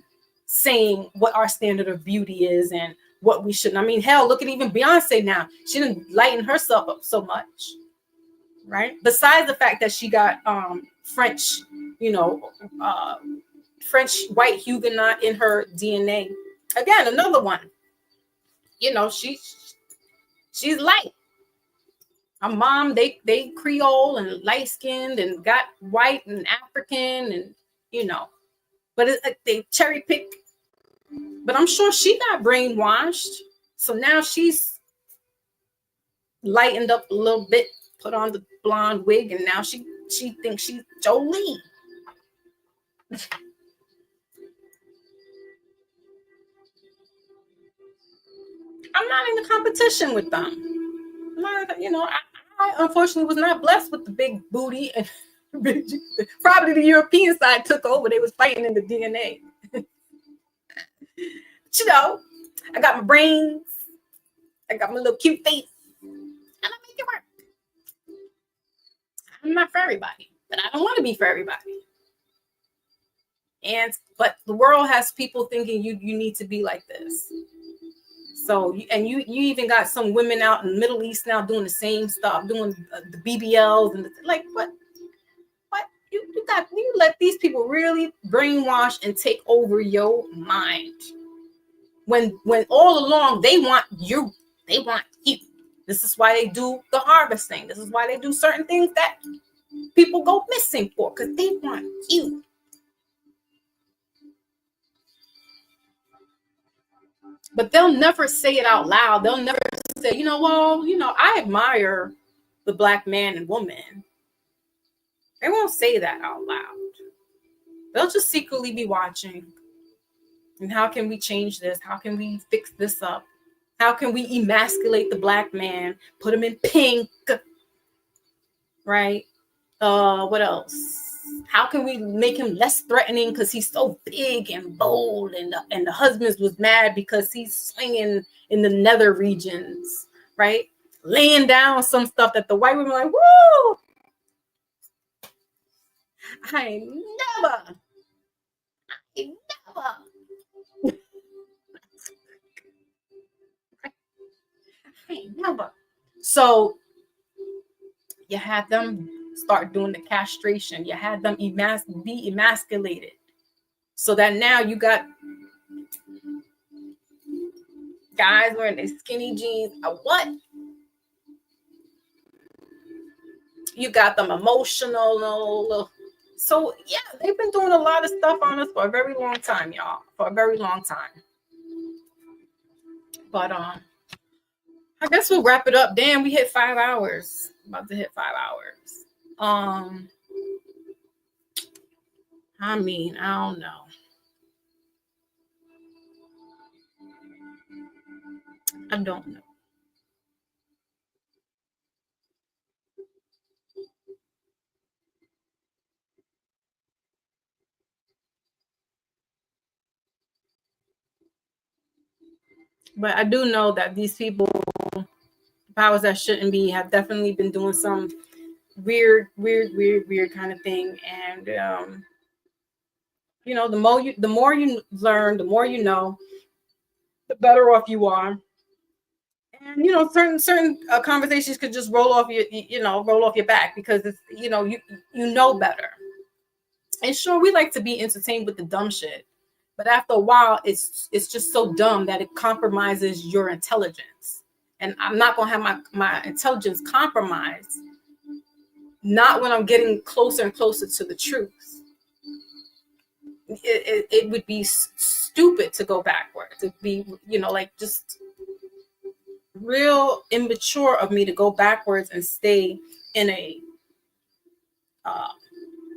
saying what our standard of beauty is and what we shouldn't. I mean, hell, look at even Beyonce now. She didn't lighten herself up so much, right? Besides the fact that she got French, French white Huguenot in her DNA. Again, another one. She's light. Her mom, they Creole and light skinned and got white and African, and but they cherry pick. But I'm sure she got brainwashed. So now she's lightened up a little bit, put on the blonde wig, and now she thinks she's Jolie. I'm not in the competition with them. I unfortunately was not blessed with the big booty, and probably the European side took over. They was fighting in the DNA. But, I got my brains, I got my little cute face, and I make it work. I'm not for everybody, but I don't want to be for everybody. But the world has people thinking you need to be like this. So, and you even got some women out in the Middle East now doing the same stuff, doing the BBLs and what you let these people really brainwash and take over your mind. When all along they want you. This is why they do the harvesting. This is why they do certain things that people go missing for, because they want you. But they'll never say it out loud. They'll never say, I admire the Black man and woman. They won't say that out loud. They'll just secretly be watching. And how can we change this? How can we fix this up? How can we emasculate the Black man? Put him in pink. Right? What else? How can we make him less threatening because he's so big and bold, and the husband was mad because he's swinging in the nether regions, right? Laying down some stuff that the white women are like, woo! I never. So you had them start doing the castration. You had them be emasculated. So that now you got guys wearing their skinny jeans. What? You got them emotional. So yeah, they've been doing a lot of stuff on us for a very long time, y'all. For a very long time. But I guess we'll wrap it up. Damn, we hit 5 hours. About to hit 5 hours. I mean, I don't know. I don't know. But I do know that these people, powers that shouldn't be, have definitely been doing some weird kind of thing. And the more you learn, the more you know, the better off you are. And certain conversations could just roll off your back, because it's you know better. And sure, we like to be entertained with the dumb shit, but after a while, it's just so dumb that it compromises your intelligence. And I'm not gonna have my intelligence compromised not when I'm getting closer and closer to the truth. It would be stupid to go backwards. It'd be, like just real immature of me to go backwards and stay in a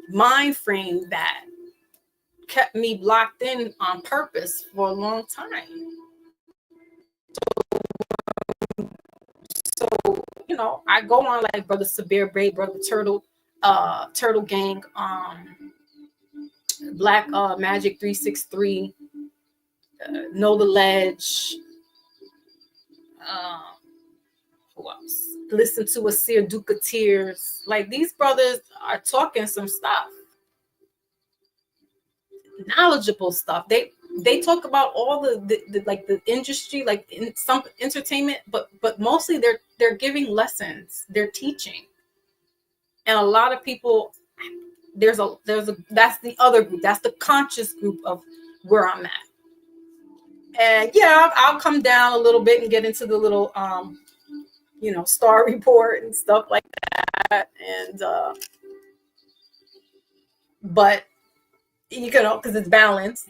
mind frame that kept me locked in on purpose for a long time. So, I go on like Brother Sabir Bray, Brother Turtle Gang, Black Magic 363, Know the Ledge, who else? Listen to Asir Duka Tears. Like, these brothers are talking some stuff, knowledgeable stuff. They talk about all the like the industry, like in some entertainment, but mostly they're giving lessons, they're teaching. And a lot of people, there's a that's the other group, that's the conscious group of where I'm at. And yeah, I'll come down a little bit and get into the little star report and stuff like that. And but because it's balanced.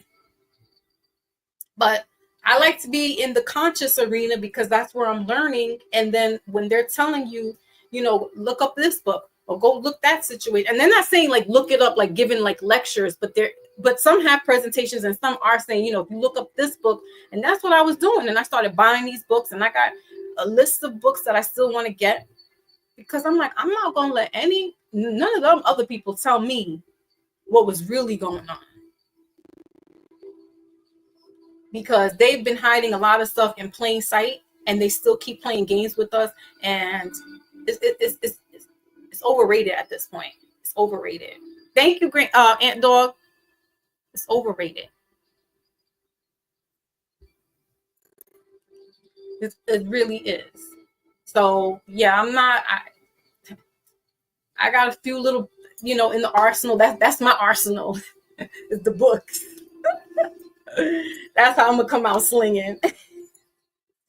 But I like to be in the conscious arena because that's where I'm learning. And then when they're telling you, look up this book or go look that situation. And they're not saying like look it up, like giving like lectures, but some have presentations and some are saying, if you look up this book. And that's what I was doing. And I started buying these books, and I got a list of books that I still want to get, because I'm like, I'm not going to let none of them other people tell me what was really going on. Because they've been hiding a lot of stuff in plain sight, and they still keep playing games with us. And it's overrated at this point. It's overrated. Thank you, Ant Dog. It's overrated. It really is. So yeah, I got a few little, in the arsenal. That's my arsenal. Is the books. That's how I'm gonna come out slinging.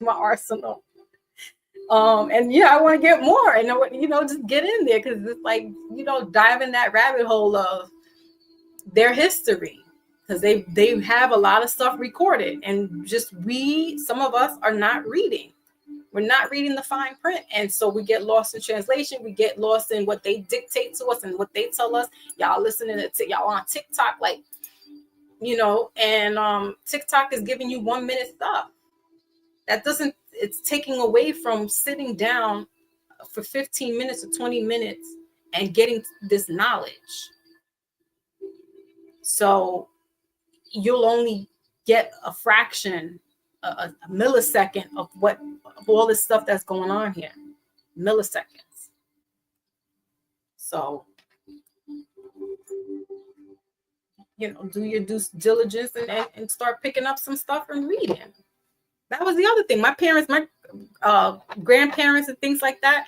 My arsenal. And yeah, I want to get more, and just get in there, because it's like, dive in that rabbit hole of their history, because they have a lot of stuff recorded, and just some of us are not reading. We're not reading the fine print, and so we get lost in translation. We get lost in what they dictate to us and what they tell us. Y'all listening to y'all on TikTok, like, and TikTok is giving you 1 minute stuff. It's taking away from sitting down for 15 minutes or 20 minutes and getting this knowledge. So you'll only get a fraction, a millisecond of all this stuff that's going on here. Milliseconds. So, do your due diligence and start picking up some stuff and reading. That was the other thing. My parents, my grandparents and things like that,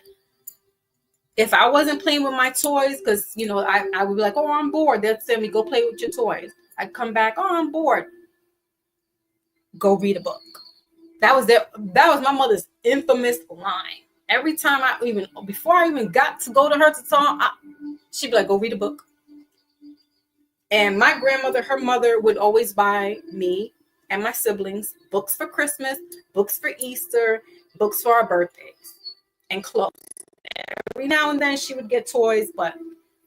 if I wasn't playing with my toys, because, I would be like, oh, I'm bored. They'd send me, go play with your toys. I'd come back, oh, I'm bored. Go read a book. That was my mother's infamous line. Every time before I even got to go to her to talk, she'd be like, go read a book. And my grandmother, her mother, would always buy me and my siblings books for Christmas, books for Easter, books for our birthdays, and clothes. Every now and then she would get toys, but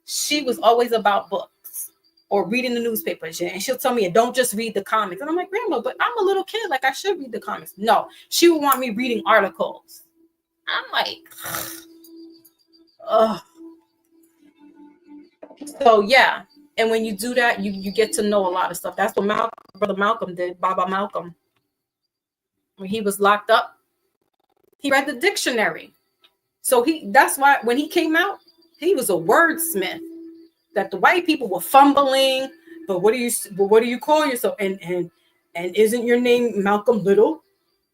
she was always about books or reading the newspaper. And she'll tell me, don't just read the comics. And I'm like, Grandma, but I'm a little kid. Like, I should read the comics. No, she would want me reading articles. I'm like, ugh. So yeah. And when you do that, you get to know a lot of stuff. That's what Brother Malcolm did, Baba Malcolm. When he was locked up, he read the dictionary. So that's why when he came out, he was a wordsmith. That the white people were fumbling, but what do you call yourself? And isn't your name Malcolm Little?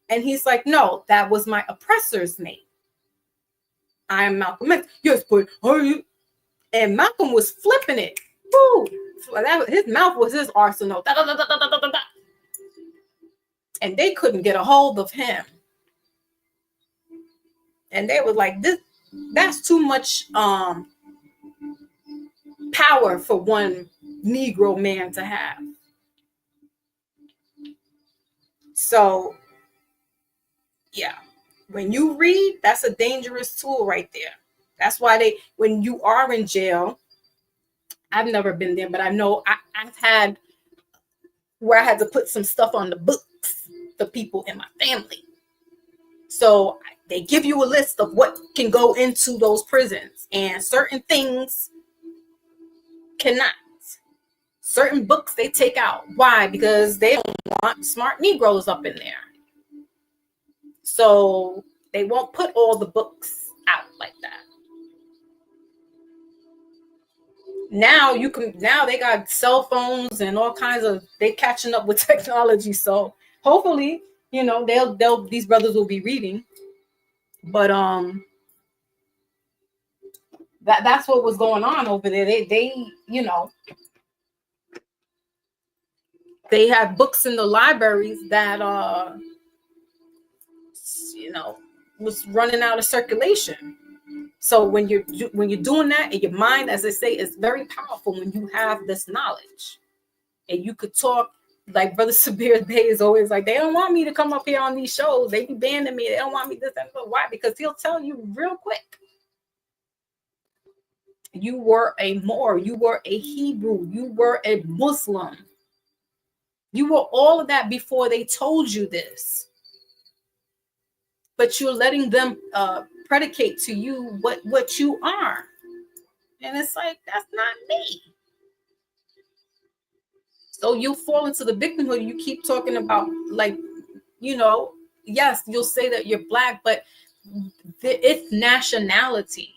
And he's like, no, that was my oppressor's name. I am Malcolm X. Yes, but are you? And Malcolm was flipping it. Woo! His mouth was his arsenal. Da, da, da, da, da, da, da. And they couldn't get a hold of him. And they were like, that's too much power for one Negro man to have. So, yeah, when you read, that's a dangerous tool right there. That's why when you are in jail, I've never been there, but I know I've had where I had to put some stuff on the books for people in my family. So they give you a list of what can go into those prisons, and certain things cannot. Certain books they take out. Why? Because they don't want smart Negroes up in there. So they won't put all the books out like that. Now they got cell phones and all kinds of, they catching up with technology. So hopefully, these brothers will be reading. But that's what was going on over there. They have books in the libraries that was running out of circulation. So when you're doing that, and your mind, as I say, is very powerful when you have this knowledge, and you could talk like Brother Sabir Bey is always like, they don't want me to come up here on these shows. They be banning me. They don't want me this and that. Why? Because he'll tell you real quick. You were a Moor. You were a Hebrew. You were a Muslim. You were all of that before they told you this. But you're letting them predicate to you what you are. And it's like, that's not me. So you'll fall into the victimhood. You keep talking about, like, yes, you'll say that you're Black, but it's nationality.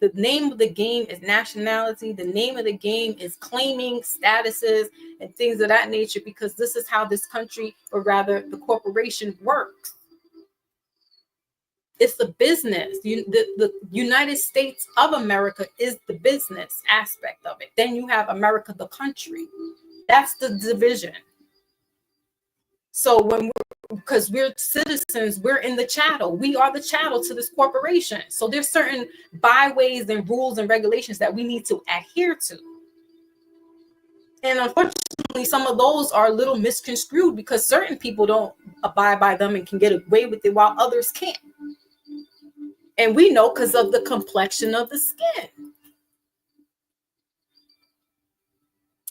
The name of the game is nationality. The name of the game is claiming statuses and things of that nature, because this is how this country, or rather the corporation, works. It's the business. The United States of America is the business aspect of it. Then you have America, the country. That's the division. So because we're citizens, we're in the chattel. We are the chattel to this corporation. So there's certain byways and rules and regulations that we need to adhere to. And unfortunately, some of those are a little misconstrued because certain people don't abide by them and can get away with it while others can't. And we know because of the complexion of the skin.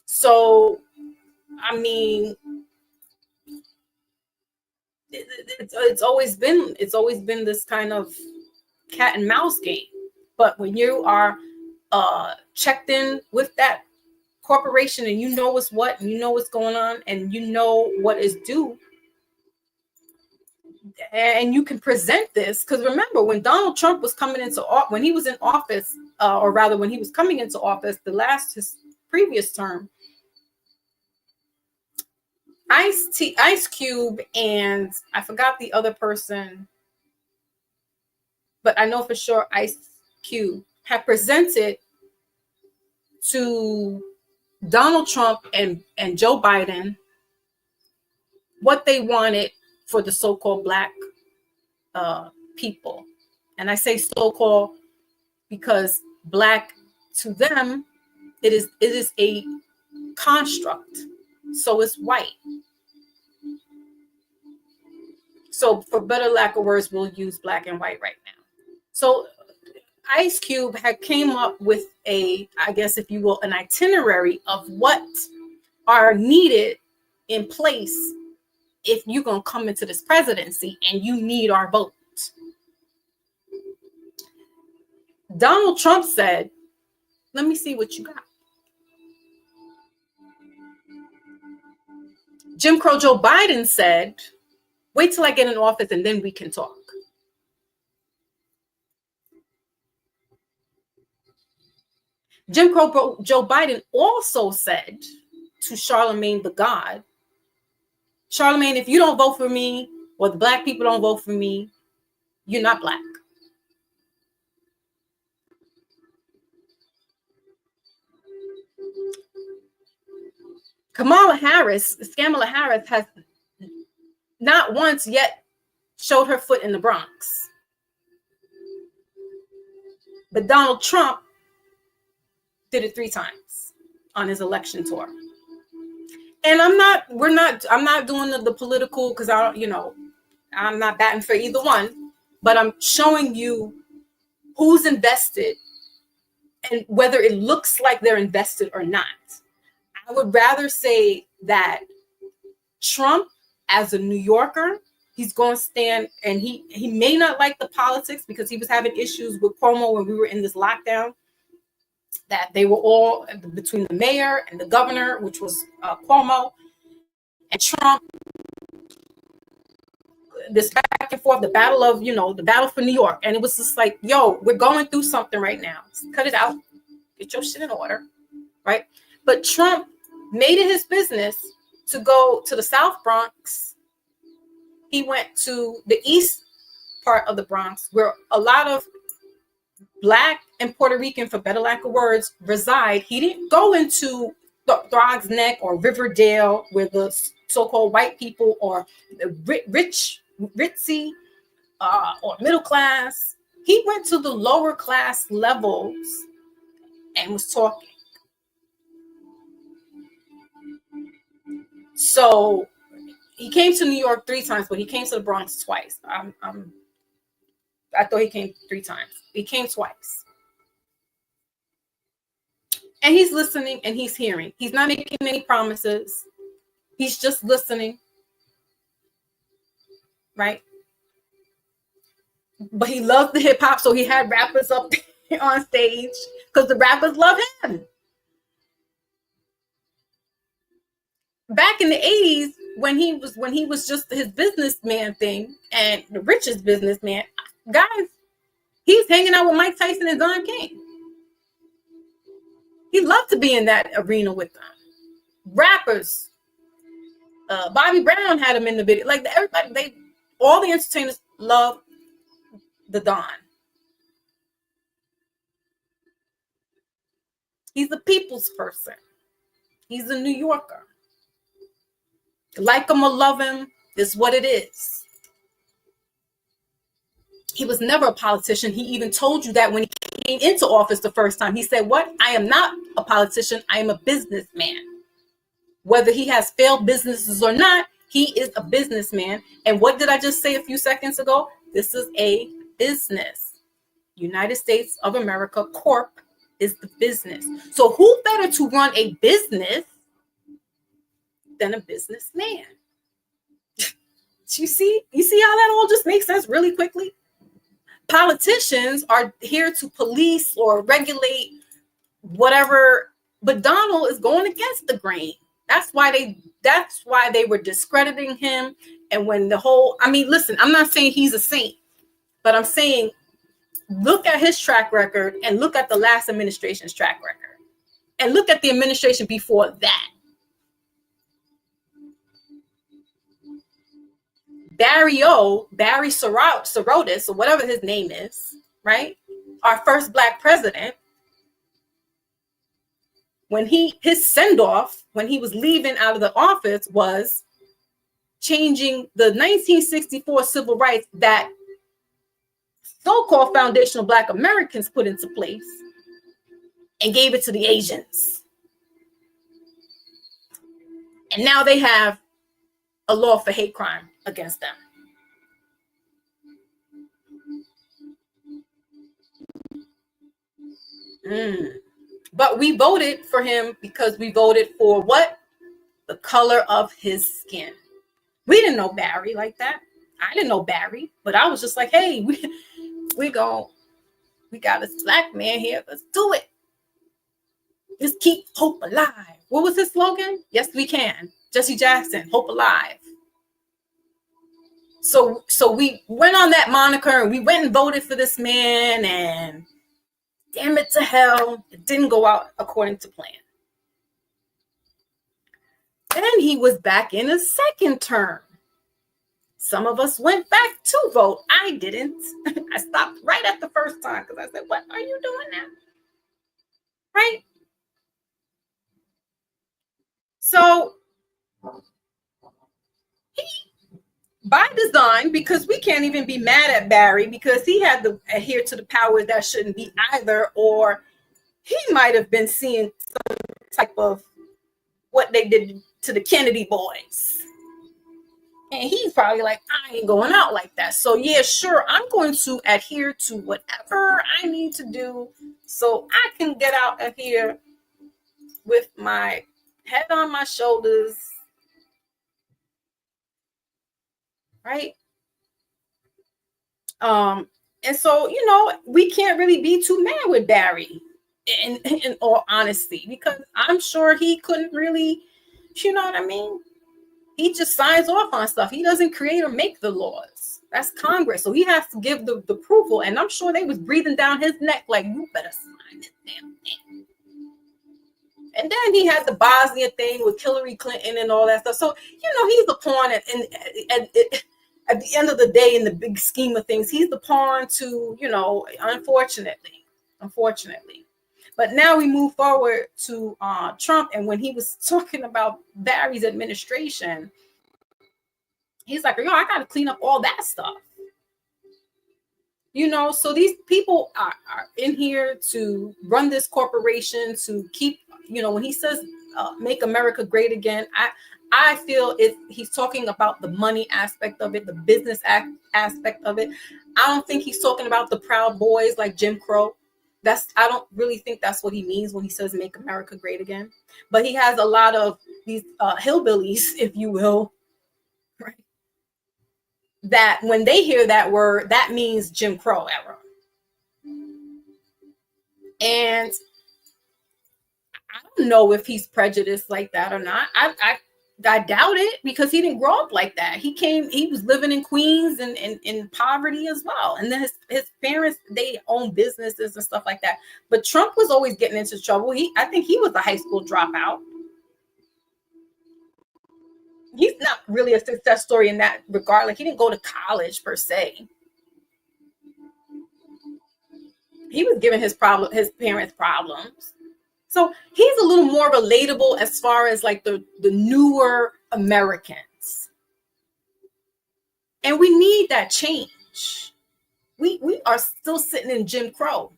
So, I mean, it's always been this kind of cat and mouse game. But when you are checked in with that corporation, and you know what's what, and you know what's going on, and you know what is due, and you can present this, because remember, when Donald Trump was coming into when he was in office, or rather when he was coming into office, his previous term, Ice Cube, and I forgot the other person, but I know for sure Ice Cube had presented to Donald Trump and Joe Biden what they wanted for the so-called Black people. And I say so-called because Black, to them, it is a construct. So it's white. So for better lack of words, we'll use Black and white right now. So Ice Cube had came up with I guess, if you will, an itinerary of what are needed in place if you're going to come into this presidency and you need our vote. Donald Trump said, let me see what you got. Jim Crow Joe Biden said, wait till I get in office and then we can talk. Jim Crow Joe Biden also said to Charlemagne the God, Charlemagne, if you don't vote for me, or the Black people don't vote for me, you're not Black. Kamala Harris has not once yet showed her foot in the Bronx. But Donald Trump did it 3 times. on his election tour. And I'm not doing the political, because I'm not batting for either one, but I'm showing you who's invested and whether it looks like they're invested or not. I would rather say that Trump, as a New Yorker, he's going to stand, and he may not like the politics because he was having issues with Cuomo when we were in this lockdown, that they were all between the mayor and the governor, which was Cuomo, and Trump, this back and forth, the battle for New York. And it was just like, yo, we're going through something right now. Cut it out. Get your shit in order, right? But Trump made it his business to go to the South Bronx. He went to the east part of the Bronx, where a lot of Black and Puerto Rican, for better lack of words, reside. He didn't go into Throgs Neck or Riverdale, where the so-called white people or the ritzy or middle class. He went to the lower class levels and was talking. So he came to New York 3 times, but he came to the Bronx twice. I thought he came 3 times. He came twice. And he's listening and he's hearing. He's not making any promises. He's just listening. Right? But he loved the hip hop, so he had rappers up on stage because the rappers love him. Back in the 80s, when he was just his businessman thing and the richest businessman, guys, he's hanging out with Mike Tyson and Don King. He loved to be in that arena with them. Rappers, Bobby Brown had him in the video. Like everybody, all the entertainers love the Don. He's a people's person. He's a New Yorker. Like him or love him is what it is. He was never a politician. He even told you that when he came into office the first time. He said, what? I am not a politician. I am a businessman. Whether he has failed businesses or not, he is a businessman. And what did I just say a few seconds ago? This is a business. United States of America Corp is the business. So who better to run a business than a businessman? You see how that all just makes sense really quickly? Politicians are here to police or regulate whatever, but Donald is going against the grain. That's why they were discrediting him. And when listen, I'm not saying he's a saint, but I'm saying look at his track record and look at the last administration's track record and look at the administration before that. Barry Sorotis, or whatever his name is, right? Our first Black president, when his send-off, when he was leaving out of the office, was changing the 1964 civil rights that so-called foundational Black Americans put into place and gave it to the Asians. And now they have a law for hate crime against them. But we voted for him because we voted for what? The color of his skin. We didn't know Barry like that. I didn't know Barry, but I was just like, hey, we got this Black man here. Let's do it. Just keep hope alive. What was his slogan? Yes, we can. Jesse Jackson, hope alive. So we went on that moniker and we went and voted for this man, and damn it to hell, it didn't go out according to plan. Then he was back in a second term. Some of us went back to vote. I didn't. I stopped right at the first time because I said, what are you doing now? Right? So by design, because we can't even be mad at Barry because he had to adhere to the powers that shouldn't be either, or he might have been seeing type of what they did to the Kennedy boys. And he's probably like, I ain't going out like that. So yeah, sure, I'm going to adhere to whatever I need to do so I can get out of here with my head on my shoulders, right? And so, we can't really be too mad with Barry in all honesty, because I'm sure he couldn't really, you know what I mean? He just signs off on stuff. He doesn't create or make the laws. That's Congress. So he has to give the approval. And I'm sure they was breathing down his neck like, you better sign this damn thing. And then he had the Bosnia thing with Hillary Clinton and all that stuff. So, he's the pawn at the end of the day, in the big scheme of things, he's the pawn to, unfortunately. But now we move forward to Trump. And when he was talking about Barry's administration, he's like, I got to clean up all that stuff. So these people are in here to run this corporation, to keep, when he says make America great again, I feel he's talking about the money aspect of it, the business aspect of it. I don't think he's talking about the Proud Boys like Jim Crow. I don't really think that's what he means when he says make America great again. But he has a lot of these hillbillies, if you will, right? That when they hear that word, that means Jim Crow era. And I don't know if he's prejudiced like that or not. I doubt it, because he didn't grow up like that. He was living in Queens and in poverty as well. And then his parents, they own businesses and stuff like that. But Trump was always getting into trouble. I think he was a high school dropout. He's not really a success story in that regard. Like, he didn't go to college per se. He was giving his parents problems. So he's a little more relatable as far as like the newer Americans. And we need that change. We are still sitting in Jim Crow.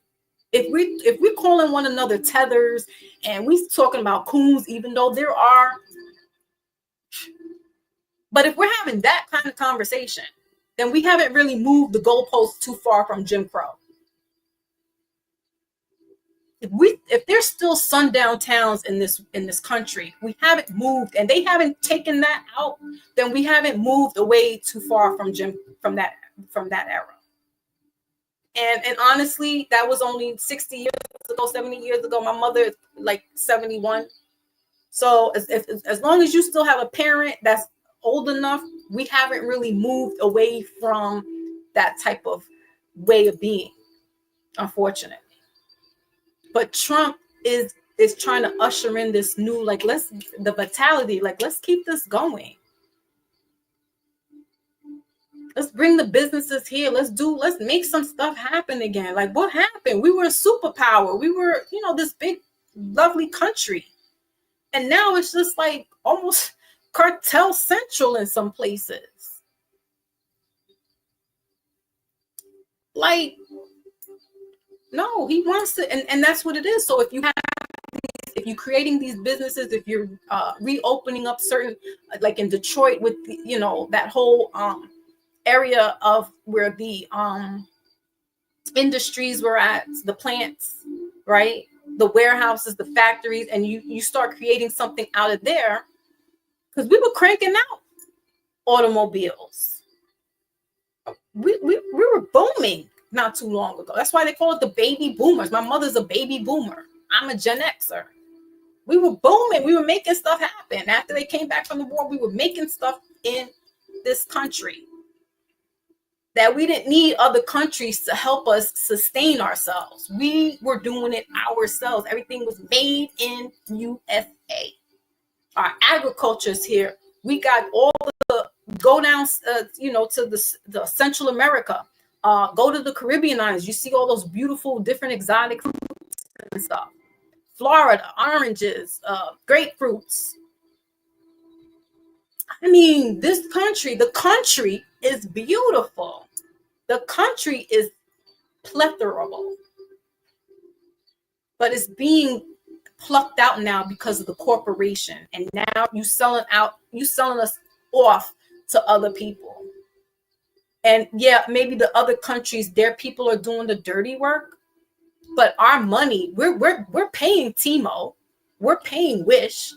If we're calling one another tethers and we talking about coons, even though there are, but if we're having that kind of conversation, then we haven't really moved the goalposts too far from Jim Crow. If there's still sundown towns in this country, we haven't moved, and they haven't taken that out, then we haven't moved away too far from that era. And honestly, that was only 60 years ago, 70 years ago. My mother is like 71. So as long as you still have a parent that's old enough, we haven't really moved away from that type of way of being, unfortunately. But Trump is trying to usher in this new, like, the vitality, like, let's keep this going. Let's bring the businesses here. Let's make some stuff happen again. Like, what happened? We were a superpower. We were, this big, lovely country. And now it's just like almost cartel central in some places. Like, no, he wants to, and that's what it is. So if you're creating these businesses, if you're reopening up certain, like in Detroit with that whole area of where the industries were at, the plants, right, the warehouses, the factories, and you start creating something out of there, because we were cranking out automobiles. We were booming not too long ago. That's why they call it the baby boomers. My mother's a baby boomer. I'm a Gen Xer. We were booming. We were making stuff happen. After they came back from the war, we were making stuff in this country that we didn't need other countries to help us sustain ourselves. We were doing it ourselves. Everything was made in USA. Our agriculture is here. We got all the go down, to the Central America. Go to the Caribbean islands. You see all those beautiful, different exotic fruits and stuff. Florida, oranges, grapefruits. I mean, the country is beautiful. The country is plethorable. But it's being plucked out now because of the corporation, and now you selling us off to other people. And yeah, maybe the other countries, their people are doing the dirty work, but our money, we're paying Timo, we're paying Wish,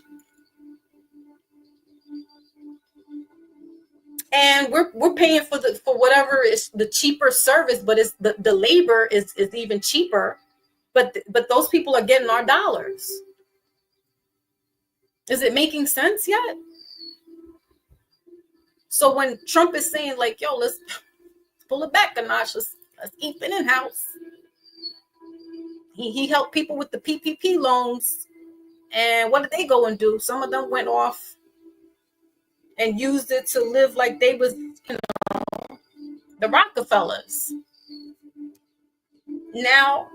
and we're paying for whatever is the cheaper service, but it's the labor is even cheaper, but those people are getting our dollars. Is it making sense yet? So when Trump is saying like, yo, let's pull it back a notch, let's keep it in house. He helped people with the PPP loans, and what did they go and do? Some of them went off and used it to live like they was, the Rockefellers. Now,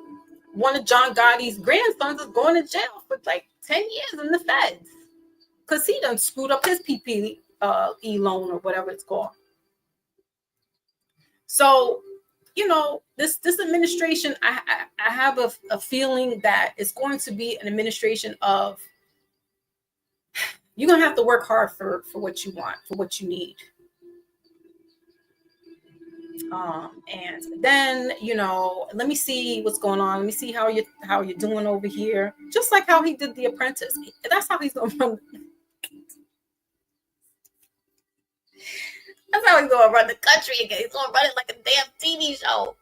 one of John Gotti's grandsons is going to jail for like 10 years in the feds because he done screwed up his PPP loan or whatever it's called. So, this administration, I have a feeling that it's going to be an administration of, you're going to have to work hard for what you want, for what you need. And then, let me see what's going on. Let me see how you're doing over here. Just like how he did The Apprentice. That's how he's going to run. That's how he's going to run the country again. He's going to run it like a damn TV show.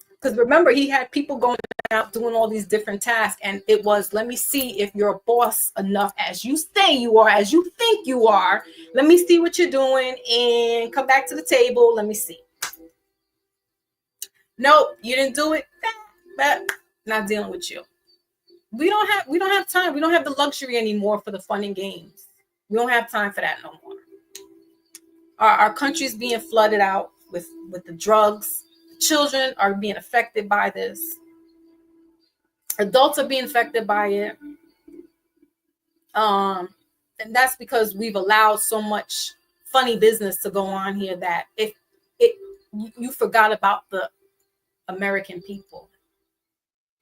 Because remember, he had people going out doing all these different tasks, and it was, let me see if you're a boss enough as you say you are, as you think you are. Let me see what you're doing and come back to the table. Let me see. Nope, you didn't do it. Not dealing with you. We don't have time. We don't have the luxury anymore for the fun and games. We don't have time for that no more. Our country's being flooded out with the drugs. Children are being affected by this. Adults are being affected by it. And that's because we've allowed so much funny business to go on here that you forgot about the American people.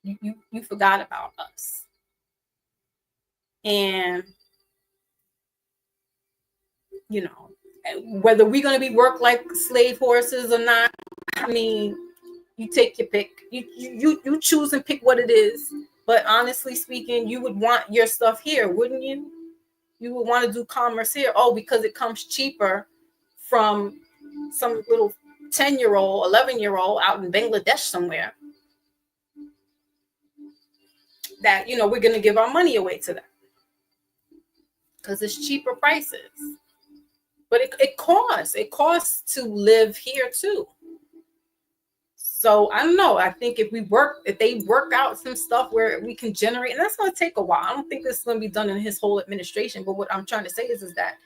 You forgot about us. And whether we're going to be worked like slave horses or not, I mean, you take your pick. You choose and pick what it is. But honestly speaking, you would want your stuff here, wouldn't you? You would want to do commerce here. Oh, because it comes cheaper from some little 10-year-old, 11-year-old out in Bangladesh somewhere. That, we're going to give our money away to them. Because it's cheaper prices. But it costs to live here too. So I don't know. I think if they work out some stuff where we can generate, and that's going to take a while. I don't think this is going to be done in his whole administration. But what I'm trying to say is that,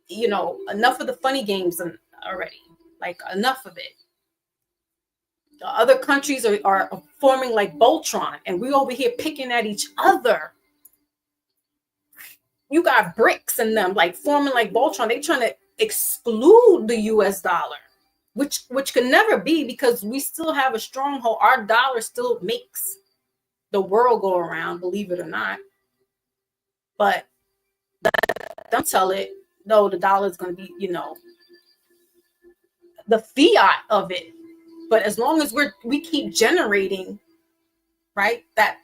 enough of the funny games already. Like, enough of it. The other countries are forming like Voltron, and we're over here picking at each other. You got BRICS in them, like forming like Voltron. They trying to exclude the US dollar, which can never be, because we still have a stronghold. Our dollar still makes the world go around, believe it or not. But don't tell it, no, the dollar is going to be, the fiat of it. But as long as we keep generating, right, that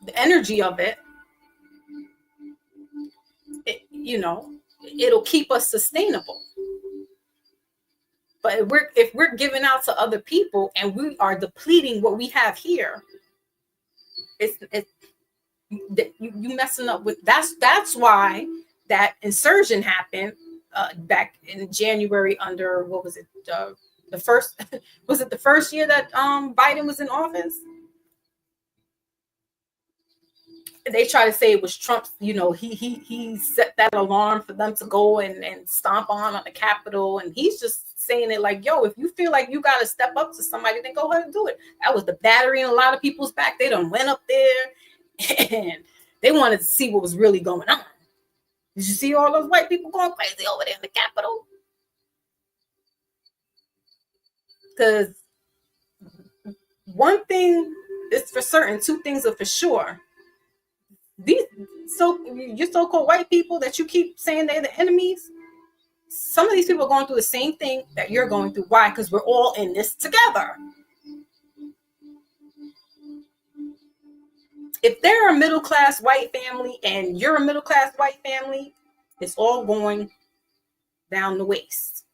the energy of it, it'll keep us sustainable. But if we're giving out to other people and we are depleting what we have here, you messing up with that's why that insurgent happened back in January under, what was it, the first was it the first year that Biden was in office? They try to say it was Trump's, he set that alarm for them to go and stomp on the Capitol, and he's just saying it like, yo, if you feel like you got to step up to somebody, then go ahead and do it. That was the battery in a lot of people's back. They done went up there and they wanted to see what was really going on. Did you see all those white people going crazy over there in the Capitol? Because one thing it's for certain. Two things are for sure. Your so-called white people that you keep saying they're the enemies, some of these people are going through the same thing that you're going through. Why? Because we're all in this together. If they're a middle-class white family and you're a middle-class white family, it's all going down the waist.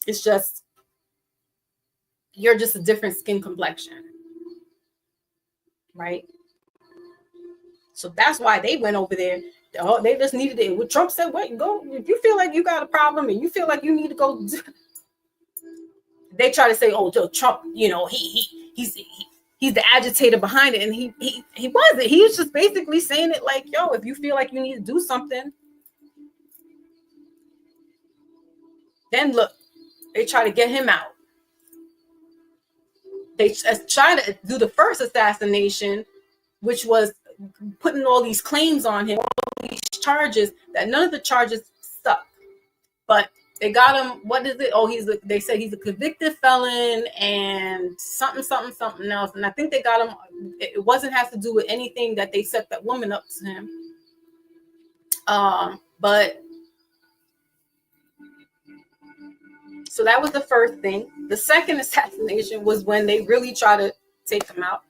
It's just, you're just a different skin complexion, right? So that's why they went over there. Oh, they just needed it. What Trump said, wait, go. If you feel like you got a problem and you feel like you need to go, they try to say, oh, Trump, he's the agitator behind it. And he wasn't. He was just basically saying it like, yo, if you feel like you need to do something, then look, they try to get him out. They try to do the first assassination, which was putting all these claims on him, all these charges, that none of the charges stuck. But they got him, what is it? Oh, they said he's a convicted felon and something else. And I think they got him, it wasn't has to do with anything that they set that woman up to him. But so that was the first thing. The second assassination was when they really tried to take him out.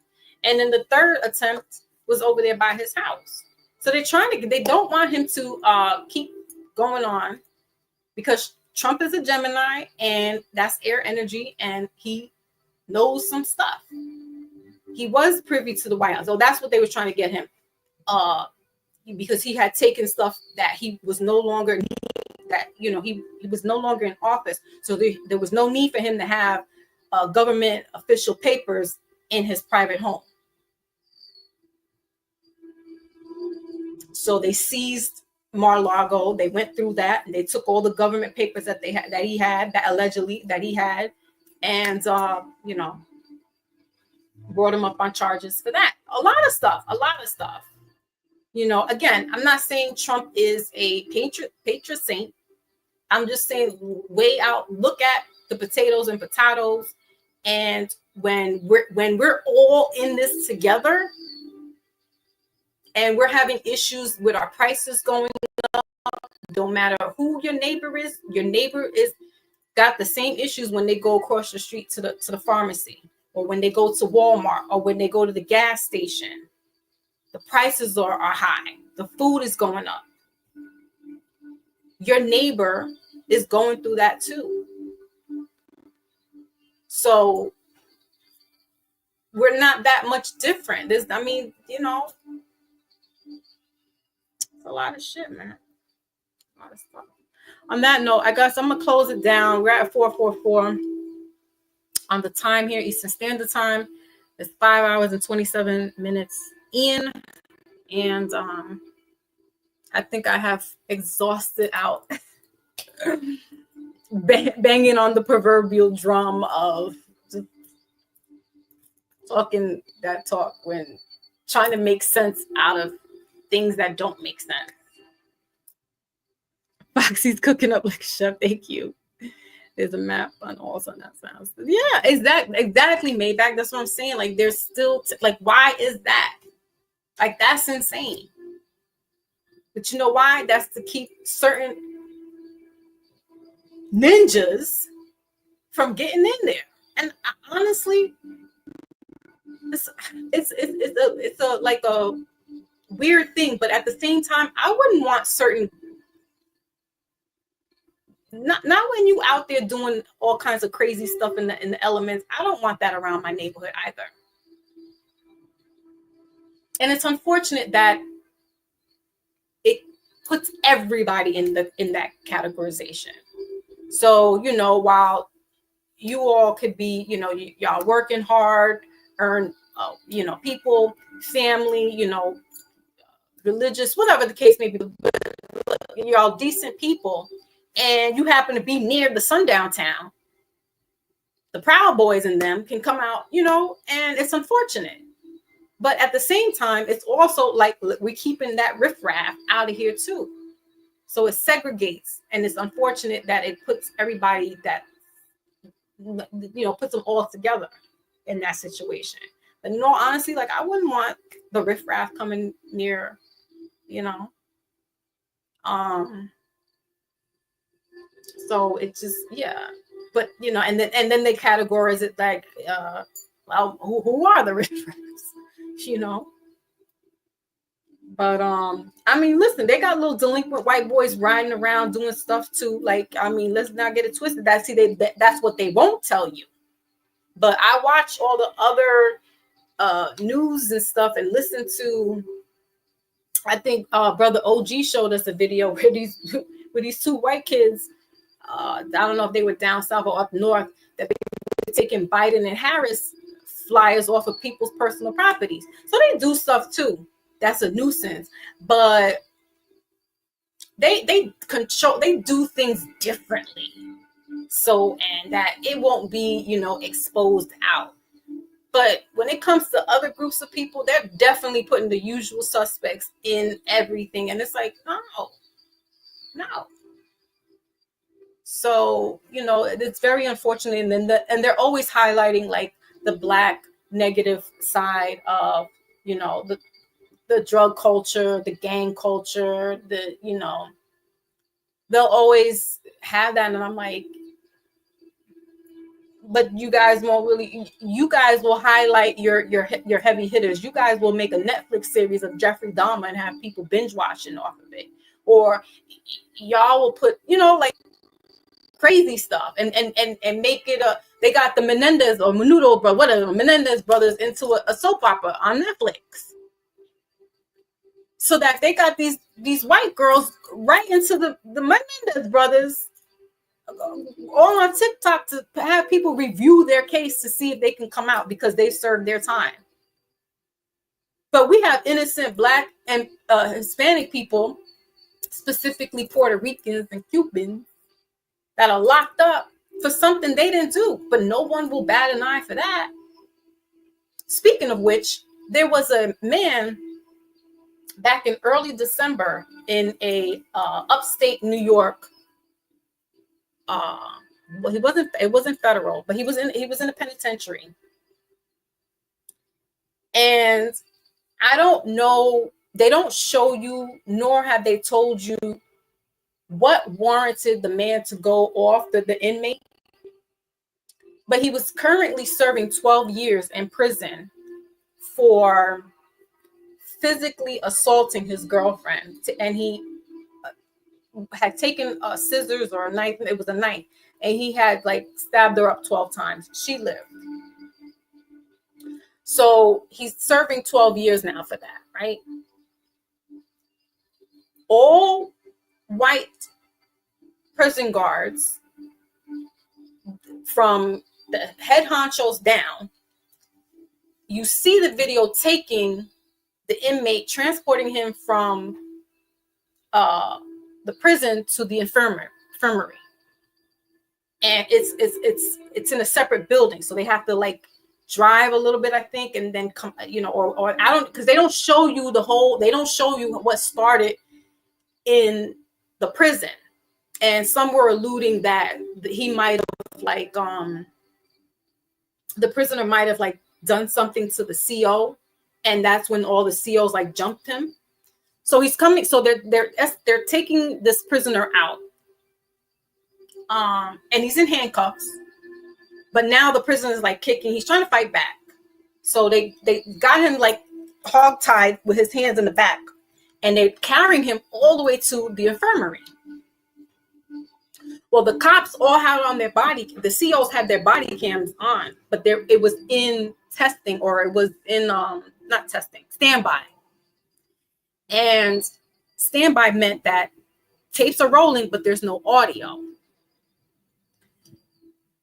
And then the third attempt was over there by his house. So they don't want him to keep going on, because Trump is a Gemini and that's air energy, and he knows some stuff. He was privy to the White House. So that's what they were trying to get him, because he had taken stuff that he was no longer, that, he was no longer in office. So there was no need for him to have government official papers in his private home. So they seized Mar-a-Lago. They went through that and they took all the government papers that he had, that allegedly that he had, and brought him up on charges for that. A lot of stuff. Again, I'm not saying Trump is a patron saint. I'm just saying, weigh out, look at the potatoes and potatoes, and when we're all in this together, and we're having issues with our prices going up, don't matter who your neighbor is got the same issues when they go across the street to the pharmacy, or when they go to Walmart, or when they go to the gas station. The prices are high. The food is going up. Your neighbor is going through that too. So we're not that much different. It's a lot of shit, man. A lot of stuff. On that note, I guess I'm gonna close it down. We're at 4:44 on the time here, Eastern Standard Time. It's 5 hours and 27 minutes in, and I think I have exhausted out banging on the proverbial drum of just talking that talk, when trying to make sense out of things that don't make sense. Foxy's cooking up like a chef. Thank you. There's a map on also that sounds. Yeah, exactly, Maybach. That's what I'm saying. Like, there's still why is that? Like, that's insane. But you know why? That's to keep certain ninjas from getting in there. And honestly, it's a weird thing. But at the same time, I wouldn't want certain. Not when you out there doing all kinds of crazy stuff in the elements. I don't want that around my neighborhood either. And it's unfortunate that it puts everybody in that categorization. So, while you all could be, y'all working hard, earn, people, family, religious, whatever the case may be, you're all decent people, and you happen to be near the sundown town, the Proud Boys in them can come out, and it's unfortunate. But at the same time, it's also like we're keeping that riffraff out of here too. So it segregates, and it's unfortunate that it puts everybody that, puts them all together in that situation. And in all honesty, like, I wouldn't want the riffraff coming near, you know. So it just, yeah. But you know, and then they categorize it like, well, who are the riffraffs, you know? But I mean, listen, they got little delinquent white boys riding around doing stuff too. Like, I mean, let's not get it twisted. That's what they won't tell you. But I watch all the other news and stuff and listen to. I think brother OG showed us a video where these two white kids. I don't know if they were down south or up north, that they were taking Biden and Harris flyers off of people's personal properties. So they do stuff too. That's a nuisance. But they do things differently. So, and that it won't be, you know, exposed out. But when it comes to other groups of people, they're definitely putting the usual suspects in everything. And it's like, no. So, you know, it's very unfortunate. And then they're always highlighting like the Black negative side of, you know, the drug culture, the gang culture, you know, they'll always have that. And I'm like, but you guys won't really, you guys will highlight your heavy hitters. You guys will make a Netflix series of Jeffrey Dahmer and have people binge watching off of it. Or y'all will put, you know, like crazy stuff and make it they got the Menendez or Menudo, but whatever, Menendez brothers into a soap opera on Netflix. So that they got these white girls right into the Menendez brothers all on TikTok to have people review their case to see if they can come out because they served their time. But we have innocent Black and Hispanic people, specifically Puerto Ricans and Cubans, that are locked up for something they didn't do, but no one will bat an eye for that. Speaking of which, there was a man back in early December in a upstate New York. Well, it wasn't federal, but he was in a penitentiary. And I don't know, they don't show you, nor have they told you what warranted the man to go off, the inmate. But he was currently serving 12 years in prison for physically assaulting his girlfriend. And he had taken scissors or a knife, it was a knife, and he had like stabbed her up 12 times. She lived. So he's serving 12 years now for that, right? All white prison guards, from the head honchos down, you see the video taking the inmate, transporting him from the prison to the infirmary. And it's in a separate building, so they have to like drive a little bit, I think, and then come, you know, or I don't, because they don't show you they don't show you what started in the prison. And some were alluding that he might have like the prisoner might have like done something to the CO, and that's when all the COs like jumped him. So he's coming. So they're taking this prisoner out, and he's in handcuffs. But now the prisoner is like kicking. He's trying to fight back. So they got him like hog-tied with his hands in the back, and they're carrying him all the way to the infirmary. Well, the cops all had on the COs had their body cams on, but it was in testing, or it was in not testing, standby. And standby meant that tapes are rolling, but there's no audio.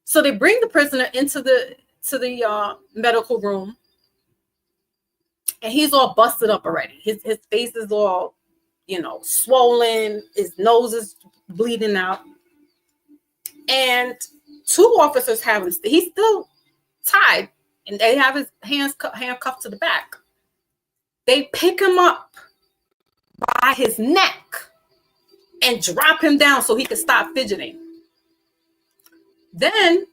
So they bring the prisoner into the medical room, and he's all busted up already. His face is all, you know, swollen. His nose is bleeding out. And two officers he's still tied, and they have his hands handcuffed to the back. They pick him up by his neck and drop him down so he could stop fidgeting. Then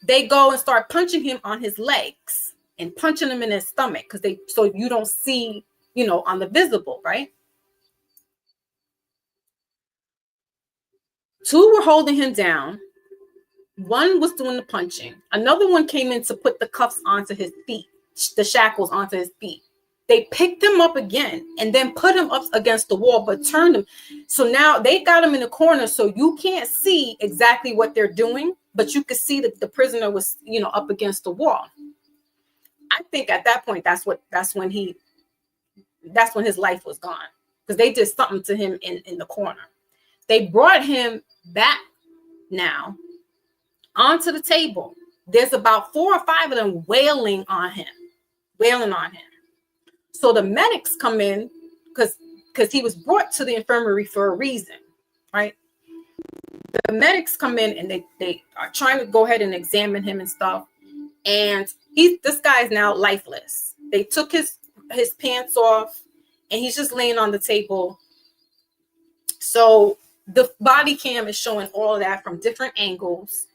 they go and start punching him on his legs and punching him in his stomach so you don't see, on the visible, right? 2 were holding him down. 1 was doing the punching. Another one came in to put the cuffs onto his feet, the shackles onto his feet. They picked him up again and then put him up against the wall, but turned him. So now they got him in the corner, so you can't see exactly what they're doing, but you could see that the prisoner was, up against the wall. I think at that point, that's when his life was gone, because they did something to him in the corner. They brought him back now onto the table. There's about 4 or 5 of them wailing on him. So the medics come in because he was brought to the infirmary for a reason, right? The medics come in and they are trying to go ahead and examine him and stuff. And this guy is now lifeless. They took his pants off and he's just laying on the table. So the body cam is showing all of that from different angles.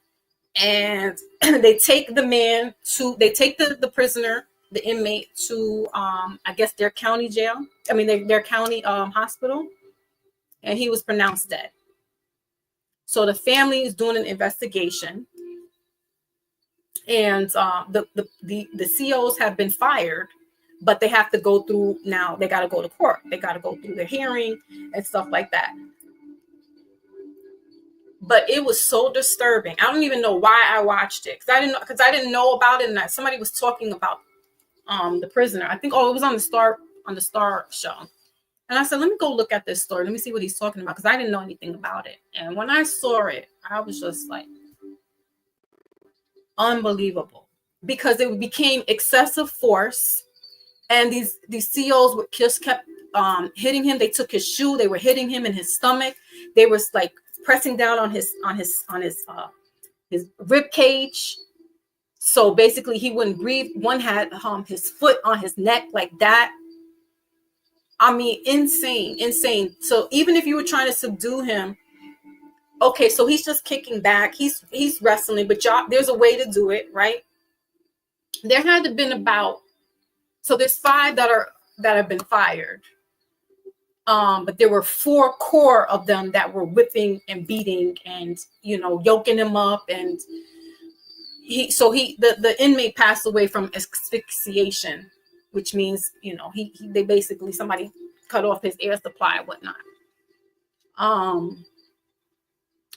And they take the prisoner, the inmate, to I guess their county jail. I mean their county hospital, and he was pronounced dead. So the family is doing an investigation, and the COs have been fired, but they have to go through now. They got to go to court. They got to go through the hearing and stuff like that. But it was so disturbing. I don't even know why I watched it, because I didn't know about it, and somebody was talking about the prisoner. I think it was on the Star show, and I said, let me go look at this story. Let me see what he's talking about, because I didn't know anything about it. And when I saw it, I was just like, unbelievable, because it became excessive force, and these COs just kept hitting him. They took his shoe. They were hitting him in his stomach. They were like pressing down on his rib cage. So basically he wouldn't breathe. One had his foot on his neck like that. I mean, insane. So even if you were trying to subdue him, okay, so he's just kicking back. He's wrestling, but there's a way to do it, right? There had to been so there's 5 that have been fired. But there were 4 core of them that were whipping and beating and, yoking him up. And the inmate passed away from asphyxiation, which means, they basically, somebody cut off his air supply and whatnot.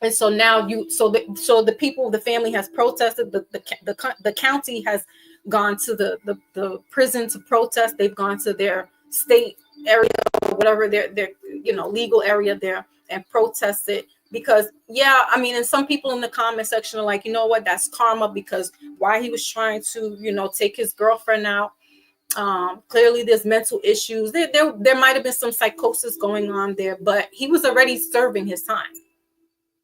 And so now the people, the family has protested. The county has gone to the prison to protest. They've gone to their state area, or whatever their legal area there, and protested, because and some people in the comment section are like, you know what, that's karma, because why he was trying to take his girlfriend out. Clearly there's mental issues. There might have been some psychosis going on there, but he was already serving his time.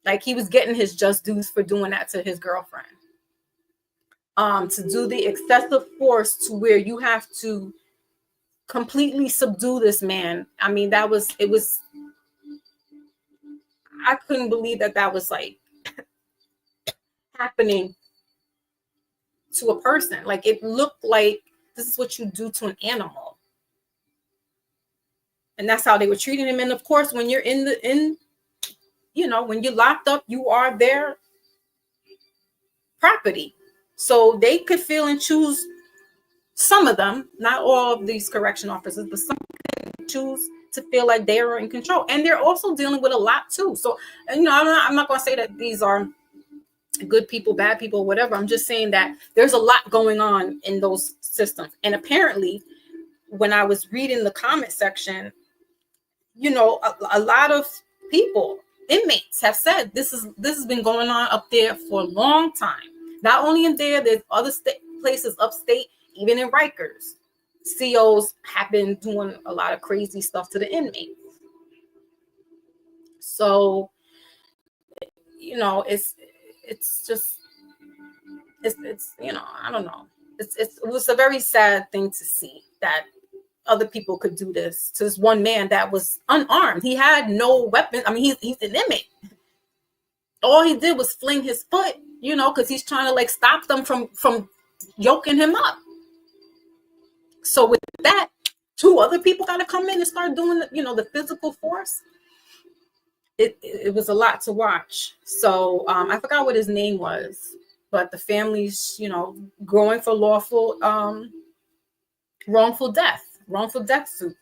Like, he was getting his just dues for doing that to his girlfriend. To do the excessive force to where you have to completely subdue this man. I mean, I couldn't believe that was like happening to a person. Like, it looked like this is what you do to an animal. And that's how they were treating him. And of course, when you're when you're locked up, you are their property. So they could feel and choose, some of them, not all of these correction officers, but some can choose to feel like they are in control. And they're also dealing with a lot too. So, I'm not going to say that these are good people, bad people, whatever. I'm just saying that there's a lot going on in those systems. And apparently, when I was reading the comment section, a lot of people, inmates, have said this has been going on up there for a long time. Not only in there's other places upstate, even in Rikers. COs have been doing a lot of crazy stuff to the inmates. So, it's just, I don't know. It was a very sad thing to see that other people could do this to this one man that was unarmed. He had no weapon. I mean, he's an inmate. All he did was fling his foot, because he's trying to stop them from yoking him up. So with that, two other people got to come in and start doing, the physical force. It was a lot to watch. So I forgot what his name was, but the family's, going for wrongful death suit,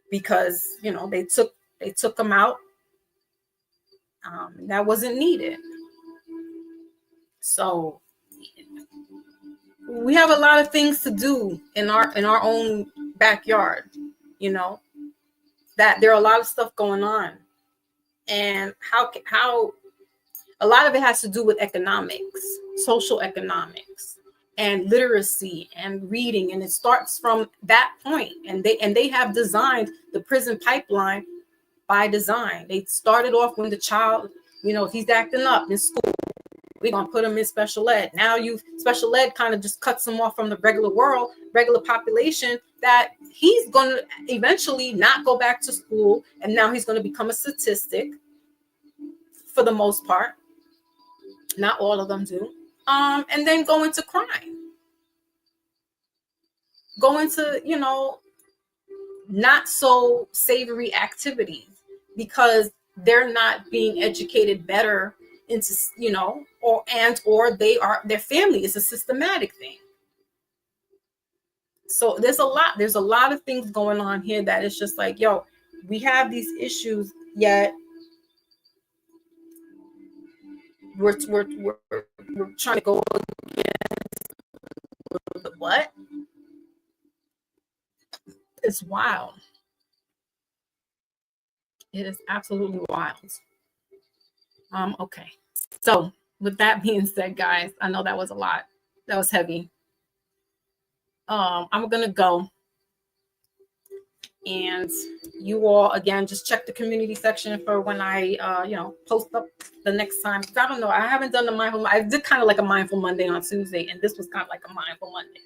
because they took him out. That wasn't needed. So we have a lot of things to do in our own backyard, that there are a lot of stuff going on, and how a lot of it has to do with economics, social economics, and literacy and reading, and it starts from that point. And they have designed the prison pipeline by design. They started off when the child, if he's acting up in school, we're gonna put him in special ed. Now special ed kind of just cuts him off from the regular population, that he's gonna eventually not go back to school, and now he's gonna become a statistic for the most part. Not all of them do. And then go into crime. Go into, not so savory activities, because they're not being educated better into, or their family is a systematic thing. So there's a lot of things going on here that is just like, we have these issues, yet we're trying to go against the what? It's wild. It is absolutely wild. Okay. So with that being said, guys, I know that was a lot. That was heavy. I'm gonna go. And you all, again, just check the community section for when I post up the next time. Because I don't know, I haven't done the mindful. I did kind of like a mindful Monday on Tuesday, and this was kind of like a mindful Monday.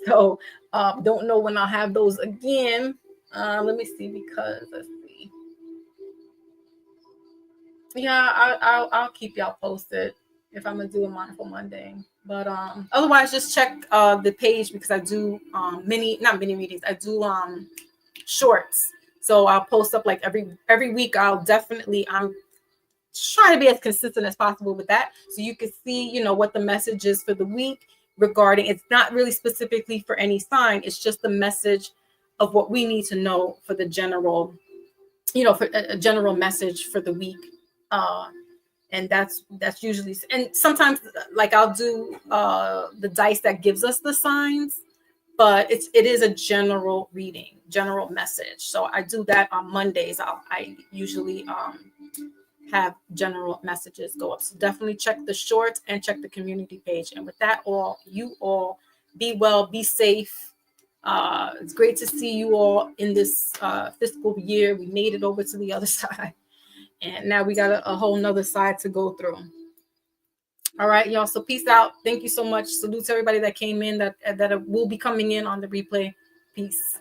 So don't know when I'll have those again. Let me see, because let's see. Yeah, I'll keep y'all posted if I'm gonna do a mindful Monday. But otherwise, just check the page, because I do not mini readings. I do shorts. So I'll post up like every week. I'm trying to be as consistent as possible with that, so you can see what the message is for the week regarding. It's not really specifically for any sign. It's just the message of what we need to know for the general, for a general message for the week. And that's usually, and sometimes like I'll do the dice that gives us the signs, but it is a general reading, general message. So I do that on Mondays. I usually have general messages go up. So definitely check the shorts and check the community page. And with that, you all be well, be safe. It's great to see you all in this fiscal year. We made it over to the other side. And now we got a whole nother side to go through. All right, y'all. So peace out. Thank you so much. Salute to everybody that came in, that will be coming in on the replay. Peace.